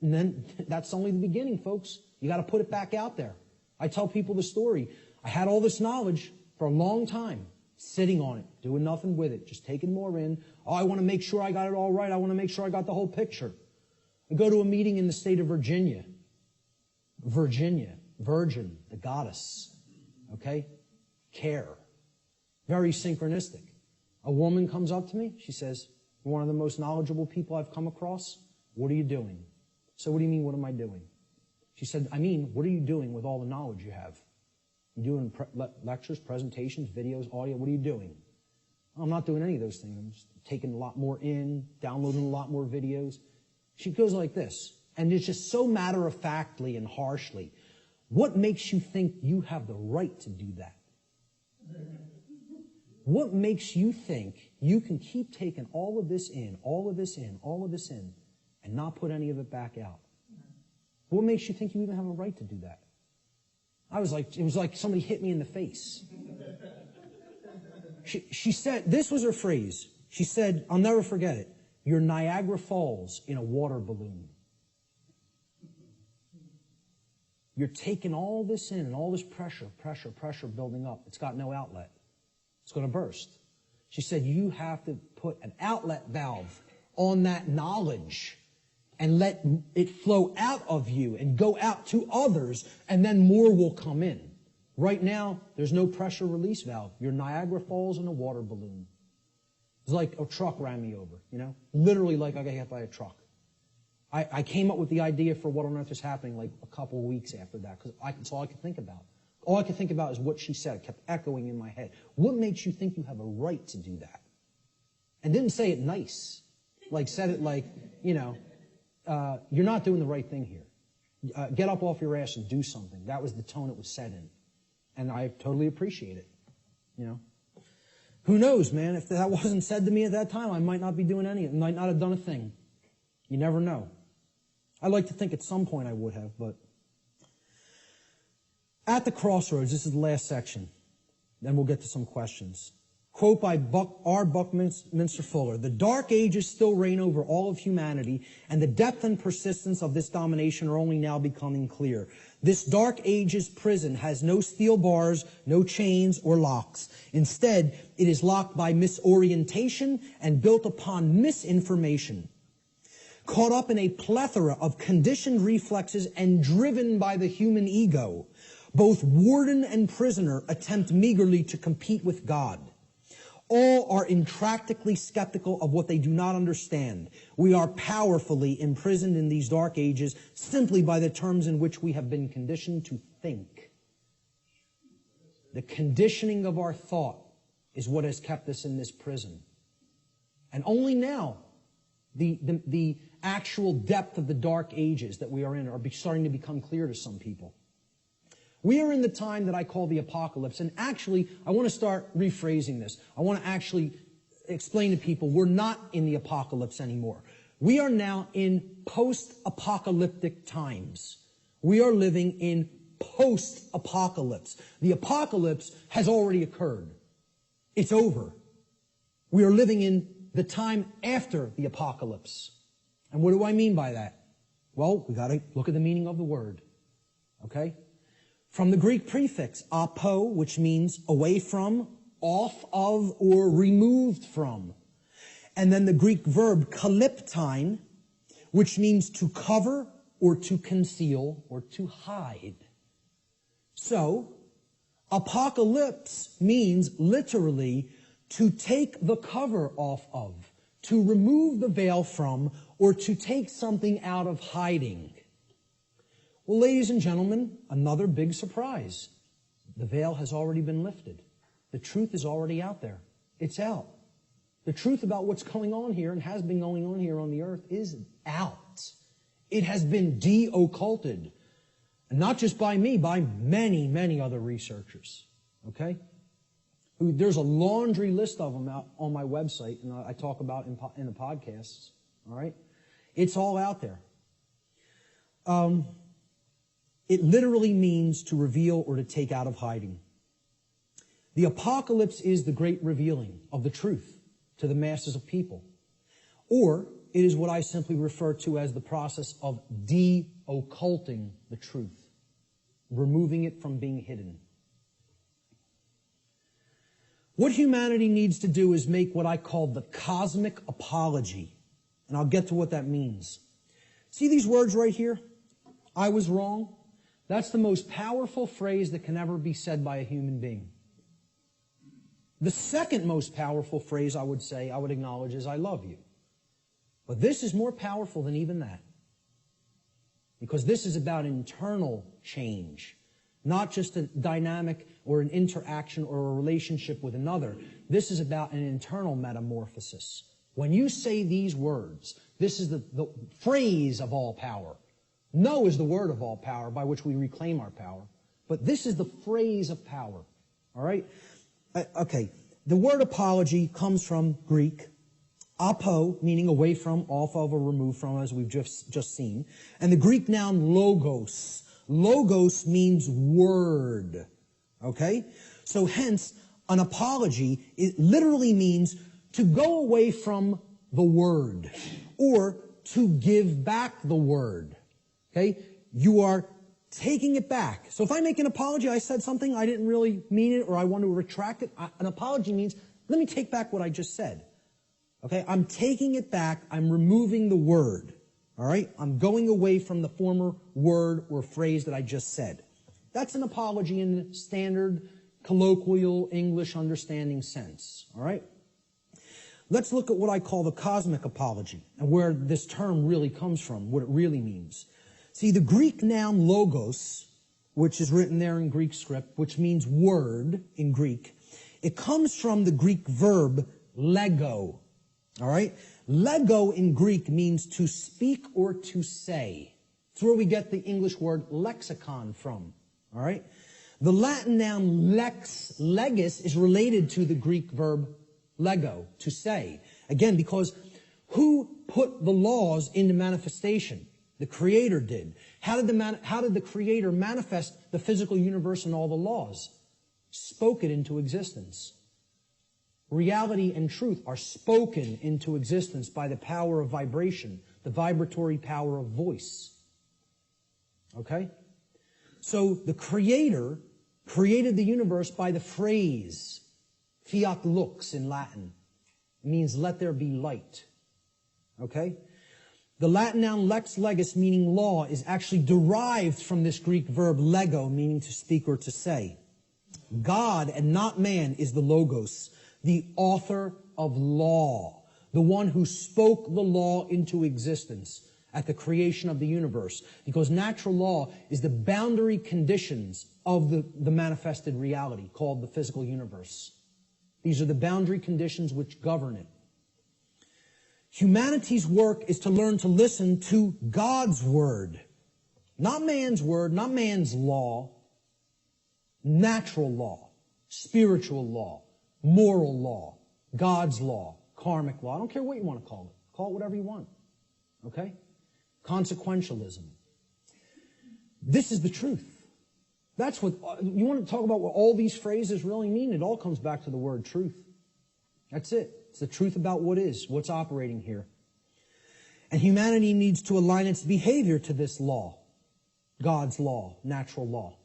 And then that's only the beginning, folks. You got to put it back out there. I tell people the story. I had all this knowledge for a long time, sitting on it, doing nothing with it, just taking more in. Oh, I want to make sure I got it all right. I want to make sure I got the whole picture. I go to a meeting in the state of Virginia. Virgin, the goddess. Okay? Care. Very synchronistic. A woman comes up to me. She says, "You're one of the most knowledgeable people I've come across. What are you doing?" So what do you mean, what am I doing? She said, what are you doing with all the knowledge you have? You doing lectures, presentations, videos, audio? What are you doing? I'm not doing any of those things. I'm just taking a lot more in, downloading a lot more videos. She goes like this, and it's just so matter-of-factly and harshly. What makes you think you have the right to do that? What makes you think you can keep taking all of this in, all of this in, all of this in, and not put any of it back out? What makes you think you even have a right to do that? It was like somebody hit me in the face. She said, this was her phrase. She said, I'll never forget it. "You're Niagara Falls in a water balloon." You're taking all this in and all this pressure building up. It's got no outlet. It's going to burst. She said, you have to put an outlet valve on that knowledge and let it flow out of you and go out to others, and then more will come in. Right now, there's no pressure release valve. You're Niagara Falls in a water balloon. It's like a truck ran me over, Literally like I got hit by a truck. I came up with the idea for what on earth is happening like a couple of weeks after that, because that's all I could think about. All I could think about is what she said. It kept echoing in my head. What makes you think you have a right to do that? And didn't say it nice. Said it like, you're not doing the right thing here. Get up off your ass and do something. That was the tone it was said in. And I totally appreciate it. Who knows, man? If that wasn't said to me at that time, I might not be doing any. I might not have done a thing. You never know. I like to think at some point I would have, but at the crossroads, this is the last section. Then we'll get to some questions. Quote by R. Buckminster Fuller, "The dark ages still reign over all of humanity, and the depth and persistence of this domination are only now becoming clear. This dark ages prison has no steel bars, no chains or locks. Instead, it is locked by misorientation and built upon misinformation. Caught up in a plethora of conditioned reflexes and driven by the human ego, both warden and prisoner attempt meagerly to compete with God. All are intractably skeptical of what they do not understand. We are powerfully imprisoned in these dark ages simply by the terms in which we have been conditioned to think. The conditioning of our thought is what has kept us in this prison. And only now, the actual depth of the dark ages that we are in are starting to become clear to some people. We are in the time that I call the apocalypse. And actually, I want to start rephrasing this. I want to actually explain to people we're not in the apocalypse anymore. We are now in post-apocalyptic times. We are living in post-apocalypse. The apocalypse has already occurred. It's over. We are living in the time after the apocalypse. And what do I mean by that? Well, we got to look at the meaning of the word. Okay? From the Greek prefix apo, which means away from, off of, or removed from. And then the Greek verb kalyptine, which means to cover or to conceal or to hide. So, apocalypse means literally to take the cover off of, to remove the veil from, or to take something out of hiding. Well, ladies and gentlemen, another big surprise. The veil has already been lifted. The truth is already out there. It's out. The truth about what's going on here and has been going on here on the earth is out. It has been de-occulted. And not just by me, by many, many other researchers. Okay? There's a laundry list of them out on my website, and I talk about in the podcasts. All right? It's all out there. It literally means to reveal or to take out of hiding. The apocalypse is the great revealing of the truth to the masses of people. Or it is what I simply refer to as the process of de-occulting the truth, removing it from being hidden. What humanity needs to do is make what I call the cosmic apology. And I'll get to what that means. See these words right here? I was wrong. That's the most powerful phrase that can ever be said by a human being. The second most powerful phrase I would acknowledge is I love you. But this is more powerful than even that. Because this is about internal change. Not just a dynamic or an interaction or a relationship with another. This is about an internal metamorphosis. When you say these words, this is the phrase of all power. No is the word of all power by which we reclaim our power. But this is the phrase of power. All right? Okay. The word apology comes from Greek. Apo, meaning away from, off of, or removed from, as we've just seen. And the Greek noun logos. Logos means word. Okay? So hence, an apology, it literally means to go away from the word. Or to give back the word. Okay? You are taking it back. So if I make an apology, I said something, I didn't really mean it, or I want to retract it. An apology means, let me take back what I just said. Okay? I'm taking it back. I'm removing the word. All right? I'm going away from the former word or phrase that I just said. That's an apology in the standard colloquial English understanding sense. All right? Let's look at what I call the cosmic apology and where this term really comes from, what it really means. See, the Greek noun logos, which is written there in Greek script, which means word in Greek, it comes from the Greek verb lego. All right? Lego in Greek means to speak or to say. It's where we get the English word lexicon from. All right? The Latin noun lex legis is related to the Greek verb lego, to say. Again, because who put the laws into manifestation? The Creator did. How did the Creator manifest the physical universe and all the laws? Spoke it into existence. Reality and truth are spoken into existence by the power of vibration, the vibratory power of voice. Okay? So the Creator created the universe by the phrase, fiat lux in Latin. It means let there be light. Okay? The Latin noun lex legis, meaning law, is actually derived from this Greek verb lego, meaning to speak or to say. God and not man is the logos, the author of law, the one who spoke the law into existence at the creation of the universe. Because natural law is the boundary conditions of the manifested reality called the physical universe. These are the boundary conditions which govern it. Humanity's work is to learn to listen to God's word. Not man's word, not man's law. Natural law, spiritual law, moral law, God's law, karmic law. I don't care what you want to call it. Call it whatever you want. Okay? Consequentialism. This is the truth. That's what, you want to talk about what all these phrases really mean? It all comes back to the word truth. That's it. It's the truth about what is, what's operating here. And humanity needs to align its behavior to this law, God's law, natural law.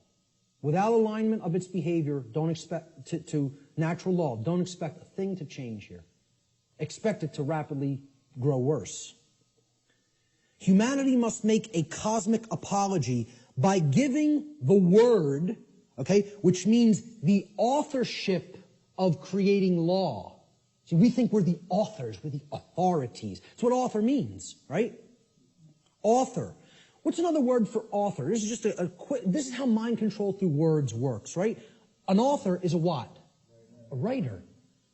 Without alignment of its behavior, don't expect to natural law, don't expect a thing to change here. Expect it to rapidly grow worse. Humanity must make a cosmic apology by giving the word, okay, which means the authorship of creating law. See, we think we're the authors, we're the authorities. That's what author means, right? Author. What's another word for author? This is just this is how mind control through words works, right? An author is a what? A writer.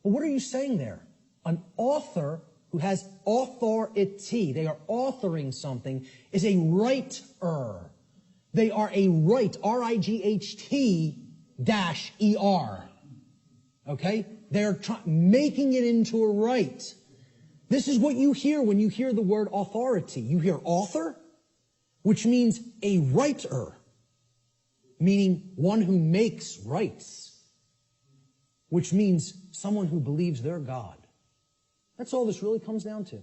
Well, what are you saying there? An author who has authority, they are authoring something, is a writer. They are a right, R-I-G-H-T-E-R. Okay? They're making it into a right. This is what you hear when you hear the word authority. You hear author, which means a writer, meaning one who makes rights, which means someone who believes they're God. That's all this really comes down to.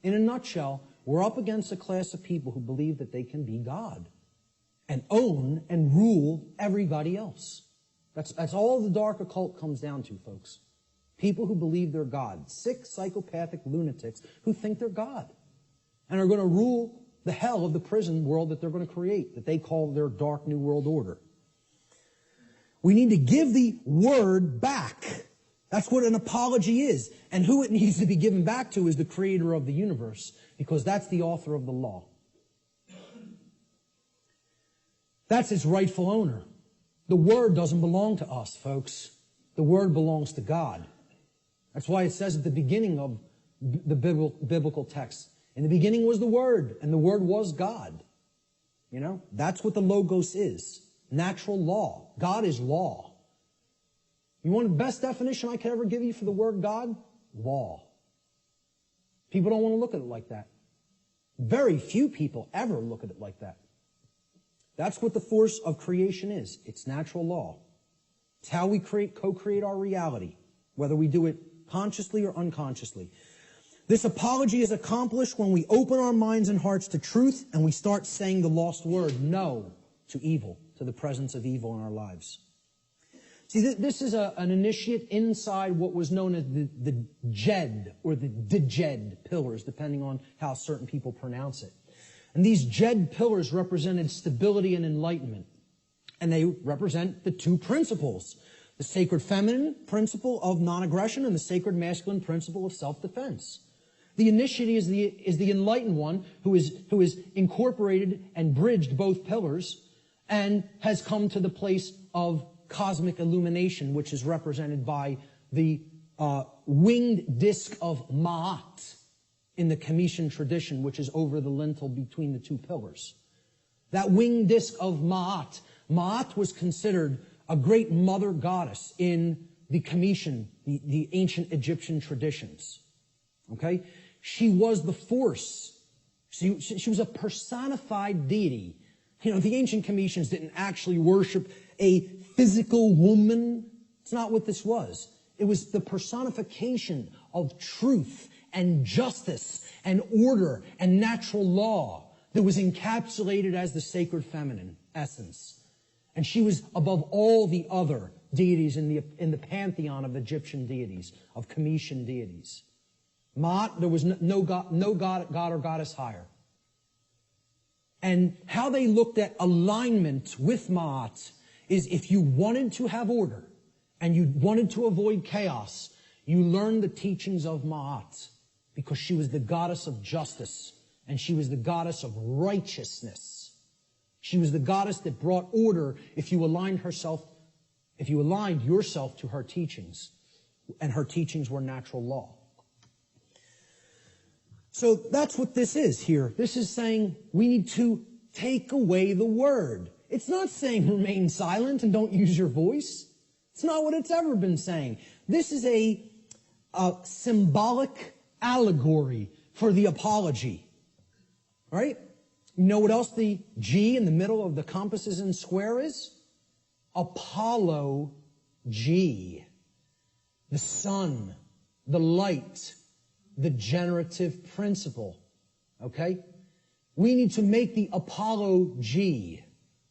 In a nutshell, we're up against a class of people who believe that they can be God and own and rule everybody else. That's all the dark occult comes down to, folks. People who believe they're God. Sick, psychopathic lunatics who think they're God and are going to rule the hell of the prison world that they're going to create, that they call their dark new world order. We need to give the word back. That's what an apology is. And who it needs to be given back to is the creator of the universe, because that's the author of the law. That's its rightful owner. The word doesn't belong to us, folks. The word belongs to God. That's why it says at the beginning of the biblical text, in the beginning was the Word, and the Word was God. You know, that's what the Logos is. Natural law. God is law. You want the best definition I could ever give you for the word God? Law. People don't want to look at it like that. Very few people ever look at it like that. That's what the force of creation is. It's natural law. It's how we co-create our reality, whether we do it consciously or unconsciously. This apology is accomplished when we open our minds and hearts to truth and we start saying the lost word, no, to evil, to the presence of evil in our lives. See, this is an initiate inside what was known as the Jed or the Djed pillars, depending on how certain people pronounce it. And these Jed pillars represented stability and enlightenment. And they represent the two principles, the sacred feminine principle of non-aggression and the sacred masculine principle of self-defense. The initiate is the enlightened one who is incorporated and bridged both pillars and has come to the place of cosmic illumination, which is represented by the winged disc of Ma'at in the Comitian tradition, which is over the lintel between the two pillars. That winged disc of Ma'at. Ma'at was considered a great mother goddess in the Comitian, the ancient Egyptian traditions. Okay? She was the force. She was a personified deity. You know, the ancient Comitians didn't actually worship a physical woman. It's not what this was. It was the personification of truth and justice and order and natural law that was encapsulated as the sacred feminine essence. And she was above all the other deities in the pantheon of Egyptian deities, of Comitian deities. Ma'at, there was no god or goddess higher. And how they looked at alignment with Ma'at is if you wanted to have order and you wanted to avoid chaos, you learned the teachings of Ma'at because she was the goddess of justice and she was the goddess of righteousness. She was the goddess that brought order if you aligned yourself to her teachings, and her teachings were natural law. So that's what this is here. This is saying we need to take away the word. It's not saying remain silent and don't use your voice. It's not what it's ever been saying. This is a symbolic allegory for the apology. Right? You know what else the G in the middle of the compasses and square is? Apollo G. The sun, the light, the generative principle. Okay? We need to make the Apollo G.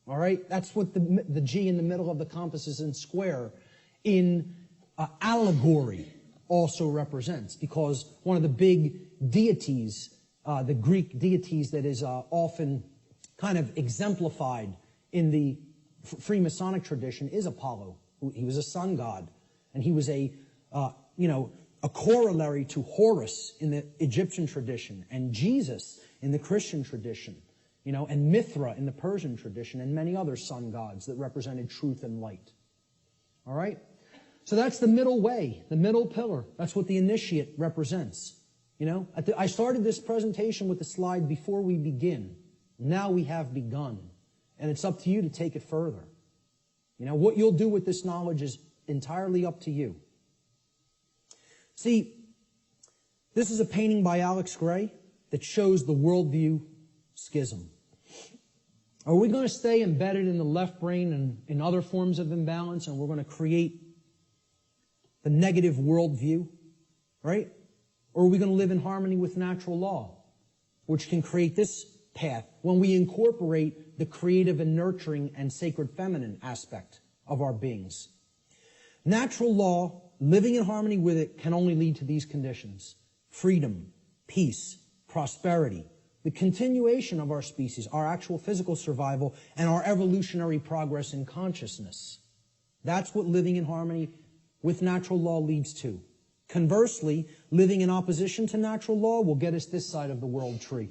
All right? That's what the G in the middle of the compasses and square in allegory also represents, because one of the big deities, the Greek deities that is often kind of exemplified in the Freemasonic tradition is Apollo. He was a sun god, and he was a corollary to Horus in the Egyptian tradition, and Jesus in the Christian tradition, and Mithra in the Persian tradition, and many other sun gods that represented truth and light. All right? So that's the middle way, the middle pillar. That's what the initiate represents. I started this presentation with the slide before we begin. Now we have begun. And it's up to you to take it further. You know, what you'll do with this knowledge is entirely up to you. See, this is a painting by Alex Gray that shows the worldview schism. Are we going to stay embedded in the left brain and in other forms of imbalance, and we're going to create the negative worldview, right? Or are we going to live in harmony with natural law, which can create this path when we incorporate the creative and nurturing and sacred feminine aspect of our beings? Natural law, living in harmony with it, can only lead to these conditions: freedom, peace, prosperity, the continuation of our species, our actual physical survival, and our evolutionary progress in consciousness. That's what living in harmony with natural law leads to. Conversely, living in opposition to natural law will get us this side of the world tree.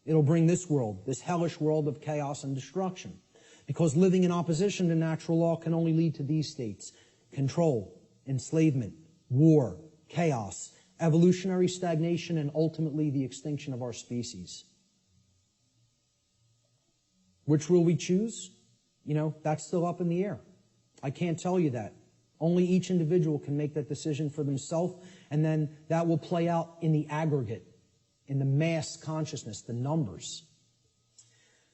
It'll bring this world, this hellish world of chaos and destruction. Because living in opposition to natural law can only lead to these states: control, enslavement, war, chaos, evolutionary stagnation, and ultimately the extinction of our species. Which will we choose? You know, that's still up in the air. I can't tell you that. Only each individual can make that decision for themselves, and then that will play out in the aggregate, in the mass consciousness, the numbers.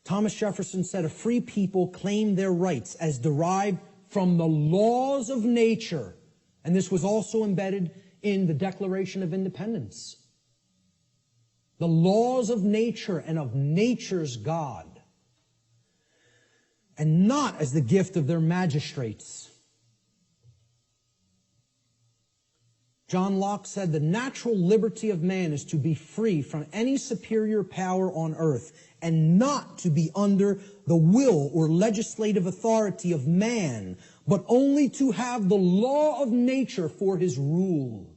Thomas Jefferson said, "A free people claim their rights as derived from the laws of nature." And this was also embedded in the Declaration of Independence. The laws of nature and of nature's God, and not as the gift of their magistrates. John Locke said, "The natural liberty of man is to be free from any superior power on earth, and not to be under the will or legislative authority of man, but only to have the law of nature for his rule."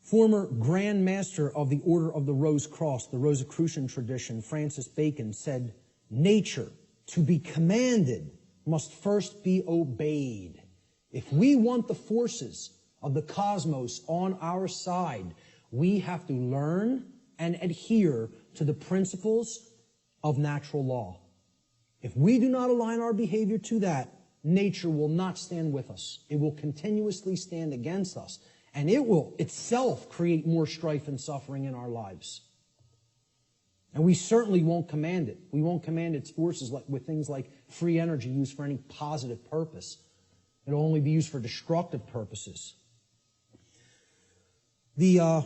Former Grand Master of the Order of the Rose Cross, the Rosicrucian tradition, Francis Bacon, said, "Nature, to be commanded, must first be obeyed. If we want the forces of the cosmos on our side, we have to learn and adhere to the principles of natural law. If we do not align our behavior to that, nature will not stand with us. It will continuously stand against us, and it will itself create more strife and suffering in our lives. And we certainly won't command it. We won't command its forces with things like free energy used for any positive purpose. It'll only be used for destructive purposes." The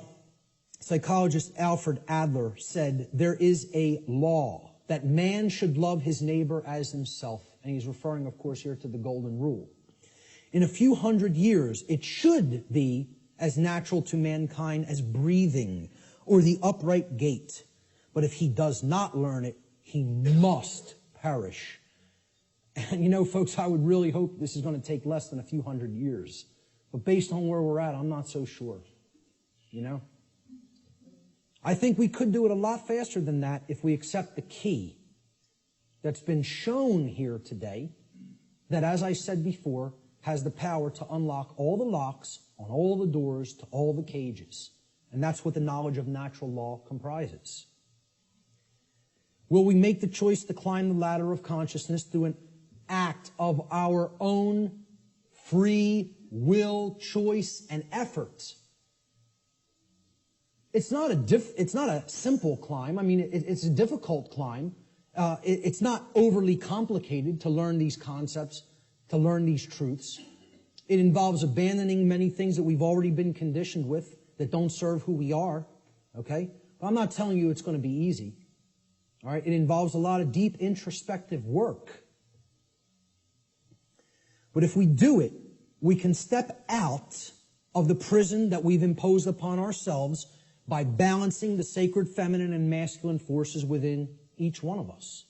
psychologist Alfred Adler said, "There is a law that man should love his neighbor as himself." And he's referring, of course, here to the Golden Rule. "In a few hundred years, it should be as natural to mankind as breathing or the upright gait. But if he does not learn it, he must perish." And you know, folks, I would really hope this is going to take less than a few hundred years. But based on where we're at, I'm not so sure. You know? I think we could do it a lot faster than that if we accept the key that's been shown here today, that, as I said before, has the power to unlock all the locks on all the doors to all the cages. And that's what the knowledge of natural law comprises. Will we make the choice to climb the ladder of consciousness through an act of our own free will, choice, and effort? It's not a simple climb. I mean, it's a difficult climb. It's not overly complicated to learn these concepts, to learn these truths. It involves abandoning many things that we've already been conditioned with that don't serve who we are, okay? But I'm not telling you it's going to be easy, all right? It involves a lot of deep introspective work. But if we do it, we can step out of the prison that we've imposed upon ourselves by balancing the sacred feminine and masculine forces within each one of us.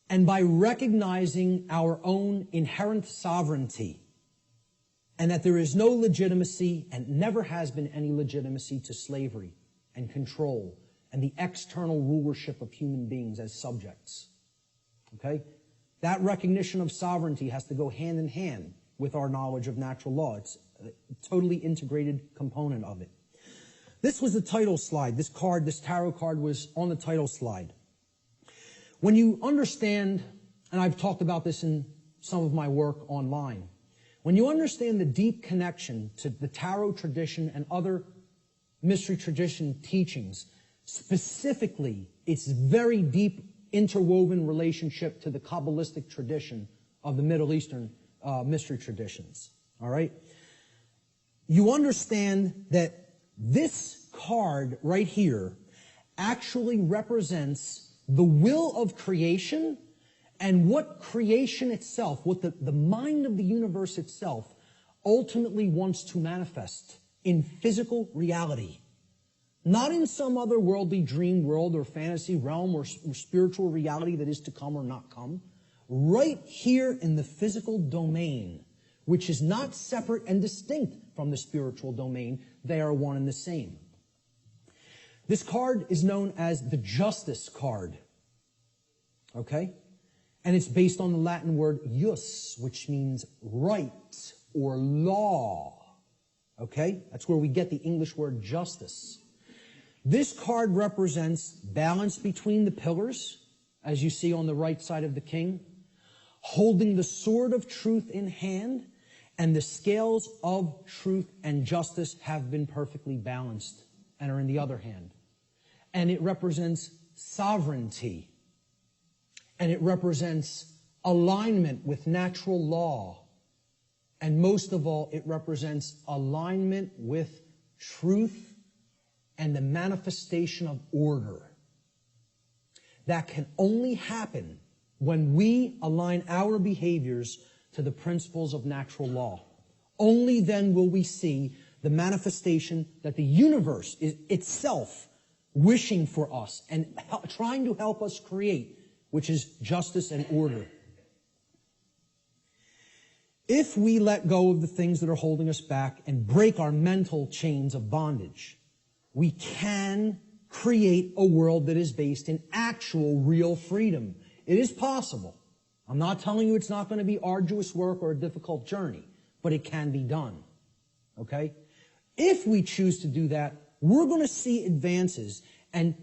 And by recognizing our own inherent sovereignty, and that there is no legitimacy and never has been any legitimacy to slavery and control and the external rulership of human beings as subjects. Okay? That recognition of sovereignty has to go hand in hand with our knowledge of natural law. It's a totally integrated component of it. This was the title slide. This tarot card was on the title slide. When you understand, and I've talked about this in some of my work online, when you understand the deep connection to the tarot tradition and other mystery tradition teachings, specifically its very deep interwoven relationship to the Kabbalistic tradition of the Middle Eastern mystery traditions, all right? You understand that this card right here actually represents the will of creation and what creation itself, what the mind of the universe itself ultimately wants to manifest in physical reality. Not in some other worldly dream world or fantasy realm or spiritual reality that is to come or not come. Right here in the physical domain, which is not separate and distinct from the spiritual domain, they are one and the same. This card is known as the Justice card. Okay? And it's based on the Latin word jus, which means right or law. Okay? That's where we get the English word justice. This card represents balance between the pillars, as you see on the right side of the king, holding the sword of truth in hand, and the scales of truth and justice have been perfectly balanced and are in the other hand. And it represents sovereignty. And it represents alignment with natural law. And most of all, it represents alignment with truth and the manifestation of order. That can only happen when we align our behaviors to the principles of natural law. Only then will we see the manifestation that the universe is itself wishing for us and trying to help us create, which is justice and order. If we let go of the things that are holding us back and break our mental chains of bondage, we can create a world that is based in actual, real freedom. It is possible. I'm not telling you it's not going to be arduous work or a difficult journey, but it can be done. Okay? If we choose to do that, we're going to see advances and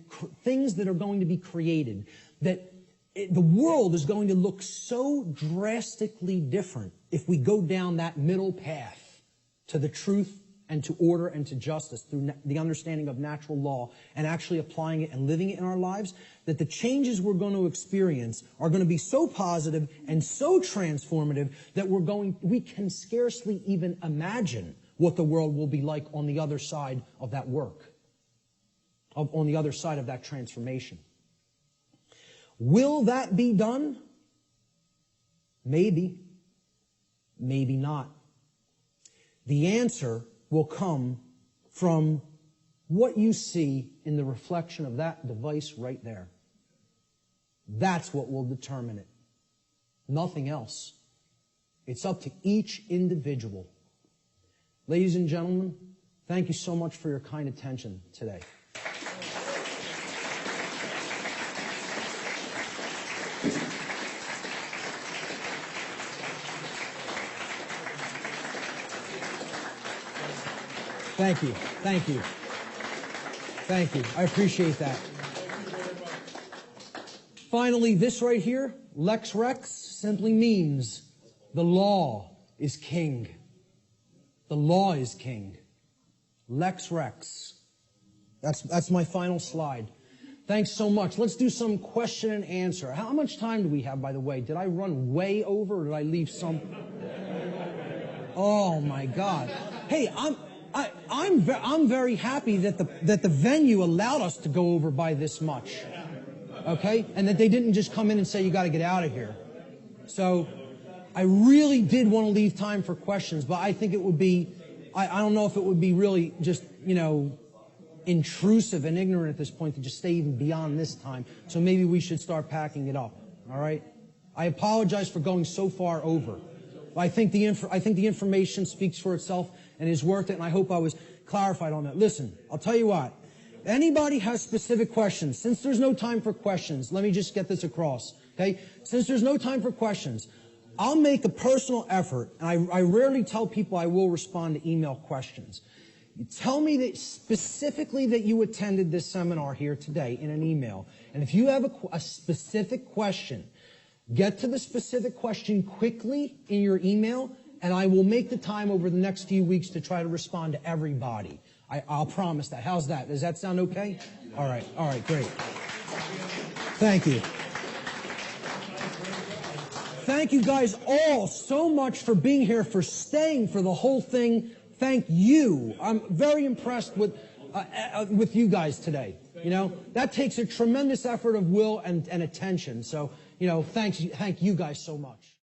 things that are going to be created that the world is going to look so drastically different if we go down that middle path to the truth and to order and to justice through the understanding of natural law and actually applying it and living it in our lives, that the changes we're going to experience are going to be so positive and so transformative that we can scarcely even imagine what the world will be like on the other side of that work, on the other side of that transformation. Will that be done? Maybe. Maybe not. The answer will come from what you see in the reflection of that device right there. That's what will determine it. Nothing else. It's up to each individual. Ladies and gentlemen, thank you so much for your kind attention today. Thank you. Thank you. Thank you. I appreciate that. Finally, this right here, Lex Rex, simply means the law is king. The law is king. Lex Rex. That's my final slide. Thanks so much. Let's do some question and answer. How much time do we have, by the way? Did I run way over or did I leave some? Oh my God. Hey, I'm very happy that the venue allowed us to go over by this much. Okay? And that they didn't just come in and say, you got to get out of here. So I really did want to leave time for questions, but I think it would be, I don't know if it would be really just, intrusive and ignorant at this point to just stay even beyond this time. So maybe we should start packing it up. All right? I apologize for going so far over. I think the information speaks for itself and is worth it, and I hope I was clarified on that. Listen, I'll tell you what. Anybody has specific questions? Since there's no time for questions, let me just get this across. Okay? Since there's no time for questions, I'll make a personal effort, and I rarely tell people I will respond to email questions. You tell me that specifically that you attended this seminar here today in an email. And if you have a specific question, get to the specific question quickly in your email, and I will make the time over the next few weeks to try to respond to everybody. I'll promise that. How's that? Does that sound okay? All right, great. Thank you. Thank you guys all so much for being here, for staying for the whole thing. Thank you. I'm very impressed with you guys today. You know, that takes a tremendous effort of will and attention. So, you know, thank you guys so much.